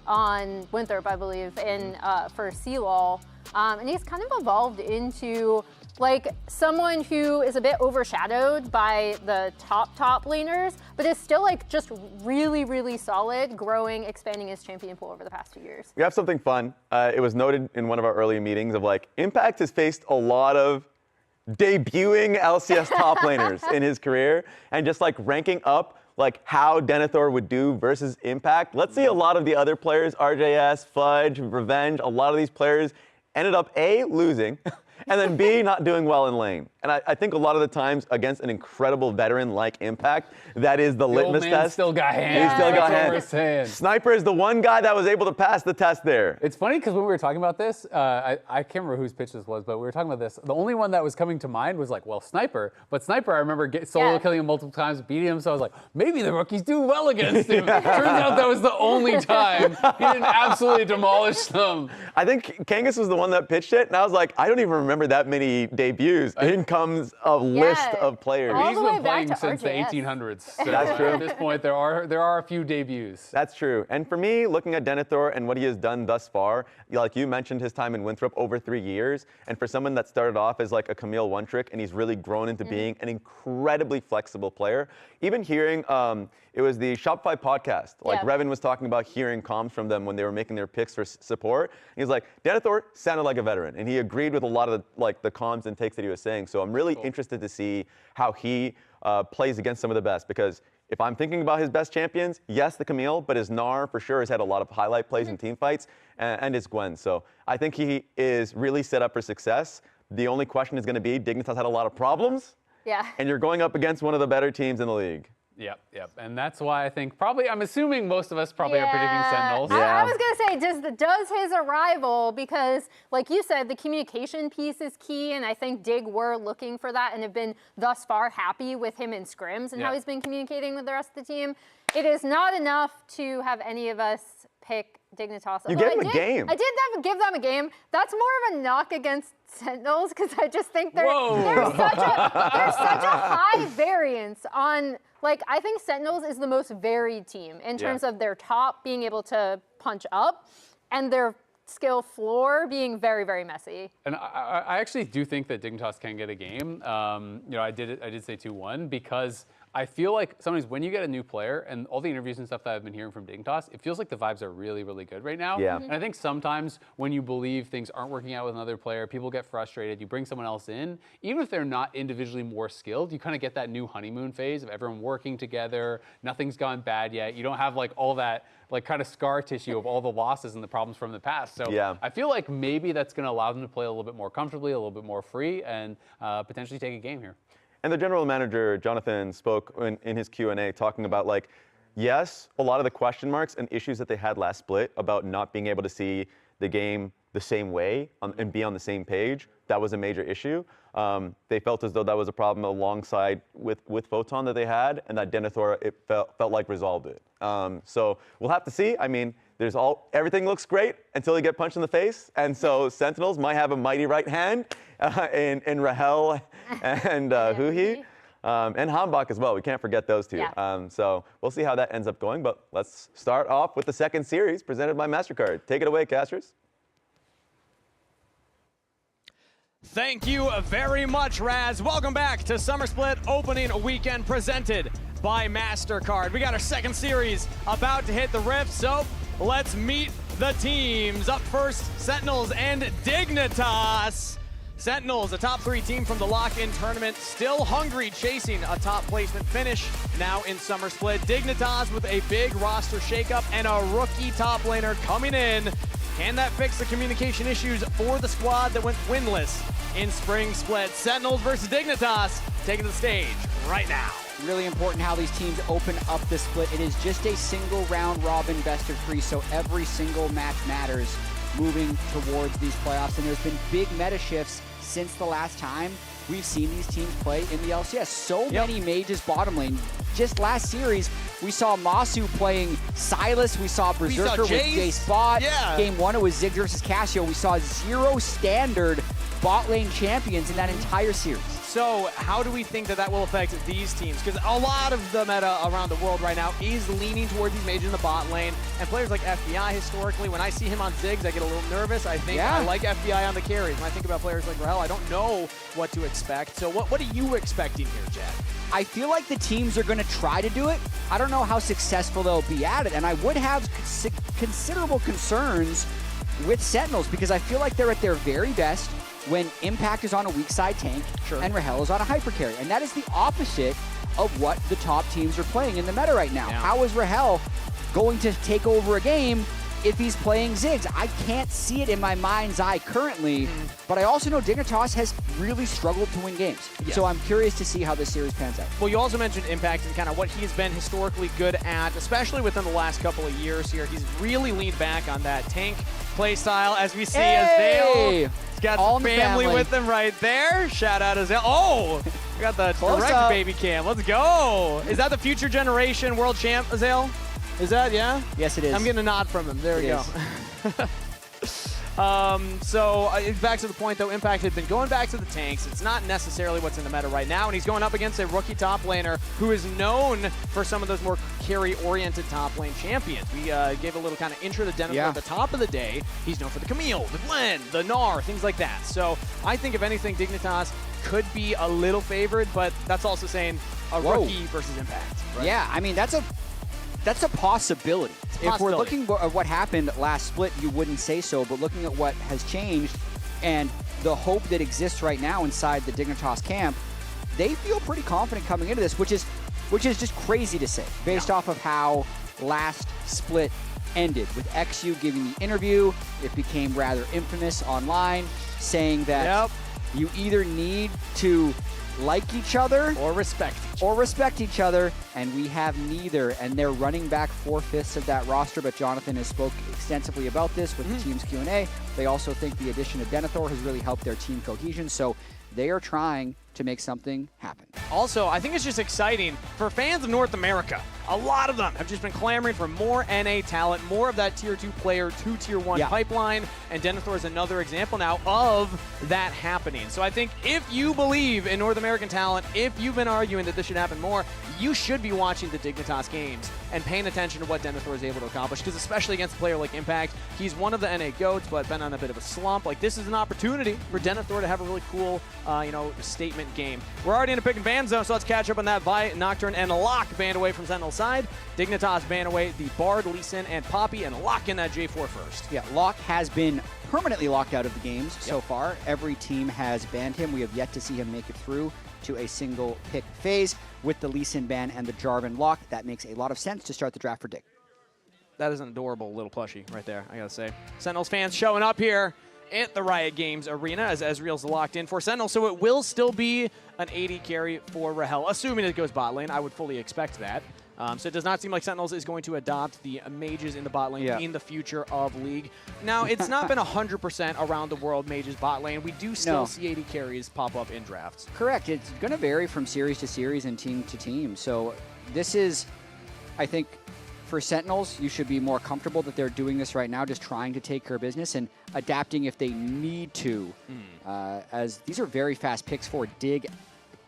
on Winthrop, I believe, in for CLOL. And he's kind of evolved into like someone who is a bit overshadowed by the top laners, but is still like just really, really solid, growing, expanding his champion pool over the past 2 years. We have something fun. It was noted in one of our early meetings of like, Impact has faced a lot of debuting LCS top laners in his career, and just like ranking up like how Denethor would do versus Impact. Let's see a lot of the other players, RJS, Fudge, Revenge, a lot of these players ended up A, losing, and then B, not doing well in lane. And I think a lot of the times against an incredible veteran like Impact, that is the litmus old man test. still got hands. He still got That's what hands. we're saying. Sniper is the one guy that was able to pass the test there. It's funny because when we were talking about this, I can't remember whose pitch this was, but we were talking about this. The only one that was coming to mind was like, well, Sniper. But Sniper, I remember solo killing him multiple times, beating him. So I was like, maybe the rookies do well against him. Turns out that was the only time he didn't absolutely demolish them. I think Kangas was the one that pitched it, and I was like, I don't even remember that many debuts. In comes a list of players. He's been playing since the 1800s. So That's true. At this point, there are a few debuts. That's true. And for me, looking at Denethor and what he has done thus far, like you mentioned his time in Winthrop over 3 years, and for someone that started off as like a Camille one-trick, and he's really grown into being an incredibly flexible player. Even hearing, it was the Shopify podcast, like Revan was talking about hearing comms from them when they were making their picks for support. And he's like, Denethor sounded like a veteran, and he agreed with a lot of the comms and takes that he was saying. So I'm really interested to see how he plays against some of the best, because if I'm thinking about his best champions, yes, the Camille, but his Gnar for sure has had a lot of highlight plays in team fights, and his Gwen. So I think he is really set up for success. The only question is going to be, Dignitas had a lot of problems, and you're going up against one of the better teams in the league. Yep. And that's why I think I'm assuming most of us probably are predicting Sentinels. I was going to say, does his arrival, because like you said, the communication piece is key, and I think Dig were looking for that and have been thus far happy with him in scrims and how he's been communicating with the rest of the team. It is not enough to have any of us pick Dignitas. You gave him a game. I did give them a game. That's more of a knock against Sentinels, because I just think there's such a high variance on, like, I think Sentinels is the most varied team in terms of their top being able to punch up and their skill floor being very, very messy. And I actually do think that Dignitas can get a game. You know, I did say 2-1 because I feel like sometimes when you get a new player, and all the interviews and stuff that I've been hearing from Dignitas, it feels like the vibes are really, really good right now. Yeah. And I think sometimes when you believe things aren't working out with another player, people get frustrated, you bring someone else in, even if they're not individually more skilled, you kind of get that new honeymoon phase of everyone working together, nothing's gone bad yet, you don't have like all that like kind of scar tissue of all the losses and the problems from the past. So I feel like maybe that's going to allow them to play a little bit more comfortably, a little bit more free, and potentially take a game here. And the general manager, Jonathan, spoke in his Q&A talking about, like, yes, a lot of the question marks and issues that they had last split about not being able to see the game the same way and be on the same page. That was a major issue. They felt as though that was a problem alongside with Photon that they had, and that Denethor, it felt like resolved it. So we'll have to see. I mean, everything looks great until you get punched in the face, and so Sentinels might have a mighty right hand in Rahel and Huhi. And Hambach as well. We can't forget those two. Yeah. So we'll see how that ends up going. But let's start off with the second series presented by MasterCard. Take it away, casters. Thank you very much, Raz. Welcome back to Summer Split opening weekend presented by MasterCard. We got our second series about to hit the rift, so let's meet the teams. Up first, Sentinels and Dignitas. Sentinels, a top 3 team from the lock-in tournament, still hungry, chasing a top placement finish now in Summer Split. Dignitas with a big roster shakeup and a rookie top laner coming in. Can that fix the communication issues for the squad that went winless in Spring Split? Sentinels versus Dignitas taking the stage right now. Really important how these teams open up the split. It is just a single round robin best of 3, so every single match matters moving towards these playoffs. And there's been big meta shifts since the last time we've seen these teams play in the LCS. So many mages bottom lane. Just last series, we saw Masu playing Silas. We saw Berserker with Jace Bot. Game 1, it was Ziggs versus Cassio. We saw 0 standard bot lane champions in that entire series. So how do we think that will affect these teams? Because a lot of the meta around the world right now is leaning toward these mages in the bot lane. And players like FBI historically, when I see him on Ziggs, I get a little nervous. I think I like FBI on the carries. When I think about players like Rahel, I don't know what to expect. So what are you expecting here, Chad? I feel like the teams are going to try to do it. I don't know how successful they'll be at it. And I would have considerable concerns with Sentinels because I feel like they're at their very best when Impact is on a weak side tank and Rahel is on a hyper carry. And that is the opposite of what the top teams are playing in the meta right now. How is Rahel going to take over a game if he's playing Ziggs? I can't see it in my mind's eye currently, but I also know Dignitas has really struggled to win games. So I'm curious to see how this series pans out. Well, you also mentioned Impact and kind of what he's been historically good at, especially within the last couple of years here. He's really leaned back on that tank play style, as we see Azale. He's got all the family with him right there. Shout out Azale. Oh, we got the direct baby cam. Let's go. Is that the future generation world champ, Azale? Is that, Yes, it is. I'm getting a nod from him. There we go. So back to the point, though, Impact had been going back to the tanks. It's not necessarily what's in the meta right now, and he's going up against a rookie top laner who is known for some of those more carry-oriented top lane champions. We gave a little kind of intro to Denethor at the top of the day. He's known for the Camille, the Glen, the Gnar, things like that. So I think, if anything, Dignitas could be a little favored, but that's also saying a rookie versus Impact. Right? Yeah, I mean, that's a possibility. If we're looking at what happened last split, you wouldn't say so, but looking at what has changed and the hope that exists right now inside the Dignitas camp, they feel pretty confident coming into this, which is just crazy to say, based off of how last split ended. With XU giving the interview, it became rather infamous online, saying that you either need to like each other or respect each other, and we have neither. And they're running back 4/5 of that roster, but Jonathan has spoke extensively about this with the team's Q&A. They also think the addition of Denethor has really helped their team cohesion, so they are trying to make something happen. Also, I think it's just exciting for fans of North America. A lot of them have just been clamoring for more NA talent, more of that Tier 2 player to Tier 1 pipeline, and Denethor is another example now of that happening. So I think if you believe in North American talent, if you've been arguing that this should happen more, you should be watching the Dignitas games and paying attention to what Denethor is able to accomplish, because especially against a player like Impact, he's one of the NA GOATs, but been on a bit of a slump. Like, this is an opportunity for Denethor to have a really cool, statement game. We're already in a pick and ban zone, so let's catch up on that. Vi, Nocturne, and Locke banned away from Sentinel's side. Dignitas banned away the Bard, Lee Sin, and Poppy, and Locke in that J4 first. Yeah, Locke has been permanently locked out of the games so far. Every team has banned him. We have yet to see him make it through to a single pick phase. With the Lee Sin ban and the Jarvan lock, that makes a lot of sense to start the draft for Dig. That is an adorable little plushie right there, I gotta say. Sentinels fans showing up here at the Riot Games arena as Ezreal's locked in for Sentinel, so it will still be an 80 carry for Rahel, assuming it goes bot lane. I would fully expect that. So it does not seem like Sentinels is going to adopt the mages in the bot lane in the future of League. Now, it's not been 100% around the world mages bot lane. We do still see AD carries pop up in drafts. Correct. It's going to vary from series to series and team to team. So this is, I think, for Sentinels, you should be more comfortable that they're doing this right now, just trying to take care of business and adapting if they need to, as these are very fast picks for Dig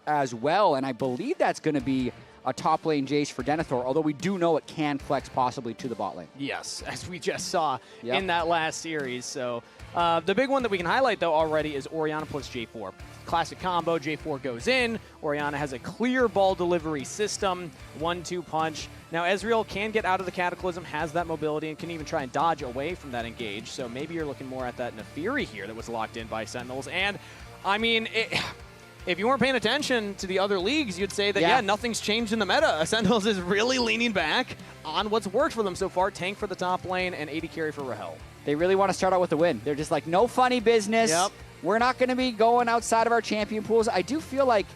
as well. And I believe that's going to be a top lane Jace for Denethor, although we do know it can flex possibly to the bot lane. Yes, as we just saw in that last series. So the big one that we can highlight, though, already is Orianna plus J4. Classic combo, J4 goes in. Orianna has a clear ball delivery system, 1-2 punch. Now, Ezreal can get out of the Cataclysm, has that mobility, and can even try and dodge away from that engage. So maybe you're looking more at that Nefiri here that was locked in by Sentinels. And, I mean, if you weren't paying attention to the other leagues, you'd say that, yeah, nothing's changed in the meta. Sentinels is really leaning back on what's worked for them so far. Tank for the top lane and AD carry for Rahel. They really want to start out with a win. They're just like, no funny business. Yep. We're not going to be going outside of our champion pools. I do feel like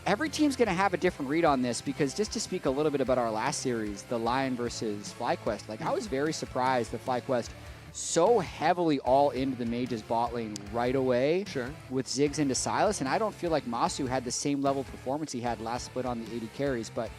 every team's going to have a different read on this because just to speak a little bit about our last series, the Lion versus FlyQuest, like I was very surprised that FlyQuest so heavily all into the mage's bot lane right away with Ziggs into Sylas, and I don't feel like Masu had the same level of performance he had last split on the 80 carries, but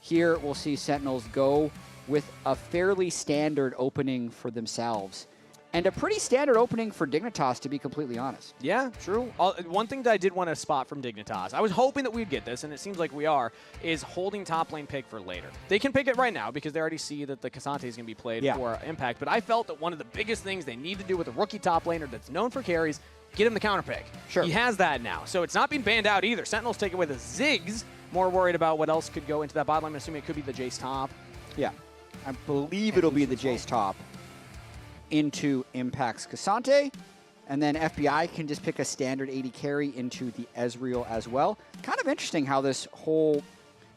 here we'll see Sentinels go with a fairly standard opening for themselves. And a pretty standard opening for Dignitas, to be completely honest. Yeah, true. One thing that I did want to spot from Dignitas, I was hoping that we'd get this, and it seems like we are, is holding top lane pick for later. They can pick it right now because they already see that the Cassante is going to be played for Impact, but I felt that one of the biggest things they need to do with a rookie top laner that's known for carries, get him the counter pick. Sure. He has that now, so it's not being banned out either. Sentinels take away the Ziggs, more worried about what else could go into that bot lane. I'm assuming it could be the Jace top. Yeah, I believe it'll be the Jace top into Impact's Cassante, and then FBI can just pick a standard 80 carry into the Ezreal as well. Kind of interesting how this whole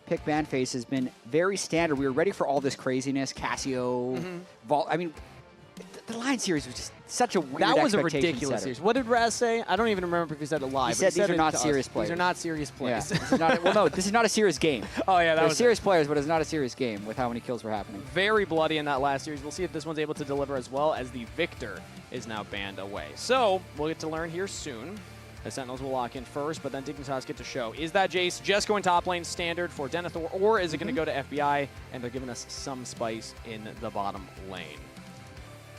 pick ban phase has been very standard. We were ready for all this craziness, Cassio, Vault. I mean, the Lion series was just such a weird That was a expectation ridiculous setter. series. What did Raz say? I don't even remember if he said it live. He but said these are it not to us. serious players. These are not serious plays. Yeah, this is not, well, no, this is not a serious game. Oh, yeah, that They're was serious players, but it's not a serious game with how many kills were happening. Very bloody in that last series. We'll see if this one's able to deliver as well, as the Victor is now banned away. So we'll get to learn here soon. The Sentinels will lock in first, but then Dignitas get to show. Is that Jace just going top lane standard for Denethor, or is it going to go to FBI, and they're giving us some spice in the bottom lane?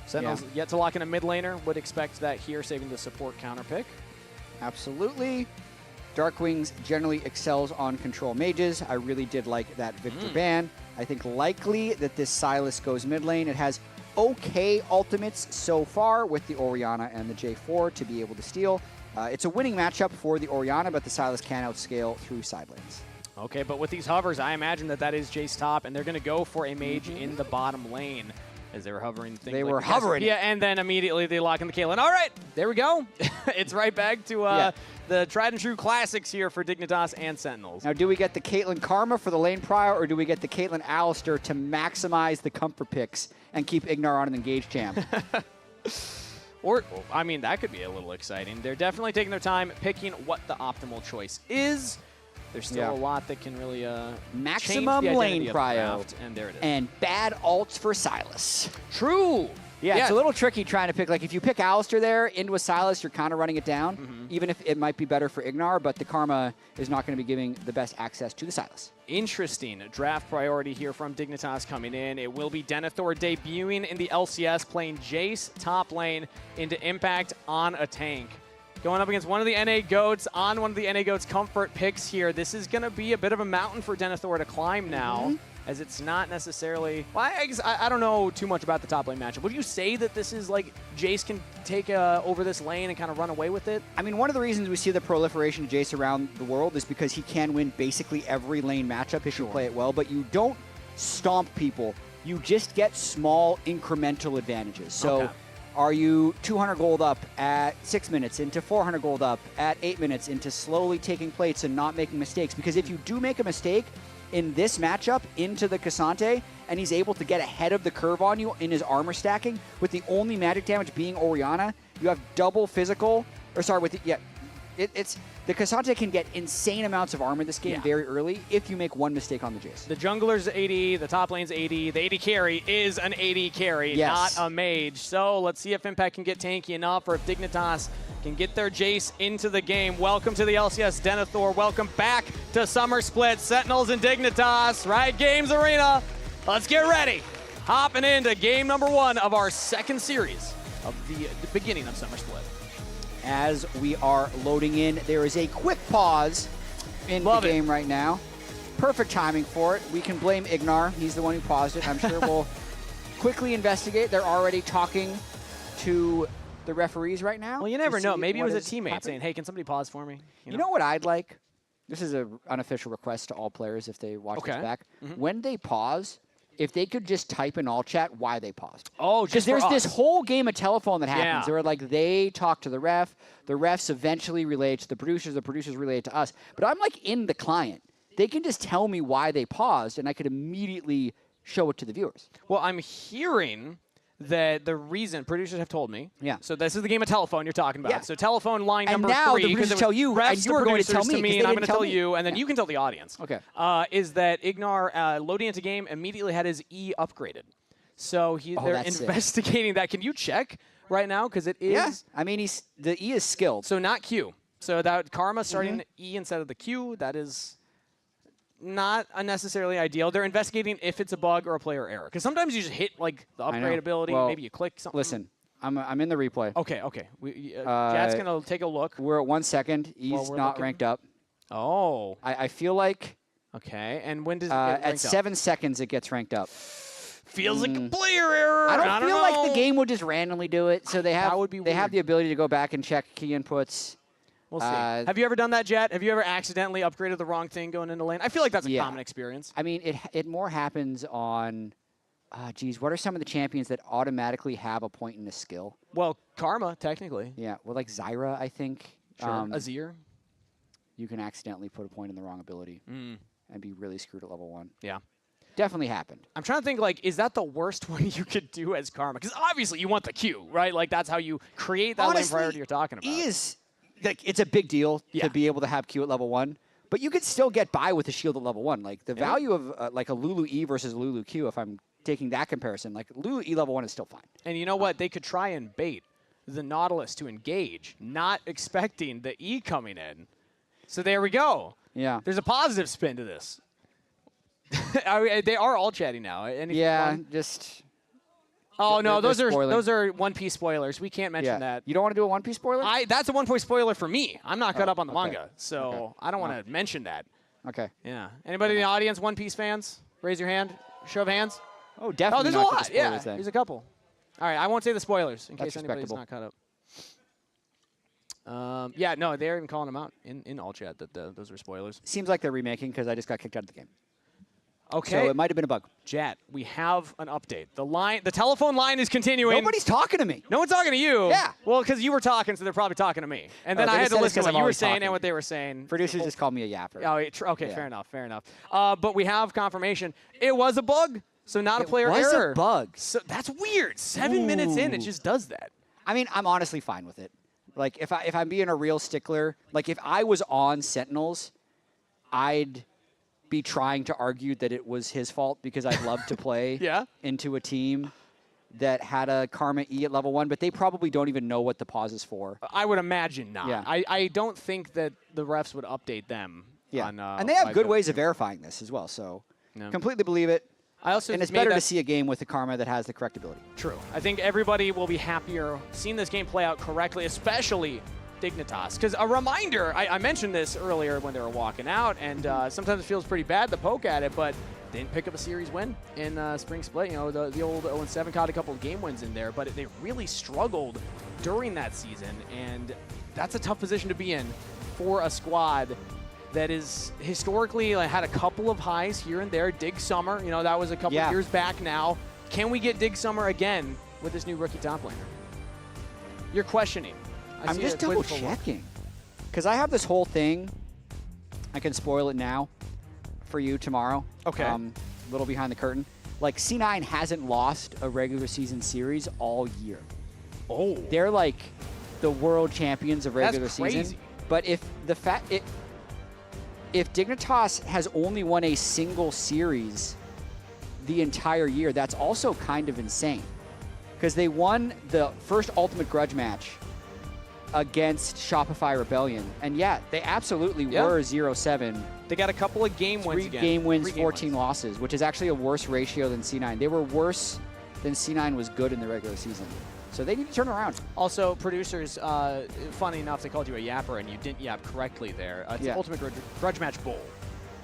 Sentinels yet to lock in a mid laner. Would expect that here, saving the support counter pick. Absolutely. Darkwings generally excels on control mages. I really did like that Victor ban. I think likely that this Sylas goes mid lane. It has okay ultimates so far with the Orianna and the J4 to be able to steal. It's a winning matchup for the Orianna, but the Sylas can outscale through side lanes. Okay, but with these hovers, I imagine that is Jace top, and they're going to go for a mage in the bottom lane. As they were hovering. They were hovering. Yeah, and then immediately they lock in the Caitlyn. All right, there we go. It's right back to the tried and true classics here for Dignitas and Sentinels. Now, do we get the Caitlyn Karma for the lane prior, or do we get the Caitlyn Alistair to maximize the comfort picks and keep Ignar on an engaged champ? Or, I mean, that could be a little exciting. They're definitely taking their time picking what the optimal choice is. There's still a lot that can really maximum change the lane identity prio, of the draft, and there it is. and bad ults for Sylas. True. Yeah, it's a little tricky trying to pick. Like, if you pick Alistair there into a Sylas, you're kind of running it down, even if it might be better for Ignar, but the Karma is not going to be giving the best access to the Sylas. Interesting draft priority here from Dignitas coming in. It will be Denethor debuting in the LCS, playing Jace top lane into Impact on a tank. Going up against one of the NA GOATs on one of the NA GOATs comfort picks here. This is going to be a bit of a mountain for Denethor to climb now, as it's not necessarily... Well, I don't know too much about the top lane matchup. Would you say that this is like Jace can take over this lane and kind of run away with it? I mean, one of the reasons we see the proliferation of Jace around the world is because he can win basically every lane matchup if you play it well, but you don't stomp people. You just get small incremental advantages. So... Are you 200 gold up at 6 minutes, into 400 gold up at 8 minutes, into slowly taking plates and not making mistakes? Because if you do make a mistake in this matchup into the Cassante, and he's able to get ahead of the curve on you in his armor stacking, with the only magic damage being Orianna, you have double physical, or sorry, with the, it's the Cassante can get insane amounts of armor this game very early if you make one mistake on the Jace. The jungler's AD, the top lane's AD, the AD carry is an AD carry, not a mage. So let's see if Impact can get tanky enough or if Dignitas can get their Jace into the game. Welcome to the LCS Denethor. Welcome back to Summer Split. Sentinels and Dignitas, Riot Games Arena. Let's get ready. Hopping into game number 1 of our second series of the beginning of Summer Split. As we are loading in, there is a quick pause in the game right now. Perfect timing for it. We can blame Ignar. He's the one who paused it. I'm sure we'll quickly investigate. They're already talking to the referees right now. Well, you never know. Maybe it was a teammate saying, hey, can somebody pause for me? You know what I'd like? This is an unofficial request to all players if they watch this back. When they pause, if they could just type in all chat why they paused. Oh, because there's this whole game of telephone that happens where like they talk to the refs eventually relay to the producers relay to us. But I'm like in the client. They can just tell me why they paused, and I could immediately show it to the viewers. Well, I'm hearing that the reason producers have told me. Yeah. So this is the game of telephone you're talking about. Yeah. So telephone line And number now 3. the producers tell you, and you were going to tell me, 'cause they and I'm didn't going to tell tell me. you, and then you can tell the audience. Okay. Is that Ignar loading into game immediately had his E upgraded. So they're that's sick. investigating that. Can you check right now? Because it is. Yeah. I mean, the E is skilled. So not Q. So that Karma starting E instead of the Q, that is not unnecessarily ideal. They're investigating if it's a bug or a player error. Because sometimes you just hit like the upgrade ability, Well, maybe you click something. Listen, I'm in the replay. Okay. Jat's going to take a look. We're at 1 second. E's we're not looking. ranked up. Oh. I feel like Okay, and when does it get at ranked up? 7 seconds it gets ranked up. Feels like a player error. I don't feel know. like the game would just randomly do it. So they have That would be they have weird. the ability to go back and check key inputs. We'll see. Have you ever done that, Jet? Have you ever accidentally upgraded the wrong thing going into lane? I feel like that's a common experience. I mean, it more happens on, geez, what are some of the champions that automatically have a point in a skill? Well, Karma, technically. Yeah, well, like Zyra, I think. Sure. Azir. You can accidentally put a point in the wrong ability and be really screwed at level 1. Yeah. Definitely happened. I'm trying to think, like, is that the worst one you could do as Karma? Because obviously you want the Q, right? Like, that's how you create that lane priority you're talking about. E is, like, it's a big deal to be able to have Q at level 1. But you could still get by with a shield at level 1. Like, the value of, like, a Lulu E versus Lulu Q, if I'm taking that comparison, like, Lulu E level 1 is still fine. And you know what? They could try and bait the Nautilus to engage, not expecting the E coming in. So there we go. Yeah. There's a positive spin to this. They are all chatting now. Anything fun? Just. Oh no, they're those spoiling. are One Piece spoilers. We can't mention that. You don't want to do a One Piece spoiler? That's a 1 point spoiler for me. I'm not caught up on the okay. manga, so I don't want to mention that. Okay. Yeah. Anybody in the audience One Piece fans? Raise your hand. Show of hands. Oh, definitely. Oh, there's a not get lot. the Yeah, spoilers then. there's a couple. All right, I won't say the spoilers in That's case anybody's respectable. not caught up. Yeah, no, they're even calling them out in all chat that those were spoilers. Seems like they're remaking because I just got kicked out of the game. Okay. So it might have been a bug. Jet, we have an update. The telephone line is continuing. Nobody's talking to me. No one's talking to you. Yeah. Well, because you were talking, so they're probably talking to me. And then Oh, I they had to said it's listen to 'cause what I'm you were always saying talking. and what they were saying. Producers just called me a yapper. Oh, okay, fair enough. But we have confirmation. It was a bug, so not a player was error. a bug. So that's weird. 7 minutes in, it just does that. I mean, I'm honestly fine with it. Like, if I'm being a real stickler, like, if I was on Sentinels, I'd be trying to argue that it was his fault because I'd love to play into a team that had a Karma E at level 1, but they probably don't even know what the pause is for. I would imagine not. Yeah. I don't think that the refs would update them. Yeah. On, and they have good live ways of verifying this as well, so No. completely believe it. I also and it's made better that- to see a game with the Karma that has the correct ability. True. I think everybody will be happier seeing this game play out correctly, especially Dignitas. Because a reminder, I mentioned this earlier when they were walking out, and sometimes it feels pretty bad to poke at it, but they didn't pick up a series win in Spring Split. You know, the old 0-7 caught a couple of game wins in there, but they really struggled during that season, and that's a tough position to be in for a squad that is historically had a couple of highs here and there. Dig Summer, you know, that was a couple of years back now. Can we get Dig Summer again with this new rookie top laner? You're questioning. I'm just double checking. Because I have this whole thing. I can spoil it now for you tomorrow. Okay. A little behind the curtain. Like, C9 hasn't lost a regular season series all year. Oh. They're like the world champions of regular That's crazy. season. But if Dignitas has only won a single series the entire year, that's also kind of insane. Because they won the first Ultimate Grudge match against Shopify Rebellion. And yeah, they absolutely were 0-7. They got a couple of game wins again. 3 game wins, 14 losses, which is actually a worse ratio than C9. They were worse than C9 was good in the regular season. So they need to turn around. Also, producers, funny enough, they called you a yapper, and you didn't yap correctly there. It's Ultimate Grudge Match Bowl.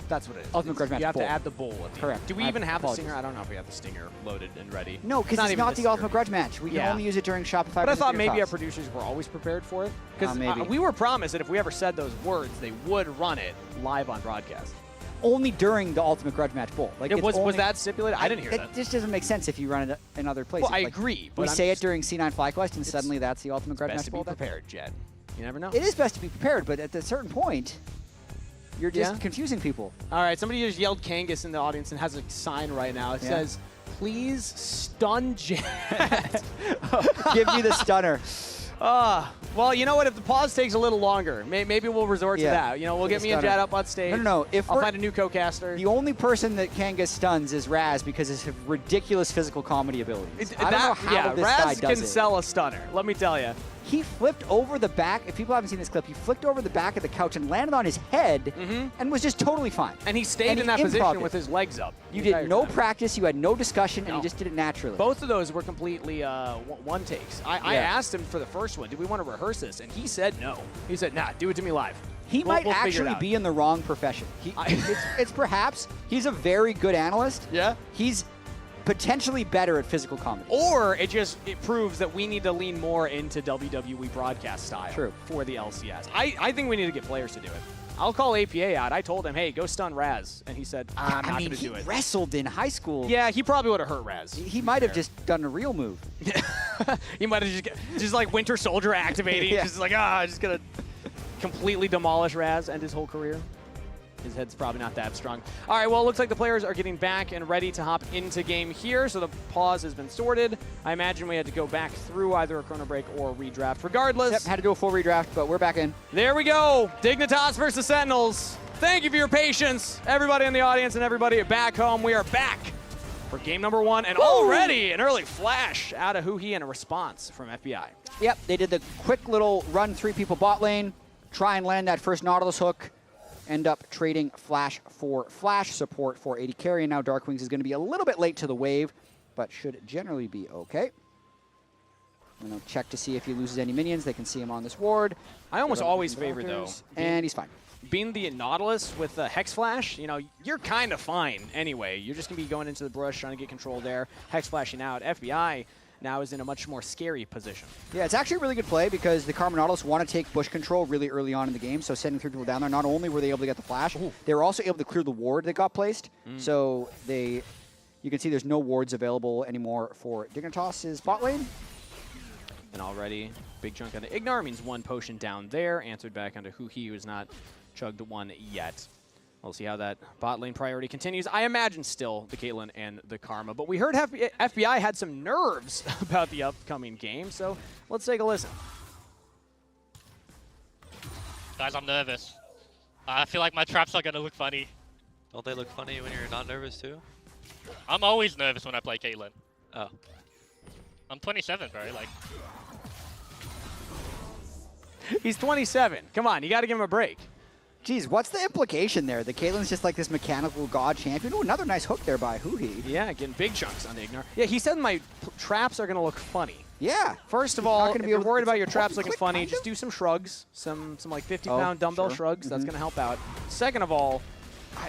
That's what it is. Ultimate Grudge Match You have Bowl. to add the bowl at the Correct. end. Do we I even have the apologize. stinger? I don't know if we have the stinger loaded and ready. No, because it's even not the Ultimate Grudge match. We can only use it during Shopify. But I thought maybe our Dignitas. producers were always prepared for it. Because maybe. we were promised that if we ever said those words, they would run it live on broadcast. Only during the Ultimate Grudge Match Bowl. Like Was that stipulated? I didn't hear that. It just doesn't make sense if you run it in other places. Well, I Like, agree, We but I'm say it just- during C9 FlyQuest, and suddenly that's the Ultimate Grudge Best Match to Bowl. be prepared, Jed. You never know. It is best to be prepared, but at a certain point, you're just confusing people. All right, somebody just yelled Kangas in the audience and has a sign right now. It says, please stun Jed. Give me the stunner. Well, you know what? If the pause takes a little longer, maybe we'll resort to that. You know, we'll get me and Jed up on stage. No. If I'll find a new co-caster. The only person that can get stuns is Raz because of his ridiculous physical comedy abilities. I don't know how this guy Raz does can it. sell a stunner. Let me tell you. He flipped over the back. If people haven't seen this clip, he flipped over the back of the couch and landed on his head and was just totally fine. And he stayed in that position with his legs up. You did no practice, you had no discussion, and you just did it naturally. Both of those were completely one takes. I asked him for the first one, did we want to rehearse this? And he said no. He said, nah, do it to me live. He might actually be in the wrong profession. It's perhaps, he's a very good analyst. Yeah. He's potentially better at physical comedy. Or it proves that we need to lean more into WWE broadcast style for the LCS. I think we need to get players to do it. I'll call APA out. I told him, hey, go stun Raz. And he said, I'm not going to do it. He wrestled in high school. Yeah, he probably would have hurt Raz. He might have just done a real move. He might have just like Winter Soldier activating. Just like, just going to completely demolish Raz and his whole career. His head's probably not that strong. All right, well, it looks like the players are getting back and ready to hop into game here, so the pause has been sorted. I imagine we had to go back through either a chrono break or redraft. Regardless. Yep, had to do a full redraft, but we're back in. There we go. Dignitas versus Sentinels. Thank you for your patience, everybody in the audience and everybody back home. We are back for game number 1, and already an early flash out of Huhi and a response from FBI. Yep, they did the quick little run 3 people bot lane, try and land that first Nautilus hook, end up trading Flash for Flash support for AD carry, and now Darkwings is going to be a little bit late to the wave, but should generally be okay. I'm going to check to see if he loses any minions. They can see him on this ward. I almost always favor, though. And he's fine. Being the Nautilus with the Hex Flash, you know, you're kind of fine anyway. You're just going to be going into the brush, trying to get control there, Hex Flashing out. FBI now is in a much more scary position. Yeah, it's actually a really good play because the Karma Nautilus want to take bush control really early on in the game, so sending 3 people down there, not only were they able to get the flash, they were also able to clear the ward that got placed, so you can see there's no wards available anymore for Dignitas' bot lane. And already, big chunk on the Ignar means 1 potion down there, answered back onto Huhi, who has not chugged 1 yet. We'll see how that bot lane priority continues. I imagine still the Caitlyn and the Karma, but we heard FBI had some nerves about the upcoming game, so let's take a listen. Guys, I'm nervous. I feel like my traps are going to look funny. Don't they look funny when you're not nervous too? I'm always nervous when I play Caitlyn. Oh. I'm 27, bro. Like, He's 27. Come on, you got to give him a break. Geez, what's the implication there? The Caitlyn's just like this mechanical god champion. Ooh, another nice hook there by Huhi. Yeah, getting big chunks on the Ignar. Yeah, he said my traps are going to look funny. Yeah. First of He's not all, gonna if be you're able to- worried it's about a your traps point looking click, funny, kind just do some shrugs, some like 50-pound Oh, dumbbell sure. shrugs. That's going to help out. Second of all,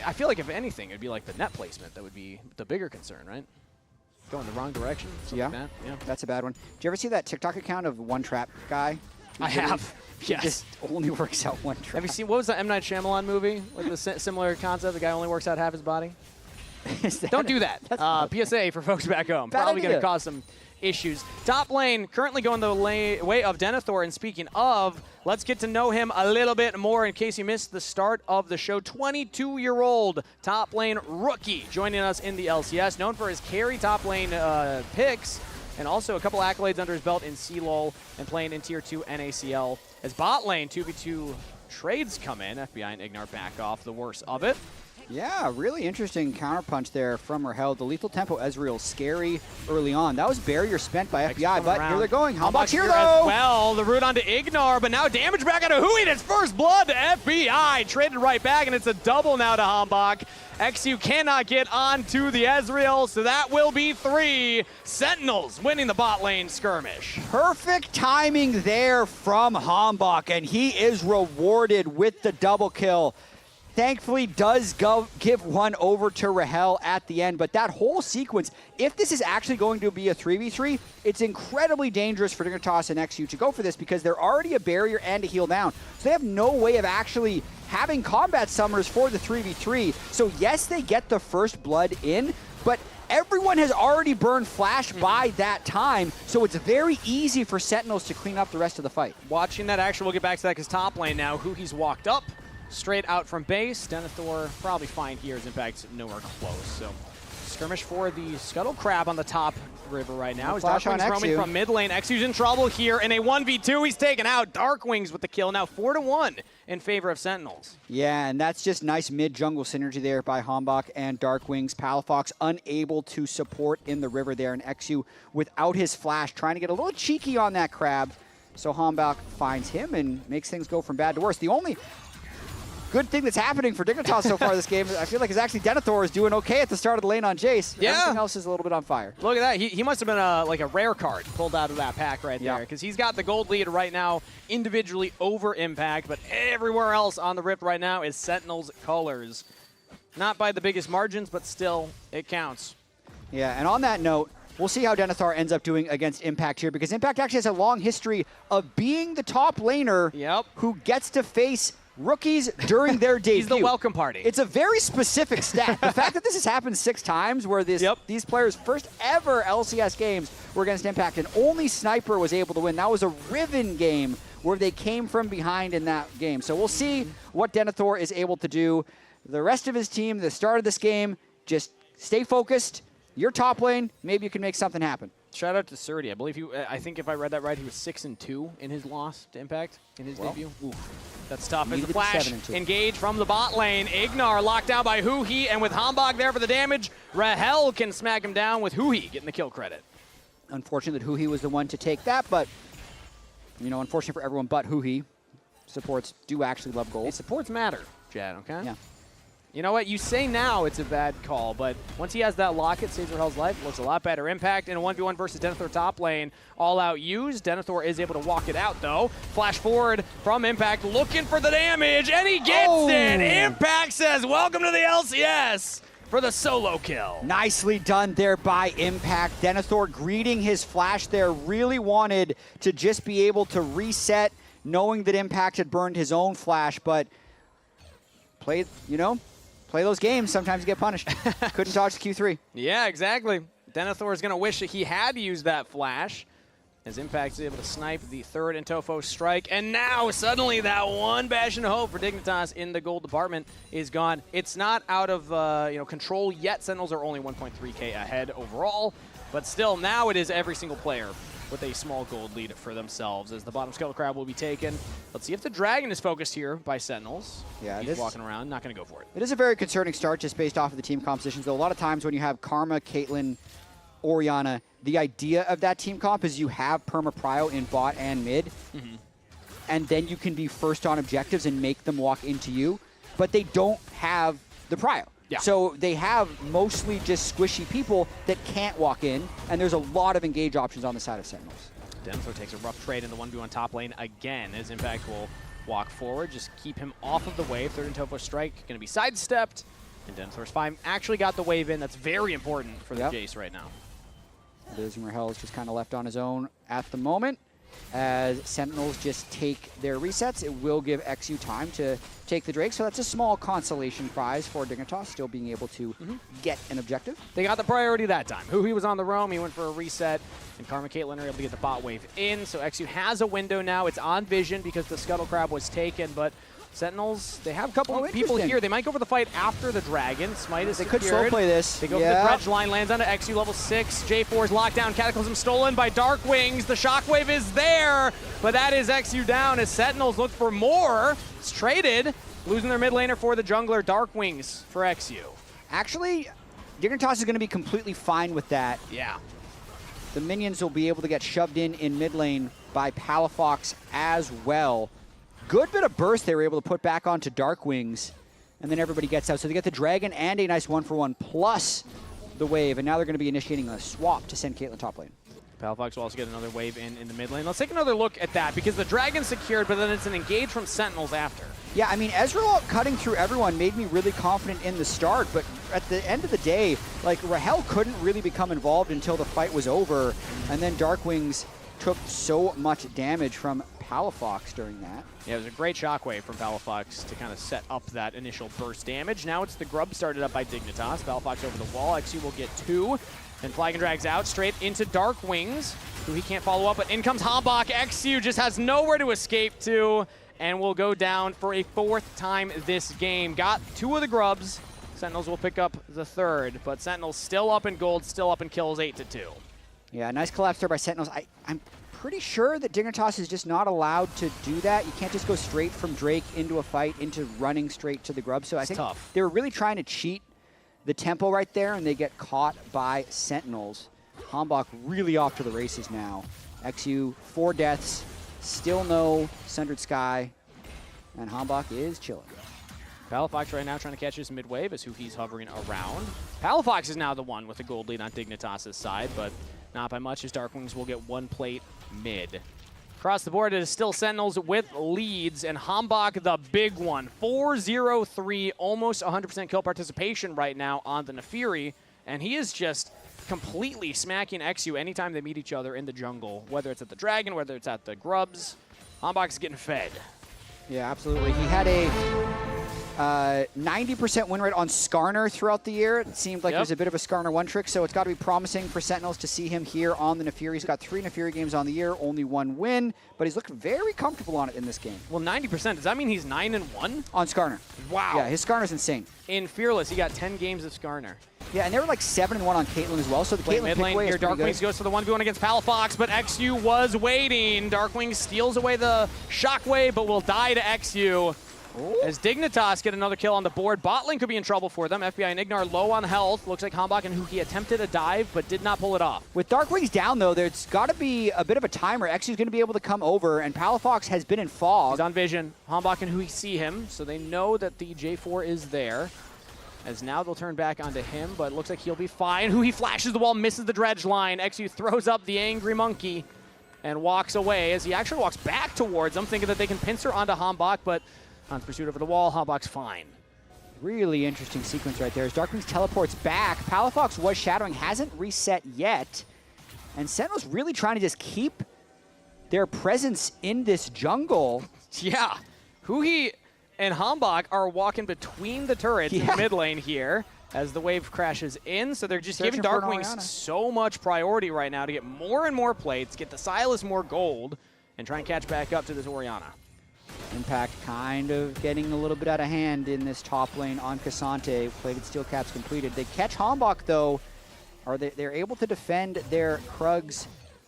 I feel like if anything, it'd be like the net placement that would be the bigger concern, right? Going the wrong direction. Yeah. Like that. Yeah. That's a bad one. Did you ever see that TikTok account of One Trap guy? I have. He Yes. just only works out one trap. Have you seen, what was the M. Night Shyamalan movie with the similar concept? The guy only works out half his body? Don't do that. PSA for folks back home. Bad Probably going to idea. cause some issues. Top lane currently going the way of Denethor. And speaking of, let's get to know him a little bit more in case you missed the start of the show. 22-year-old top lane rookie joining us in the LCS, known for his carry top lane picks and also a couple accolades under his belt in CLOL and playing in Tier 2 NACL. As bot lane 2v2 trades come in. FBI and Ignar back off the worst of it. Yeah, really interesting counterpunch there from Rahel. The lethal tempo Ezreal, scary early on. That was barrier spent by FBI, but here they're going. Hambach's here, though. Well, the root onto Ignar, but now damage back onto Hui. It's first blood to FBI. Traded right back, and it's a double now to Hambach. XU cannot get onto the Ezreal, so that will be 3. Sentinels winning the bot lane skirmish. Perfect timing there from Hambach, and he is rewarded with the double kill. Thankfully does give one over to Rahel at the end, but that whole sequence, if this is actually going to be a 3v3, it's incredibly dangerous for Dignitas and XU to go for this because they're already a barrier and a heal down. So they have no way of actually having combat summers for the 3v3. So yes, they get the first blood in, but everyone has already burned Flash by that time, so it's very easy for Sentinels to clean up the rest of the fight. Watching that action, we'll get back to that because top lane now, Huhi's walked up. Straight out from base. Denethor probably fine here as Impact's nowhere close. So skirmish for the Scuttle Crab on the top river right now. Darkwing's roaming from mid lane. XU's in trouble here in a 1v2. He's taken out. Darkwing's with the kill. Now 4-1 in favor of Sentinels. Yeah, and that's just nice mid-jungle synergy there by Hambach and Darkwing's. Palafox unable to support in the river there, and XU without his flash trying to get a little cheeky on that crab. So Hambach finds him and makes things go from bad to worse. The only good thing that's happening for Dignitas so far this game, I feel like, is actually Denethor is doing okay at the start of the lane on Jace. Yeah. Everything else is a little bit on fire. Look at that. He must have been like a rare card pulled out of that pack right there because he's got the gold lead right now individually over Impact, but everywhere else on the Rift right now is Sentinel's colors. Not by the biggest margins, but still, it counts. Yeah, and on that note, we'll see how Denethor ends up doing against Impact here because Impact actually has a long history of being the top laner who gets to face rookies during their debut. He's the welcome party. It's a very specific stat. The fact that this has happened 6 times where these players' first ever LCS games were against Impact and only Sniper was able to win. That was a Riven game where they came from behind in that game. So we'll see what Denethor is able to do. The rest of his team, the start of this game, just stay focused. Your top lane, maybe you can make something happen. Shout out to Surdy. I believe I think if I read that right, he was 6-2 in his loss to Impact in his debut. Oof. That's tough. As the flash engage from the bot lane. Ignar locked down by Huhi, and with Hambach there for the damage, Rahel can smack him down with Huhi getting the kill credit. Unfortunate that Huhi was the one to take that, but you know, unfortunate for everyone but Huhi. Supports do actually love gold. Hey, supports matter, Jad, okay? Yeah. You know what? You say now it's a bad call, but once he has that locket, saves Rahel's life, looks a lot better. Impact in a 1v1 versus Denethor top lane. All out used. Denethor is able to walk it out, though. Flash forward from Impact, looking for the damage, and he gets it! Impact says, welcome to the LCS for the solo kill. Nicely done there by Impact. Denethor greeting his flash there. Really wanted to just be able to reset, knowing that Impact had burned his own flash, but play those games. Sometimes you get punished. Couldn't dodge the Q3. Yeah, exactly. Denethor is going to wish that he had used that flash as Impact is able to snipe the third Intofo strike. And now suddenly that one bastion of hope for Dignitas in the gold department is gone. It's not out of control yet. Sentinels are only 1.3k ahead overall. But still, now it is every single player with a small gold lead for themselves as the bottom Scuttle Crab will be taken. Let's see if the Dragon is focused here by Sentinels. Yeah, he's walking around, not going to go for it. It is a very concerning start just based off of the team compositions, though. A lot of times when you have Karma, Caitlyn, Orianna, the idea of that team comp is you have Perma Prio in bot and mid, and then you can be first on objectives and make them walk into you, but they don't have the Prio. Yeah. So they have mostly just squishy people that can't walk in, and there's a lot of engage options on the side of Sentinels. Denethor takes a rough trade in the 1v1 top lane again as Impact will walk forward, just keep him off of the wave. Third and Topo strike, going to be sidestepped, and Denethor's fine. Actually got the wave in. That's very important for the Jace right now. Rahel is just kind of left on his own at the moment. As Sentinels just take their resets, it will give XU time to take the Drake. So that's a small consolation prize for Dignitas, still being able to get an objective. They got the priority that time. Huhi was on the roam, he went for a reset, and Karma Caitlyn are able to get the bot wave in. So XU has a window now. It's on Vision because the Scuttle Crab was taken, but Sentinels, they have a couple of people interesting. here. They might go for the fight after the Dragon. Smite is They secured. could slow play this. They go for the Dredge line, lands onto XU level 6. J4's lockdown, Cataclysm stolen by Dark Wings. The Shockwave is there, but that is XU down as Sentinels look for more. It's traded, losing their mid laner for the jungler. Dark Wings for XU. Actually, Dignitas is going to be completely fine with that. Yeah. The minions will be able to get shoved in mid lane by Palafox as well. Good bit of burst they were able to put back onto Dark Wings, and then everybody gets out. So they get the Dragon and a nice 1-for-1 plus the wave, and now they're going to be initiating a swap to send Caitlyn top lane. Palafox will also get another wave in the mid lane. Let's take another look at that, because the Dragon's secured, but then it's an engage from Sentinels after. Yeah, I mean, Ezreal cutting through everyone made me really confident in the start, but at the end of the day, like, Rahel couldn't really become involved until the fight was over, and then Dark Wings took so much damage from Palafox during that. Yeah, it was a great shockwave from Palafox to kind of set up that initial burst damage. Now it's the grub started up by Dignitas. Palafox over the wall. XU will get 2. Then Flagon drags out straight into Dark Wings, who he can't follow up, but in comes Hambach. XU just has nowhere to escape to, and will go down for a 4th time this game. Got 2 of the grubs. Sentinels will pick up the 3rd, but Sentinels still up in gold, still up in kills, 8-2. Yeah, nice collapse there by Sentinels. I'm pretty sure that Dignitas is just not allowed to do that. You can't just go straight from Drake into a fight, into running straight to the grub. So I think tough. They were really trying to cheat the tempo right there, and they get caught by Sentinels. Hambach really off to the races now. XU, 4 deaths, still no Sundered Sky, and Hambach is chilling. Palafox right now trying to catch his mid-wave is who he's hovering around. Palafox is now the one with the gold lead on Dignitas' side, but not by much, as Dark Wings will get 1 plate mid. Across the board, it is still Sentinels with leads, and Hambach the big one. 4-0-3, almost 100% kill participation right now on the Nefiri, and he is just completely smacking XU anytime they meet each other in the jungle, whether it's at the Dragon, whether it's at the Grubs. Hambach is getting fed. Yeah, absolutely. He had a 90% win rate on Skarner throughout the year. It seemed like it was a bit of a Skarner one trick, so it's got to be promising for Sentinels to see him here on the Nefiri. He's got 3 Nefiri games on the year, only 1 win, but he's looked very comfortable on it in this game. Well, 90%, does that mean he's 9-1? On Skarner. Wow. Yeah, his Skarner's insane. In Fearless, he got 10 games of Skarner. Yeah, and they were like 7-1 on Caitlyn as well, so the Caitlyn mid pick lane away here, is pretty Dark Wings good. goes for the 1v1 against Palafox, but XU was waiting. Dark Wings steals away the Shockwave, but will die to XU. As Dignitas get another kill on the board. Bot lane could be in trouble for them. FBI and Ignar low on health. Looks like Hambach and Huki attempted a dive, but did not pull it off. With Dark Wings down, though, there's got to be a bit of a timer. XU's going to be able to come over, and Palafox has been in fog. He's on vision. Hambach and Huki see him, so they know that the J4 is there. As now they'll turn back onto him, but it looks like he'll be fine. Huki flashes the wall, misses the dredge line. XU throws up the angry monkey and walks away as he actually walks back towards them, thinking that they can pincer onto Hambach, but Han's pursuit over the wall. Hambach's fine. Really interesting sequence right there as Dark Wings teleports back. Palafox was shadowing, hasn't reset yet. And Sentinel's really trying to just keep their presence in this jungle. Yeah. Huki and Hambach are walking between the turrets in the mid lane here as the wave crashes in. So they're just giving Dark Wings so much priority right now to get more and more plates, get the Silas more gold, and try and catch back up to this Orianna. Impact kind of getting a little bit out of hand in this top lane on Cassante. Plated steel caps completed. They catch Hambach, though, or they're able to defend their Krugs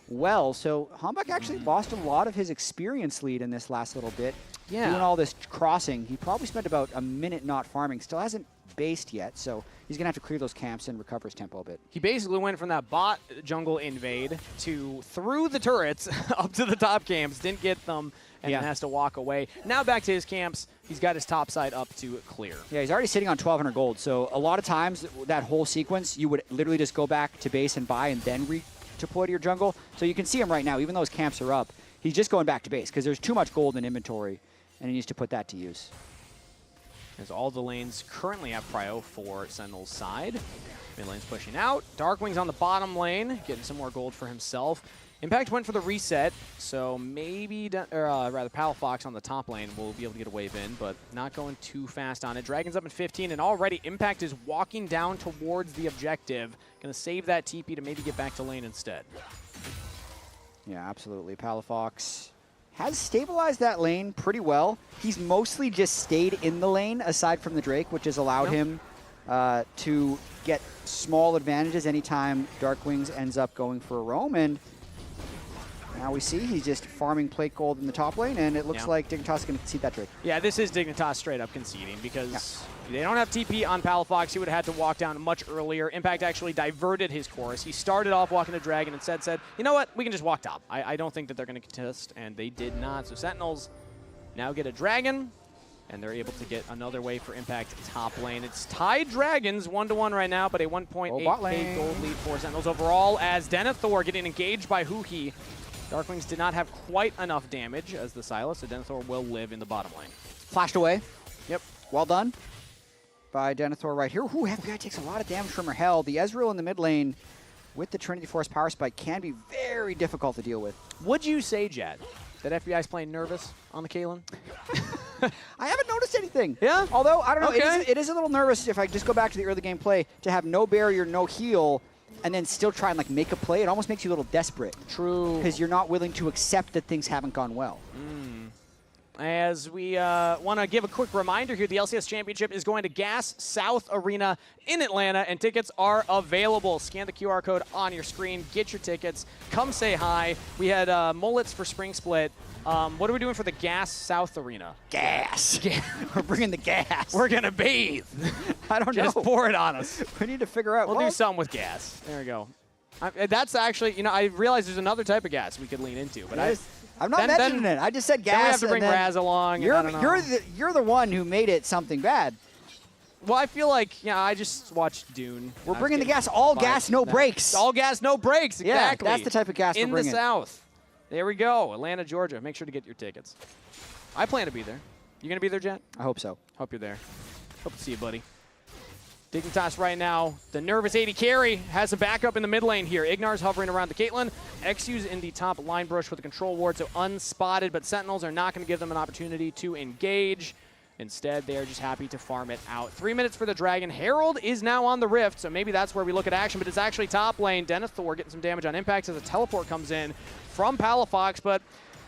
well. So Hambach actually lost a lot of his experience lead in this last little bit. Yeah. Doing all this crossing. He probably spent about a minute not farming. Still hasn't based yet, so he's going to have to clear those camps and recover his tempo a bit. He basically went from that bot jungle invade to through the turrets up to the top camps, didn't get them, and then has to walk away. Now back to his camps. He's got his top side up to clear. Yeah, he's already sitting on 1,200 gold, so a lot of times that whole sequence, you would literally just go back to base and buy and then redeploy to your jungle. So you can see him right now, even though his camps are up, he's just going back to base because there's too much gold in inventory, and he needs to put that to use. As all the lanes currently have prio for Sentinel's side. Mid lane's pushing out. Dark Wings on the bottom lane, getting some more gold for himself. Impact went for the reset, so maybe, rather Palafox on the top lane will be able to get a wave in, but not going too fast on it. Dragon's up in 15, and already Impact is walking down towards the objective. Going to save that TP to maybe get back to lane instead. Yeah, absolutely. Palafox has stabilized that lane pretty well. He's mostly just stayed in the lane aside from the Drake, which has allowed him to get small advantages anytime Dark Wings ends up going for a roam. And now we see he's just farming plate gold in the top lane, and it looks like Dignitas is going to concede that Drake. Yeah, this is Dignitas straight up conceding because they don't have TP on Palafox. He would have had to walk down much earlier. Impact actually diverted his course. He started off walking the Dragon and said, you know what, we can just walk top. I don't think that they're going to contest, and they did not. So Sentinels now get a Dragon, and they're able to get another way for Impact top lane. It's tied Dragons 1-1 right now, but a 1.8k gold lead for Sentinels overall as Denethor getting engaged by Huhi. Darkwings did not have quite enough damage as the Sylas, so Denethor will live in the bottom lane. Flashed away. Yep. Well done by Denethor right here. Ooh, FBI takes a lot of damage from her hell. The Ezreal in the mid lane with the Trinity Force power spike can be very difficult to deal with. Would you say, Jad, that FBI is playing nervous on the Caitlyn? I haven't noticed anything. Yeah? Although, I don't know, Okay. it is a little nervous if I just go back to the early game play to have no barrier, no heal, and then still try and like make a play. It almost makes you a little desperate. True. Because you're not willing to accept that things haven't gone well. As we want to give a quick reminder here, the LCS Championship is going to Gas South Arena in Atlanta, and tickets are available. Scan the QR code on your screen, get your tickets, come say hi. We had Mullets for Spring Split. What are we doing for the Gas South Arena? Gas. We're bringing the gas. We're going to bathe. I don't know. Just pour it on us. We need to figure out. We'll do something with gas. There we go. That's actually, you know, I realize there's another type of gas we could lean into, but I'm not mentioning it. I just said gas. Then we have to bring Raz along. You're the one who made it something bad. Well, I feel like, I just watched Dune. We're bringing the gas. All gas, no brakes. All gas, no brakes. Exactly. Yeah, that's the type of gas we're bringing. In the South. There we go. Atlanta, Georgia. Make sure to get your tickets. I plan to be there. You going to be there, Jet? I hope so. Hope you're there. Hope to see you, buddy. Dignitas right now. The nervous 80 carry has a backup in the mid lane here. Ignar's hovering around the Caitlyn. Xyu's in the top line brush with a control ward, so unspotted, but Sentinels are not going to give them an opportunity to engage. Instead, they are just happy to farm it out. 3 minutes for the Dragon. Herald is now on the Rift, so maybe that's where we look at action, but it's actually top lane. Denethor getting some damage on Impact as a teleport comes in from Palafox, but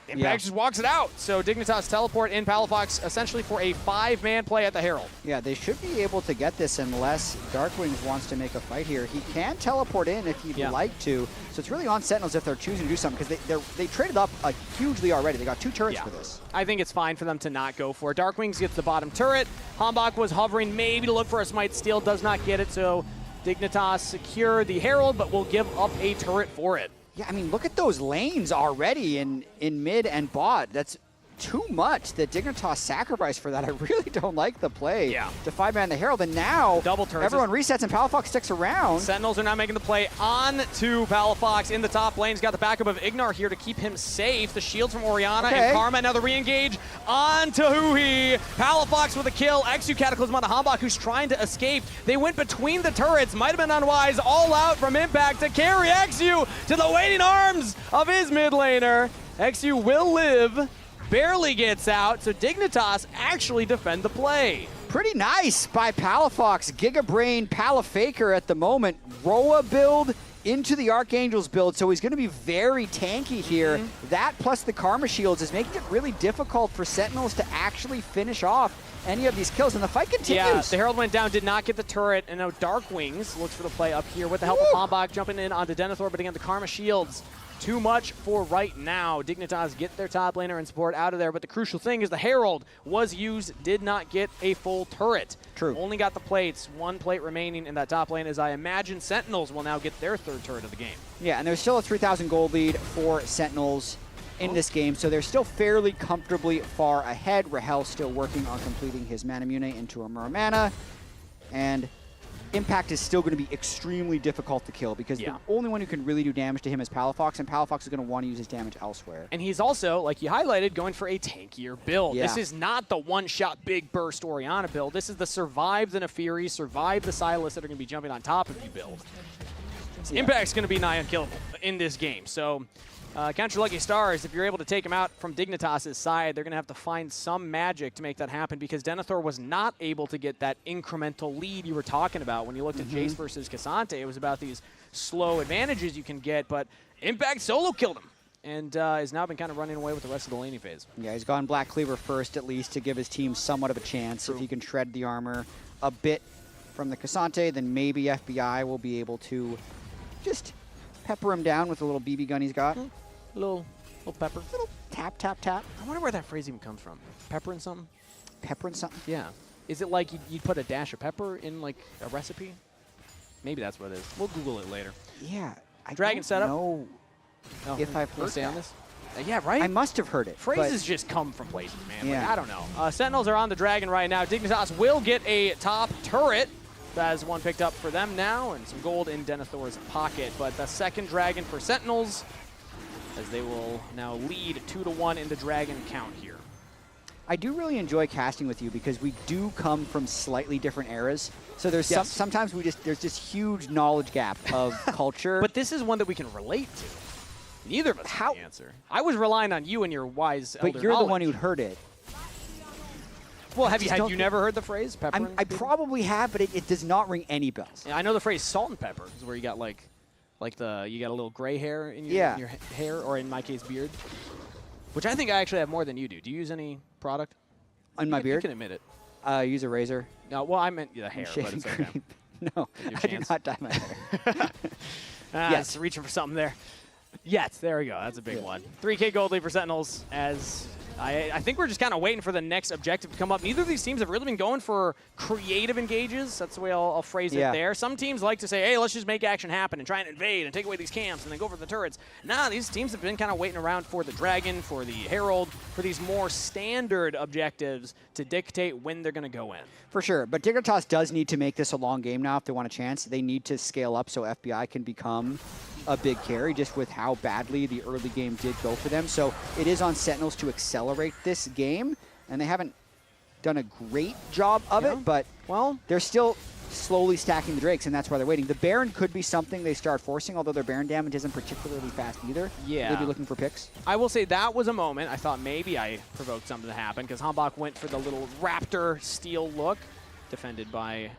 Impact just walks it out. So Dignitas teleport in Palafox essentially for a 5-man play at the Herald. Yeah, they should be able to get this unless Darkwings wants to make a fight here. He can teleport in if he'd like to. So it's really on Sentinels if they're choosing to do something because they traded up hugely already. They got 2 turrets for this. I think it's fine for them to not go for it. Darkwings gets the bottom turret. Hambach was hovering maybe to look for a Smite Steal, does not get it. So Dignitas secure the Herald, but will give up a turret for it. Yeah, I mean, look at those lanes already in mid and bot. That's too much that Dignitas sacrificed for that. I really don't like the play to 5-man the Herald. And now double turns. Everyone resets and Palafox sticks around. Sentinels are now making the play on to Palafox in the top lane. He's got the backup of Ignar here to keep him safe. The shields from Orianna and Karma. Now the re-engage on to Huhi. Palafox with a kill. Xyu Cataclysm on the Hambach, who's trying to escape. They went between the turrets. Might have been unwise. All out from Impact to carry Xyu to the waiting arms of his mid laner. Xyu will live. Barely gets out, so Dignitas actually defend the play. Pretty nice by Palafox. Giga Brain, Palafaker at the moment. Roa build into the Archangel's build, so he's going to be very tanky here. That plus the Karma Shields is making it really difficult for Sentinels to actually finish off any of these kills, and the fight continues. Yeah, the Herald went down, did not get the turret, and now Darkwings looks for the play up here with the help of Hambach jumping in onto Denethor, but again, the Karma Shields. Too much for right now. Dignitas get their top laner and support out of there, but the crucial thing is the Herald was used, did not get a full turret. True. Only got the plates. 1 plate remaining in that top lane, as I imagine Sentinels will now get their 3rd turret of the game. Yeah, and there's still a 3,000 gold lead for Sentinels in this game, so they're still fairly comfortably far ahead. Rahel still working on completing his Manamune into a Muramana, and Impact is still going to be extremely difficult to kill because the only one who can really do damage to him is Palafox, and Palafox is going to want to use his damage elsewhere. And he's also, like you highlighted, going for a tankier build. Yeah. This is not the one-shot big burst Orianna build. This is the survive the Nefiri, survive the Sylas that are going to be jumping on top of you build. Impact's going to be nigh unkillable in this game. So count your lucky stars. If you're able to take him out from Dignitas' side, they're going to have to find some magic to make that happen because Denethor was not able to get that incremental lead you were talking about. When you looked at Jace versus Cassante, it was about these slow advantages you can get, but Impact solo killed him. and has now been kind of running away with the rest of the laning phase. Yeah, he's gone Black Cleaver first, at least, to give his team somewhat of a chance. True. If he can shred the armor a bit from the Cassante, then maybe FBI will be able to just pepper him down with a little BB gun he's got. Little pepper. Little tap, tap, tap. I wonder where that phrase even comes from. Pepper and something? Pepper and something? Yeah. Is it like you'd put a dash of pepper in like a recipe? Maybe that's what it is. We'll Google it later. Yeah. I Dragon don't setup. know if I've heard say that. on this? Yeah, right? I must have heard it. Phrases just come from places, man. Yeah. Like, I don't know. Sentinels are on the Dragon right now. Dignitas will get a top turret. That's one picked up for them now, and some gold in Denethor's pocket. But the second Dragon for Sentinels, as they will now lead 2-1 in the Dragon count here. I do really enjoy casting with you because we do come from slightly different eras. So there's sometimes there's this huge knowledge gap of culture. But this is one that we can relate to. Neither of us have the answer. I was relying on you and your wise elder But you're knowledge. the one who'd heard it. Well, have you never heard the phrase pepper? I probably have, but it does not ring any bells. Yeah, I know the phrase salt and pepper is where you got like you got a little gray hair in your hair, or in my case, beard. Which I think I actually have more than you do. Do you use any product? On my beard? You can admit it. I use a razor. No, well, I meant the hair, but it's okay. No, I do not dye my hair. Yes, reaching for something there. Yes, there we go. That's a big one. 3K gold lead for Sentinels, as I think we're just kind of waiting for the next objective to come up. Neither of these teams have really been going for creative engages. That's the way I'll phrase it there. Some teams like to say, hey, let's just make action happen and try and invade and take away these camps and then go for the turrets. Nah, these teams have been kind of waiting around for the Dragon, for the Herald, for these more standard objectives to dictate when they're going to go in. For sure, but Dignitas does need to make this a long game now if they want a chance. They need to scale up so FBI can become a big carry, just with how badly the early game did go for them. So it is on Sentinels to accelerate this game, and they haven't done a great job of it, but they're still slowly stacking the Drakes, and that's why they're waiting. The Baron could be something they start forcing, although their Baron damage isn't particularly fast either. Yeah. They'd be looking for picks. I will say that was a moment I thought maybe I provoked something to happen, because Hambach went for the little Raptor steel look, defended by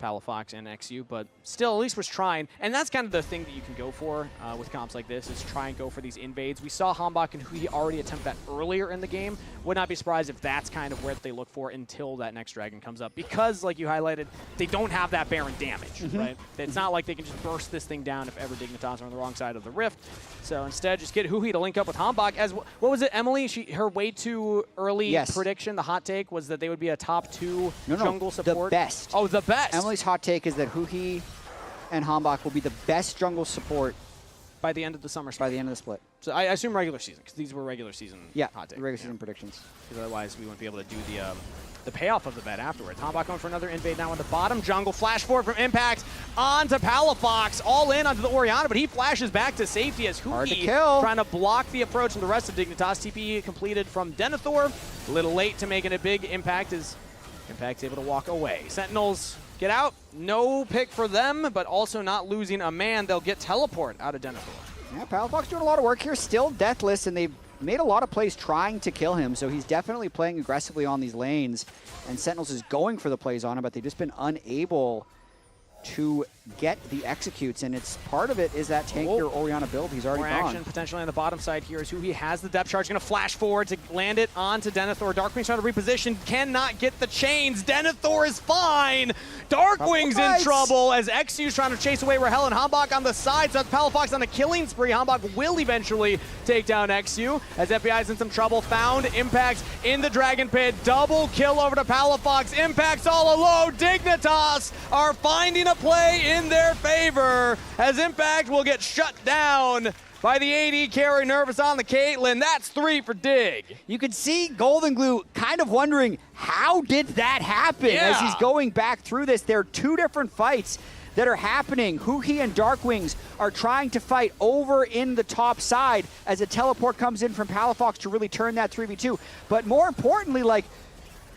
Palafox and XU, but still at least was trying. And that's kind of the thing that you can go for with comps like this, is try and go for these invades. We saw Hambach and Hui already attempt that earlier in the game. Would not be surprised if that's kind of where they look for until that next Dragon comes up, because like you highlighted, they don't have that Baron damage, right? It's not like they can just burst this thing down if ever Dignitas are on the wrong side of the rift. So instead, just get Hui to link up with Hambach. As what was it, Emily? Her way too early prediction, the hot take, was that they would be a top 2 jungle support. The best. Oh, the best. Emily's hot take is that Hui and Hambach will be the best jungle support by the end of the summer split. By the end of the split. So I assume regular season, because these were regular season hot takes. Regular season predictions. Because otherwise we wouldn't be able to do the payoff of the bet afterwards. Hambach going for another invade now on the bottom jungle. Flash forward from Impact onto Palafox. All in onto the Orianna, but he flashes back to safety as Hui trying to block the approach from the rest of Dignitas. TP completed from Denethor. A little late to making a big impact as Impact's able to walk away. Sentinels get out. No pick for them, but also not losing a man. They'll get teleport out of Denethor. Yeah, Palafox doing a lot of work here. Still deathless, and they've made a lot of plays trying to kill him, so he's definitely playing aggressively on these lanes. And Sentinels is going for the plays on him, but they've just been unable to get the executes, and it's part of it is that tankier Orianna build. He's already More gone. action potentially on the bottom side here as Hui has the depth charge, going to flash forward to land it onto Denethor. Darkwing's trying to reposition, cannot get the chains. Denethor is fine. Darkwing's in trouble as XU's trying to chase away Rahel and Hambach on the side. So that's Palafox on a killing spree. Hambach will eventually take down XU as FBI's in some trouble. Found Impact in the Dragon Pit. Double kill over to Palafox. Impact's all alone. Dignitas are finding a play in their favor as Impact will get shut down by the AD carry. Nervous on the Caitlyn. That's 3 for Dig. You could see Golden Glue kind of wondering, how did that happen? As he's going back through this. There are 2 different fights that are happening. Hui and Darkwings are trying to fight over in the top side as a teleport comes in from Palafox to really turn that 3v2. But more importantly, like,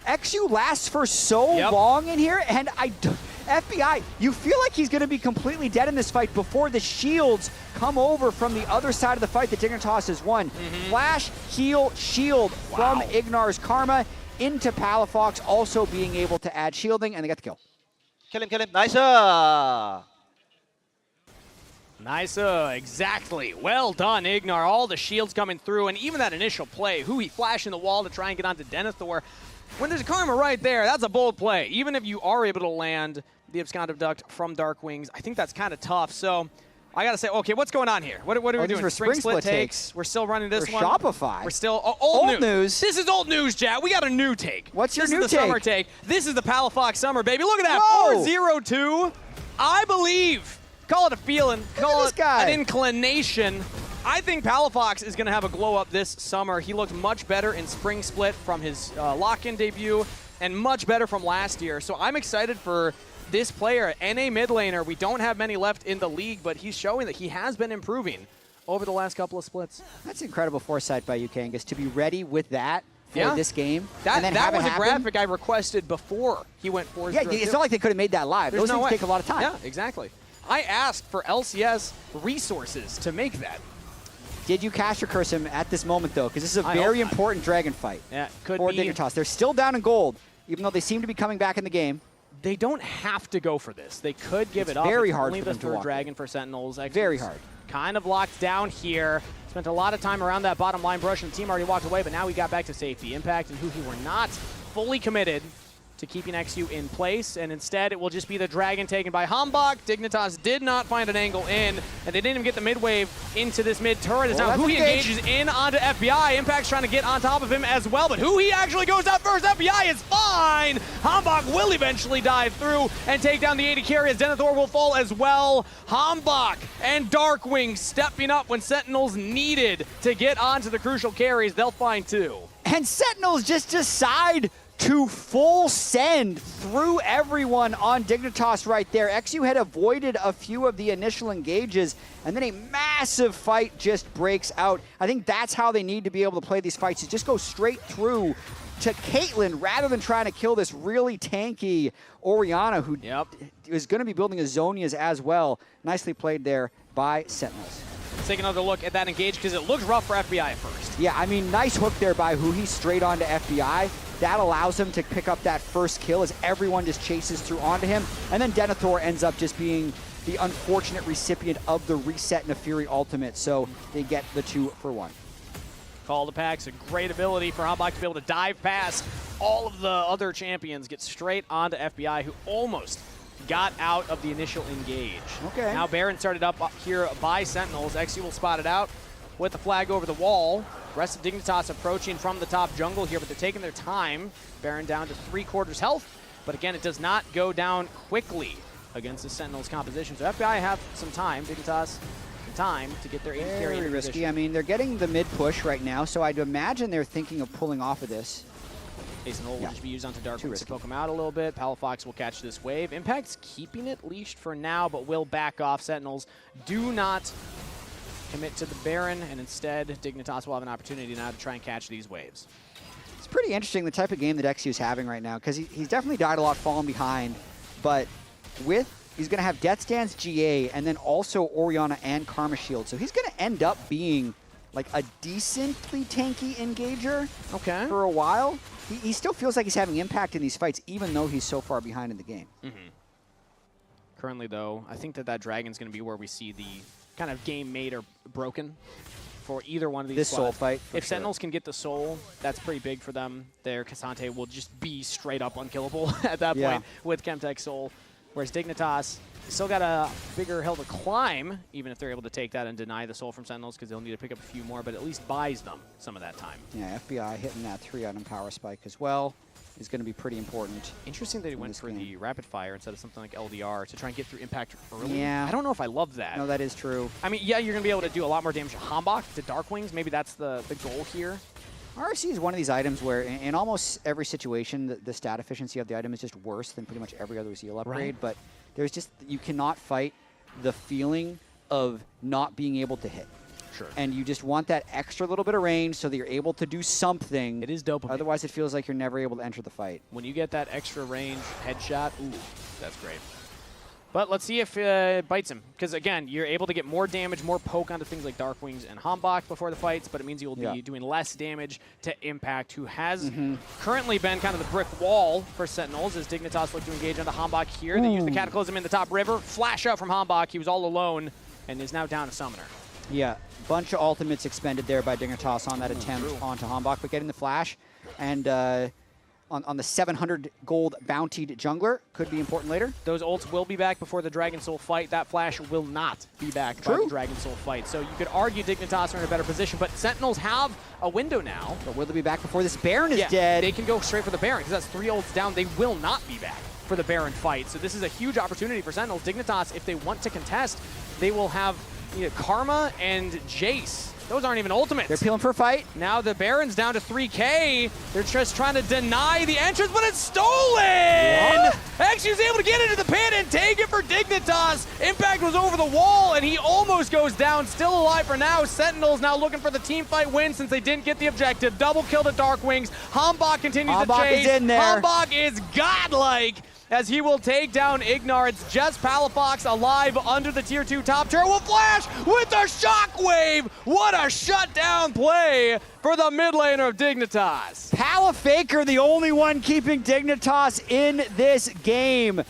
XU lasts for so long in here, and FBI, you feel like he's going to be completely dead in this fight before the shields come over from the other side of the fight that Dignitas has won. Flash, heal, shield from Ignar's Karma into Palafox, also being able to add shielding, and they got the kill. Kill him, kill him. Nice. Nice, exactly. Well done, Ignar. All the shields coming through, and even that initial play, he flashing the wall to try and get onto Denethor. When there's Karma right there, that's a bold play. Even if you are able to land the Abscond Abduct from Dark Wings, I think that's kind of tough. So I got to say, okay, what's going on here? What are we doing? Spring Split takes. We're still running this one. Shopify. We're still old news. This is old news, Jack. We got a new take. What's your new take? This is the summer take. This is the Palafox Summer, baby. Look at that. 4-0-2. I believe. Call it a feeling. Call it an inclination. I think Palafox is going to have a glow up this summer. He looked much better in Spring Split from his lock-in debut and much better from last year. So I'm excited for this player, NA mid laner. We don't have many left in the league, but he's showing that he has been improving over the last couple of splits. That's incredible foresight by you, Kangas, to be ready with that for this game. That was a happen. graphic I requested before he went 4-0. Yeah, it's not like they could have made that live. Those things take a lot of time. Yeah, exactly. I asked for LCS resources to make that. Did you cast or curse him at this moment, though? Because this is a very important dragon fight. Yeah, could for be. Dignitas. They're still down in gold, even though they seem to be coming back in the game. They don't have to go for this. They could give it up. Very it's hard only for the them to third walk dragon for Sentinels. Very hard. Kind of locked down here. Spent a lot of time around that bottom line brush, and the team already walked away, but now we got back to safety. Impact and Huhi were not fully committed to keeping XU in place, and instead it will just be the dragon taken by Hambach. Dignitas did not find an angle in, and they didn't even get the mid wave into this mid turret. As now Huhi engages in onto FBI. Impact's trying to get on top of him as well, but Huhi actually goes out first. FBI is fine. Hambach will eventually dive through and take down the AD carry as Denethor will fall as well. Hambach and Darkwing stepping up when Sentinels needed to get onto the crucial carries. They'll find two. And Sentinels just decide to full send through everyone on Dignitas right there. XU had avoided a few of the initial engages, and then a massive fight just breaks out. I think that's how they need to be able to play these fights, is just go straight through to Caitlyn rather than trying to kill this really tanky Orianna, who is going to be building a Zonias as well. Nicely played there by Sentinels. Let's take another look at that engage because it looks rough for FBI at first. Yeah, I mean, nice hook there by Huhi straight onto FBI. That allows him to pick up that first kill as everyone just chases through onto him. And then Denethor ends up just being the unfortunate recipient of the reset Nefiri ultimate, so they get the 2-for-1. Call to packs, a great ability for Hambach to be able to dive past all of the other champions, get straight onto FBI, who almost got out of the initial engage. Okay. Now Baron started up here by Sentinels. XU will spot it out with the flag over the wall. Rest of Dignitas approaching from the top jungle here, but they're taking their time. Baron down to 3/4 health, but again, it does not go down quickly against the Sentinels composition. So FBI have some time, Dignitas some time to get their AD carry into risky. position. I mean, they're getting the mid push right now, so I'd imagine they're thinking of pulling off of this. Ace and Ult will just be used onto Darkwing to poke him out a little bit. Palafox will catch this wave. Impact's keeping it leashed for now, but will back off. Sentinels do not commit to the Baron, and instead Dignitas will have an opportunity now to try and catch these waves. It's pretty interesting the type of game that XU is having right now, because he's definitely died a lot falling behind, but he's going to have Death's Dance GA and then also Orianna and Karma Shield, so he's going to end up being like a decently tanky engager for a while. He still feels like he's having impact in these fights, even though he's so far behind in the game. Currently, though, I think that Dragon's going to be where we see the kind of game made or broken for either one of these This squads. soul fight, for If sure. Sentinels can get the soul, that's pretty big for them. Their Cassante will just be straight up unkillable at that point with Chemtech soul. Whereas Dignitas still got a bigger hill to climb, even if they're able to take that and deny the soul from Sentinels, because they'll need to pick up a few more, but at least buys them some of that time. Yeah, FBI hitting that 3-item power spike as well is going to be pretty important. Interesting that he went for the rapid fire instead of something like LDR to try and get through impact early. Yeah. I don't know if I love that. No, that is true. I mean, yeah, you're going to be able to do a lot more damage to Hambach, to Darkwings. Maybe that's the goal here. RC is one of these items where in almost every situation, the stat efficiency of the item is just worse than pretty much every other Zeal upgrade, Right. but there's just, you cannot fight the feeling of not being able to hit. Sure. And you just want that extra little bit of range so that you're able to do something. It is dopamine. Otherwise, it feels like you're never able to enter the fight. When you get that extra range headshot, ooh, that's great. But let's see if it bites him. Because, again, you're able to get more damage, more poke onto things like Darkwings and Hambach before the fights, but it means you'll be doing less damage to Impact, who has currently been kind of the brick wall for Sentinels as Dignitas look to engage onto Hambach here. They use the Cataclysm in the top river. Flash out from Hambach. He was all alone. and is now down a summoner. Yeah, bunch of ultimates expended there by Dignitas on that attempt onto Hambach, but getting the flash. And on the 700 gold bountied jungler could be important later. Those ults will be back before the Dragon Soul fight. That flash will not be back by the Dragon Soul fight. So you could argue Dignitas are in a better position, but Sentinels have a window now. But will they be back before this Baron is dead? They can go straight for the Baron because that's 3 ults down. They will not be back for the Baron fight. So this is a huge opportunity for Sentinels. Dignitas, if they want to contest, they will have Karma and Jace. Those aren't even ultimates. They're peeling for a fight. Now the Baron's down to 3K. They're just trying to deny the entrance, but it's stolen! XU's able to get into the pit and take it for Dignitas. Impact was over the wall, and he almost goes down. Still alive for now. Sentinels now looking for the team fight win since they didn't get the objective. Double kill to Dark Wings. Hambach continues to chase. Is in there. Hambach is godlike, as he will take down Ignar. It's just Palafox alive under the tier 2 top turret. Will flash with a shockwave. What a shutdown play for the mid laner of Dignitas. Palafaker, the only one keeping Dignitas in this game.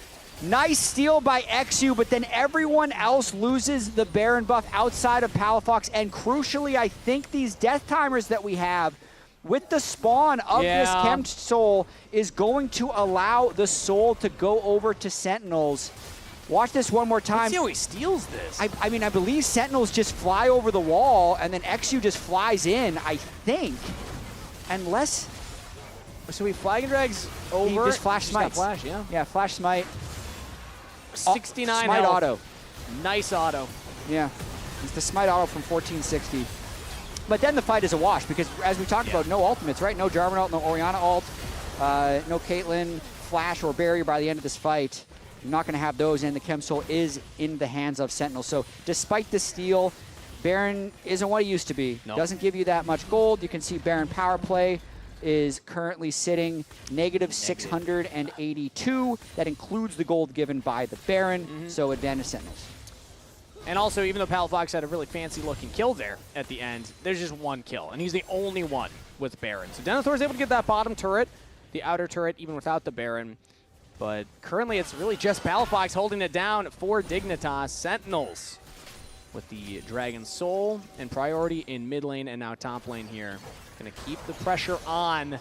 Nice steal by XU, but then everyone else loses the Baron buff outside of Palafox. And crucially, I think these death timers that we have with the spawn of this Chem Soul is going to allow the Soul to go over to Sentinels. Watch this one more time. Let's see how he steals this. I mean, I believe Sentinels just fly over the wall, and then XU just flies in, I think. Unless... So he flag and drags over. He just flash smites. Flash, yeah. Yeah, flash smite. 69 smite health. auto. Nice auto. Yeah. It's the smite auto from 1460. But then the fight is a wash because, as we talked about, no ultimates, right? No Jarvan ult, no Orianna ult, no Caitlyn, Flash, or barrier by the end of this fight. You're not going to have those, and the Chem Soul is in the hands of Sentinel. So despite the steal, Baron isn't what he used to be. No. Doesn't give you that much gold. You can see Baron power play is currently sitting negative 682. That includes the gold given by the Baron, so advantage Sentinels. And also, even though Palafox had a really fancy-looking kill there at the end, there's just one kill, and he's the only one with Baron. So Denethor is able to get that bottom turret, the outer turret, even without the Baron. But currently, it's really just Palafox holding it down for Dignitas. Sentinels with the Dragon Soul and priority in mid lane and now top lane here. Going to keep the pressure on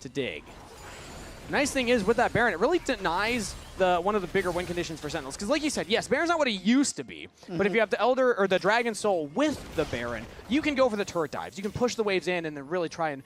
to Dig. Nice thing is with that Baron, it really denies one of the bigger win conditions for Sentinels. Because like you said, yes, Baron's not what he used to be. But if you have the Elder or the Dragon Soul with the Baron, you can go for the turret dives. You can push the waves in and then really try and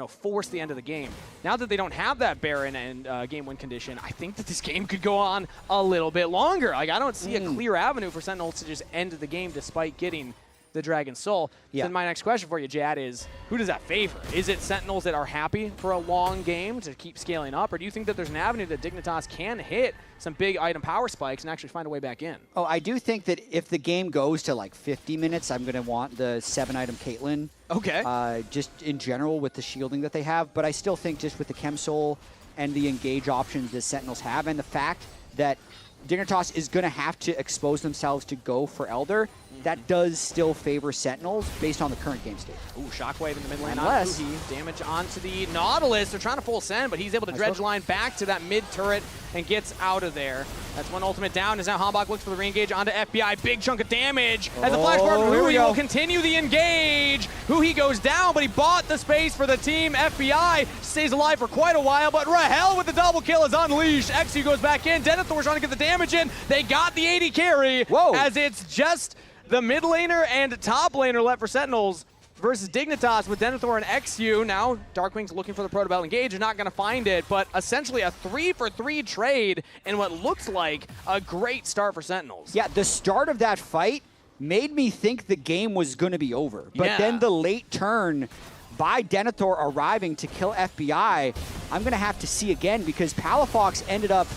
force the end of the game. Now that they don't have that Baron and game win condition, I think that this game could go on a little bit longer. Like, I don't see a clear avenue for Sentinels to just end the game despite getting the Dragon Soul. Yeah. Then my next question for you, Jad, is who does that favor? Is it Sentinels that are happy for a long game to keep scaling up, or do you think that there's an avenue that Dignitas can hit some big item power spikes and actually find a way back in? Oh, I do think that if the game goes to like 50 minutes, I'm going to want the 7-item Caitlyn. Okay. Just in general with the shielding that they have, but I still think just with the Chem Soul and the engage options that Sentinels have, and the fact that Dignitas is going to have to expose themselves to go for Elder, that does still favor Sentinels based on the current game state. Ooh, Shockwave in the mid lane Unless- on Uhi. Damage onto the Nautilus. They're trying to full send, but he's able to dredge line back to that mid turret and gets out of there. That's one ultimate down. As now Hambach looks for the re-engage onto FBI. Big chunk of damage. As the flash bar, here we Uhi go. will continue the engage. Uhi goes down, but he bought the space for the team. FBI stays alive for quite a while, but Rahel with the double kill is unleashed. XU goes back in. Denethor's trying to get the damage in. They got the 80 carry. Whoa. As it's just the mid laner and top laner left for Sentinels versus Dignitas with Denethor and XU. Now Darkwing's looking for the Protobell engage. Is not going to find it, but essentially a 3-for-3 trade in what looks like a great start for Sentinels. Yeah, the start of that fight made me think the game was going to be over. But then the late turn by Denethor arriving to kill FBI, I'm going to have to see again because Palafox ended up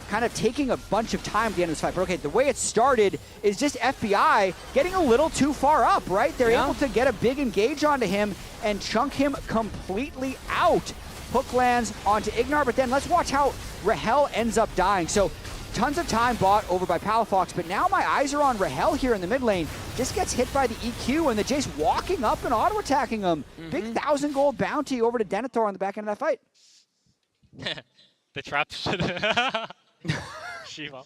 kind of taking a bunch of time at the end of this fight. But okay, the way it started is just FBI getting a little too far up, right? They're able to get a big engage onto him and chunk him completely out. Hook lands onto Ignar, but then let's watch how Rahel ends up dying. So tons of time bought over by Palafox, but now my eyes are on Rahel here in the mid lane. Just gets hit by the EQ, and the Jace walking up and auto-attacking him. Big 1,000 gold bounty over to Denethor on the back end of that fight. The trap should. Shiva.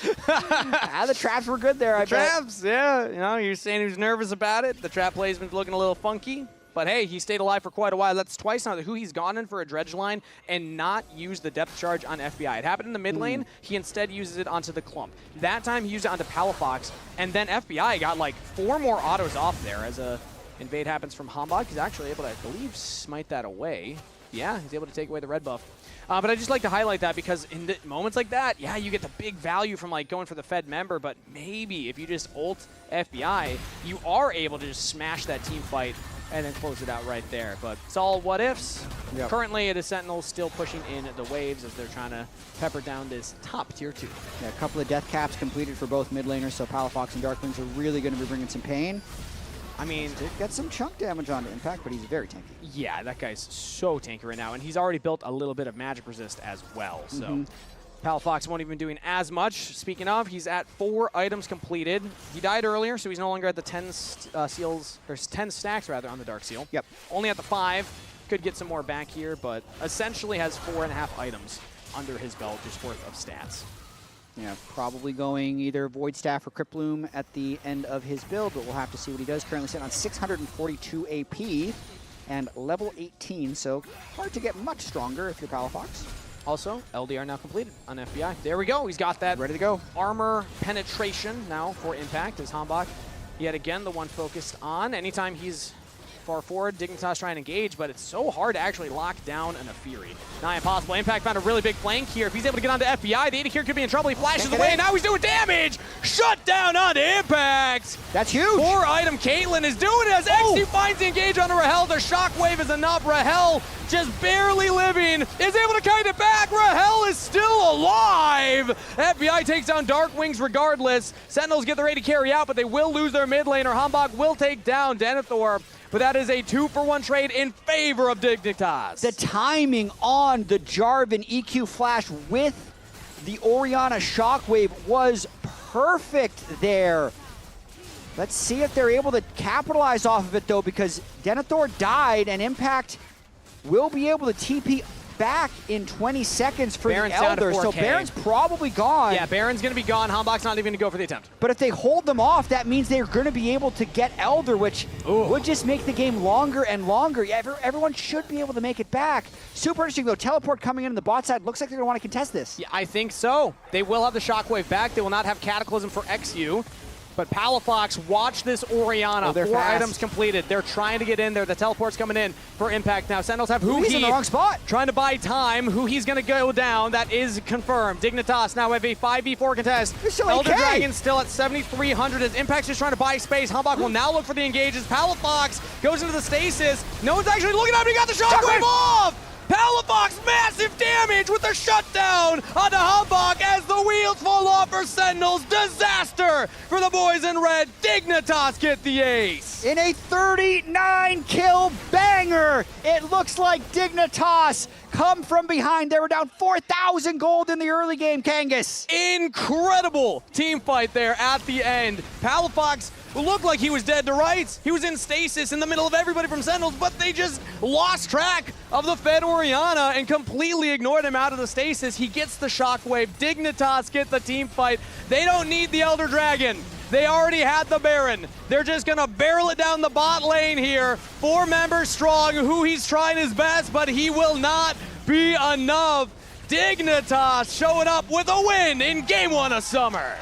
The traps were good there, I bet. Traps, yeah. You know, you're saying he was nervous about it. The trap placement's looking a little funky. But hey, he stayed alive for quite a while. That's twice now who he's gone in for a dredge line and not used the depth charge on FBI. It happened in the mid lane. He instead uses it onto the clump. That time he used it onto Palafox, and then FBI got like 4 more autos off there as a invade happens from Hambach. He's actually able to, I believe, smite that away. Yeah, he's able to take away the red buff. But I just like to highlight that because in moments like that, yeah, you get the big value from like going for the Fed member, but maybe if you just ult FBI, you are able to just smash that team fight and then close it out right there. But it's all what ifs. Yep. Currently, it is Sentinels still pushing in the waves as they're trying to pepper down this top tier 2. Yeah, a couple of death caps completed for both mid laners, so Palafox and Darklings are really going to be bringing some pain. I mean, did get some chunk damage onto Impact, but he's very tanky. Yeah, that guy's so tanky right now, and he's already built a little bit of magic resist as well. So Palafox won't even be doing as much. Speaking of, he's at 4 items completed. He died earlier, so he's no longer at the 10 seals, or 10 stacks rather, on the Dark Seal. Yep. Only at the 5. Could get some more back here, but essentially has 4.5 items under his belt, just worth of stats. Yeah, probably going either Void Staff or Crypt Bloom at the end of his build, but we'll have to see what he does. Currently sitting on 642 AP and level 18, so hard to get much stronger if you're Palafox. Also, LDR now completed on FBI. There we go. He's got that ready to go. Armor penetration now for Impact as Hambach, yet again, the one focused on. Anytime he's far forward, Dignitas trying to engage, but it's so hard to actually lock down an Afiri. Nigh impossible. Impact found a really big flank here. If he's able to get onto FBI, the AD here could be in trouble. He flashes away, and now he's doing damage! Shut down onto Impact! That's huge! 4 item Caitlyn is doing it as XT finds the engage onto Rahel. The shockwave is enough. Rahel just barely living, is able to kite it back. Rahel is still alive! FBI takes down Dark Wings regardless. Sentinels get their AD carry out, but they will lose their mid laner. Hambach will take down Denethor. But that is a 2-for-1 trade in favor of Dignitas. The timing on the Jarvan EQ flash with the Orianna Shockwave was perfect there. Let's see if they're able to capitalize off of it, though, because Denethor died, and Impact will be able to TP back in 20 seconds for Baron's the Elder, down to 4K. So Baron's probably gone. Yeah, Baron's going to be gone. Hambach's not even going to go for the attempt. But if they hold them off, that means they're going to be able to get Elder, which would just make the game longer and longer. Yeah, everyone should be able to make it back. Super interesting, though. Teleport coming in on the bot side. Looks like they're going to want to contest this. Yeah, I think so. They will have the Shockwave back. They will not have Cataclysm for XU. But Palafox, watch this Orianna. 4 fast. items completed. They're trying to get in there. The teleport's coming in for Impact now. Sentinels have He's in the wrong spot. Trying to buy time. He's going to go down. That is confirmed. Dignitas now have a 5v4 contest. Elder Dragon still at 7,300 as Impact's just trying to buy space. Hambach will now look for the engages. Palafox goes into the stasis. No one's actually looking at him. He got the Shockwave off! Palafox, massive damage with the shutdown onto Hambach as the wheels fall off for Sentinels. Disaster for the boys in red. Dignitas get the ace. In a 39-kill banger, it looks like Dignitas come from behind. They were down 4,000 gold in the early game, Kangas. Incredible team fight there at the end. Palafox looked like he was dead to rights. He was in stasis in the middle of everybody from Sentinels, but they just lost track of the Fed Orianna and completely ignored him out of the stasis. He gets the Shockwave. Dignitas get the team fight. They don't need the Elder Dragon. They already had the Baron. They're just going to barrel it down the bot lane here. 4 members strong, he's trying his best, but he will not be enough. Dignitas showing up with a win in Game 1 of Summer.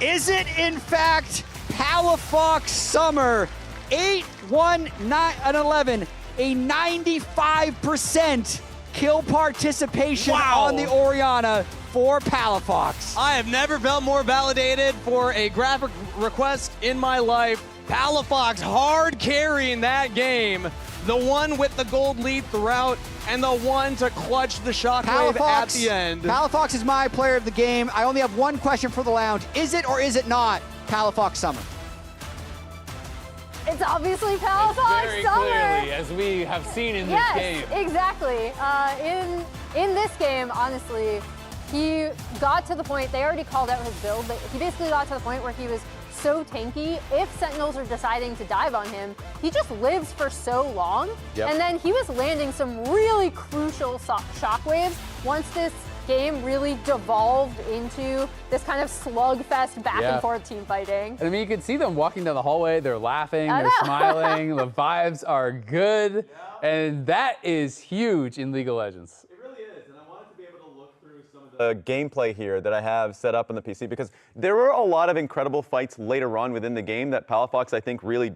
Is it, in fact, Palafox Summer? 8-1-9-11, a 95% kill participation on the Orianna for Palafox. I have never felt more validated for a graphic request in my life. Palafox hard carrying that game. The one with the gold lead throughout, and the one to clutch the Shockwave at the end. Palafox is my player of the game. I only have one question for the lounge. Is it or is it not Palafox Summer? It's obviously Palafox very Summer. clearly, as we have seen in this game. Yes, exactly. In this game, honestly, he got to the point, they already called out his build, but he basically got to the point where he was so tanky. If Sentinels are deciding to dive on him, he just lives for so long. Yep. And then he was landing some really crucial shockwaves once this game really devolved into this kind of slugfest back and forth team fighting. I mean, you can see them walking down the hallway. They're laughing. They're smiling. The vibes are good. And that is huge in League of Legends. It really is, and I wanted to be able to look through some of the gameplay here that I have set up on the PC, because there were a lot of incredible fights later on within the game that Palafox, I think, really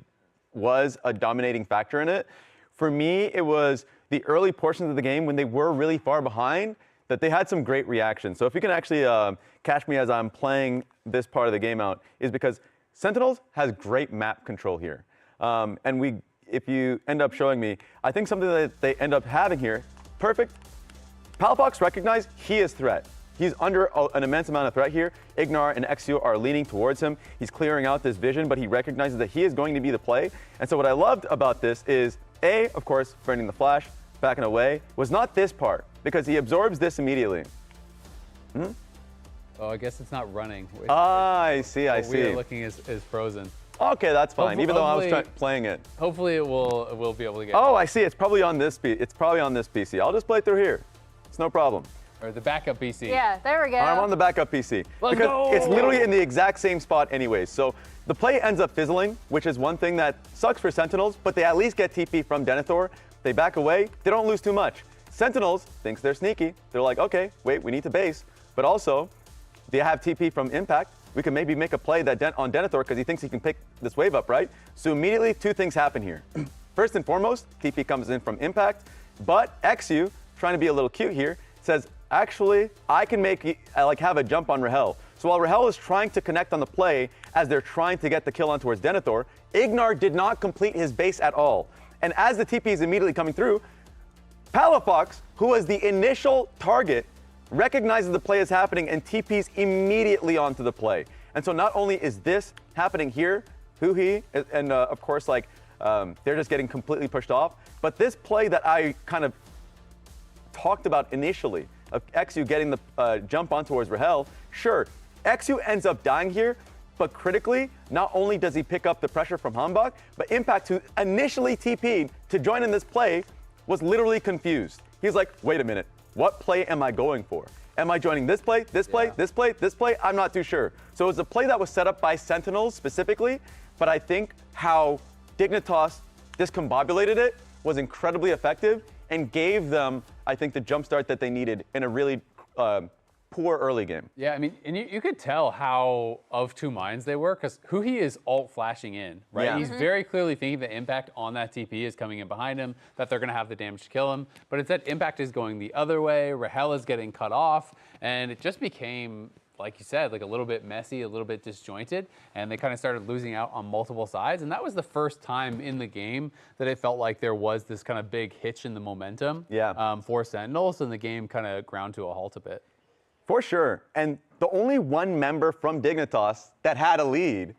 was a dominating factor in it. For me, it was the early portions of the game when they were really far behind that they had some great reactions. So if you can actually catch me as I'm playing this part of the game out, is because Sentinels has great map control here. And if you end up showing me, I think something that they end up having here, perfect. Palafox recognized he is threat. He's under an immense amount of threat here. Ignar and XU are leaning towards him. He's clearing out this vision, but he recognizes that he is going to be the play. And so what I loved about this is, A, of course, burning the flash, backing away, was not this part, because he absorbs this immediately. Oh, I guess it's not running. I see. What we are looking is frozen. Okay, that's fine, even though I was playing it. Hopefully it will be able to get. Oh, I see. It's probably on this PC. I'll just play through here. It's no problem. Or the backup PC. Yeah, there we go. I'm on the backup PC. Let's because go! It's literally in the exact same spot anyways. So the play ends up fizzling, which is one thing that sucks for Sentinels, but they at least get TP from Denethor. They back away. They don't lose too much. Sentinels thinks they're sneaky. They're like, okay, wait, we need to base. But also, they have TP from Impact. We can maybe make a play on Denethor because he thinks he can pick this wave up, right? So immediately, two things happen here. First and foremost, TP comes in from Impact, but XU, trying to be a little cute here, says, actually, I can have a jump on Rahel. So while Rahel is trying to connect on the play as they're trying to get the kill on towards Denethor, Ignar did not complete his base at all. And as the TP is immediately coming through, Palafox, who was the initial target, recognizes the play is happening and TPs immediately onto the play. And so not only is this happening here, and of course, they're just getting completely pushed off, but this play that I kind of talked about initially, of XU getting the jump on towards Rahel, sure, XU ends up dying here, but critically, not only does he pick up the pressure from Hambach, but Impact, who initially TP'd to join in this play, was literally confused. He's like, wait a minute, what play am I going for? Am I joining this play, this play, this play, this play? I'm not too sure. So it was a play that was set up by Sentinels specifically, but I think how Dignitas discombobulated it was incredibly effective and gave them, I think, the jump start that they needed in a really poor early game. Yeah, I mean, and you could tell how of two minds they were, because Huhi is alt flashing in, right? Yeah. He's very clearly thinking the Impact on that TP is coming in behind him, that they're going to have the damage to kill him. But instead, Impact is going the other way. Rahel is getting cut off, and it just became, like you said, like a little bit messy, a little bit disjointed, and they kind of started losing out on multiple sides. And that was the first time in the game that it felt like there was this kind of big hitch in the momentum for Sentinels, and the game kind of ground to a halt a bit. For sure. And the only one member from Dignitas that had a lead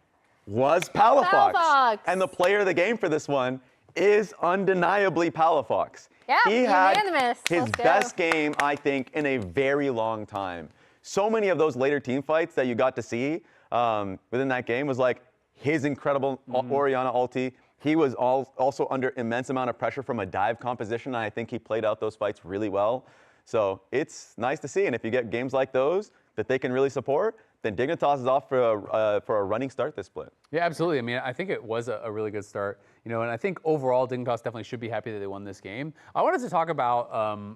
was Palafox. And the player of the game for this one is undeniably Palafox. Yeah, he had unanimous. his best game, I think, in a very long time. So many of those later team fights that you got to see within that game was like his incredible Orianna ulti. He was also under immense amount of pressure from a dive composition, and I think he played out those fights really well. So it's nice to see, and if you get games like those that they can really support, then Dignitas is off for a running start this split. Yeah, absolutely. I mean, I think it was a really good start, and I think overall Dignitas definitely should be happy that they won this game. I wanted to talk about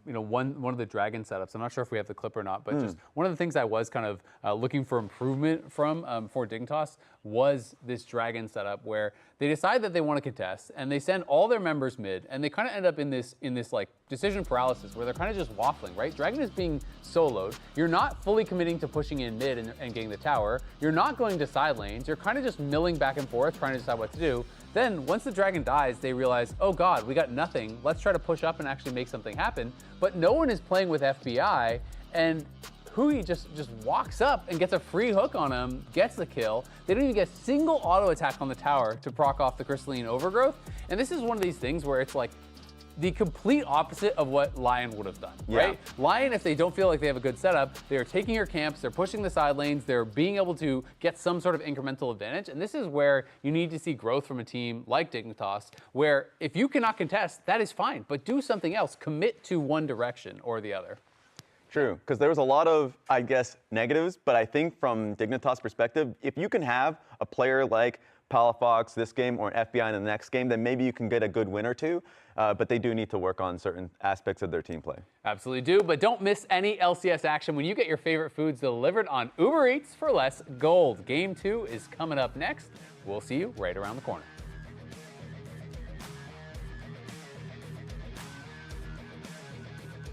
one of the Dragon setups. I'm not sure if we have the clip or not, but just one of the things I was kind of looking for improvement from for Dignitas was this Dragon setup where they decide that they want to contest and they send all their members mid, and they kind of end up in this like decision paralysis where they're kind of just waffling, right? Dragon is being soloed. You're not fully committing to pushing in mid and getting the tower. You're not going to side lanes. You're kind of just milling back and forth trying to decide what to do. Then once the Dragon dies, they realize, oh God, we got nothing. Let's try to push up and actually make something happen. But no one is playing with FBI, and Hui just walks up and gets a free hook on him, gets the kill. They don't even get a single auto attack on the tower to proc off the Crystalline Overgrowth. And this is one of these things where it's like the complete opposite of what Lion would have done, right? Lion, if they don't feel like they have a good setup, they are taking your camps, they're pushing the side lanes, they're being able to get some sort of incremental advantage. And this is where you need to see growth from a team like Dignitas, where if you cannot contest, that is fine, but do something else. Commit to one direction or the other. True, because there was a lot of, I guess, negatives, but I think from Dignitas' perspective, if you can have a player like Palafox this game or an FBI in the next game, then maybe you can get a good win or two, but they do need to work on certain aspects of their team play. Absolutely do, but don't miss any LCS action when you get your favorite foods delivered on Uber Eats for less gold. Game 2 is coming up next. We'll see you right around the corner.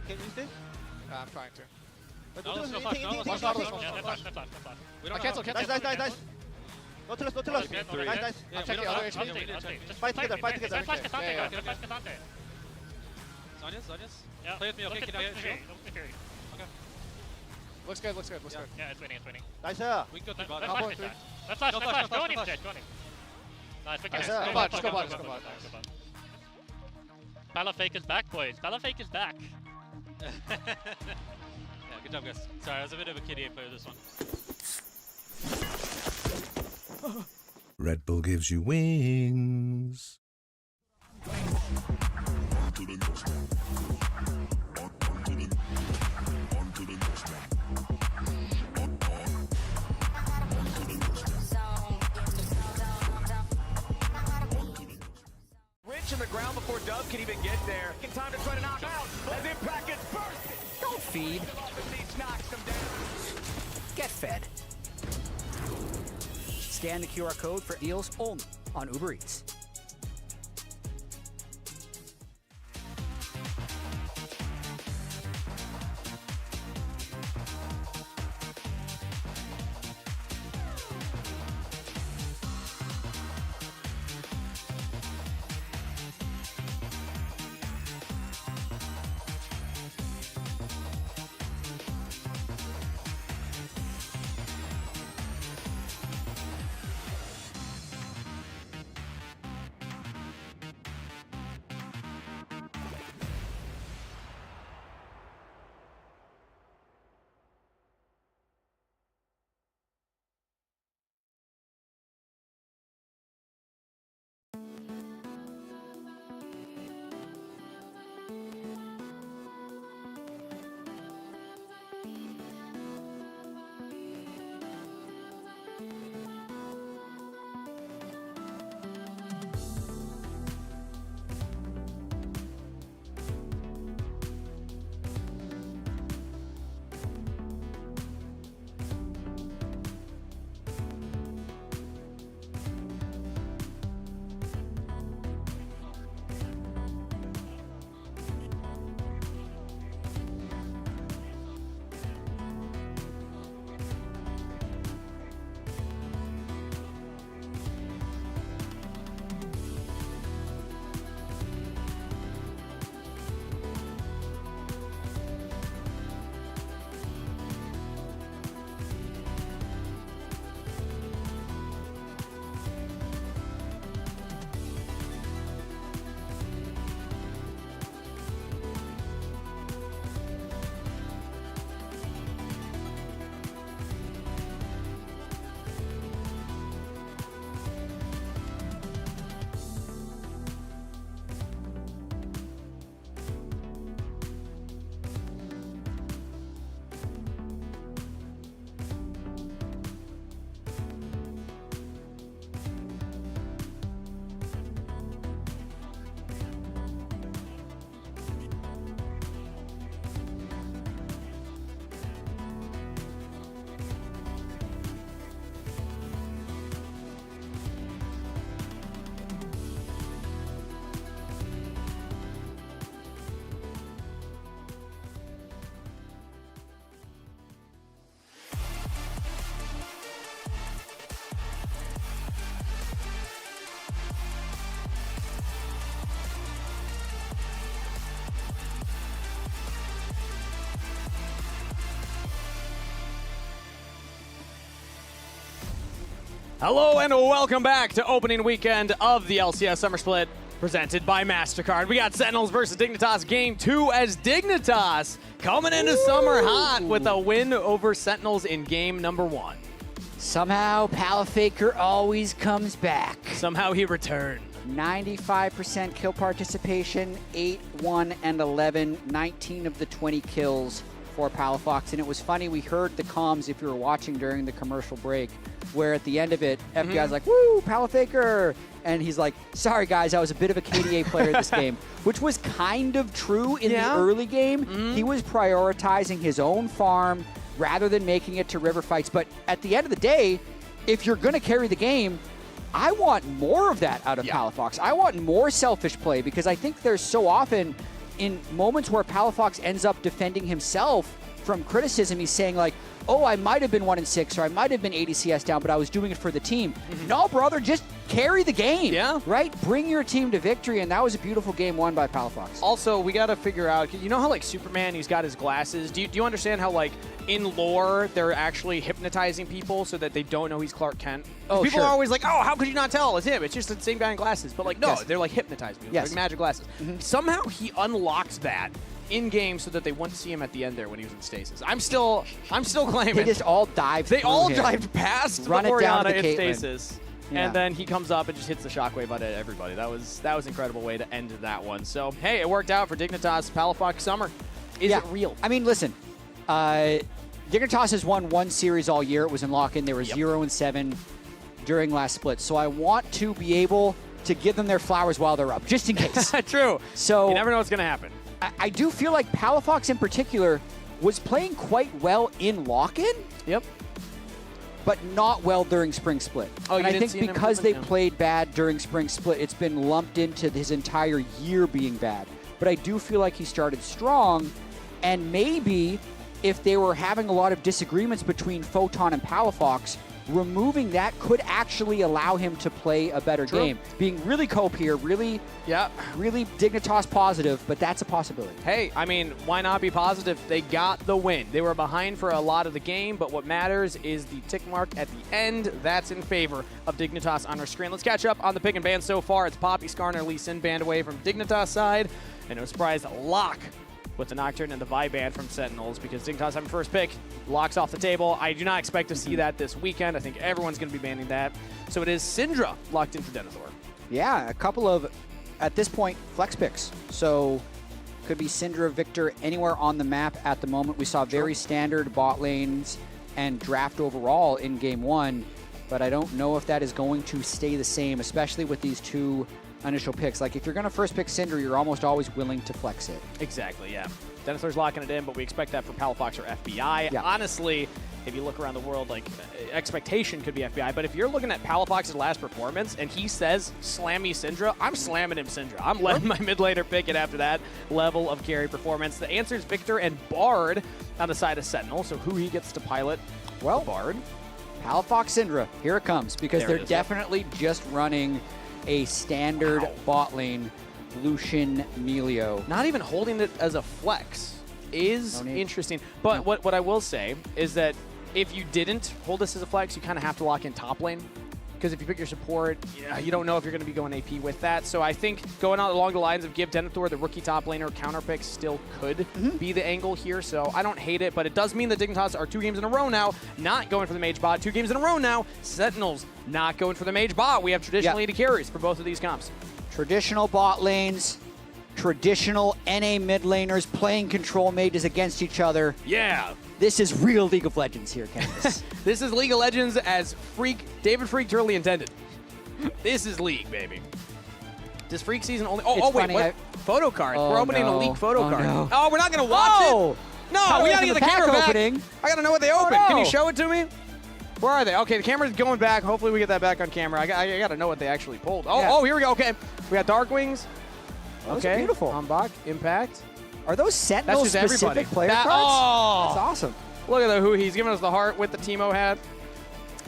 Can you use this? I'm trying to. Cancel. Nice. No to us. Nice. I'm checking other HP. Fight together. Zonia's? Yeah. Play with me, okay? Can I get shield? Okay. Looks good. Yeah, it's winning. Nice. We can go through bottom. Let's flash. Go on him, Jay. Nice, we can Nice. Go bot. Balafake is back, boys. Balafake is back. Yeah, good job, guys. Sorry, I was a bit of a kiddie player this one. Red Bull gives you wings. Rich in the ground before Dub can even get there. In time to try to knock out as Impact gets bursted. Don't feed. Knocks him down. Get fed. Scan the QR code for deals only on Uber Eats. Hello and welcome back to opening weekend of the LCS Summer Split, presented by MasterCard. We got Sentinels versus Dignitas Game 2 as Dignitas coming into summer hot with a win over Sentinels in game number 1. Somehow, Palafaker always comes back. Somehow he returned. 95% kill participation, 8, 1, and 11, 19 of the 20 kills for Palafox, and it was funny. We heard the comms, if you were watching during the commercial break, where at the end of it, FBI's like, woo, Palafaker! And he's like, sorry guys, I was a bit of a KDA player this game, which was kind of true in the early game. He was prioritizing his own farm rather than making it to river fights. But at the end of the day, if you're going to carry the game, I want more of that out of Palafox. I want more selfish play, because I think there's so often in moments where Palafox ends up defending himself from criticism, he's saying like, oh, I might have been 1-6 or I might have been 80 CS down, but I was doing it for the team. No, brother, just carry the game. Yeah. Right? Bring your team to victory, and that was a beautiful game won by Palafox. Also, we got to figure out, you know how like Superman, he's got his glasses? Do you understand how like in lore, they're actually hypnotizing people so that they don't know he's Clark Kent? Oh, people sure. are always like, oh, how could you not tell? It's him. It's just the same guy in glasses. But like, no, they're like hypnotizing people. Yes. Like magic glasses. Somehow he unlocked that in game so that they wouldn't see him at the end there when he was in stasis. I'm still claiming They just all dived They through all him. dived past Run the it down to Orianna the in Caitlyn. stasis. Yeah. And then he comes up and just hits the shockwave out of everybody. That was an incredible way to end that one. So, hey, it worked out for Dignitas. Palafox Summer. Is it real? I mean, listen, Dignitas has won one series all year. It was in lock-in. They were 0-7 during last split. So I want to be able to give them their flowers while they're up, just in case. True. So you never know what's going to happen. I do feel like Palafox in particular was playing quite well in lock-in. Yep. But not well during Spring Split. Oh, and you I didn't think see an because they improvement? played bad during Spring Split, it's been lumped into his entire year being bad. But I do feel like he started strong, and maybe if they were having a lot of disagreements between Photon and Palafox, removing that could actually allow him to play a better game. Being really cope here, really Dignitas positive, but that's a possibility. Hey, I mean, why not be positive? They got the win. They were behind for a lot of the game, but what matters is the tick mark at the end. That's in favor of Dignitas on our screen. Let's catch up on the pick and ban so far. It's Poppy, Skarner, Lee Sin banned away from Dignitas side, and no surprise, Lock with the Nocturne and the Vi ban from Sentinels, because Dignitas having first pick, Lock's off the table. I do not expect to see that this weekend. I think everyone's going to be banning that. So it is Syndra locked into Denethor. Yeah, a couple of, at this point, flex picks. So could be Syndra, Victor, anywhere on the map at the moment. We saw very standard bot lanes and draft overall in game one, but I don't know if that is going to stay the same, especially with these two initial picks. Like, if you're going to first pick Syndra, you're almost always willing to flex it. Exactly, yeah. Denethor's locking it in, but we expect that for Palafox or FBI. Yeah. Honestly, if you look around the world, like, expectation could be FBI, but if you're looking at Palafox's last performance and he says, slam me Syndra, I'm slamming him Syndra. I'm letting my mid laner pick it after that level of carry performance. The answer is Victor and Bard on the side of Sentinel, so who he gets to pilot, well, Bard. Palafox Syndra, here it comes, because There they're it is, definitely just running a standard bot lane Lucian Melio. Not even holding it as a flex is interesting. But what I will say is that if you didn't hold this as a flex, you kind of have to lock in top lane. Because if you pick your support, you don't know if you're going to be going AP with that. So I think going out along the lines of give Denethor the rookie top laner counter pick still could be the angle here. So I don't hate it, but it does mean the Dignitas are 2 games in a row now not going for the mage bot. 2 games in a row now, Sentinels not going for the mage bot. We have traditional AD carries for both of these comps. Traditional bot lanes, traditional NA mid laners playing control mages against each other. Yeah. This is real League of Legends here, Canvas. This is League of Legends as David Freak truly intended. This is League, baby. Does Freak season only... Oh, wait, funny, what? Photo card. Oh, We're opening a no. leaked photo Oh, card. no. Oh, we're not going to watch it? No, How do we I got to open get the the pack camera back. opening? I got to know what they Oh, opened. Can you no. show it to me? Where are they? Okay, the camera's going back. Hopefully we get that back on camera. I got to know what they actually pulled. Oh, Yeah. here we go. Okay. We got Dark Wings. Those are beautiful. Ombak, Impact. Are those Sentinel That's just everybody. specific player cards? Oh. That's awesome. Look at who he's giving us the heart with the Teemo hat.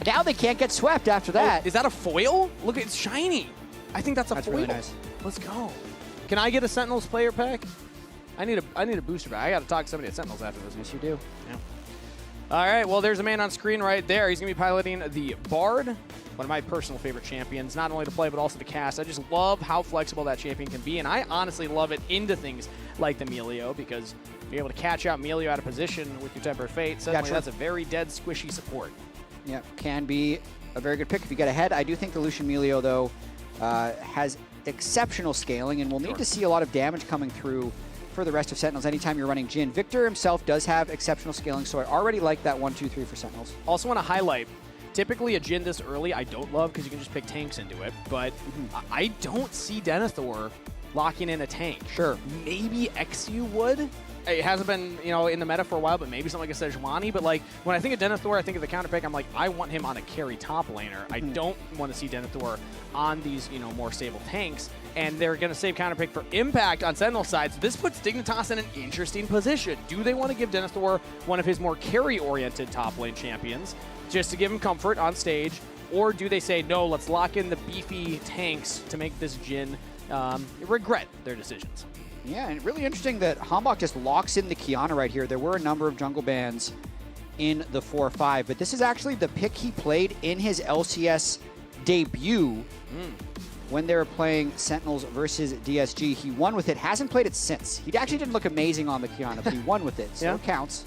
Now they can't get swept after that. Oh, is that a foil? Look, it's shiny. I think that's a That's foil. really nice. Let's go. Can I get a Sentinels player pack? I need a booster pack. I got to talk to somebody at Sentinels after this. Yes, you do. Yeah. All right, well, there's a man on screen right there. He's going to be piloting the Bard, one of my personal favorite champions, not only to play but also to cast. I just love how flexible that champion can be, and I honestly love it into things like the Melio, because you're able to catch out Melio out of position with your Temper of Fate. Suddenly, that's a very dead, squishy support. Yeah, can be a very good pick if you get ahead. I do think the Lucian Melio, though, has exceptional scaling, and we'll need to see a lot of damage coming through for the rest of Sentinels anytime you're running Jhin. Victor himself does have exceptional scaling, so I already like that 1-2-3 for Sentinels. Also want to highlight, typically a Jhin this early I don't love because you can just pick tanks into it, but I don't see Denethor locking in a tank. Sure. Maybe XU would. It hasn't been, in the meta for a while, but maybe something like a Sejuani. But like when I think of Denethor, I think of the counter pick. I'm like, I want him on a carry top laner. I don't want to see Denethor on these, more stable tanks. And they're going to save counter pick for impact on Sentinel side. So this puts Dignitas in an interesting position. Do they want to give Denethor one of his more carry-oriented top lane champions just to give him comfort on stage? Or do they say, no, let's lock in the beefy tanks to make this Jhin regret their decisions? Yeah, and really interesting that Hambach just locks in the Kiana right here. There were a number of jungle bans in the 4-5, but this is actually the pick he played in his LCS debut when they were playing Sentinels versus DSG. He won with it, hasn't played it since. He actually didn't look amazing on the Kiana, but he won with it, so it counts.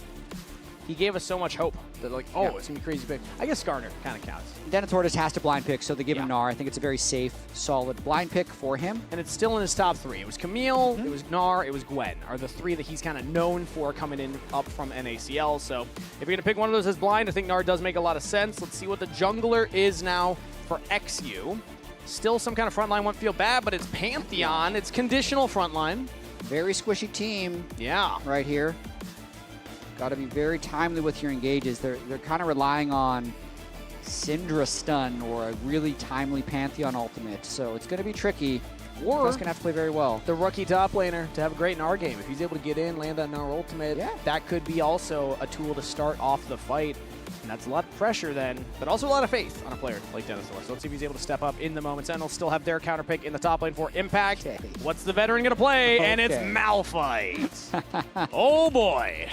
He gave us so much hope that it's going to be crazy big. I guess Skarner kind of counts. Denethor just has to blind pick, so they give him Gnar. I think it's a very safe, solid blind pick for him. And it's still in his top 3. It was Camille, it was Gnar, it was Gwen, are the 3 that he's kind of known for coming in up from NACL. So if you're going to pick one of those as blind, I think Gnar does make a lot of sense. Let's see what the jungler is now for XU. Still some kind of frontline, won't feel bad, but it's Pantheon. It's conditional frontline. Very squishy team. Yeah. Right here. Got to be very timely with your engages. They're kind of relying on Syndra stun or a really timely Pantheon ultimate, so it's going to be tricky. Or he's going to have to play very well. The rookie top laner to have a great Gnar game. If he's able to get in, land that Gnar ultimate, that could be also a tool to start off the fight. And that's a lot of pressure then, but also a lot of faith on a player like Denethor. So let's see if he's able to step up in the moment. Sentinels still have their counter pick in the top lane for impact. What's the veteran going to play? And it's Malphite. Oh boy.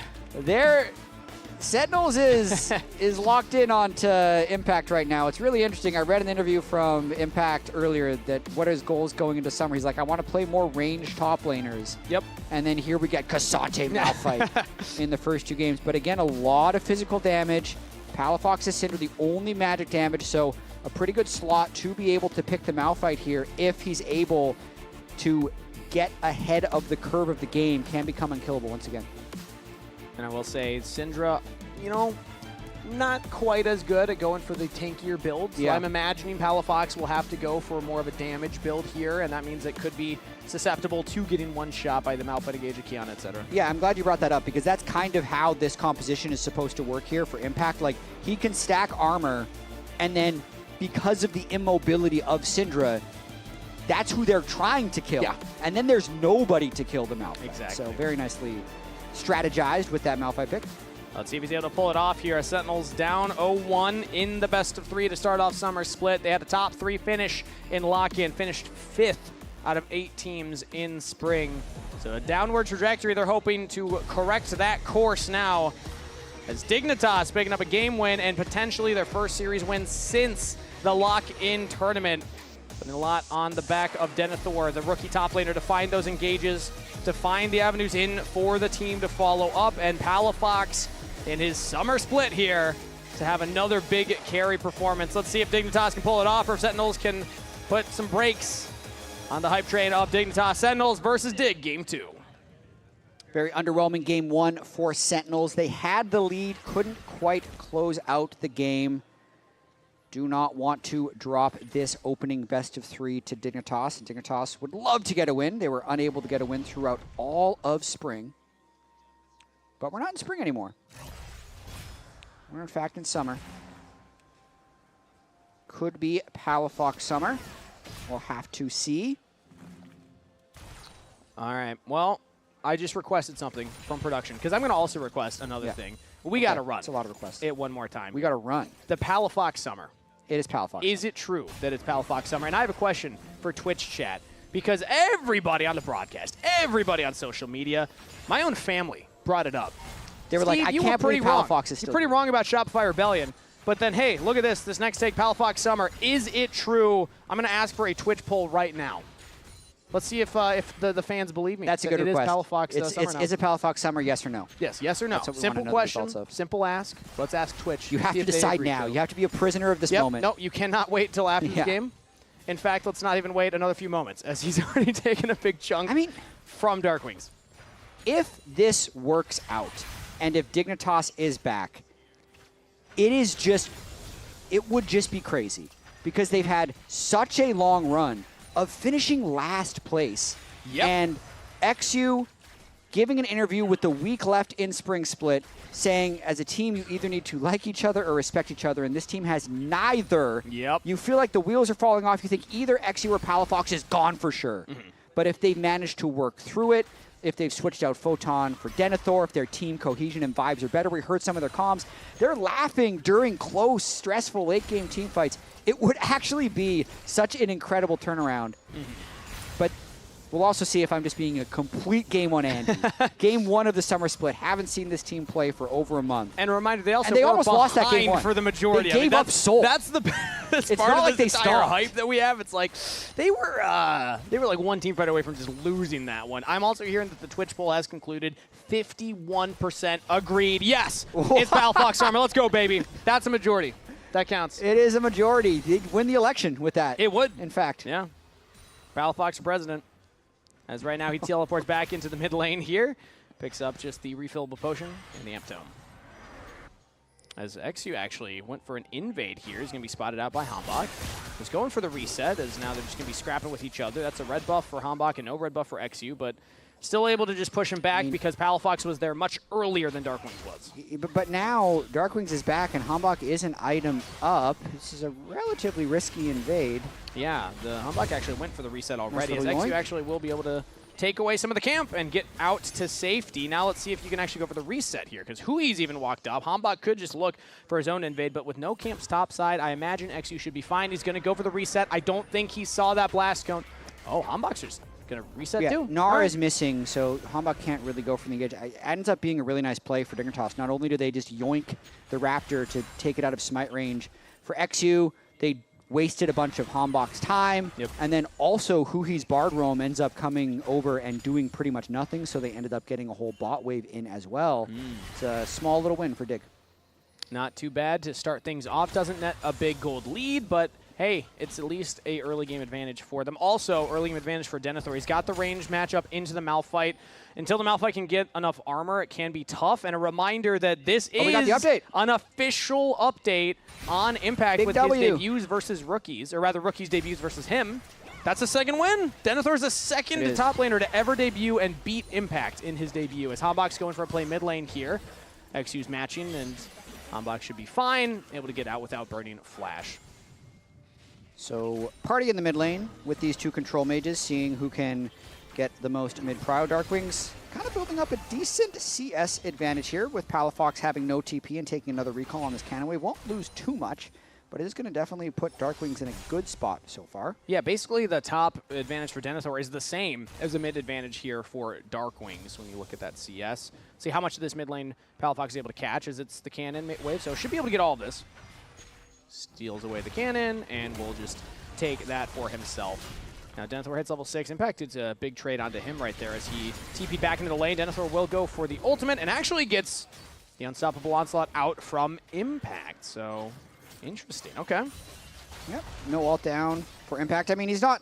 Sentinels is locked in onto Impact right now. It's really interesting. I read an interview from Impact earlier that what are his goals going into summer? He's like, I want to play more ranged top laners. Yep. And then here we get Cassante Malphite in the first 2 games. But again, a lot of physical damage. Palafox is Syndra, the only magic damage, so a pretty good slot to be able to pick the Malphite here if he's able to get ahead of the curve of the game, can become unkillable once again. And I will say, Syndra, not quite as good at going for the tankier build. So I'm imagining Palafox will have to go for more of a damage build here, and that means it could be susceptible to getting one shot by the Malphite engage of Kiana, etc. Yeah, I'm glad you brought that up because that's kind of how this composition is supposed to work here for Impact. Like, he can stack armor, and then because of the immobility of Syndra, that's who they're trying to kill. Yeah. And then there's nobody to kill the Malphite. Exactly. So very nicely strategized with that Malphite pick. Let's see if he's able to pull it off here. Sentinels down 0-1 in the best of 3 to start off Summer Split. They had a top 3 finish in lock-in, finished 5th out of 8 teams in spring. So a downward trajectory. They're hoping to correct that course now as Dignitas picking up a game win and potentially their first series win since the lock-in tournament. Putting a lot on the back of Denethor, the rookie top laner, to find those engages, to find the avenues in for the team to follow up, and Palafox in his Summer Split here to have another big carry performance. Let's see if Dignitas can pull it off or if Sentinels can put some brakes on the hype train of Dignitas. Sentinels versus Dig, Game 2. Very underwhelming Game 1 for Sentinels. They had the lead, couldn't quite close out the game. Do not want to drop this opening best of 3 to Dignitas. And Dignitas would love to get a win. They were unable to get a win throughout all of spring. But we're not in spring anymore. We're in fact in summer. Could be Palafox summer. We'll have to see. All right, well, I just requested something from production because I'm going to also request another thing. We got to run. It's a lot of requests. It one more time. We got to run. The Palafox Summer. It is Palafox. Is it true that it's Palafox Summer? And I have a question for Twitch chat because everybody on the broadcast, everybody on social media, my own family brought it up. They were like, I can't believe Palafox is still. You're pretty wrong about Shopify Rebellion. But then, hey, look at this. This next take, Palafox Summer. Is it true? I'm going to ask for a Twitch poll right now. Let's see if the fans believe me. That's a good request. It is Palafox Summer now. Is it Palafox Summer, yes or no? Yes or no. Simple question, simple ask. Let's ask Twitch. You have to decide now. You have to be a prisoner of this moment. No, you cannot wait till after the game. In fact, let's not even wait another few moments, as he's already taken a big chunk from Darkwings. if this works out, and if Dignitas is back, it would just be crazy because they've had such a long run of finishing last place. Yep. And XU giving an interview with the week left in Spring Split saying as a team you either need to like each other or respect each other, and this team has neither. Yep. You feel like the wheels are falling off. You think either XU or Palafox is gone for sure. But if they manage to work through it, if they've switched out Photon for Denethor, if their team cohesion and vibes are better, we heard some of their comms, they're laughing during close, stressful late-game team fights. It would actually be such an incredible turnaround. But we'll also see if I'm just being a complete Game 1 Andy. Game 1 of the Summer Split. Haven't seen this team play for over a month. And a reminder, they also were almost lost that Game 1 for the majority. They gave up Soul. That's the best It's part not of like this they entire stopped. hype that we have. It's like they were like one team fight away from just losing that one. I'm also hearing that the Twitch poll has concluded 51% agreed. Yes, it's Palafox Summer. Let's go, baby. That's a majority. That counts. It is a majority. They'd win the election with that. It would. In fact. Yeah. Palafox for president. As right now he teleports back into the mid lane here. Picks up just the refillable potion and the Amp Tome. As XU actually went for an invade here. He's going to be spotted out by Hambach. He's going for the reset, as now they're just going to be scrapping with each other. That's a red buff for Hambach and no red buff for XU, but still able to just push him back because Palafox was there much earlier than Darkwings was. But now Darkwings is back and Hambach is an item up. This is a relatively risky invade. Yeah, the Hambach actually went for the reset already, as Nice little XU yoink. actually will be able to take away some of the camp and get out to safety. Now let's see if you can actually go for the reset here, because Hui's even walked up. Hambach could just look for his own invade, but with no camps topside, I imagine XU should be fine. He's going to go for the reset. I don't think he saw that blast cone. Oh, Hambach's just going to reset too. Nar All right. is missing, so Hambach can't really go from the edge. It ends up being a really nice play for Dignitas. Not only do they just yoink the Raptor to take it out of smite range, for XU, they wasted a bunch of Hambach's time, and then also Hui's Bard Roam ends up coming over and doing pretty much nothing, so they ended up getting a whole bot wave in as well. It's a small little win for Dig. Not too bad to start things off. Doesn't net a big gold lead, but hey, it's at least a early game advantage for them. Also, early game advantage for Denethor. He's got the range matchup into the Malphite. Until the Malphite can get enough armor, it can be tough. And a reminder that this is we got the update. An official update on Impact Big with W. his debuts versus rookies, or rather rookies' debuts versus him. That's a second win. Denethor's the second top laner to ever debut and beat Impact in his debut. As Hambach's going for a play mid lane here. XU's matching, and Hambach should be fine, able to get out without burning Flash. So party in the mid lane with these two control mages, seeing who can get the most mid-prio. Darkwings kind of building up a decent CS advantage here with Palafox having no TP and taking another recall on this cannon wave. Won't lose too much, but it is going to definitely put Darkwings in a good spot so far. Yeah, basically the top advantage for Denethor is the same as the mid advantage here for Darkwings when you look at that CS. See how much of this mid lane Palafox is able to catch as it's the cannon wave, so should be able to get all of this. Steals away the cannon, and will just take that for himself. Now Denethor hits level 6. Impact, it's a big trade onto him right there as he TP'd back into the lane. Denethor will go for the ultimate and actually gets the Unstoppable Onslaught out from Impact. So, interesting. Okay. Yep, no ult down for Impact. I mean, he's not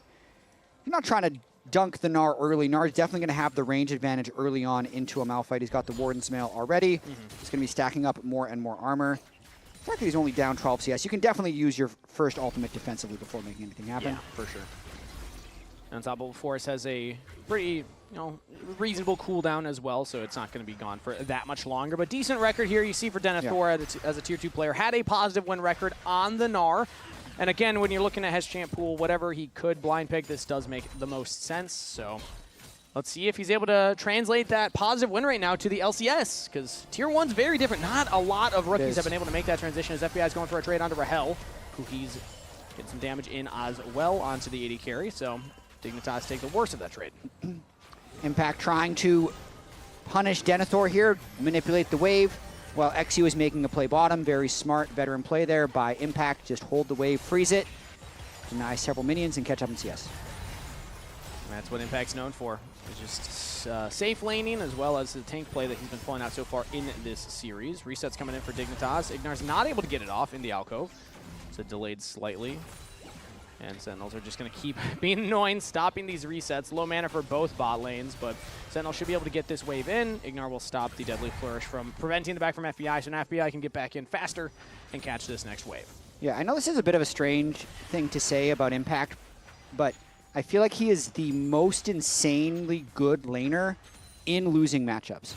trying to dunk the Gnar early. Gnar's definitely going to have the range advantage early on into a Malphite. He's got the Warden's Mail already. He's going to be stacking up more and more armor. The fact that he's only down 12 CS, you can definitely use your first ultimate defensively before making anything happen. Yeah, for sure. Unstoppable Force has a pretty, reasonable cooldown as well, so it's not going to be gone for that much longer. But decent record here you see for Denethor as a Tier 2 player. Had a positive win record on the Gnar. And again, when you're looking at his champ pool, whatever he could blind pick, this does make the most sense. So let's see if he's able to translate that positive win rate now to the LCS, because Tier 1's very different. Not a lot of rookies have been able to make that transition, as FBI is going for a trade onto Rahel, who he's getting some damage in as well onto the AD carry. So Dignitas take the worst of that trade. Impact trying to punish Denethor here, manipulate the wave, while XU is making a play bottom. Very smart veteran play there by Impact. Just hold the wave, freeze it, deny several minions, and catch up in CS. And that's what Impact's known for. It's just safe laning, as well as the tank play that he's been pulling out so far in this series. Reset's coming in for Dignitas. Ignar's not able to get it off in the alcove, so delayed slightly. And Sentinels are just going to keep being annoying, stopping these resets. Low mana for both bot lanes, but Sentinels should be able to get this wave in. Ignar will stop the Deadly Flourish from preventing the back from FBI, so now FBI can get back in faster and catch this next wave. Yeah, I know this is a bit of a strange thing to say about Impact, but I feel like he is the most insanely good laner in losing matchups.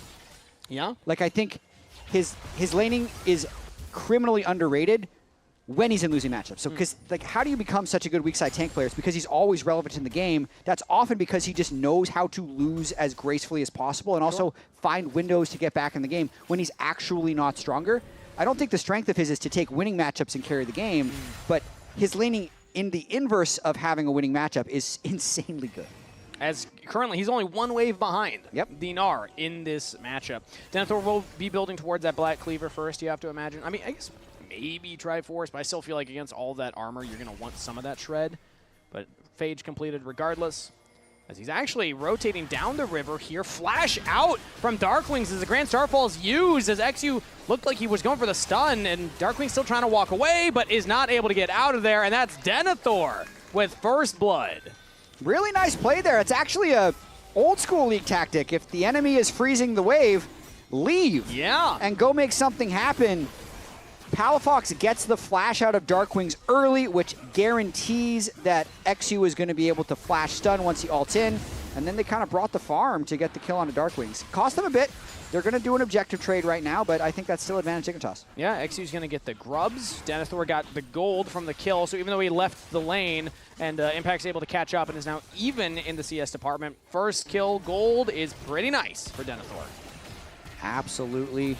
Yeah? Like, I think his laning is criminally underrated when he's in losing matchups. So, because, like, how do you become such a good weak side tank player? It's because he's always relevant in the game. That's often because he just knows how to lose as gracefully as possible and also find windows to get back in the game when he's actually not stronger. I don't think the strength of his is to take winning matchups and carry the game, but his laning in the inverse of having a winning matchup is insanely good. As currently, he's only one wave behind Dinar in this matchup. Denethor will be building towards that Black Cleaver first, you have to imagine. I mean, I guess maybe Triforce, but I still feel like against all that armor, you're going to want some of that shred. But Phage completed regardless, as he's actually rotating down the river here. Flash out from Darklings as the Grand Starfall is used, as XU looked like he was going for the stun, and Darkling's still trying to walk away, but is not able to get out of there, and that's Denethor with first blood. Really nice play there. It's actually a old school League tactic. If the enemy is freezing the wave, leave. Yeah. And go make something happen. Palafox gets the flash out of Darkwings early, which guarantees that XU is going to be able to flash stun once he ults in. And then they kind of brought the farm to get the kill onto Darkwings. Cost them a bit. They're going to do an objective trade right now, but I think that's still advantage Dignitas. Yeah, XU's going to get the grubs. Denethor got the gold from the kill, so even though he left the lane, and Impact's able to catch up and is now even in the CS department, first kill gold is pretty nice for Denethor. Absolutely.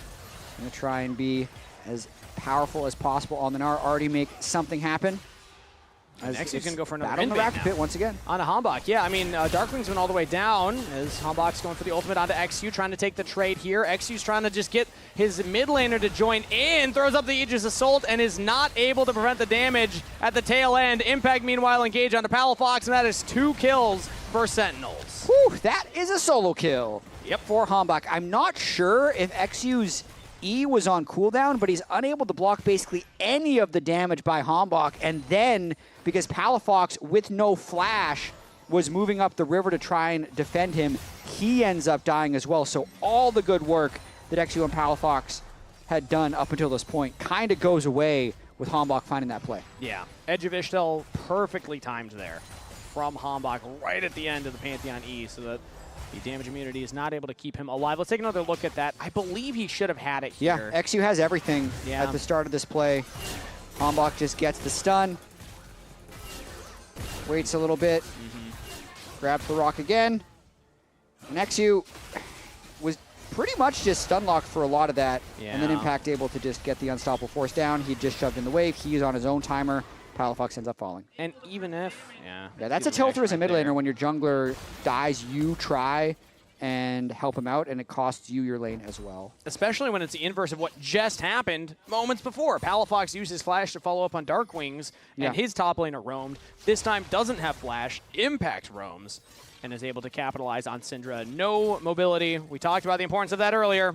Going to try and be as powerful as possible on the Gnar, already make something happen. Next he's going to go for another battle on the Raptor Pit once again. On a Hambach. Yeah, I mean, Darkling's went all the way down as Hambach's going for the ultimate onto XU, trying to take the trade here. XU's trying to just get his mid laner to join in, throws up the Aegis Assault, and is not able to prevent the damage at the tail end. Impact, meanwhile, engage onto Palafox, and that is 2 kills for Sentinels. Whew, that is a solo kill. Yep. For Hambach. I'm not sure if XU's E was on cooldown, but he's unable to block basically any of the damage by Hambach, and then because Palafox with no flash was moving up the river to try and defend him, he ends up dying as well. So all the good work that XU and Palafox had done up until this point kind of goes away with Hambach finding that play. Yeah, Edge of Ishtel perfectly timed there from Hambach right at the end of the Pantheon E, so that the damage immunity is not able to keep him alive. Let's take another look at that. I believe he should have had it here. Yeah, XU has everything at the start of this play. Hambach just gets the stun. Waits a little bit. Grabs the rock again. And XU was pretty much just stun locked for a lot of that. And then Impact able to just get the Unstoppable Force down. He just shoved in the wave. He's on his own timer. Palafox ends up falling. And even if, yeah, that's a tilter as a mid laner. When your jungler dies, you try and help him out, and it costs you your lane as well. Especially when it's the inverse of what just happened moments before. Palafox used his flash to follow up on Darkwings, and his top laner roamed. This time doesn't have flash. Impact roams and is able to capitalize on Syndra. No mobility. We talked about the importance of that earlier.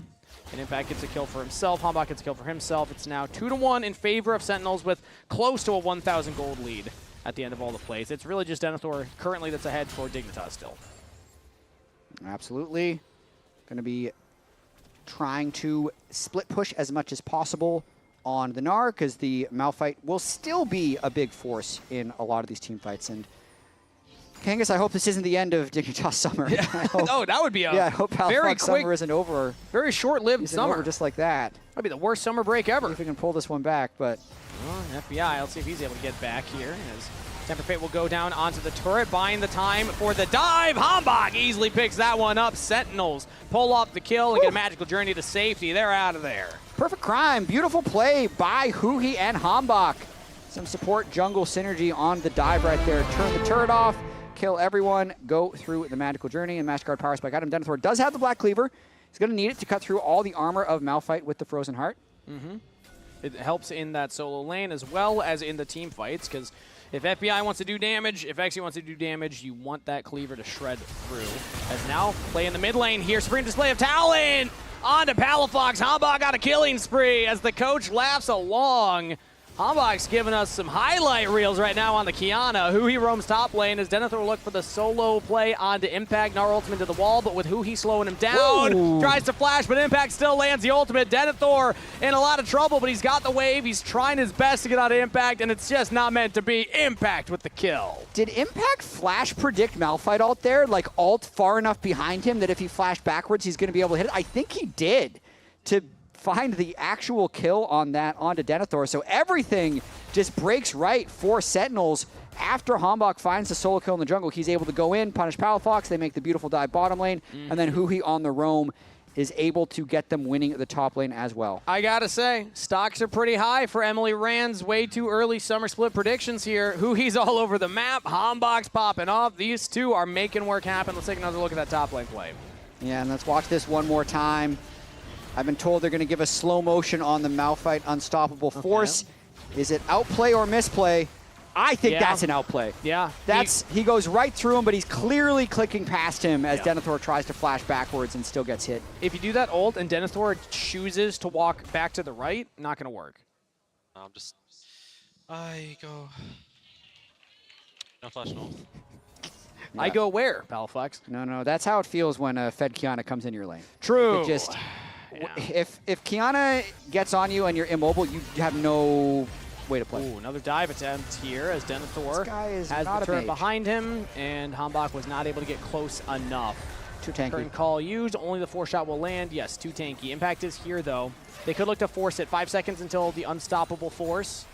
And Impact gets a kill for himself. Hambach gets a kill for himself. It's now 2-1 in favor of Sentinels with close to a 1,000 gold lead at the end of all the plays. It's really just Denethor currently that's ahead for Dignitas still. Absolutely. Going to be trying to split push as much as possible on the Gnar, because the Malphite will still be a big force in a lot of these team fights. And Kangas, I hope this isn't the end of Dignitas Summer. Yeah. Oh, that would be a I hope very quick Summer isn't over. Very short-lived summer. Over just like that. That'd be the worst summer break ever. See if we can pull this one back, but... Well, FBI, let's see if he's able to get back here. As Temper Fate will go down onto the turret, buying the time for the dive. Hambach easily picks that one up. Sentinels pull off the kill and get a magical journey to safety. They're out of there. Perfect crime. Beautiful play by Huhi and Hambach. Some support jungle synergy on the dive right there. Turn the turret off. Kill everyone, go through the magical journey, and Mastercard Power Spike item. Denethor does have the Black Cleaver. He's going to need it to cut through all the armor of Malphite with the Frozen Heart. It helps in that solo lane as well as in the team fights, because if FBI wants to do damage, if XU wants to do damage, you want that Cleaver to shred through. As now, play in the mid lane here. Supreme Display of Talon onto Palafox. Hambach got a killing spree as the coach laughs along. Hambach's giving us some highlight reels right now on the Kiana. Huhi roams top lane as Denethor will look for the solo play onto Impact. Gnar ultimate to the wall, but with Huhi slowing him down. Ooh. Tries to flash, but Impact still lands the ultimate. Denethor in a lot of trouble, but he's got the wave. He's trying his best to get out of Impact, and it's just not meant to be. Impact with the kill. Did Impact flash predict Malphite out there? Like ult far enough behind him that if he flashed backwards, he's going to be able to hit it? I think he did to find the actual kill on that onto Denethor. So everything just breaks right for Sentinels. After Hambach finds the solo kill in the jungle, he's able to go in, punish Palafox. They make the beautiful dive bottom lane, and then Huhi on the roam is able to get them winning at the top lane as well. I gotta say, stocks are pretty high for Emily Rand's way too early summer split predictions here. Huhi's all over the map, Hambach's popping off. These two are making work happen. Let's take another look at that top lane play. Yeah, and let's watch this one more time. I've been told they're going to give a slow motion on the Malphite Unstoppable Force. Is it outplay or misplay? I think that's an outplay. Yeah. He goes right through him, but he's clearly clicking past him as Denethor tries to flash backwards and still gets hit. If you do that ult and Denethor chooses to walk back to the right, not going to work. I go. No flash, no. Yeah. I go where, Palafox? No, that's how it feels when a Fed Kiana comes in your lane. True. It just, if Kiana gets on you and you're immobile, you have no way to play. Ooh, another dive attempt here as Denethor has the turret behind him, and Hambach was not able to get close enough. Too tanky. Curtain call used, only the 4-shot will land. Yes, too tanky. Impact is here, though. They could look to force it. 5 seconds until the Unstoppable Force.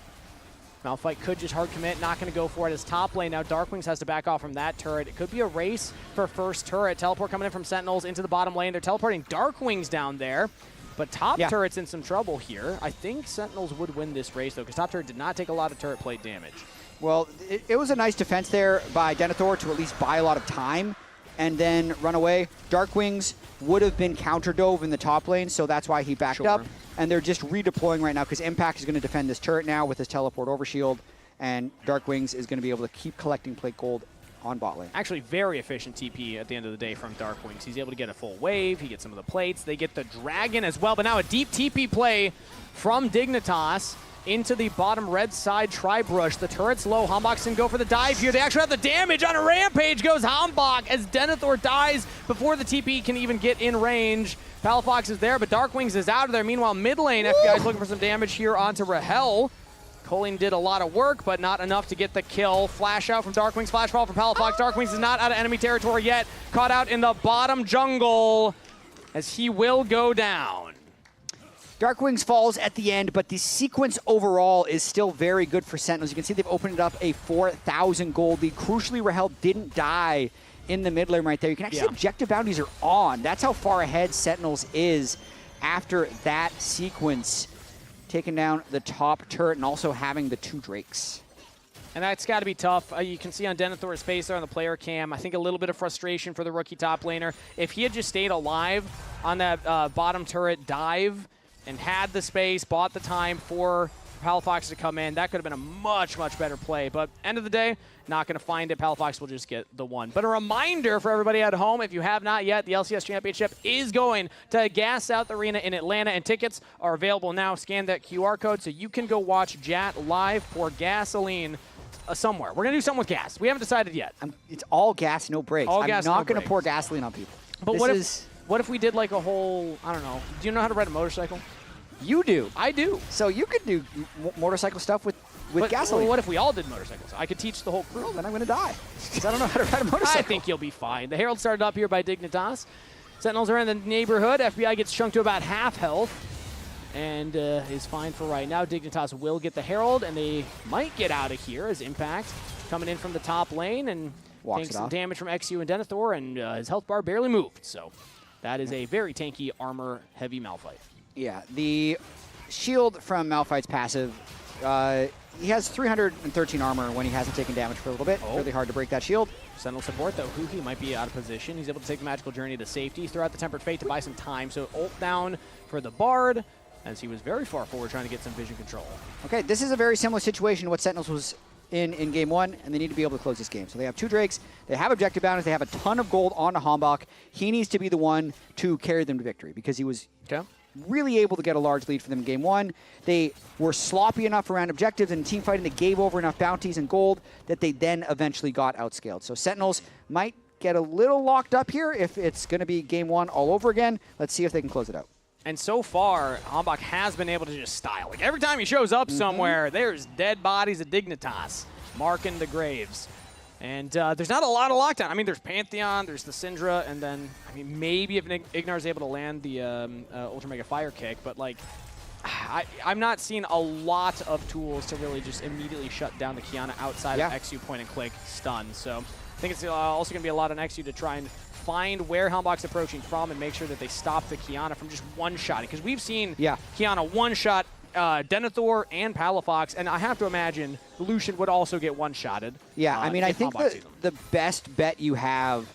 Malphite could just hard commit, not going to go for it. His top lane now, Darkwings has to back off from that turret. It could be a race for first turret. Teleport coming in from Sentinels into the bottom lane. They're teleporting Darkwings down there, but top turret's in some trouble here. I think Sentinels would win this race, though, because top turret did not take a lot of turret plate damage. Well, it was a nice defense there by Denethor to at least buy a lot of time and then run away. Darkwings would have been counter dove in the top lane, so that's why he backed up. And they're just redeploying right now because Impact is going to defend this turret now with his teleport overshield, and Darkwings is going to be able to keep collecting plate gold on bot lane. Actually, very efficient TP at the end of the day from Darkwings. He's able to get a full wave. He gets some of the plates. They get the dragon as well, but now a deep TP play from Dignitas into the bottom red side Tri-Brush. The turret's low. Hambach can go for the dive here. They actually have the damage on a rampage. Goes Hambach as Denethor dies before the TP can even get in range. Palafox is there, but Darkwings is out of there. Meanwhile, mid lane, FBI is looking for some damage here onto Rahel. Colleen did a lot of work, but not enough to get the kill. Flash out from Darkwings, flash fall from Palafox. Darkwings is not out of enemy territory yet. Caught out in the bottom jungle as he will go down. Darkwings falls at the end, but the sequence overall is still very good for Sentinels. You can see they've opened up a 4,000 gold lead. Crucially, Rahel didn't die in the mid lane right there. You can actually see objective bounties are on. That's how far ahead Sentinels is after that sequence. Taking down the top turret and also having the 2 Drakes. And that's got to be tough. You can see on Denethor's face there on the player cam, I think a little bit of frustration for the rookie top laner. If he had just stayed alive on that bottom turret dive and had the space, bought the time for Palafox to come in, that could have been a much, much better play. But end of the day, not going to find it. Palafox will just get the one. But a reminder for everybody at home, if you have not yet, the LCS Championship is going to Gas South Arena in Atlanta, and tickets are available now. Scan that QR code so you can go watch Jat live for gasoline somewhere. We're going to do something with gas. We haven't decided yet. It's all gas, no brakes. All I'm gas, not no going to brakes. pour gasoline on people. But what if we did like a whole, I don't know, do you know how to ride a motorcycle? You do. I do. So you could do motorcycle stuff with gasoline. Well, what if we all did motorcycles? I could teach the whole crew. Well, then I'm going to die because I don't know how to ride a motorcycle. I think you'll be fine. The Herald started up here by Dignitas. Sentinels are in the neighborhood. FBI gets chunked to about half health and is fine for right now. Dignitas will get the Herald, and they might get out of here as Impact coming in from the top lane and takes some damage from XU and Denethor, and his health bar barely moved. So that is a very tanky, armor-heavy Malphite. Yeah, the shield from Malphite's passive, he has 313 armor when he hasn't taken damage for a little bit. Really hard to break that shield. Sentinel support, though, Huhi might be out of position. He's able to take the magical journey to safety, throw out the Tempered Fate to buy some time. So ult down for the Bard, as he was very far forward trying to get some vision control. Okay, this is a very similar situation to what Sentinels was in game 1, and they need to be able to close this game. So they have 2 Drakes, they have objective bounties, they have a ton of gold on Hambach. He needs to be the one to carry them to victory because he was really able to get a large lead for them in game one. They were sloppy enough around objectives and team fighting. They gave over enough bounties and gold that they then eventually got outscaled. So Sentinels might get a little locked up here if it's going to be game one all over again. Let's see if they can close it out. And so far, Hambach has been able to just style. Like every time he shows up somewhere, there's dead bodies of Dignitas marking the graves. And there's not a lot of lockdown. I mean, there's Pantheon, there's the Syndra, and then, I mean, maybe if Ignar is able to land the Ultra Mega Fire Kick, but like, I'm not seeing a lot of tools to really just immediately shut down the Qiyana outside of XU point and click stun. So I think it's also going to be a lot on XU to try and find where Hambach's approaching from and make sure that they stop the Qiyana from just one-shotting. Because we've seen Qiyana one-shot Denethor and Palafox, and I have to imagine Lucian would also get one-shotted. Yeah, I mean, I think the best bet you have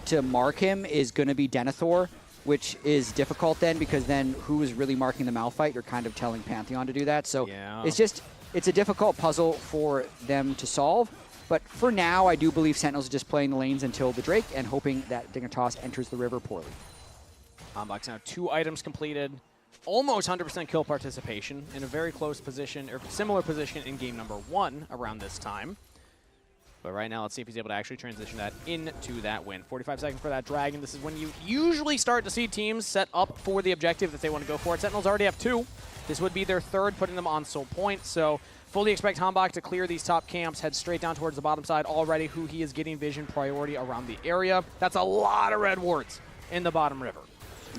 to mark him is going to be Denethor, which is difficult then, because then who is really marking the Malphite? You're kind of telling Pantheon to do that. So it's a difficult puzzle for them to solve. But for now, I do believe Sentinels are just playing the lanes until the Drake and hoping that Dignitas enters the river poorly. Hambach's now 2 items completed. Almost 100% kill participation in a very close position, or similar position in game number 1 around this time. But right now, let's see if he's able to actually transition that into that win. 45 seconds for that Dragon. This is when you usually start to see teams set up for the objective that they want to go for. Sentinels already have 2. This would be their 3rd, putting them on Soul Point. So fully expect Hambach to clear these top camps, head straight down towards the bottom side already, who he is getting vision priority around the area. That's a lot of red wards in the bottom river.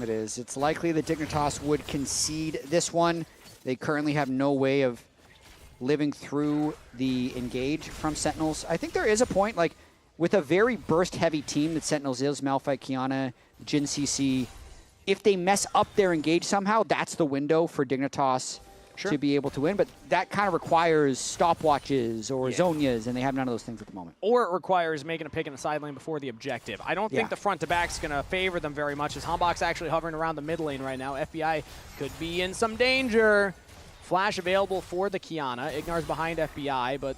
It is. It's likely that Dignitas would concede this one. They currently have no way of living through the engage from Sentinels. I think there is a point, like, with a very burst-heavy team that Sentinels is, Malphite, Qiyana, Jhin CC, if they mess up their engage somehow, that's the window for Dignitas to be able to win. But that kind of requires stopwatches or Zonias, and they have none of those things at the moment. Or it requires making a pick in the side lane before the objective. I don't think the front to back's going to favor them very much, as Hambach's actually hovering around the mid lane right now. FBI could be in some danger. Flash available for the Qiyana. Ignar's behind FBI, but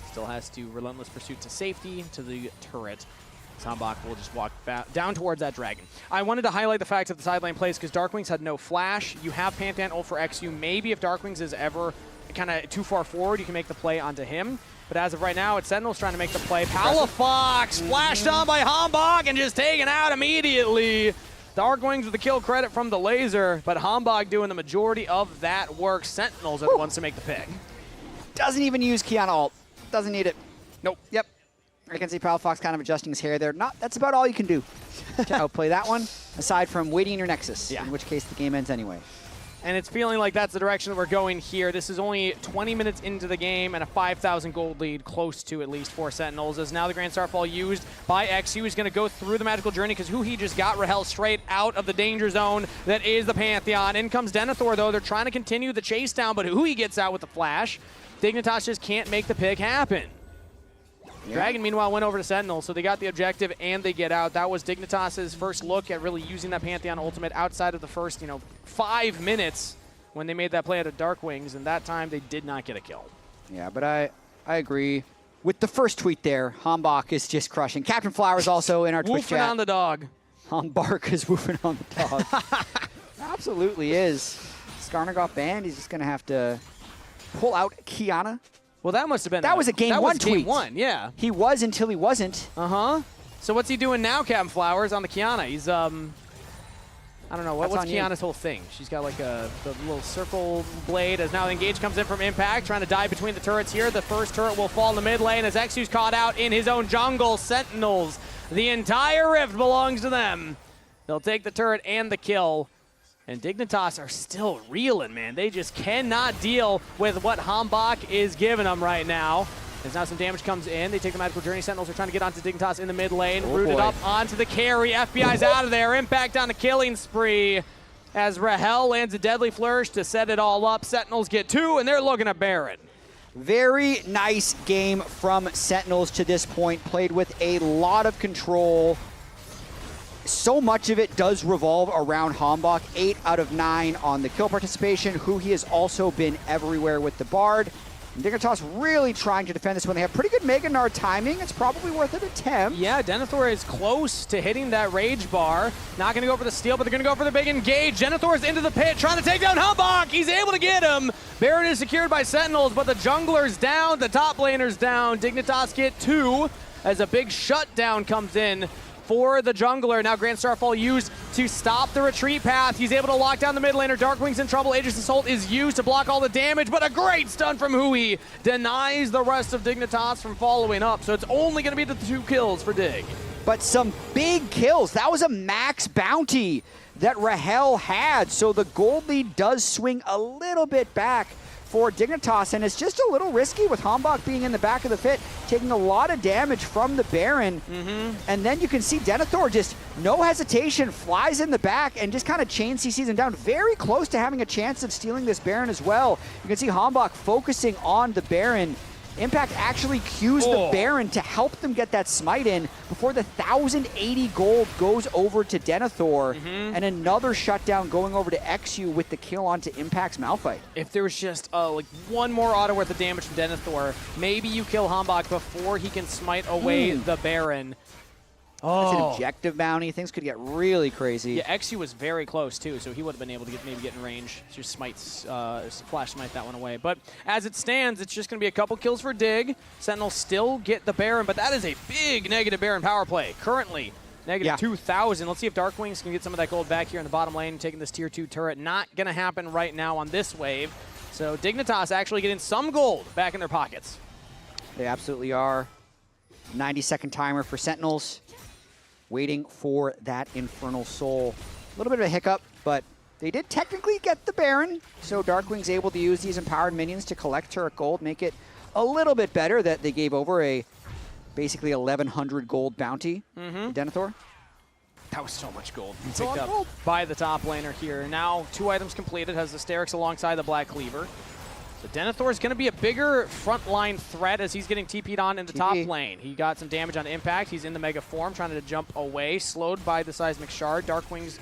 still has to relentless pursuit to safety to the turret. Hambach will just walk down towards that Dragon. I wanted to highlight the fact of the side lane plays because Darkwings had no flash. You have Pantheon ult for XU. Maybe if Darkwings is ever kind of too far forward, you can make the play onto him. But as of right now, it's Sentinels trying to make the play. Palafox flashed on by Hambach and just taken out immediately. Darkwings with the kill credit from the laser, but Hambach doing the majority of that work. Sentinels are the ones to make the pick. Doesn't even use Qiyana ult. Doesn't need it. Nope. Yep. I can see Palafox kind of adjusting his hair there. That's about all you can do to outplay that one, aside from waiting your Nexus, in which case the game ends anyway. And it's feeling like that's the direction that we're going here. This is only 20 minutes into the game and a 5,000 gold lead, close to at least for Sentinels, as now the Grand Starfall used by XU is going to go through the magical journey, because who he just got Rahel straight out of the danger zone that is the Pantheon. In comes Denethor, though. They're trying to continue the chase down, but who he gets out with the flash. Dignitas just can't make the pick happen. Dragon, meanwhile, went over to Sentinel, so they got the objective and they get out. That was Dignitas' first look at really using that Pantheon ultimate outside of the first, 5 minutes when they made that play out of Darkwings, and that time they did not get a kill. Yeah, but I agree. With the first tweet there, Hambach is just crushing. Captain Flowers also in our Twitch chat. Woofing on the dog. Hambach is woofing on the dog. Absolutely is. Skarner got banned. He's just going to have to pull out Qiyana. Well, that must have been that was a game one tweet. Game 1, yeah. He was until he wasn't. So what's he doing now, Captain Flowers, on the Qiyana? He's I don't know, what's Qiyana's whole thing? She's got like the little circle blade, as now the engage comes in from Impact, trying to dive between the turrets here. The first turret will fall in the mid lane as XU's caught out in his own jungle. Sentinels, the entire rift belongs to them. They'll take the turret and the kill. And Dignitas are still reeling, man. They just cannot deal with what Hambach is giving them right now. As now some damage comes in. They take the magical journey. Sentinels are trying to get onto Dignitas in the mid lane. Rooted up onto the carry. FBI's out of there. Impact on the killing spree. As Rahel lands a deadly flourish to set it all up. Sentinels get 2, and they're looking at Baron. Very nice game from Sentinels to this point. Played with a lot of control. So much of it does revolve around Hambach. 8 out of 9 on the kill participation, who he has also been everywhere with the Bard. Dignitas really trying to defend this one. They have pretty good Mega Nard timing. It's probably worth an attempt. Yeah, Denethor is close to hitting that Rage Bar. Not going to go for the steal, but they're going to go for the big engage. Denethor's into the pit, trying to take down Humbok. He's able to get him. Baron is secured by Sentinels, but the jungler's down, the top laner's down. Dignitas get 2 as a big shutdown comes in for the jungler. Now Grand Starfall used to stop the retreat path. He's able to lock down the mid laner. Darkwing's in trouble. Aegis Assault is used to block all the damage, but a great stun from Hui denies the rest of Dignitas from following up. So it's only going to be the 2 kills for Dig. But some big kills. That was a max bounty that Rahel had. So the gold lead does swing a little bit back for Dignitas, and it's just a little risky with Hambach being in the back of the pit, taking a lot of damage from the Baron. And then you can see Denethor just no hesitation, flies in the back and just kind of chain CCs him down, very close to having a chance of stealing this Baron as well. You can see Hambach focusing on the Baron. Impact actually cues the Baron to help them get that smite in before the 1,080 gold goes over to Denethor, and another shutdown going over to XU with the kill onto Impact's Malphite. If there was just like one more auto worth of damage from Denethor, maybe you kill Hambach before he can smite away the Baron. That's an objective bounty. Things could get really crazy. Yeah, XU was very close too, so he would have been able to maybe get in range. Just smites, flash smite that one away. But as it stands, it's just going to be a couple kills for Dig. Sentinels still get the Baron, but that is a big negative Baron power play. Currently, negative 2,000. Let's see if Darkwings can get some of that gold back here in the bottom lane, taking this tier 2 turret. Not going to happen right now on this wave. So Dignitas actually getting some gold back in their pockets. They absolutely are. 90-second timer for Sentinels. Waiting for that Infernal Soul. A little bit of a hiccup, but they did technically get the Baron, so Darkwing's able to use these empowered minions to collect turret gold, make it a little bit better that they gave over a basically 1,100 gold bounty to Denethor. That was so much gold picked up by the top laner here. Now 2 items completed, has the Sterix alongside the Black Cleaver. So Denethor is going to be a bigger frontline threat as he's getting TP'd on in the top lane. He got some damage on Impact. He's in the Mega form, trying to jump away, slowed by the Seismic Shard. Darkwings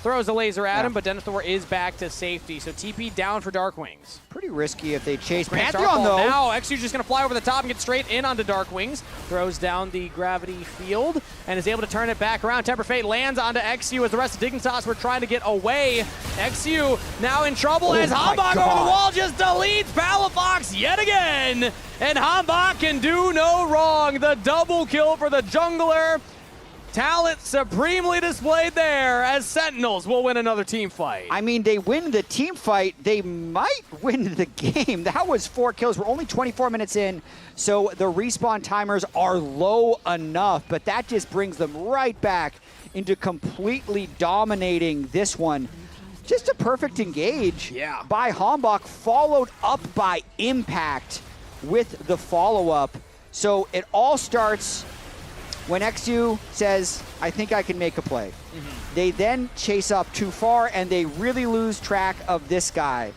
throws a laser at him, but Denethor is back to safety. So TP down for Darkwings. Pretty risky if they chase Grand Pantheon, though. Now, XU's just going to fly over the top and get straight in onto Darkwings. Throws down the gravity field and is able to turn it back around. Temper Fate lands onto XU as the rest of Dignitas were trying to get away. XU now in trouble as Hambach over the wall just deletes Palafox yet again. And Hambach can do no wrong. The double kill for the jungler. Talent supremely displayed there as Sentinels will win another team fight. I mean, they win the team fight. They might win the game. That was 4 kills. We're only 24 minutes in, so the respawn timers are low enough, but that just brings them right back into completely dominating this one. Just a perfect engage by Hambach, followed up by Impact with the follow-up. So it all starts when XU says, I think I can make a play. They then chase up too far, and they really lose track of this guy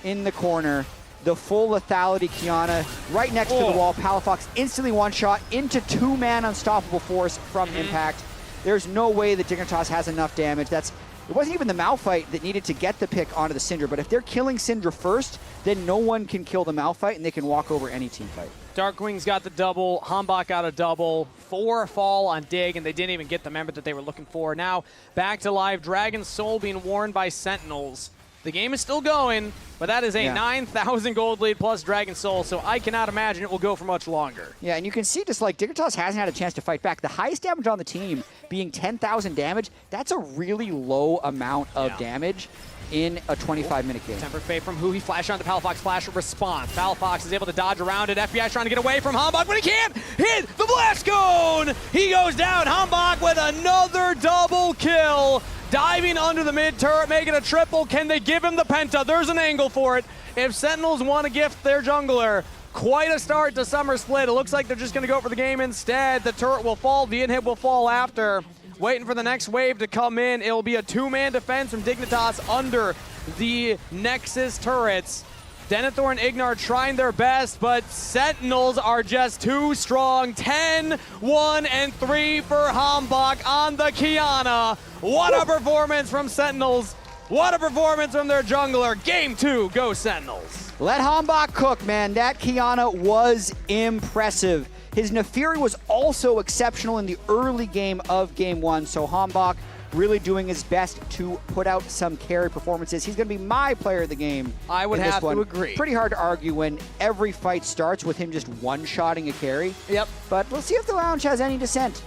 in the corner. The full lethality Kiana right next to the wall. Palafox instantly one-shot into 2-man unstoppable force from Impact. There's no way that Dignitas has enough damage. It wasn't even the Malphite that needed to get the pick onto the Syndra, but if they're killing Syndra first, then no one can kill the Malphite, and they can walk over any team fight. Darkwings got the double, Hambach got a double, 4 fall on Dig, and they didn't even get the member that they were looking for. Now, back to live, Dragon's Soul being worn by Sentinels. The game is still going, but that is a 9,000 gold lead plus Dragon Soul, so I cannot imagine it will go for much longer. Yeah, and you can see just like Dignitas hasn't had a chance to fight back. The highest damage on the team being 10,000 damage, that's a really low amount of damage in a 25-minute game. Temper Fate from Hui, flash onto Palafox, flash response. Palafox is able to dodge around it. FBI trying to get away from Hambach, but he can't hit the blast cone! He goes down, Hambach with another double kill. Diving under the mid turret, making a triple. Can they give him the penta? There's an angle for it. If Sentinels want to gift their jungler, quite a start to Summer Split. It looks like they're just going to go for the game instead. The turret will fall, the inhib will fall after. Waiting for the next wave to come in. It'll be a 2-man defense from Dignitas under the Nexus turrets. Denethor and Ignar trying their best, but Sentinels are just too strong. 10, 1, and 3 for Hambach on the Kiana. What a performance from Sentinels. What a performance from their jungler. Game 2, go Sentinels. Let Hambach cook, man. That Kiana was impressive. His Nefiri was also exceptional in the early game of Game 1, so Hambach really doing his best to put out some carry performances. He's going to be my player of the game. I would have to agree. Pretty hard to argue when every fight starts with him just one-shotting a carry. Yep. But we'll see if the lounge has any dissent.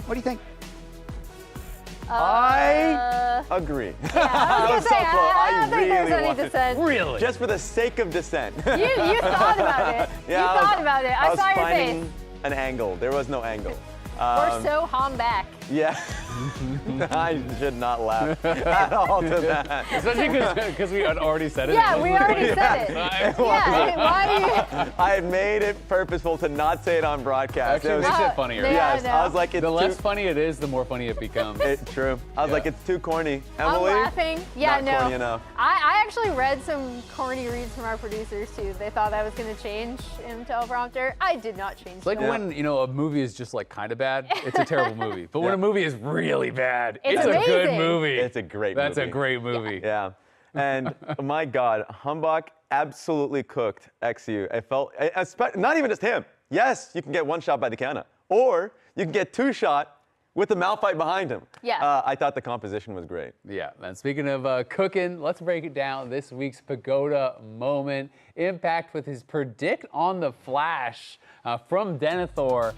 What do you think? I agree. Yeah, I was gonna say, I don't think there's any want it. dissent. Really? Just for the sake of dissent. You thought about it. Yeah, you thought about it. I saw your finding face. an angle. There was no angle. We're so Hambach. Yeah. I should not laugh at all to that. Especially because we had already said it. Yeah, we already said it. Yeah, why do you? I had made it purposeful to not say it on broadcast. Actually, makes it funnier. Yes, Yeah, I was like, it's the less too, funny it is, the more funny it becomes. True. I was like, it's too corny. Emily? I'm laughing. Yeah, not no. corny enough. I actually read some corny reads from our producers too. They thought I was going to change in teleprompter. I did not change. It's like when, a movie is just like kind of bad, it's a terrible movie. But when a movie is really bad, it's a good movie. It's a great movie. That's a great movie. Yeah. And my God, Hambach absolutely cooked XU. I felt, not even just him. Yes, you can get one shot by the Kiana, or you can get two shot with the Malphite behind him. Yeah. I thought the composition was great. Yeah, and speaking of cooking, let's break it down. This week's Pagoda moment. Impact with his predict on the flash from Denethor,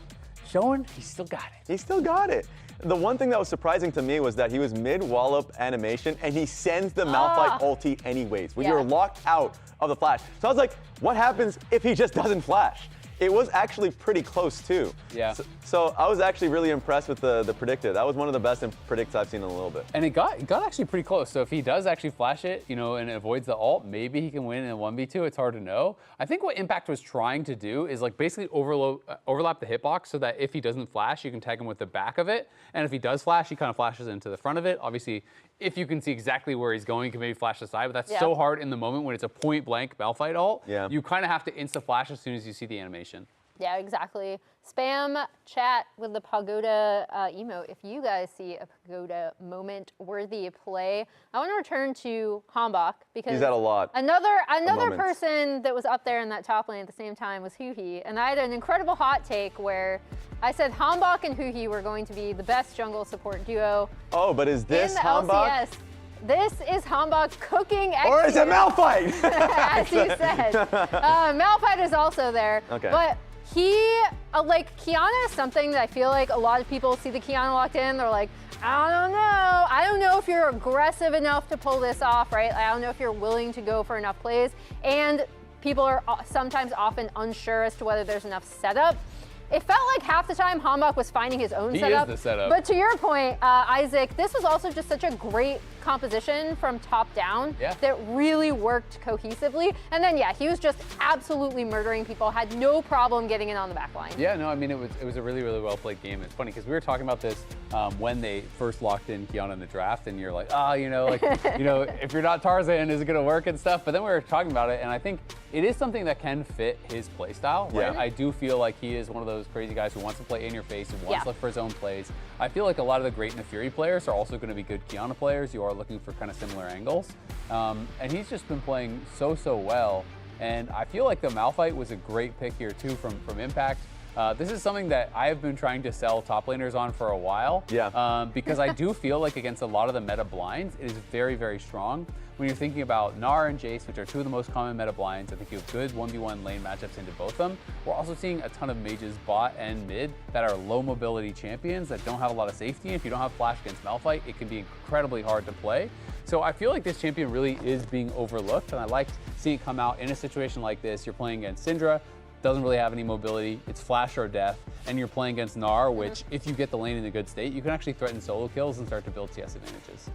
showing he still got it. He still got it. The one thing that was surprising to me was that he was mid-wallop animation and he sends the Malphite ulti anyways when you're locked out of the flash. So I was like, what happens if he just doesn't flash? It was actually pretty close too. Yeah. So I was actually really impressed with the predictor. That was one of the best predicts I've seen in a little bit. And it got actually pretty close. So if he does actually flash it, and avoids the ult, maybe he can win in a 1v2. It's hard to know. I think what Impact was trying to do is like basically overlap the hitbox so that if he doesn't flash, you can tag him with the back of it. And if he does flash, he kind of flashes into the front of it. Obviously, if you can see exactly where he's going, you can maybe flash the side, but that's so hard in the moment when it's a point blank Malphite ult. Yeah. You kind of have to insta flash as soon as you see the animation. Yeah, exactly. Spam chat with the Pagoda emote if you guys see a Pagoda moment worthy play. I want to return to Hambach because he's had a lot. Another person that was up there in that top lane at the same time was Huhi, and I had an incredible hot take where I said Hambach and Huhi were going to be the best jungle support duo. Oh, but is this in the Hambach? LCS. This is Hambach cooking XU. Or is it Malphite? As you said. Malphite is also there. Okay. But Kiana is something that I feel like a lot of people see the Kiana locked in. They're like, I don't know. I don't know if you're aggressive enough to pull this off, right? I don't know if you're willing to go for enough plays. And people are sometimes often unsure as to whether there's enough setup. It felt like half the time Hambach was finding his own setup. He is the setup. But to your point, Isaac, this was also just such a great composition from top down that really worked cohesively. And then, he was just absolutely murdering people, had no problem getting in on the back line. Yeah, no, I mean, it was a really, really well played game. It's funny because we were talking about this when they first locked in Kiana in the draft, and you're like, if you're not Tarzan, is it going to work and stuff? But then we were talking about it, and I think it is something that can fit his play style, right? Yeah. I do feel like he is one of those crazy guys who wants to play in your face, who wants to look for his own plays. I feel like a lot of the great Nefiri players are also going to be good Kiana players. You are looking for kind of similar angles. And he's just been playing so well. And I feel like the Malphite was a great pick here too from Impact. This is something that I have been trying to sell top laners on for a while. Yeah. Because I do feel like against a lot of the meta blinds, it is very, very strong. When you're thinking about Gnar and Jace, which are two of the most common meta blinds, I think you have good 1v1 lane matchups into both of them. We're also seeing a ton of mages bot and mid that are low mobility champions that don't have a lot of safety. If you don't have flash against Malphite, it can be incredibly hard to play. So I feel like this champion really is being overlooked, and I liked seeing it come out in a situation like this. You're playing against Syndra, doesn't really have any mobility, it's flash or death, and you're playing against Gnar, which if you get the lane in a good state, you can actually threaten solo kills and start to build CS advantages.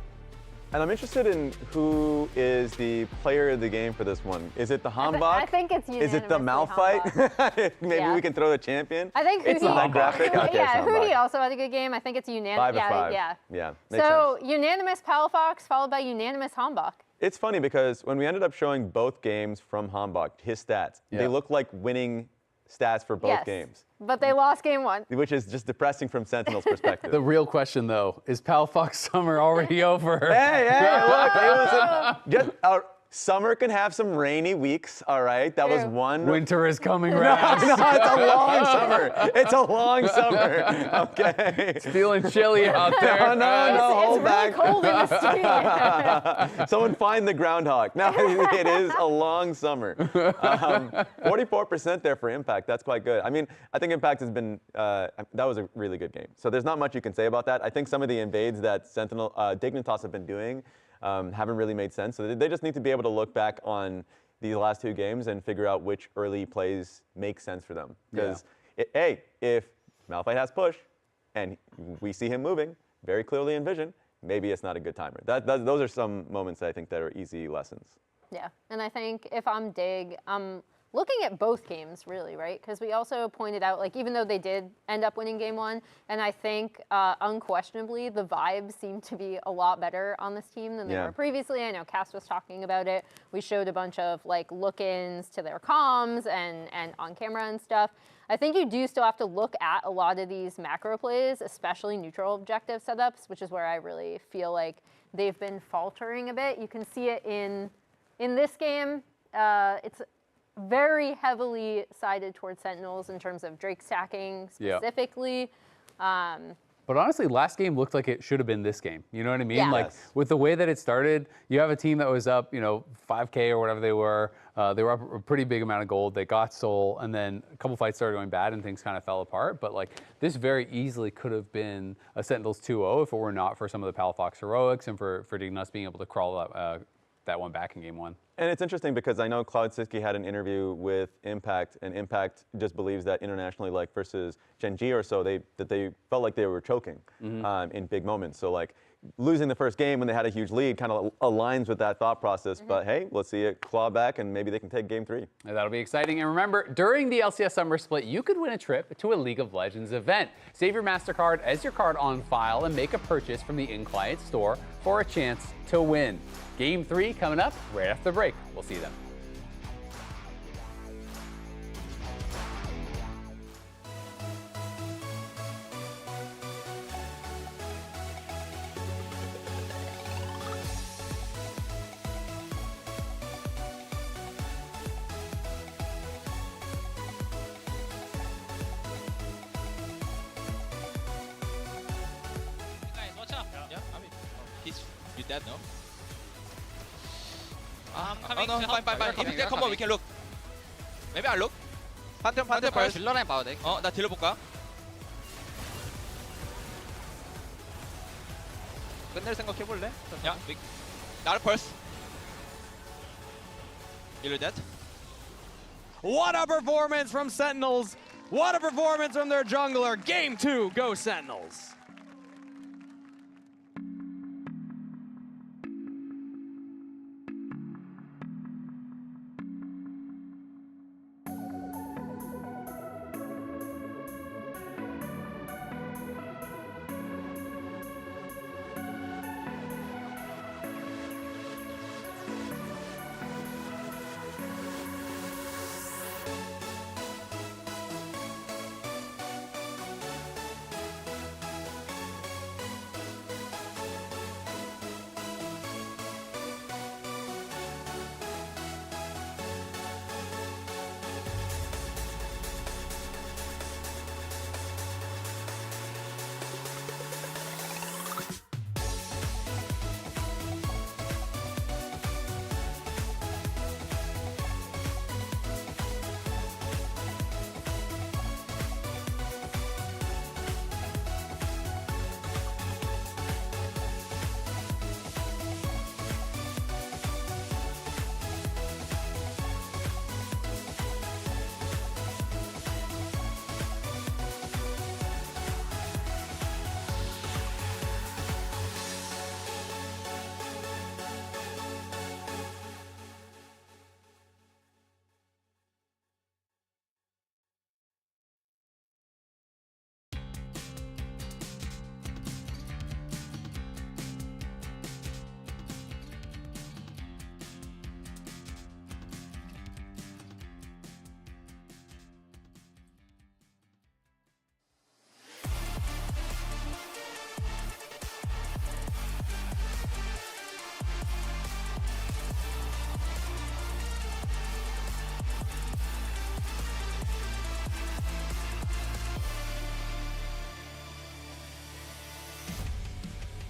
And I'm interested in who is the player of the game for this one. Is it the Hambach? I think it's Is it the Malphite? Maybe we can throw the champion. I think it's the high graphic. Huhi also had a good game. I think it's unanimous. 5-5. Yeah. Makes so sense. unanimous Palafox followed by unanimous Hambach. It's funny because when we ended up showing both games from Hambach, his stats, they look like winning stats for both games. But they lost game one. Which is just depressing from Sentinel's perspective. The real question, though, is Palafox Summer already over? Hey, look, it was Summer can have some rainy weeks, all right? That was one. Winter is coming, No, Raz. no, it's a long summer. It's a long summer, okay? It's feeling chilly out there. No, hold back. It's really cold in the studio. Someone find the groundhog. No, it is a long summer. 44% there for Impact. That's quite good. I mean, I think Impact has been, that was a really good game. So there's not much you can say about that. I think some of the invades that Sentinel, Dignitas have been doing haven't really made sense. So they just need to be able to look back on these last 2 games and figure out which early plays make sense for them. Because, hey, if Malphite has push and we see him moving very clearly in vision, maybe it's not a good timer. Those are some moments I think that are easy lessons. Yeah, and I think if I'm Dig, I'm looking at both games really, right? Because we also pointed out, like, even though they did end up winning game 1, and I think unquestionably the vibes seem to be a lot better on this team than they were previously. I know Cass was talking about it. We showed a bunch of like look-ins to their comms and on camera and stuff. I think you do still have to look at a lot of these macro plays, especially neutral objective setups, which is where I really feel like they've been faltering a bit. You can see it in this game. It's very heavily sided towards Sentinels in terms of Drake stacking specifically. But honestly, last game looked like it should have been this game. You know what I mean? Yeah. Like with the way that it started, you have a team that was up, 5K or whatever they were. They were up a pretty big amount of gold. They got Soul, and then a couple fights started going bad, and things kind of fell apart. But like this very easily could have been a Sentinels 2-0 if it were not for some of the Palafox heroics and for Dignitas being able to crawl that one back in game 1. And it's interesting because I know Cloud Siski had an interview with Impact, and Impact just believes that internationally, like versus Gen G or so, they felt like they were choking in big moments. So like losing the first game when they had a huge lead kind of aligns with that thought process. But hey, let's see it claw back, and maybe they can take game 3. And that'll be exciting. And remember, during the LCS Summer Split, you could win a trip to a League of Legends event. Save your MasterCard as your card on file and make a purchase from the in-client store for a chance to win. Game 3 coming up right after the break. We'll see you then. Guys, watch out. Yeah, I mean, you dead, no? I'm coming no, to fine. help. If they come on, we can look. Maybe I look. 판테 first. 딜러라인 봐도 돼. 나 딜러 볼까? 끝낼 생각 해볼래? 야, 나를 first. You're dead. What a performance from Sentinels. What a performance from their jungler. Game 2, go Sentinels.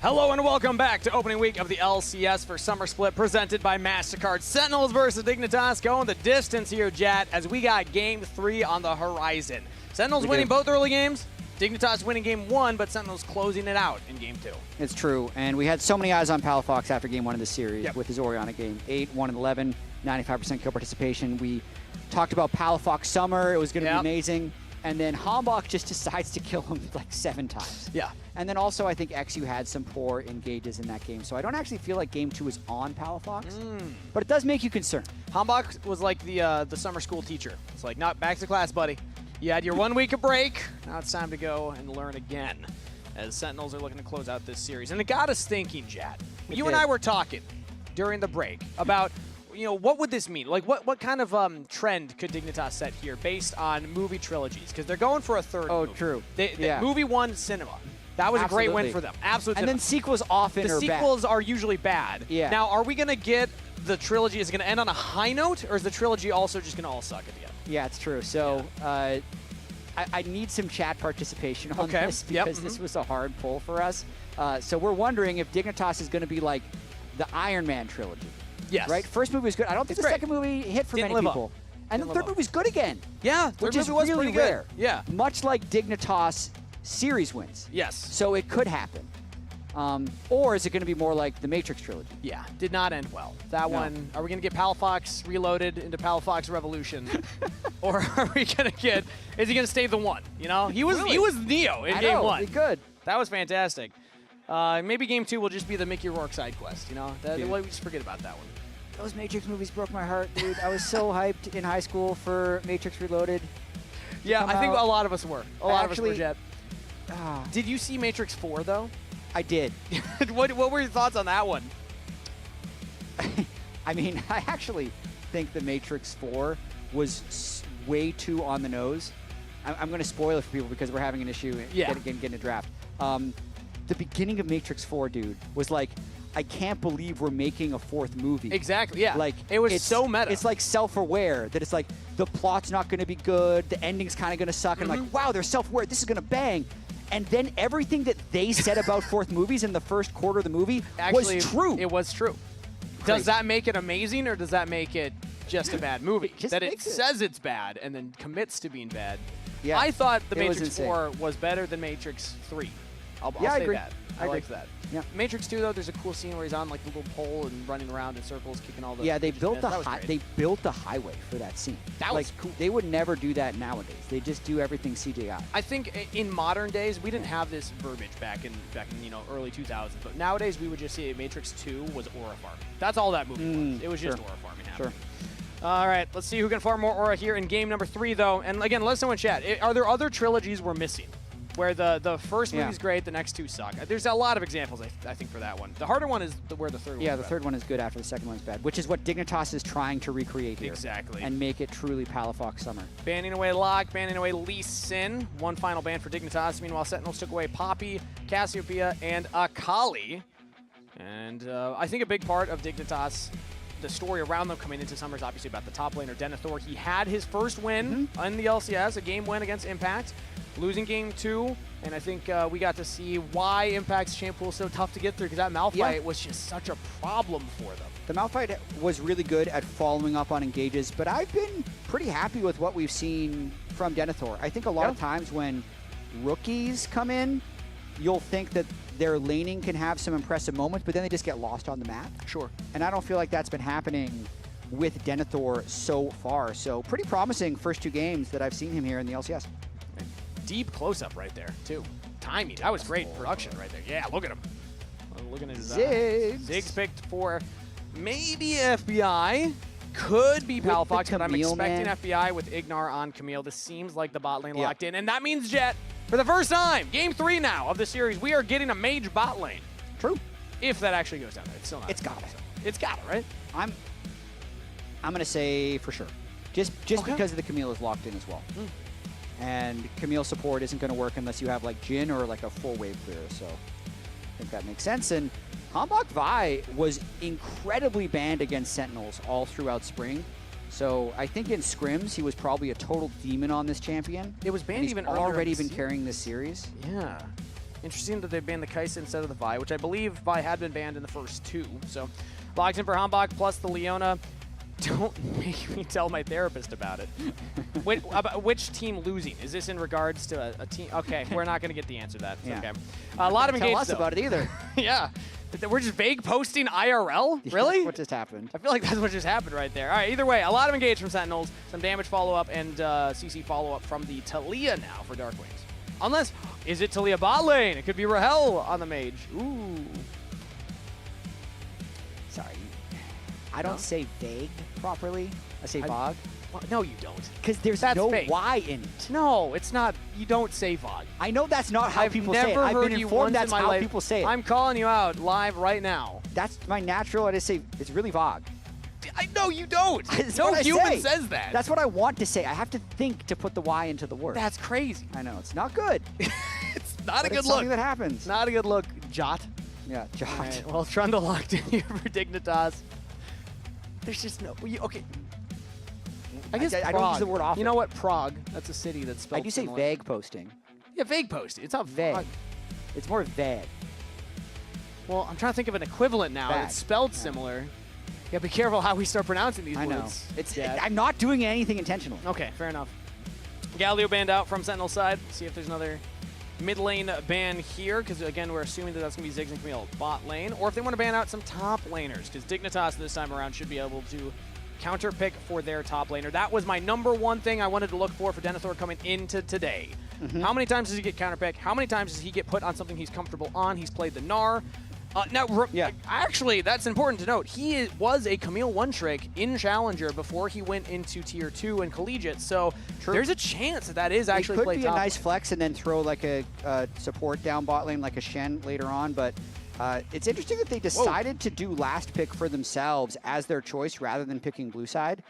Hello and welcome back to opening week of the LCS for Summer Split presented by MasterCard. Sentinels versus Dignitas going the distance here, Jat, as we got Game 3 on the horizon. Sentinels winning both early games. Dignitas winning Game 1, but Sentinels closing it out in Game 2. It's true, and we had so many eyes on Palafox after Game 1 of the series with his Oriana game. 8, 1-11, 95% kill participation. We talked about Palafox Summer. It was going to be amazing. And then Hambach just decides to kill him like 7 times. Yeah. And then also I think XU had some poor engages in that game. So I don't actually feel like Game 2 is on Palafox. But it does make you concerned. Hambach was like the summer school teacher. It's like, not back to class, buddy. You had your 1 week of break. Now it's time to go and learn again as Sentinels are looking to close out this series. And it got us thinking, Jat. You and I were talking during the break about, you know, what would this mean? Like, what kind of trend could Dignitas set here based on movie trilogies? Because they're going for a third movie. True. Movie 1 cinema. That was a great win for them. Absolutely. And then sequels often are bad. The sequels are usually bad. Yeah. Now, are we going to get the trilogy? Is it going to end on a high note, or is the trilogy also just going to all suck at the end? Yeah, it's true. So I need some chat participation on this because this was a hard pull for us. So we're wondering if Dignitas is going to be like the Iron Man trilogy. Yes. Right? First movie was good. I don't think the second movie hit for many people. And the third movie's good again. Yeah, which is was really pretty rare. good. Yeah. Much like Dignitas series wins. Yes. So it could happen. Or is it going to be more like the Matrix trilogy? Yeah, did not end well. That one, are we going to get Palafox reloaded into Palafox Revolution? Or are we going to get, is he going to stay the one? You know, he was Neo in Game 1. Good. That was fantastic. Maybe Game 2 will just be the Mickey Rourke side quest, you know? We just forget about that one. Those Matrix movies broke my heart, dude. I was so hyped in high school for Matrix Reloaded. Yeah, I think a lot of us were. A lot of us were, Jet. Ah. Did you see Matrix 4, though? I did. What were your thoughts on that one? I mean, I actually think the Matrix 4 was way too on the nose. I'm going to spoil it for people because we're having an issue getting a draft. The beginning of Matrix 4, dude, was like, I can't believe we're making a 4th movie. Exactly, yeah. Like, it was so meta. It's like self-aware that it's like, the plot's not going to be good, the ending's kind of going to suck, and like, wow, they're self-aware, this is going to bang. And then everything that they said about 4th movies in the first quarter of the movie was true. It was true. Crazy. Does that make it amazing, or does that make it just a bad movie? That it says it's bad and then commits to being bad. Yeah, I thought the it Matrix 4 was better than Matrix 3. I'll say I agree. that. I liked agree. that. Yeah. Matrix 2, though, there's a cool scene where he's on like the little pole and running around in circles, kicking all the. Yeah, they built the built the highway for that scene. That was cool. They would never do that nowadays. They just do everything CGI. I think in modern days we didn't have this verbiage back in early 2000s, but nowadays we would just say Matrix 2 was aura farming. That's all that movie was. It was just aura farming happening. Sure. All right, let's see who can farm more aura here in game number 3, though. And again, let us know in chat. Are there other trilogies we're missing? Where the first movie's great, the next 2 suck. There's a lot of examples, I think, for that one. The harder one is where the third one is Yeah, the third one is good after the second one's bad, which is what Dignitas is trying to recreate here. Exactly. And make it truly Palafox Summer. Banning away Locke, banning away Lee Sin. One final ban for Dignitas. Meanwhile, Sentinels took away Poppy, Cassiopeia, and Akali. And I think a big part of Dignitas, the story around them coming into Summer is obviously about the top laner, Denethor. He had his first win in the LCS, a game win against Impact. Losing game 2, and I think we got to see why Impact's champ pool is so tough to get through, because that Malphite was just such a problem for them. The Malphite was really good at following up on engages, but I've been pretty happy with what we've seen from Denethor. I think a lot of times when rookies come in, you'll think that their laning can have some impressive moments, but then they just get lost on the map. Sure. And I don't feel like that's been happening with Denethor so far. So pretty promising first 2 games that I've seen him here in the LCS. Deep close-up right there, too. Timing. That was great production right there. Yeah, look at him. Look at his Ziggs. Ziggs picked for maybe FBI. Could be Palafox, but I'm expecting FBI with Ignar on Camille. This seems like the bot lane locked in, and that means, Jet, for the first time, game 3 now of the series, we are getting a mage bot lane. True. If that actually goes down there. It's still not. It's got it. It's got it, right? I'm going to say for sure. Just because of the Camille is locked in as well. And Camille support isn't going to work unless you have like Jhin or like a full wave clear. So I think that makes sense. And Hambach Vi was incredibly banned against Sentinels all throughout spring. So I think in scrims, he was probably a total demon on this champion. It was banned even already been carrying this series. Yeah. Interesting that they banned the Kai'Sa instead of the Vi, which I believe Vi had been banned in the first 2. So logs in for Hambach plus the Leona. Don't make me tell my therapist about it. About which team losing? Is this in regards to a team? Okay, we're not going to get the answer to that. It's Yeah. okay. A lot of engagement. Tell us about it either. Yeah. We're just vague posting IRL? Really? What just happened? I feel like that's what just happened right there. All right, either way, a lot of engage from Sentinels, some damage follow-up, and CC follow-up from the Talia now for Dark Wings. Unless, is it Talia bot lane? It could be Rahel on the mage. Ooh. Sorry. I don't say vague properly. I say VOG. Well, no, you don't. Because there's That's no fake. Y in it. No, it's not. You don't say VOG. I know that's not how people say it. Never I've heard been you informed once that's in my how life. people say it. I'm calling you out live right now. That's my natural. I just say it's really VOG. No, you don't. That's No what I human say. says that. That's what I want to say. I have to think to put the Y into the word. That's crazy. I know. It's not good. It's not a good it's look. something that happens. Not a good look, Jot. Yeah, Jot. All right, well, Trundle locked in here for Dignitas. There's just no. Okay. I guess I don't use the word often. You know what? Prague. That's a city that's spelled I do say similar. vague posting. Yeah, vague posting. It's not Vague. vague. It's more vague. Well, I'm trying to think of an equivalent now. Vague. It's spelled similar. Yeah, be careful how we start pronouncing these I know. words. I'm not doing anything intentionally. Okay, fair enough. Galio banned out from Sentinel side. See if there's another mid lane ban here, because again, we're assuming that that's going to be Ziggs and Camille bot lane, or if they want to ban out some top laners, because Dignitas this time around should be able to counter pick for their top laner. That was my #1 thing I wanted to look for Denethor coming into today. How many times does he get counter pick? How many times does he get put on something he's comfortable on? He's played the Gnar. Actually, that's important to note. He was a Camille one-trick in Challenger before he went into Tier 2 and Collegiate, so there's a chance that is actually it could played be top. a nice flex and then throw like a support down bot lane like a Shen later on, but it's interesting that they decided to do last pick for themselves as their choice rather than picking blue side.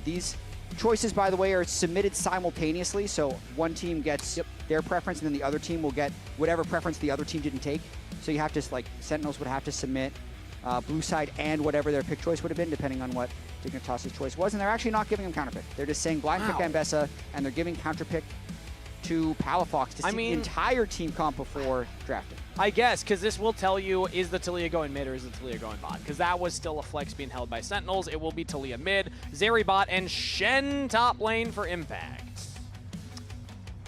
These choices, by the way, are submitted simultaneously, so one team gets their preference and then the other team will get whatever preference the other team didn't take. So you have to, like, Sentinels would have to submit blue side and whatever their pick choice would have been, depending on what Dignitas' choice was, and they're actually not giving them counter pick. They're just saying blind pick Ambessa, and they're giving counter pick to Palafox to see the entire team comp before drafting. I guess, because this will tell you, is the Talia going mid or is the Talia going bot? Because that was still a flex being held by Sentinels. It will be Talia mid, Zeri bot, and Shen top lane for Impact.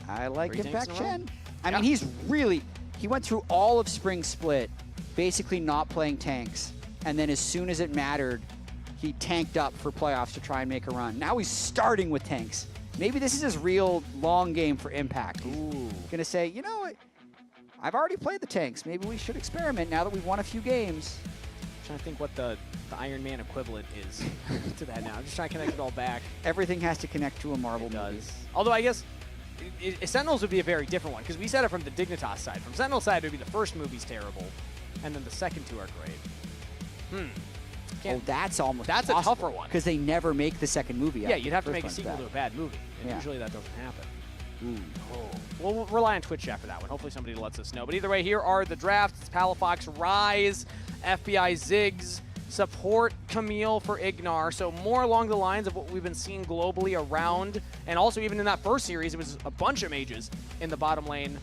I like 3 Impact tanks in a row. Shen. I mean, he's really, he went through all of Spring Split basically not playing tanks, and then as soon as it mattered, he tanked up for playoffs to try and make a run. Now he's starting with tanks. Maybe this is his real long game for Impact. He's gonna say, you know what? I've already played the tanks. Maybe we should experiment now that we've won a few games. I'm trying to think what the Iron Man equivalent is to that now. I'm just trying to connect it all back. Everything has to connect to a Marvel movie. Although I guess Sentinels would be a very different one, because we said it from the Dignitas side. From Sentinel side, it would be the first movie's terrible, and then the second 2 are great. Oh, that's almost That's a tougher one. because they never make the second movie. Yeah, you'd have to make a sequel to a bad movie, and usually that doesn't happen. We'll rely on Twitch chat for that one. Hopefully somebody lets us know. But either way, here are the drafts. It's Palafox, Rise, FBI Ziggs, support Camille for Ignar. So more along the lines of what we've been seeing globally around. And also even in that first series, it was a bunch of mages in the bottom lane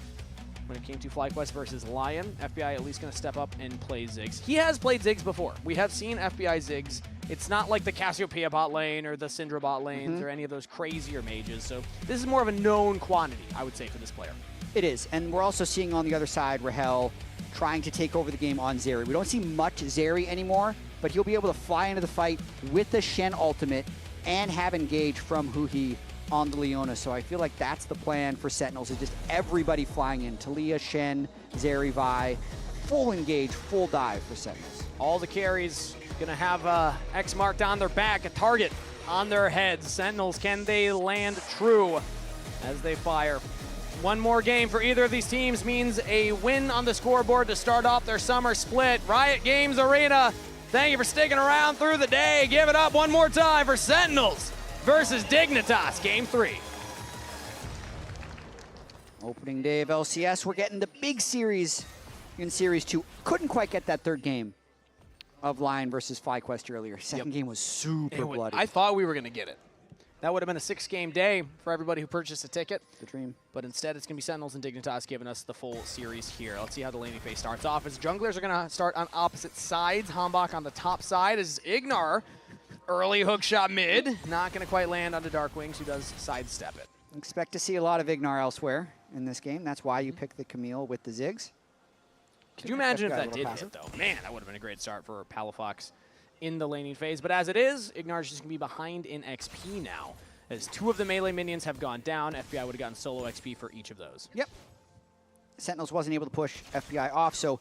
when it came to FlyQuest versus Lion. FBI at least going to step up and play Ziggs. He has played Ziggs before. We have seen FBI Ziggs. It's not like the Cassiopeia bot lane or the Syndra bot lanes or any of those crazier mages. So this is more of a known quantity, I would say, for this player. It is, and we're also seeing on the other side Rahel trying to take over the game on Zeri. We don't see much Zeri anymore, but he'll be able to fly into the fight with the Shen ultimate and have engage from Huhi on the Leona. So I feel like that's the plan for Sentinels, is just everybody flying in. Talia, Shen, Zeri, Vi, full engage, full dive for Sentinels. All the carries going to have X marked on their back, a target on their heads. Sentinels, can they land true as they fire? One more game for either of these teams means a win on the scoreboard to start off their summer split. Riot Games Arena, thank you for sticking around through the day. Give it up one more time for Sentinels versus Dignitas, Game 3. Opening day of LCS, we're getting the big series in Series 2. Couldn't quite get that third game of Lion versus FlyQuest earlier. Second game was super bloody. I thought we were going to get it. That would have been a 6-game day for everybody who purchased a ticket. The dream. But instead, it's going to be Sentinels and Dignitas giving us the full series here. Let's see how the laning phase starts off. As junglers are going to start on opposite sides. Hambach on the top side as Ignar, early hook shot mid. Not going to quite land onto Darkwings, who does sidestep it. Expect to see a lot of Ignar elsewhere in this game. That's why you pick the Camille with the Ziggs. Could you imagine if that did hit, though? Man, that would have been a great start for Palafox in the laning phase. But as it is, Ignar's just going to be behind in XP now. As 2 of the melee minions have gone down, FBI would have gotten solo XP for each of those. Yep. Sentinels wasn't able to push FBI off, so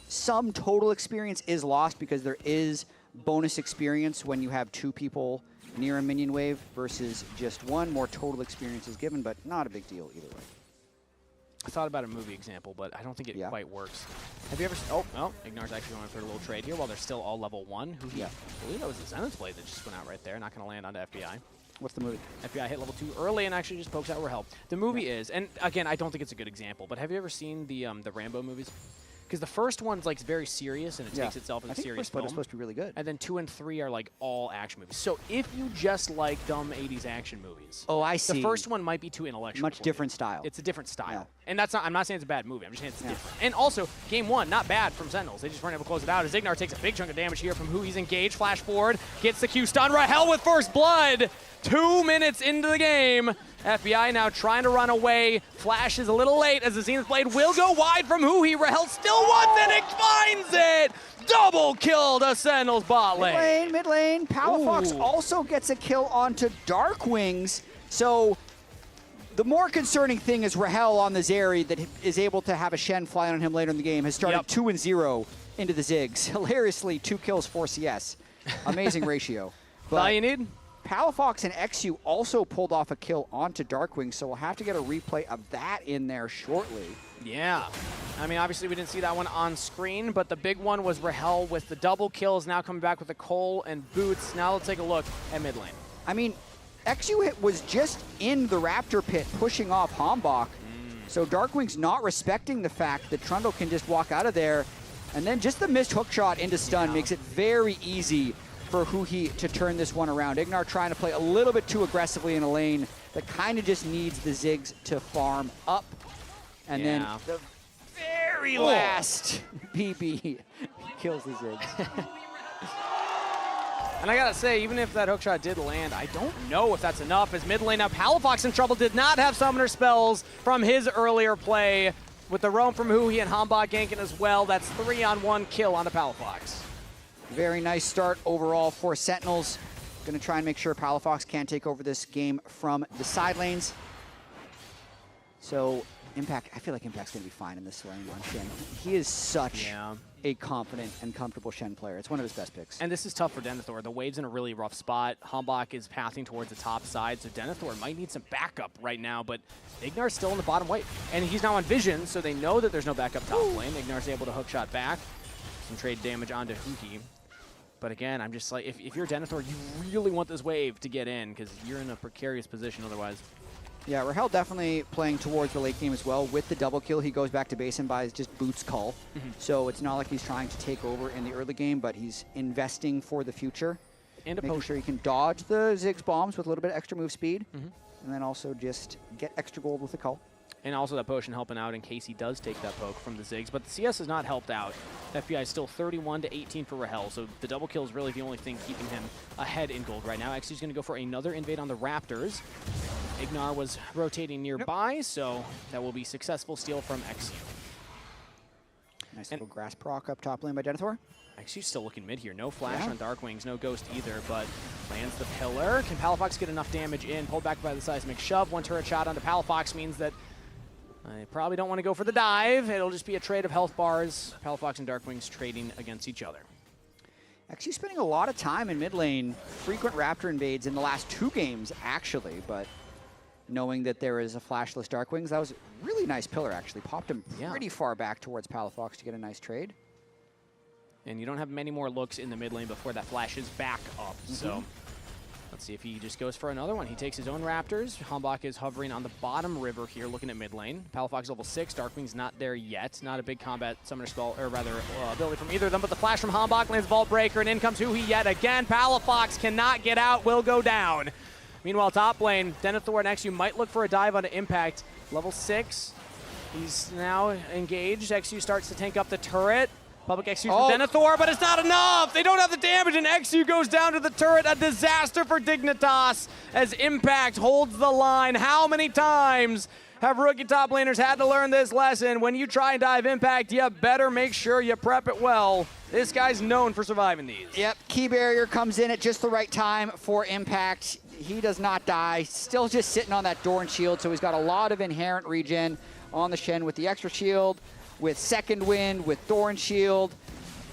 some total experience is lost because there is bonus experience when you have 2 people near a minion wave versus just 1. More total experience is given, but not a big deal either way. I thought about a movie example, but I don't think it quite works. Have you ever seen, oh, Ignar's actually going for a little trade here while they're still all level 1. I believe that was the Zenith's blade that just went out right there. Not going to land onto FBI. What's the movie? FBI hit level 2 early and actually just pokes out Rahel. The movie is, and again, I don't think it's a good example, but have you ever seen the Rambo movies? Because the first one's like very serious and it takes itself as a serious film. It's supposed to be really good. And then 2 and 3 are like all action movies. So if you just like dumb 80s action movies, oh, I see. The first one might be too intellectual. Much different style. It's a different style. And that's not, I'm not saying it's a bad movie. I'm just saying it's different. And also, game 1, not bad from Sentinels. They just weren't able to close it out as Ignar takes a big chunk of damage here from who he's engaged. Flash forward, gets the Q stun. Rahel with first blood. 2 minutes into the game. FBI now trying to run away. Flash is a little late as the Zenith Blade will go wide from Huhi. Rahel still wants it and finds it. Double kill to Sentinels bot lane. Mid lane. Palafox also gets a kill onto Darkwings. So the more concerning thing is Rahel on the Zeri that is able to have a Shen fly on him later in the game has started 2-0 into the Ziggs. Hilariously, 2 kills, 4 CS. Amazing ratio. But all you need. Palafox and XU also pulled off a kill onto Darkwing, so we'll have to get a replay of that in there shortly. Yeah. I mean, obviously we didn't see that one on screen, but the big one was Rahel with the double kills, now coming back with the Cole and Boots. Now let's take a look at mid lane. I mean, XU was just in the Raptor pit pushing off Hambach, so Darkwing's not respecting the fact that Trundle can just walk out of there, and then just the missed hook shot into stun makes it very easy for Huhi to turn this one around. Ignar trying to play a little bit too aggressively in a lane that kind of just needs the Ziggs to farm up. And then the very last BB kills the Ziggs. And I gotta say, even if that hookshot did land, I don't know if that's enough. As mid lane now, Palafox in trouble, did not have summoner spells from his earlier play. With the roam from Huhi and Hambach ganking as well, that's 3-on-1 kill on the Palafox. Very nice start overall for Sentinels. Going to try and make sure Palafox can't take over this game from the side lanes. So Impact, I feel like Impact's going to be fine in this lane on Shen. He is such a confident and comfortable Shen player. It's one of his best picks. And this is tough for Denethor. The wave's in a really rough spot. Hambach is pathing towards the top side, so Denethor might need some backup right now, but Ignar's still in the bottom wave. And he's now on Vision, so they know that there's no backup top lane. Ignar's able to hookshot back. Some trade damage onto Huki. But again, I'm just like, if you're Denethor, you really want this wave to get in because you're in a precarious position otherwise. Yeah, Rahel definitely playing towards the late game as well. With the double kill, he goes back to base and buys just Boots Call. So it's not like he's trying to take over in the early game, but he's investing for the future. And making sure he can dodge the Ziggs bombs with a little bit of extra move speed. And then also just get extra gold with the Call. And also that potion helping out in case he does take that poke from the Ziggs. But the CS has not helped out. FBI is still 31-18 for Rahel, so the double kill is really the only thing keeping him ahead in gold right now. XU's going to go for another invade on the Raptors. Ignar was rotating nearby, so that will be successful steal from XU. Nice little grass proc up top lane by Denethor. XU's still looking mid here. No flash on Darkwings, no ghost either, but lands the pillar. Can Palafox get enough damage in? Pulled back by the seismic shove. One turret shot onto Palafox means that I probably don't want to go for the dive. It'll just be a trade of health bars. Palafox and Darkwings trading against each other. Actually spending a lot of time in mid lane, frequent Raptor invades in the last 2 games, actually, but knowing that there is a flashless Darkwings, that was a really nice pillar, actually. Popped him pretty far back towards Palafox to get a nice trade. And you don't have many more looks in the mid lane before that flashes back up, so let's see if he just goes for another one. He takes his own Raptors. Hambach is hovering on the bottom river here, looking at mid lane. Palafox level 6. Darkwing's not there yet. Not a big combat summoner spell, or rather ability from either of them, but the flash from Hambach lands Vault Breaker, and in comes Huhi yet again. Palafox cannot get out, will go down. Meanwhile, top lane, Denethor and XU might look for a dive onto Impact. Level 6. He's now engaged. XU starts to tank up the turret. Public XU for Denethor, but it's not enough. They don't have the damage, and XU goes down to the turret. A disaster for Dignitas as Impact holds the line. How many times have rookie top laners had to learn this lesson? When you try and dive Impact, you better make sure you prep it well. This guy's known for surviving these. Yep, key barrier comes in at just the right time for Impact. He does not die. Still just sitting on that Doran shield, so he's got a lot of inherent regen on the Shen with the extra shield, with second wind, with Doran shield.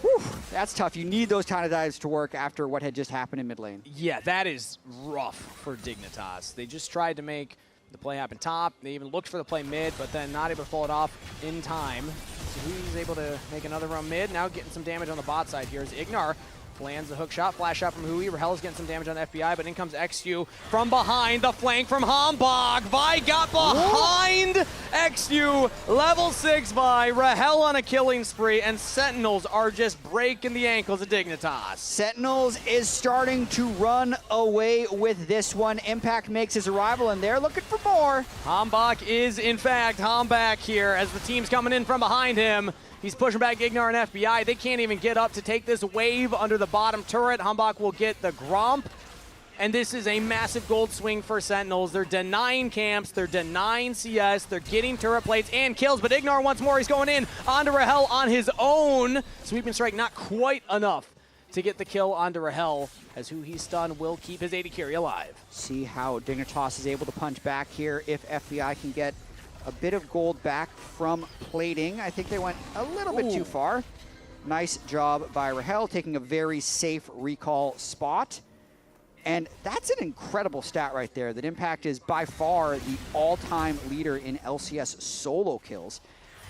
Whew, that's tough. You need those kind of dives to work after what had just happened in mid lane. Yeah, that is rough for Dignitas. They just tried to make the play happen top. They even looked for the play mid, but then not able to pull it off in time. So he's able to make another run mid. Now getting some damage on the bot side here is Ignar. Lands the hook shot, flash shot from Hui. Rahel's getting some damage on FBI, but in comes XU from behind, the flank from Hambog. Vi got behind XU. Level 6 Vi. Rahel on a killing spree, and Sentinels are just breaking the ankles of Dignitas. Sentinels is starting to run away with this one. Impact makes his arrival, and they're looking for more. Hambog is, in fact, Hambak here as the team's coming in from behind him. He's pushing back Ignar and FBI. They can't even get up to take this wave under the bottom turret. Hambak will get the Gromp. And this is a massive gold swing for Sentinels. They're denying camps. They're denying CS. They're getting turret plates and kills. But Ignar once more, he's going in onto Rahel on his own. Sweeping strike not quite enough to get the kill onto Rahel, as who he's stunned will keep his AD carry alive. See how Dignitas is able to punch back here if FBI can get a bit of gold back from plating. I think they went a little bit too far. Nice job by Rahel, taking a very safe recall spot. And that's an incredible stat right there, that Impact is by far the all-time leader in LCS solo kills.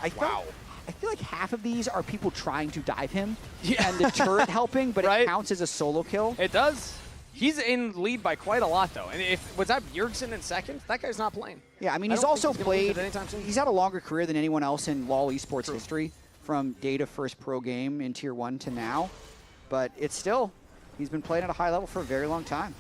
I feel like half of these are people trying to dive him, and the turret helping, but it counts as a solo kill. It does. He's in lead by quite a lot, though. And if was that Bjergsen in second? That guy's not playing. Yeah, I mean, he's also played. He's had a longer career than anyone else in LoL esports history, from data first pro game in Tier 1 to now. But it's still, he's been playing at a high level for a very long time.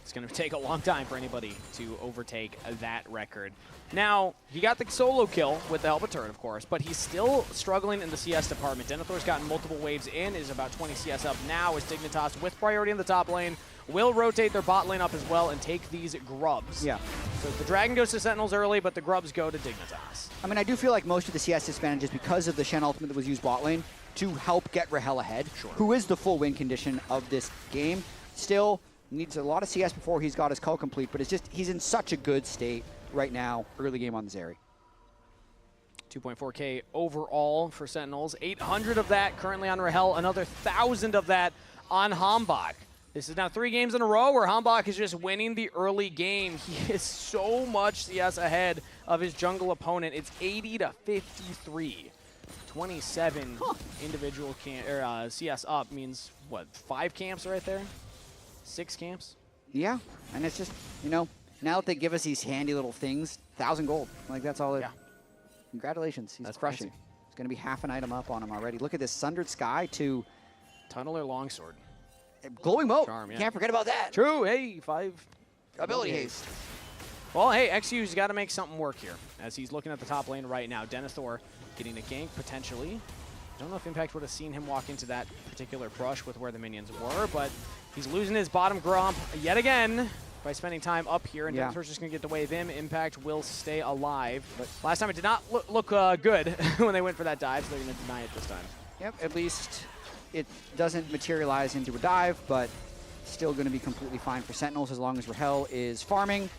It's going to take a long time for anybody to overtake that record. Now, he got the solo kill with the help of turret, of course, but he's still struggling in the CS department. Denethor's gotten multiple waves in, is about 20 CS up now as Dignitas, with priority in the top lane, will rotate their bot lane up as well and take these grubs. Yeah. So the Dragon goes to Sentinels early, but the grubs go to Dignitas. I mean, I do feel like most of the CS disadvantage is because of the Shen ultimate that was used bot lane to help get Rahel ahead, who is the full win condition of this game. Still needs a lot of CS before he's got his cull complete, but it's just, he's in such a good state right now, early game on the Zeri. 2.4K overall for Sentinels. 800 of that currently on Rahel, another 1,000 of that on Hambak. This is now 3 games in a row where Hambak is just winning the early game. He is so much CS ahead of his jungle opponent. It's 80 to 53. 27 individual CS up means, what, 5 camps right there? 6 camps? Yeah, and it's just, you know, now that they give us these handy little things, 1,000 gold. Like, that's all it. Congratulations. He's crushing. Fancy. It's going to be half an item up on him already. Look at this Sundered Sky to Tunnel or Longsword. Glowing Moat. Charm, yeah. Can't forget about that. True. Hey, 5 ability haste. Well, hey, XU's got to make something work here as he's looking at the top lane right now. Denethor getting a gank potentially. I don't know if Impact would have seen him walk into that particular brush with where the minions were, but he's losing his bottom Gromp yet again by spending time up here, and Denethor's just going to get the wave in. Impact will stay alive. But last time it did not look good when they went for that dive, so they're going to deny it this time. Yep, at least it doesn't materialize into a dive, but still going to be completely fine for Sentinels as long as Rahel is farming.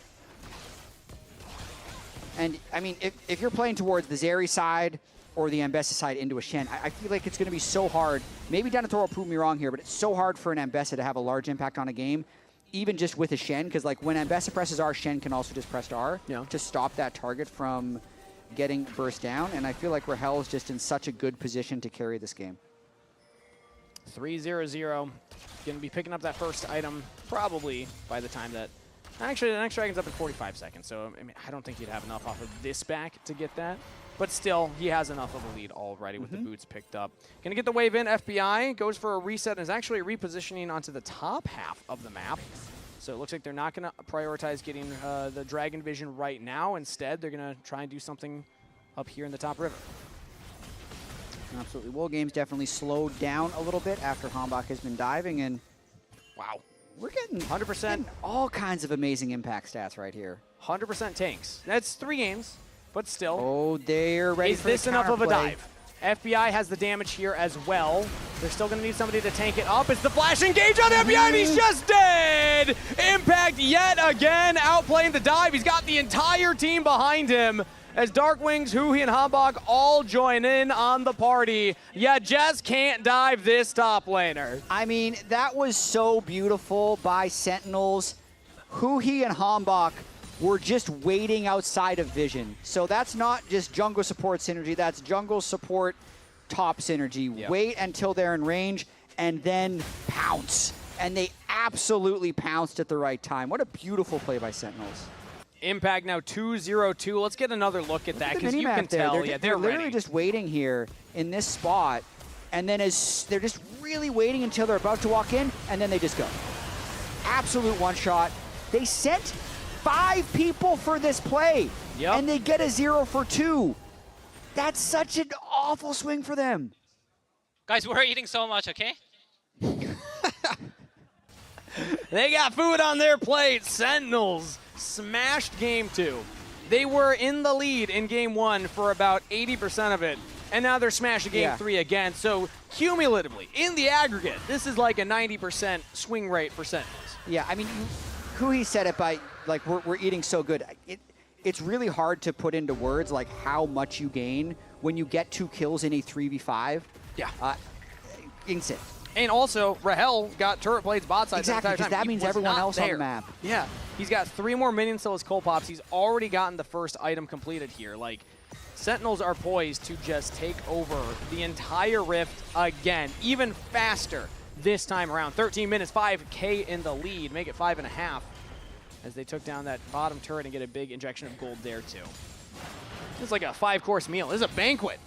And, I mean, if you're playing towards the Zeri side or the Ambessa side into a Shen, I feel like it's going to be so hard. Maybe Denethor will prove me wrong here, but it's so hard for an Ambessa to have a large impact on a game, even just with a Shen, because like when Ambessa presses R, Shen can also just press R to stop that target from getting burst down, and I feel like Rahel is just in such a good position to carry this game. 3-0-0. Going to be picking up that first item probably by the time that... Actually, the next Dragon's up in 45 seconds, so I mean, I don't think he'd have enough off of this back to get that. But still, he has enough of a lead already with the boots picked up. Going to get the wave in. FBI goes for a reset and is actually repositioning onto the top half of the map. So it looks like they're not going to prioritize getting the Dragon Vision right now. Instead, they're going to try and do something up here in the top river. Absolutely. World Games definitely slowed down a little bit after Hambach has been diving, and wow, we're getting 100% all kinds of amazing impact stats right here. 100% tanks. That's 3 games, but still. Oh, they're ready for the Is this enough of a counterplay. dive? FBI has the damage here as well. They're still going to need somebody to tank it up. It's the flash engage on FBI, and he's just dead! Impact yet again, outplaying the dive. He's got the entire team behind him as Darkwings, Huhi, and Hambach all join in on the party. You just can't dive this top laner. I mean, that was so beautiful by Sentinels. Huhi and Hambach were just waiting outside of vision. So that's not just jungle support synergy, that's jungle support top synergy. Yep. Wait until they're in range and then pounce. And they absolutely pounced at the right time. What a beautiful play by Sentinels. Impact now 2-0-2. Let's get another look at that because you can there. tell. They're literally ready. just waiting here in this spot, and then as they're just really waiting until they're about to walk in, and then they just go. Absolute one shot. They sent 5 people for this play, and they get a 0 for 2. That's such an awful swing for them. Guys, we're eating so much, okay? They got food on their plate. Sentinels smashed game 2. They were in the lead in game 1 for about 80% of it, and now they're smashing game 3 again. So cumulatively, in the aggregate, this is like a 90% swing rate for Sentinels. Yeah, I mean, Huhi said it by, like, we're eating so good. It's really hard to put into words, like, how much you gain when you get 2 kills in a 3v5. Yeah. Insane. And also, Rahel got turret blades bot side. Exactly, because that means everyone else on the map. Yeah, he's got 3 more minions till his Cold Pops. He's already gotten the first item completed here. Like, Sentinels are poised to just take over the entire Rift again, even faster this time around. 13 minutes, 5K in the lead, make it 5.5 as they took down that bottom turret and get a big injection of gold there too. It's like a 5-course meal. This is a banquet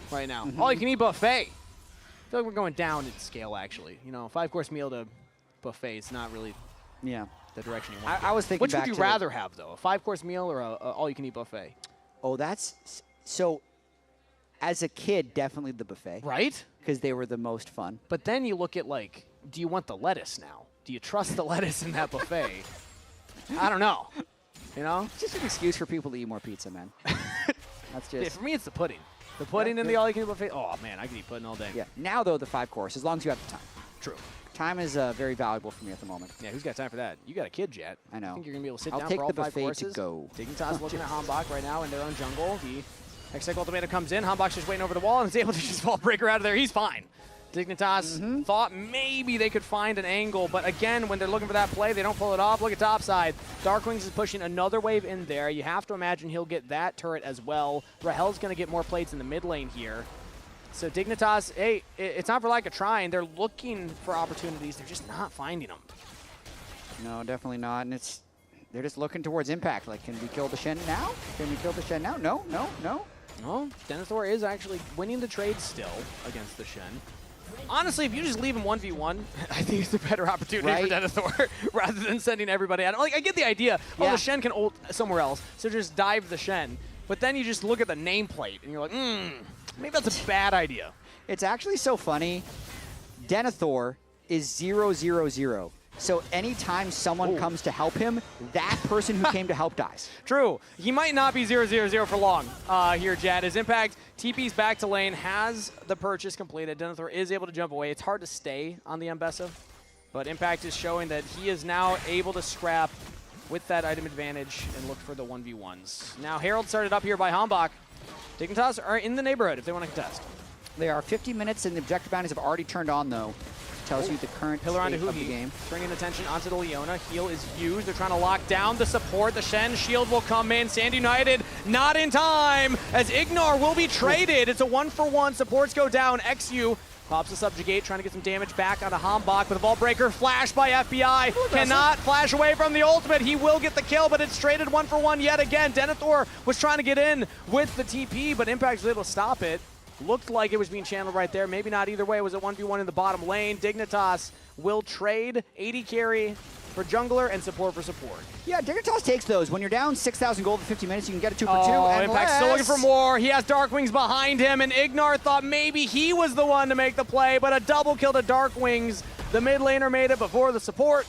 right now. All you can eat buffet. I feel like we're going down in scale, actually. You know, 5-course meal to buffet is not really the direction you want. I was thinking Which would back you to rather have, though? A 5-course meal or a all-you-can-eat buffet? Oh, that's so. As a kid, definitely the buffet. Right? Because they were the most fun. But then you look at, like, do you want the lettuce now? Do you trust the lettuce in that buffet? I don't know. You know? It's just an excuse for people to eat more pizza, man. That's just. Yeah, for me, it's the pudding. The pudding and the all-you-can-eat buffet. Oh, man, I could eat pudding all day. Yeah. Now, though, the 5-course, as long as you have the time. True. Time is very valuable for me at the moment. Yeah, who's got time for that? You got a kid, Jet. I know. I think you're going to be able to sit I'll down take for all the 5 buffet courses. to go. Dignitas looking at Hambach right now in their own jungle. The Hextech Ultimatum comes in. Hambach's just waiting over the wall and is able to just fall breaker out of there. He's fine. Dignitas thought maybe they could find an angle, but again, when they're looking for that play, they don't pull it off. Look at topside. Darkwings is pushing another wave in there. You have to imagine he'll get that turret as well. Rahel's going to get more plates in the mid lane here. So Dignitas, hey, it's not for lack of trying. They're looking for opportunities. They're just not finding them. No, definitely not. And they're just looking towards impact. Like, can we kill the Shen now? Can we kill the Shen now? No, no, no. No, Denethor is actually winning the trade still against the Shen. Honestly, if you just leave him 1v1, I think it's a better opportunity for Denethor rather than sending everybody out. Like, I get the idea. Oh, the Shen can ult somewhere else, so just dive the Shen. But then you just look at the nameplate, and you're like, maybe that's a bad idea. It's actually so funny. Denethor is 0-0-0. So anytime someone comes to help him, that person who came to help dies. True. He might not be 0-0-0 for long here, Jad. His Impact TP's back to lane, has the purchase completed. Denethor is able to jump away. It's hard to stay on the Mbessa, but Impact is showing that he is now able to scrap with that item advantage and look for the 1v1s. Now Herald started up here by Hambach. Dignitas are in the neighborhood if they want to contest. They are 50 minutes and the objective bounties have already turned on though. Tells you the current Pillar onto state of the Huhi, game. bringing attention onto the Leona. Heal is used. They're trying to lock down the support. The Shen shield will come in. Sand United not in time as Ignar will be traded. It's a 1-for-1. Supports go down. XU pops the subjugate, trying to get some damage back onto Hambach with a ball breaker. Flash by FBI. Cannot flash away from the ultimate. He will get the kill, but it's traded 1-for-1 yet again. Denethor was trying to get in with the TP, but Impact was able to stop it. Looked like it was being channeled right there. Maybe not either way. It was a 1v1 in the bottom lane. Dignitas will trade 80 carry for jungler and support for support. Yeah, Dignitas takes those. When you're down 6,000 gold in 50 minutes, you can get a 2 for 2. Oh, Impact's still looking for more. He has Darkwings behind him, and Ignar thought maybe he was the one to make the play, but a double kill to Darkwings. The mid laner made it before the support.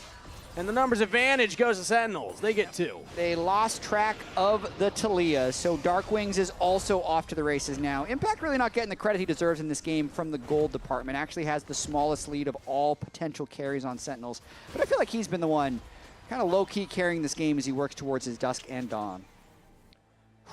And the numbers advantage goes to Sentinels. They get 2. They lost track of the Talia, so Darkwings is also off to the races now. Impact really not getting the credit he deserves in this game from the gold department. Actually has the smallest lead of all potential carries on Sentinels. But I feel like he's been the one kind of low-key carrying this game as he works towards his Dusk and Dawn.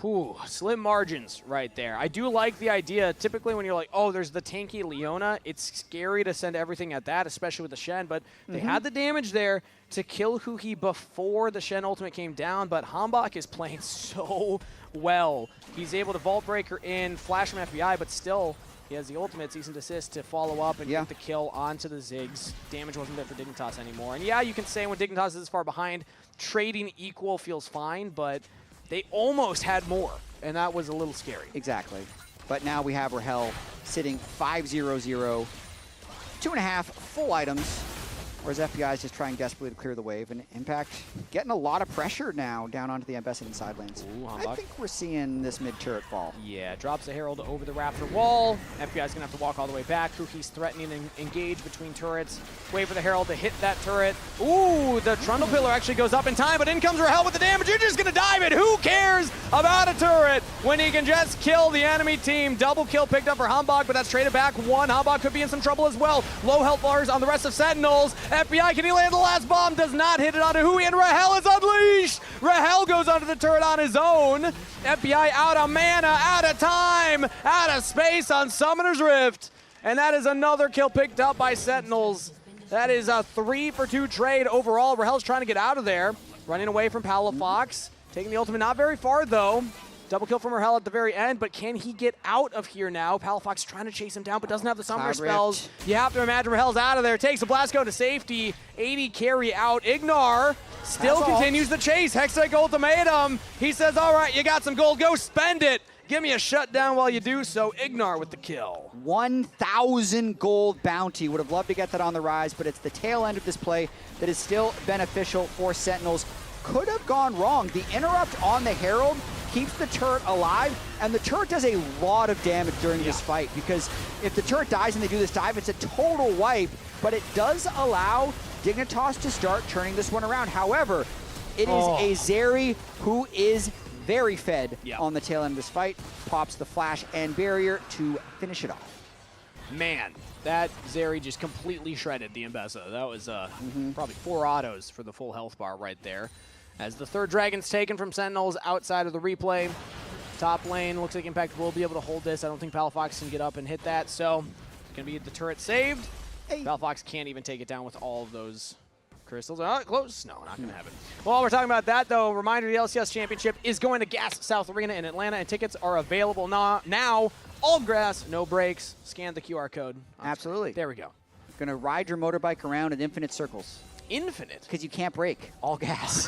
Whew, slim margins right there. I do like the idea. Typically when you're like, oh, there's the tanky Leona, it's scary to send everything at that, especially with the Shen, but they had the damage there to kill Huhi before the Shen ultimate came down, but Hambach is playing so well. He's able to Vault Breaker in, flash from FBI, but still he has the ultimate cease and desist to follow up and get the kill onto the Ziggs. Damage wasn't there for Dignitas anymore. And yeah, you can say when Dignitas is this far behind, trading equal feels fine, but they almost had more, and that was a little scary. Exactly. But now we have Rahel sitting 5-0-0, 2.5 full items, whereas FBI is just trying desperately to clear the wave, and Impact getting a lot of pressure now down onto the Ambassador side lanes. Ooh, I think we're seeing this mid-turret fall. Yeah, drops the Herald over the Raptor wall. FBI's going to have to walk all the way back. Kuki's threatening and engage between turrets. Wait for the Herald to hit that turret. Ooh, the Trundle Pillar actually goes up in time, but in comes Rahel with the damage. You're just going to dive it. Who cares about a turret when he can just kill the enemy team? Double kill picked up for Hambach, but that's traded back 1. Hambach could be in some trouble as well. Low health bars on the rest of Sentinels. FBI, can he land the last bomb? Does not hit it onto Hui, and Rahel is unleashed. Rahel goes onto the turret on his own. FBI out of mana, out of time, out of space on Summoner's Rift. And that is another kill picked up by Sentinels. That is a 3-for-2 trade overall. Rahel's trying to get out of there. Running away from Palafox. Taking the ultimate not very far, though. Double kill from Rahel at the very end, but can he get out of here now? Palafox trying to chase him down, but doesn't have the summoner spells. You have to imagine Rahel's out of there. Takes a blast go to safety. 80 carry out. Ignar still continues the chase. Hextech ultimatum. He says, all right, you got some gold. Go spend it. Give me a shutdown while you do so. Ignar with the kill. 1,000 gold bounty. Would have loved to get that on the rise, but it's the tail end of this play that is still beneficial for Sentinels. Could have gone wrong. The interrupt on the Herald keeps the turret alive, and the turret does a lot of damage during this fight, because if the turret dies and they do this dive, it's a total wipe, but it does allow Dignitas to start turning this one around. However, it is a Zeri who is very fed on the tail end of this fight, pops the flash and barrier to finish it off. Man, that Zeri just completely shredded the Mbessa. That was probably 4 autos for the full health bar right there. As the third dragon's taken from Sentinels outside of the replay. Top lane, looks like Impact will be able to hold this. I don't think Palafox can get up and hit that, so it's going to be the turret saved. Palafox can't even take it down with all of those crystals. Close? No, not going to happen. While we're talking about that, though, reminder, the LCS Championship is going to Gas South Arena in Atlanta, and tickets are available now. All grass, no breaks. Scan the QR code. Absolutely. There we go. Going to ride your motorbike around in infinite circles. Infinite? Because you can't brake. All gas.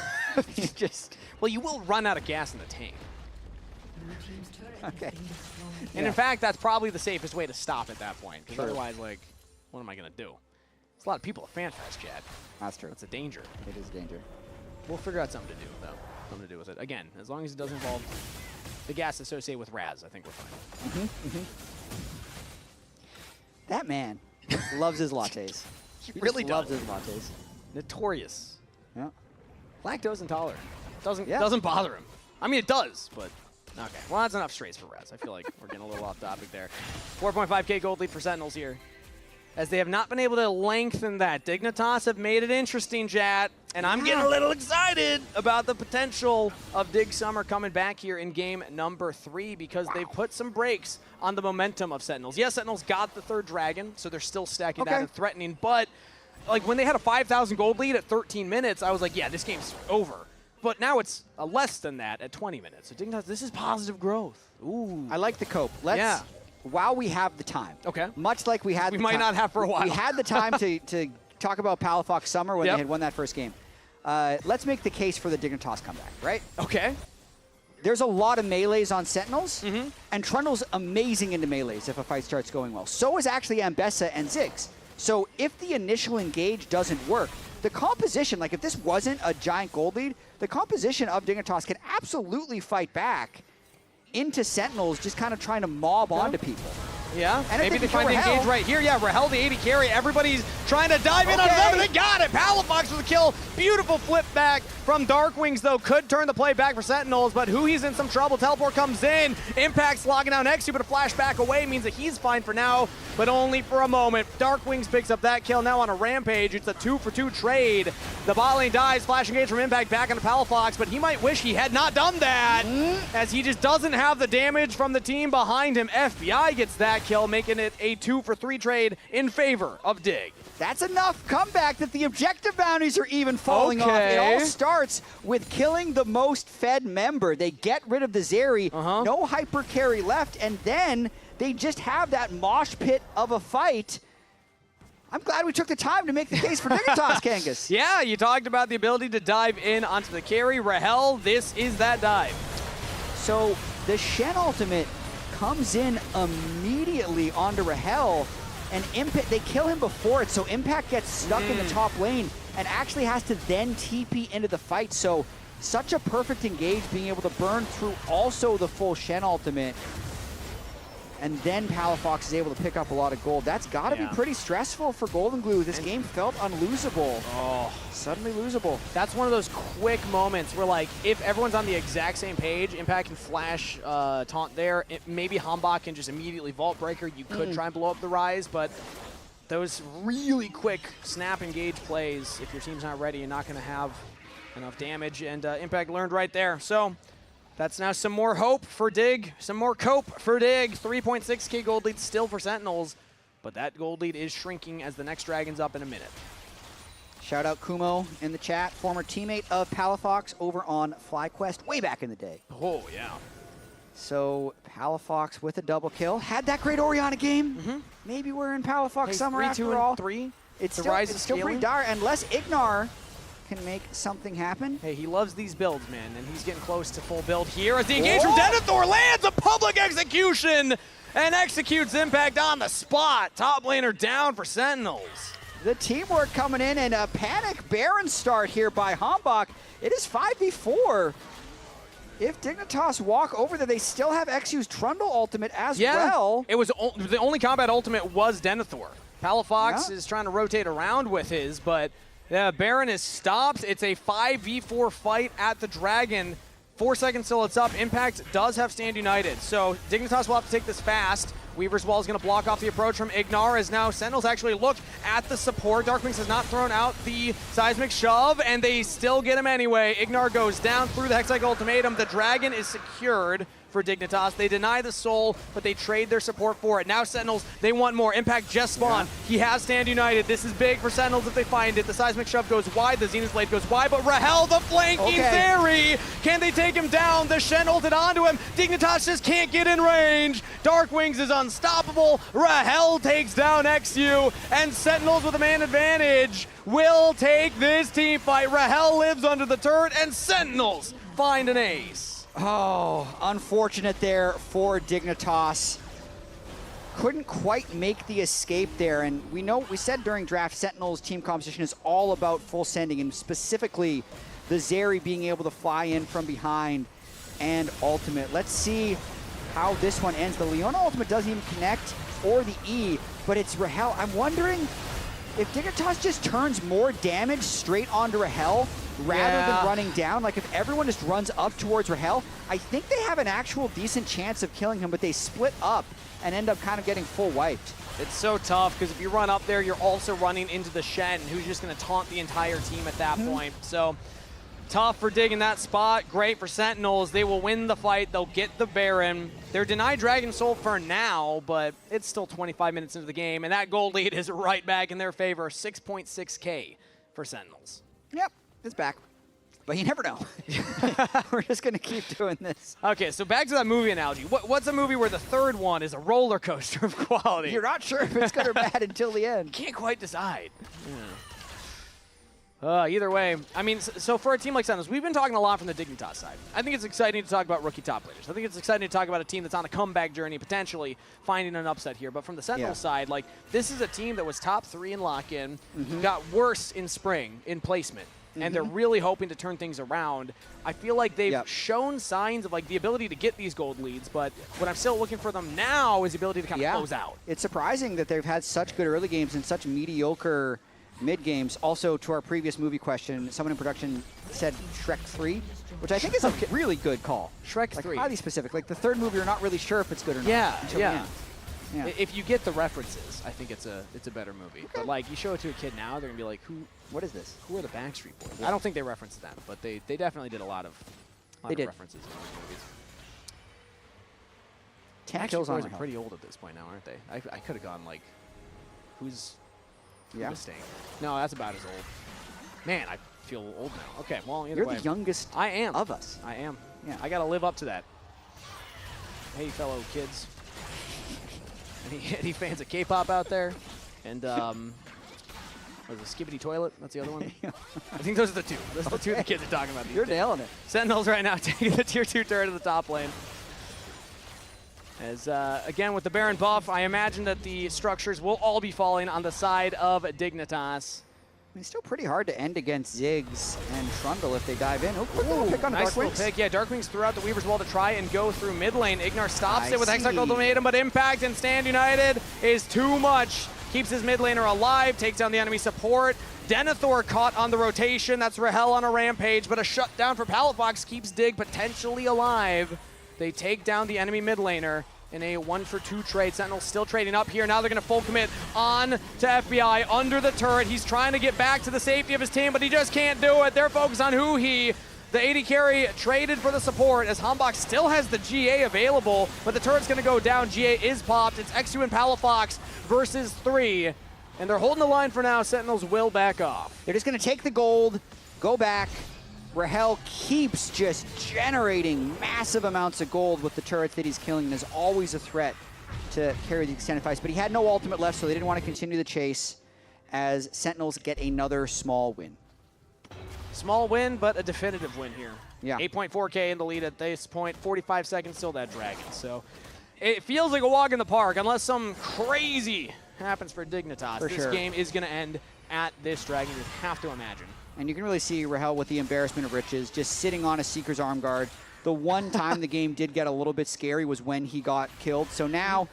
Well, you will run out of gas in the tank. Okay. And in fact, that's probably the safest way to stop at that point. Because otherwise, like, what am I going to do? There's a lot of people at FanFest, Chad. That's true. That's a danger. It is a danger. We'll figure out something to do, though. Something to do with it. Again, as long as it doesn't involve the gas associated with Raz, I think we're fine. That man loves his lattes. He really loves his lattes. Notorious. Yeah. Lactose intolerant. Doesn't bother him. I mean, it does, but okay. Well, that's enough strays for Raz. I feel like we're getting a little off topic there. 4.5k gold lead for Sentinels here. As they have not been able to lengthen that. Dignitas have made it interesting, Jat. And I'm getting a little excited about the potential of Dig Summer coming back here in game number 3 because they've put some brakes on the momentum of Sentinels. Yes, Sentinels got the third dragon, so they're still stacking that and threatening. But like when they had a 5,000 gold lead at 13 minutes, I was like, yeah, this game's over. But now it's less than that at 20 minutes. So Dignitas, this is positive growth. Ooh. I like the cope. Let's, while we have the time. Okay. Much like we had we might not have for a while. We had the time to talk about Palafox Summer when they had won that first game. Let's make the case for the Dignitas comeback, right? Okay. there's a lot of melees on Sentinels, and Trundle's amazing into melees if a fight starts going well. So is actually Ambessa and Ziggs. So if the initial engage doesn't work, the composition, like if this wasn't a giant gold lead, the composition of Dignitas can absolutely fight back into Sentinels, just kind of trying to mob onto people. Yeah, and maybe they find the engage right here. Yeah, Rahel, the 80 carry. Everybody's trying to dive in on them, and they got it. Palafox with a kill. Beautiful flip back from Darkwings, though. Could turn the play back for Sentinels, but Huhi's in some trouble. Teleport comes in. Impact's locking down Exu, but a flash back away means that he's fine for now, but only for a moment. Darkwings picks up that kill now on a Rampage. It's a 2-for-2 trade. The bot lane dies. Flash engage from Impact back onto Palafox, but he might wish he had not done that, as he just doesn't have the damage from the team behind him. FBI gets that kill, making it a 2-for-3 trade in favor of Dig. That's enough comeback that the objective bounties are even falling off. It all starts with killing the most fed member. They get rid of the Zeri, no hyper carry left, and then they just have that mosh pit of a fight. I'm glad we took the time to make the case for Dignitas, Kangas. Yeah, you talked about the ability to dive in onto the carry. Rahel, this is that dive. So the Shen ultimate comes in immediately onto Rahel, and Impact, they kill him before it, so Impact gets stuck in the top lane and actually has to then TP into the fight. So such a perfect engage, being able to burn through also the full Shen ultimate. And then Palafox is able to pick up a lot of gold. That's got to be pretty stressful for Golden Glue. This game felt unlosable. Oh, suddenly losable. That's one of those quick moments where, like, if everyone's on the exact same page, Impact can flash taunt there. Maybe Hambach can just immediately Vault Breaker. You could try and blow up the Rise, but those really quick snap engage plays, if your team's not ready, you're not going to have enough damage. And Impact learned right there. So that's now some more hope for Dig, some more cope for Dig. 3.6k gold lead still for Sentinels, but that gold lead is shrinking as the next Dragon's up in a minute. Shout out Kumo in the chat, former teammate of Palafox over on FlyQuest way back in the day. Oh, yeah. So Palafox with a double kill. Had that great Orianna game. Maybe we're in Palafox Summer after all. 3. It's the still, Rise it's is still pretty scaling. dire unless Ignar can make something happen. Hey, he loves these builds, man, and he's getting close to full build here as the engage from Denethor lands a public execution and executes Impact on the spot. Top laner down for Sentinels. The teamwork coming in and a panic Baron start here by Hambach. It is 5v4. If Dignitas walk over there, they still have Exu's Trundle ultimate as well. It was the only combat ultimate was Denethor. Palafox is trying to rotate around with his, but yeah, Baron is stopped. It's a 5v4 fight at the Dragon. 4 seconds till it's up. Impact does have Stand United, so Dignitas will have to take this fast. Weaver's Wall is going to block off the approach from Ignar as now Sentinels actually look at the support. Darkwings has not thrown out the seismic shove, and they still get him anyway. Ignar goes down through the Hextech Ultimatum. The Dragon is secured for Dignitas. They deny the soul, but they trade their support for it. Now Sentinels, they want more. Impact just spawned. He has Stand United. This is big for Sentinels if they find it. The Seismic Shove goes wide. The Zenith Blade goes wide, but Rahel, the flanking Theory. Can they take him down? The Shen ulted onto him. Dignitas just can't get in range. Darkwings is unstoppable. Rahel takes down Exu, and Sentinels with a man advantage will take this team fight. Rahel lives under the turret, and Sentinels find an ace. Oh, unfortunate there for Dignitas. Couldn't quite make the escape there, and we said during draft, Sentinel's team composition is all about full sending, and specifically the Zeri being able to fly in from behind and ultimate. Let's see how this one ends. The Leona ultimate doesn't even connect, or the E, but it's Rahel. I'm wondering if Dignitas just turns more damage straight onto Rahel rather than running down. Like if everyone just runs up towards Rahel, I think they have an actual decent chance of killing him, but they split up and end up kind of getting full wiped. It's so tough because if you run up there, you're also running into the Shen, who's just going to taunt the entire team at that point. So tough for Dig in that spot. Great for Sentinels. They will win the fight. They'll get the Baron. They're denied Dragon Soul for now, but it's still 25 minutes into the game, and that gold lead is right back in their favor. 6.6k for Sentinels. Yep, it's back. But you never know. We're just going to keep doing this. Okay, so back to that movie analogy. What's a movie where the third one is a roller coaster of quality? You're not sure if it's good or bad until the end. Can't quite decide. Either way, I mean, so for a team like Sentinels, we've been talking a lot from the Dignitas side. I think it's exciting to talk about rookie top players. I think it's exciting to talk about a team that's on a comeback journey, potentially finding an upset here. But from the Sentinels side, like, this is a team that was top 3 in lock-in, got worse in spring in placement, and they're really hoping to turn things around. I feel like they've shown signs of, like, the ability to get these gold leads, but what I'm still looking for them now is the ability to kind of close out. It's surprising that they've had such good early games and such mediocre mid games. Also, to our previous movie question, someone in production said Shrek 3, which I think is a really good call. Shrek 3. Highly specific. Like the third movie, you're not really sure if it's good or not. Yeah. Yeah. If you get the references, I think it's a better movie. Okay. But like, you show it to a kid now, they're gonna be like, what is this? Who are the Backstreet Boys? I don't think they referenced them, but they definitely did a lot of references in those movies. 10 kills on are pretty old at this point now, aren't they? I could have gone like, who's Sting? No, that's about as old. Man, I feel old now. Okay, well, either way. You're the youngest I am. of us. I am. Yeah. I got to live up to that. Hey, fellow kids. Any fans of K-pop out there? And, was it Skibbity Toilet? That's the other one? I think those are the two. Those are the two the kids are talking about. You're nailing it. Sentinels right now taking the tier 2 turret of the top lane. As, again, with the Baron buff, I imagine that the structures will all be falling on the side of Dignitas. It's still pretty hard to end against Ziggs and Trundle if they dive in. Quick little pick on nice Darkwings. Little pick. Yeah, Darkwings threw out the Weaver's Wall to try and go through mid lane. Ignar stops it with Hexacle Ultimatum, but Impact and Stand United is too much. Keeps his mid laner alive, takes down the enemy support. Denethor caught on the rotation. That's Rahel on a rampage, but a shutdown for Palafox keeps Dig potentially alive. They take down the enemy mid laner in a 1-for-2 trade. Sentinels still trading up here. Now they're going to full commit on to FBI under the turret. He's trying to get back to the safety of his team, but he just can't do it. They're focused on Huhi. The AD carry traded for the support as Hambach still has the GA available, but the turret's going to go down. GA is popped. It's X2 and Palafox versus 3, and they're holding the line for now. Sentinels will back off. They're just going to take the gold, go back. Rahel keeps just generating massive amounts of gold with the turrets that he's killing and is always a threat to carry the extended fights. But he had no ultimate left, so they didn't want to continue the chase as Sentinels get another small win. Small win, but a definitive win here. Yeah. 8.4K in the lead at this point. 45 seconds still that dragon. So it feels like a walk in the park unless some crazy happens for Dignitas. This game is going to end at this dragon, you have to imagine. And you can really see Rahel with the embarrassment of riches, just sitting on a Seeker's arm guard. The one time the game did get a little bit scary was when he got killed. So now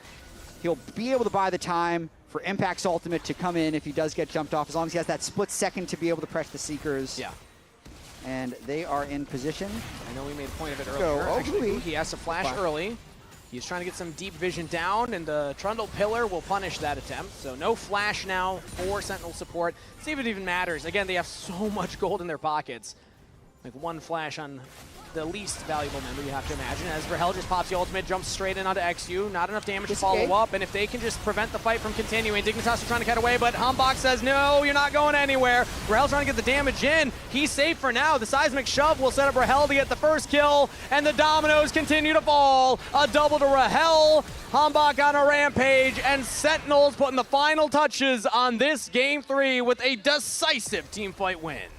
he'll be able to buy the time for Impact's ultimate to come in if he does get jumped off, as long as he has that split second to be able to press the Seekers. Yeah. And they are in position. I know we made a point of it earlier. Actually, he has to flash early. He's trying to get some deep vision down, and the Trundle Pillar will punish that attempt. So no flash now for Sentinel support. See if it even matters. Again, they have so much gold in their pockets. Like one flash on the least valuable member, you have to imagine, as Rahel just pops the ultimate, jumps straight in onto XU. Not enough damage to follow up, and if they can just prevent the fight from continuing, Dignitas are trying to cut away, but Hambach says, no, you're not going anywhere. Rahel's trying to get the damage in. He's safe for now. The seismic shove will set up Rahel to get the first kill, and the dominoes continue to fall. A double to Rahel, Hambach on a rampage, and Sentinels putting the final touches on this Game 3 with a decisive teamfight win.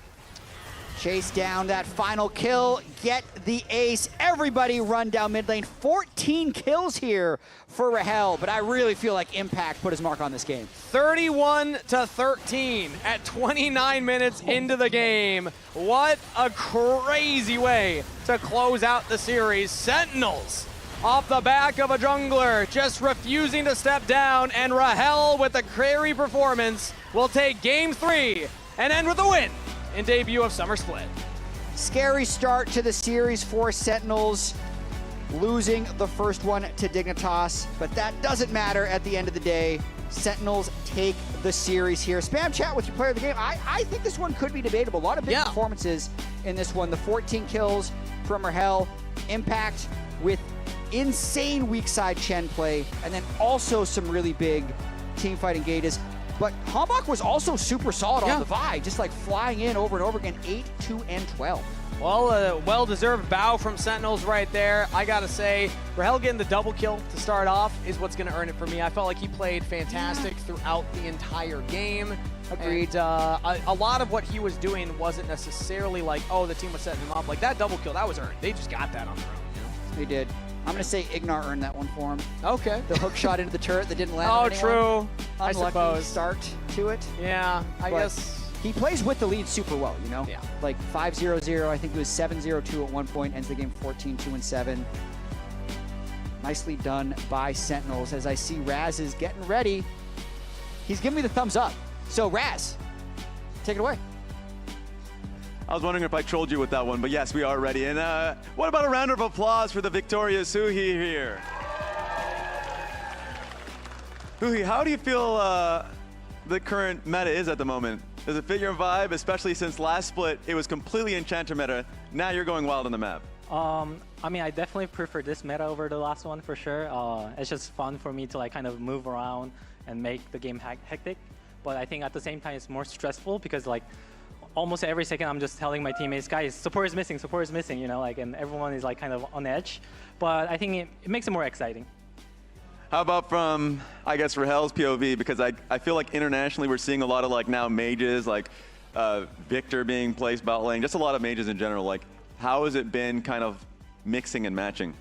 Chase down that final kill, get the ace. Everybody run down mid lane. 14 kills here for Rahel, but I really feel like Impact put his mark on this game. 31-13 at 29 minutes into the game. What a crazy way to close out the series. Sentinels off the back of a jungler just refusing to step down, and Rahel with a carry performance will take Game 3 and end with a win in debut of Summer Split. Scary start to the series for Sentinels, losing the first one to Dignitas, but that doesn't matter at the end of the day. Sentinels take the series here. Spam chat with your player of the game. I think this one could be debatable. A lot of big performances in this one. The 14 kills from Rahel, Impact with insane weak side Chen play, and then also some really big team fight engages. But Hambach was also super solid on the Vi, just like flying in over and over again, 8, 2, and 12. Well, a well-deserved bow from Sentinels right there. I gotta say, Rahel getting the double kill to start off is what's gonna earn it for me. I felt like he played fantastic throughout the entire game. Agreed. And, a lot of what he was doing wasn't necessarily like, oh, the team was setting him up. Like that double kill, that was earned. They just got that on their own. You know? They did. I'm going to say Ignar earned that one for him. Okay. The hook shot into the turret that didn't land Oh, on anyone. true. I Unlucky suppose. start to it. Yeah, I But guess. he plays with the lead super well, you know? Yeah. Like 5-0-0, I think it was 7-0-2 at one point, ends the game 14-2-7. Nicely done by Sentinels. As I see Raz is getting ready, he's giving me the thumbs up. So Raz, take it away. I was wondering if I trolled you with that one, but yes, we are ready. And what about a round of applause for the victorious Huhi here? Huhi, how do you feel the current meta is at the moment? Does it fit your vibe, especially since last split it was completely Enchanter meta? Now you're going wild on the map. I mean, I definitely prefer this meta over the last one for sure. It's just fun for me to like kind of move around and make the game hectic. But I think at the same time it's more stressful because like almost every second I'm just telling my teammates, guys, support is missing, you know, like, and everyone is like kind of on edge. But I think it makes it more exciting. How about from, I guess, Rahel's POV? Because I feel like internationally we're seeing a lot of like now mages, like Victor being placed bot lane, just a lot of mages in general. Like, how has it been kind of mixing and matching?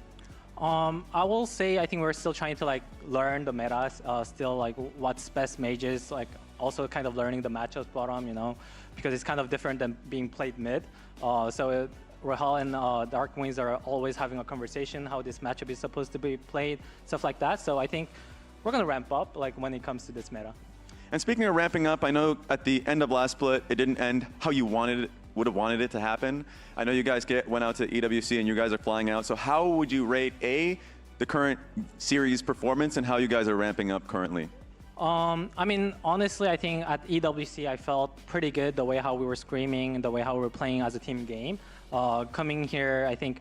I will say I think we're still trying to like learn the metas, still like what's best mages, like also kind of learning the matchups bottom, you know, because it's kind of different than being played mid. Rahel and Dark Wings are always having a conversation how this matchup is supposed to be played, stuff like that. So I think we're gonna ramp up like when it comes to this meta. And speaking of ramping up, I know at the end of last split it didn't end how you would have wanted it to happen. I know you guys went out to EWC and you guys are flying out. So how would you rate the current series performance and how you guys are ramping up currently? I mean, honestly, I think at EWC I felt pretty good the way how we were screaming and the way how we were playing as a team game. Coming here, I think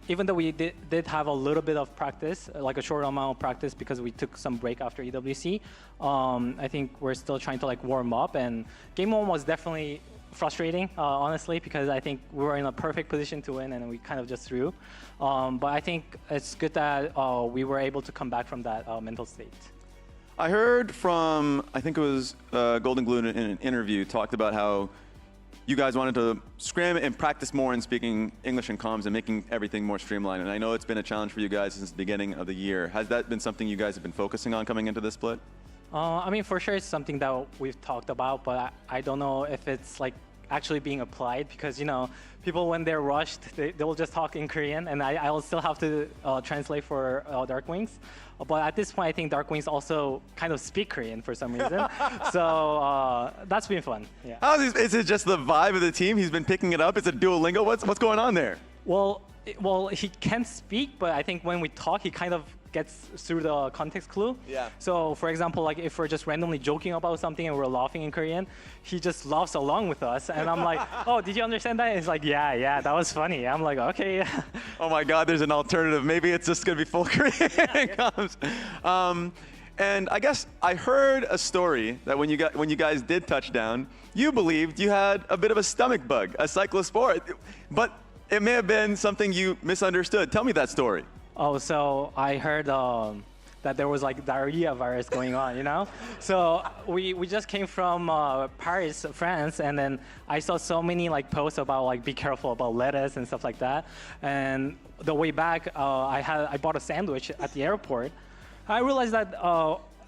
even though we did have a little bit of practice, like a short amount of practice because we took some break after EWC, I think we're still trying to like warm up, and game one was definitely frustrating, honestly, because I think we were in a perfect position to win and we kind of just threw. But I think it's good that we were able to come back from that mental state. I heard from, I think it was Golden Glue in an interview, talked about how you guys wanted to scram and practice more in speaking English and comms and making everything more streamlined. And I know it's been a challenge for you guys since the beginning of the year. Has that been something you guys have been focusing on coming into this split? I mean, for sure it's something that we've talked about, but I don't know if it's like actually being applied because, you know, people when they're rushed, they will just talk in Korean and I will still have to translate for Dark Wings. But at this point, I think Dark Wings also kind of speak Korean for some reason. So that's been fun. Yeah. Is it just the vibe of the team? He's been picking it up. It's a Duolingo. What's going on there? Well, he can speak, but I think when we talk, he kind of gets through the context clue. Yeah. So, for example, like if we're just randomly joking about something and we're laughing in Korean, he just laughs along with us, and I'm like, "Oh, did you understand that?" And he's like, "Yeah, that was funny." I'm like, "Okay." Yeah. Oh my God, there's an alternative. Maybe it's just gonna be full Korean. And I guess I heard a story that when you guys did touchdown, you believed you had a bit of a stomach bug, a cyclospore, but it may have been something you misunderstood. Tell me that story. Oh, so I heard that there was like diarrhea virus going on, you know? So we just came from Paris, France, and then I saw so many like posts about like be careful about lettuce and stuff like that. And the way back, I bought a sandwich at the airport. I realized that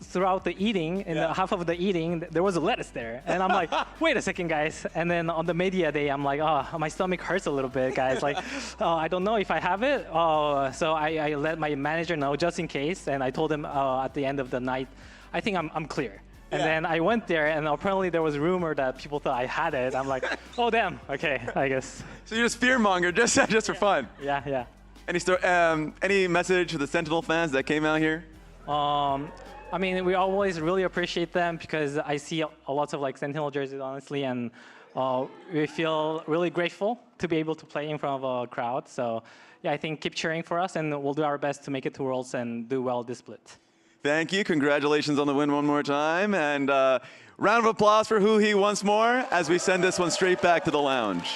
throughout the eating, in the half of the eating, there was a lettuce there. And I'm like, wait a second, guys. And then on the media day, I'm like, oh, my stomach hurts a little bit, guys. Like, I don't know if I have it. So I let my manager know just in case. And I told him at the end of the night, I think I'm clear. And then I went there, and apparently there was rumor that people thought I had it. I'm like, oh, damn. Okay, I guess. So you're just fear-monger, just for fun. Yeah. Any message to the Sentinel fans that came out here? I mean, we always really appreciate them because I see a lot of like Sentinel jerseys, honestly, and we feel really grateful to be able to play in front of a crowd. So, yeah, I think keep cheering for us, and we'll do our best to make it to Worlds and do well this split. Thank you. Congratulations on the win one more time. And round of applause for Huhi once more as we send this one straight back to the lounge.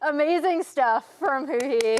amazing stuff from Huhi.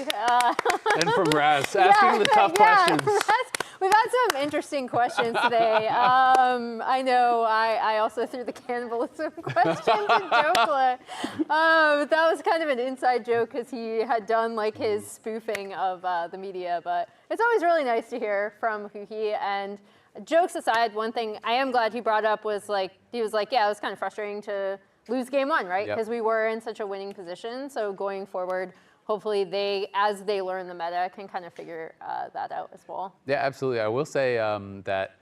And from Raz, asking the tough questions. Raz, we've had some interesting questions today. I know I also threw the cannibalism question to Dokla. That was kind of an inside joke because he had done like his spoofing of the media, but it's always really nice to hear from Huhi. And jokes aside, one thing I am glad he brought up was like, he was like, yeah, it was kind of frustrating to lose game one, right? Because we were in such a winning position. So going forward, hopefully they, as they learn the meta, can kind of figure that out as well. Yeah, absolutely. I will say that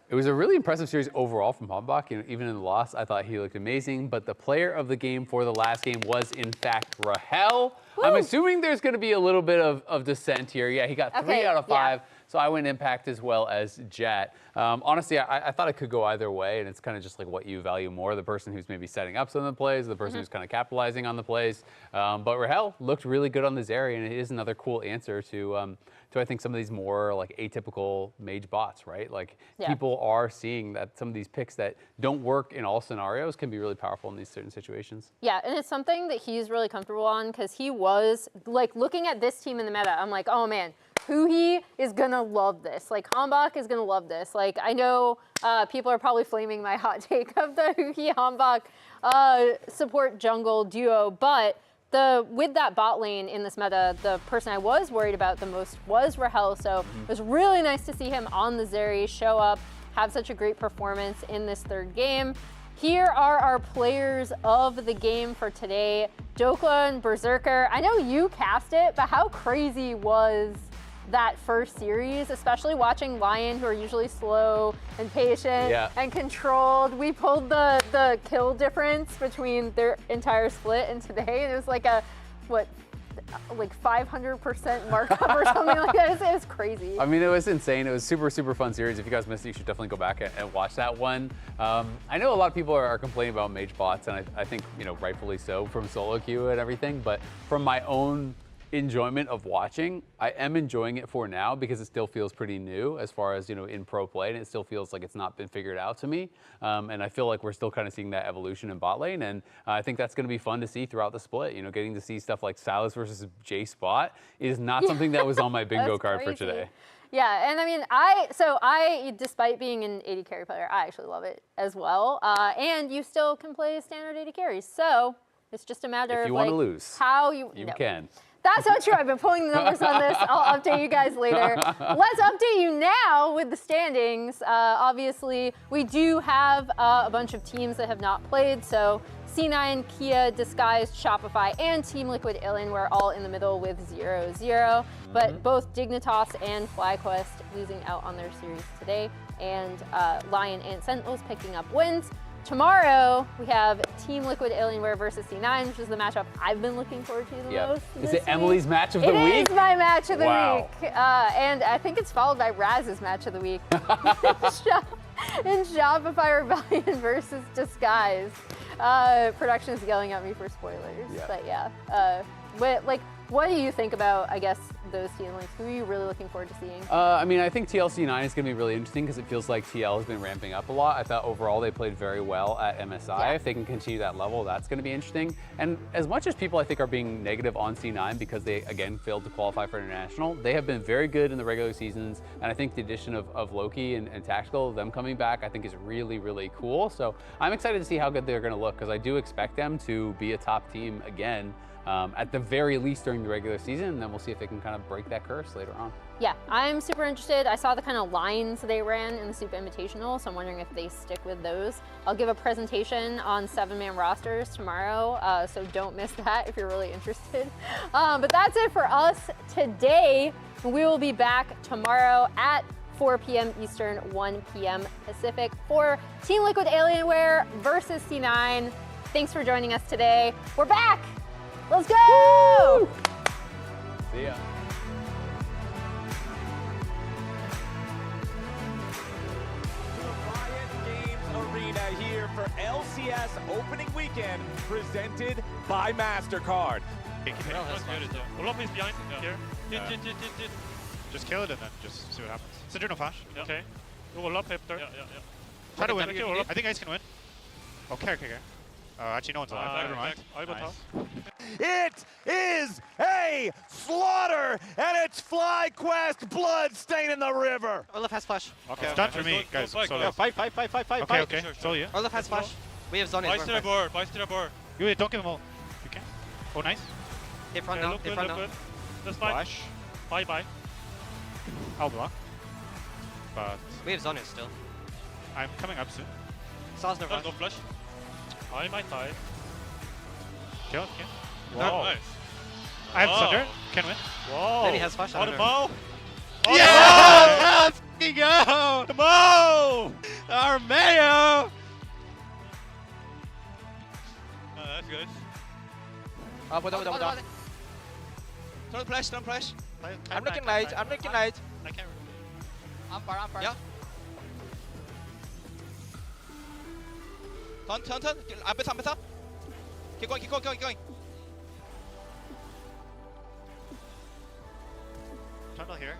it was a really impressive series overall from Hombach. You know, even in the loss, I thought he looked amazing. But the player of the game for the last game was, in fact, Rahel. Woo! I'm assuming there's going to be a little bit of dissent here. Yeah, he got 3 out of 5. So I went Impact as well as Jet. Honestly, I thought it could go either way, and it's kind of just like what you value more, the person who's maybe setting up some of the plays, the person who's kind of capitalizing on the plays. But Rahel looked really good on this area, and it is another cool answer to I think some of these more like atypical mage bots, right? Like people are seeing that some of these picks that don't work in all scenarios can be really powerful in these certain situations. Yeah, and it's something that he's really comfortable on because he was like looking at this team in the meta, I'm like, oh man, Huhi is gonna love this. Like Hombach is gonna love this. Like I know people are probably flaming my hot take of the Huhi Hombach support jungle duo, but with that bot lane in this meta, the person I was worried about the most was Rahel. So it was really nice to see him on the Zeri show up, have such a great performance in this third game. Here are our players of the game for today. Dokla and Berserker. I know you cast it, but how crazy was that first series, especially watching Lion, who are usually slow and patient and controlled. We pulled the kill difference between their entire split and today, and it was like a, what, like 500% markup or something like that. It was crazy. I mean, it was insane. It was super, super fun series. If you guys missed it, you should definitely go back and watch that one. I know a lot of people are complaining about mage bots, and I think, you know, rightfully so from solo queue and everything, but from my own enjoyment of watching, I am enjoying it for now because it still feels pretty new as far as, you know, in pro play, and it still feels like it's not been figured out to me. And I feel like we're still kind of seeing that evolution in bot lane, and I think that's going to be fun to see throughout the split. You know, getting to see stuff like Silas versus Jace bot is not something that was on my bingo card for today. Yeah, and I mean, I, despite being an AD carry player, I actually love it as well. And you still can play standard AD carries, so it's just a matter of like lose, how you can. That's not true. I've been pulling the numbers on this. I'll update you guys later. Let's update you now with the standings. Obviously, we do have a bunch of teams that have not played. So C9, Kia, Disguised, Shopify, and Team Liquid Alienware all in the middle with 0-0. But both Dignitas and FlyQuest losing out on their series today. And Lion and Sentinels picking up wins. Tomorrow, we have Team Liquid Alienware versus C9, which is the matchup I've been looking forward to the most. Is it Emily's match of the week? It is my match of the week. And I think it's followed by Raz's match of the week. in Shopify Rebellion versus Disguise. Production is yelling at me for spoilers. But yeah. What do you think about, I guess, those team links? Who are you really looking forward to seeing? I mean, I think TLC9 is going to be really interesting because it feels like TL has been ramping up a lot. I thought overall they played very well at MSI. If they can continue that level, that's going to be interesting. And as much as people, I think, are being negative on C9 because they, again, failed to qualify for International, they have been very good in the regular seasons. And I think the addition of Loki and Tactical, them coming back, I think is really, really cool. So I'm excited to see how good they're going to look because I do expect them to be a top team again. At the very least during the regular season, and then we'll see if they can kind of break that curse later on. Yeah, I'm super interested. I saw the kind of lines they ran in the Super Invitational, so I'm wondering if they stick with those. I'll give a presentation on 7-man rosters tomorrow, so don't miss that if you're really interested. But that's it for us today. We will be back tomorrow at 4 p.m. Eastern, 1 p.m. Pacific for Team Liquid Alienware versus C9. Thanks for joining us today. We're back! Let's go! Woo! See ya. Arena here for LCS opening weekend presented by MasterCard. Olaf is behind here. Just kill it and then just see what happens. Syndra no flash. Okay. Olaf after. Try to win. I think Ace can win. Okay. Actually, no one's alive. Never mind. Nice. It is a slaughter, and it's FlyQuest blood staining the river. Olaf has flash. Okay. It's done for me, guys. Yeah, fight. Okay. It's all you. Olaf has flash. We have Zone. Buy to the board. Buy to the board. You don't give them all. You can. Oh, nice. Hit front now. Hit front now. Just fine. Flash. Bye. I'll block. But We have Zone still. I'm coming up soon. Saw's no Don't go flush. I might die. Kill. Whoa. Nice. I have Whoa. Thunder. Can win. Whoa. Then he has flash. On the I bow. Yeah! Let's go! The bow! Armeo! Oh, that's good. Without. Don't flash. I'm looking light. I can't. I'm far. Yeah. Turn. I'm better. Keep going. Tunnel here.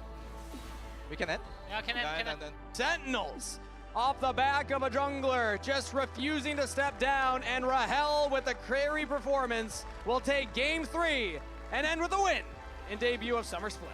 We can end? Yeah, can end. Sentinels off the back of a jungler, just refusing to step down, and Rahel with a carry performance will take game 3 and end with a win in debut of Summer Split.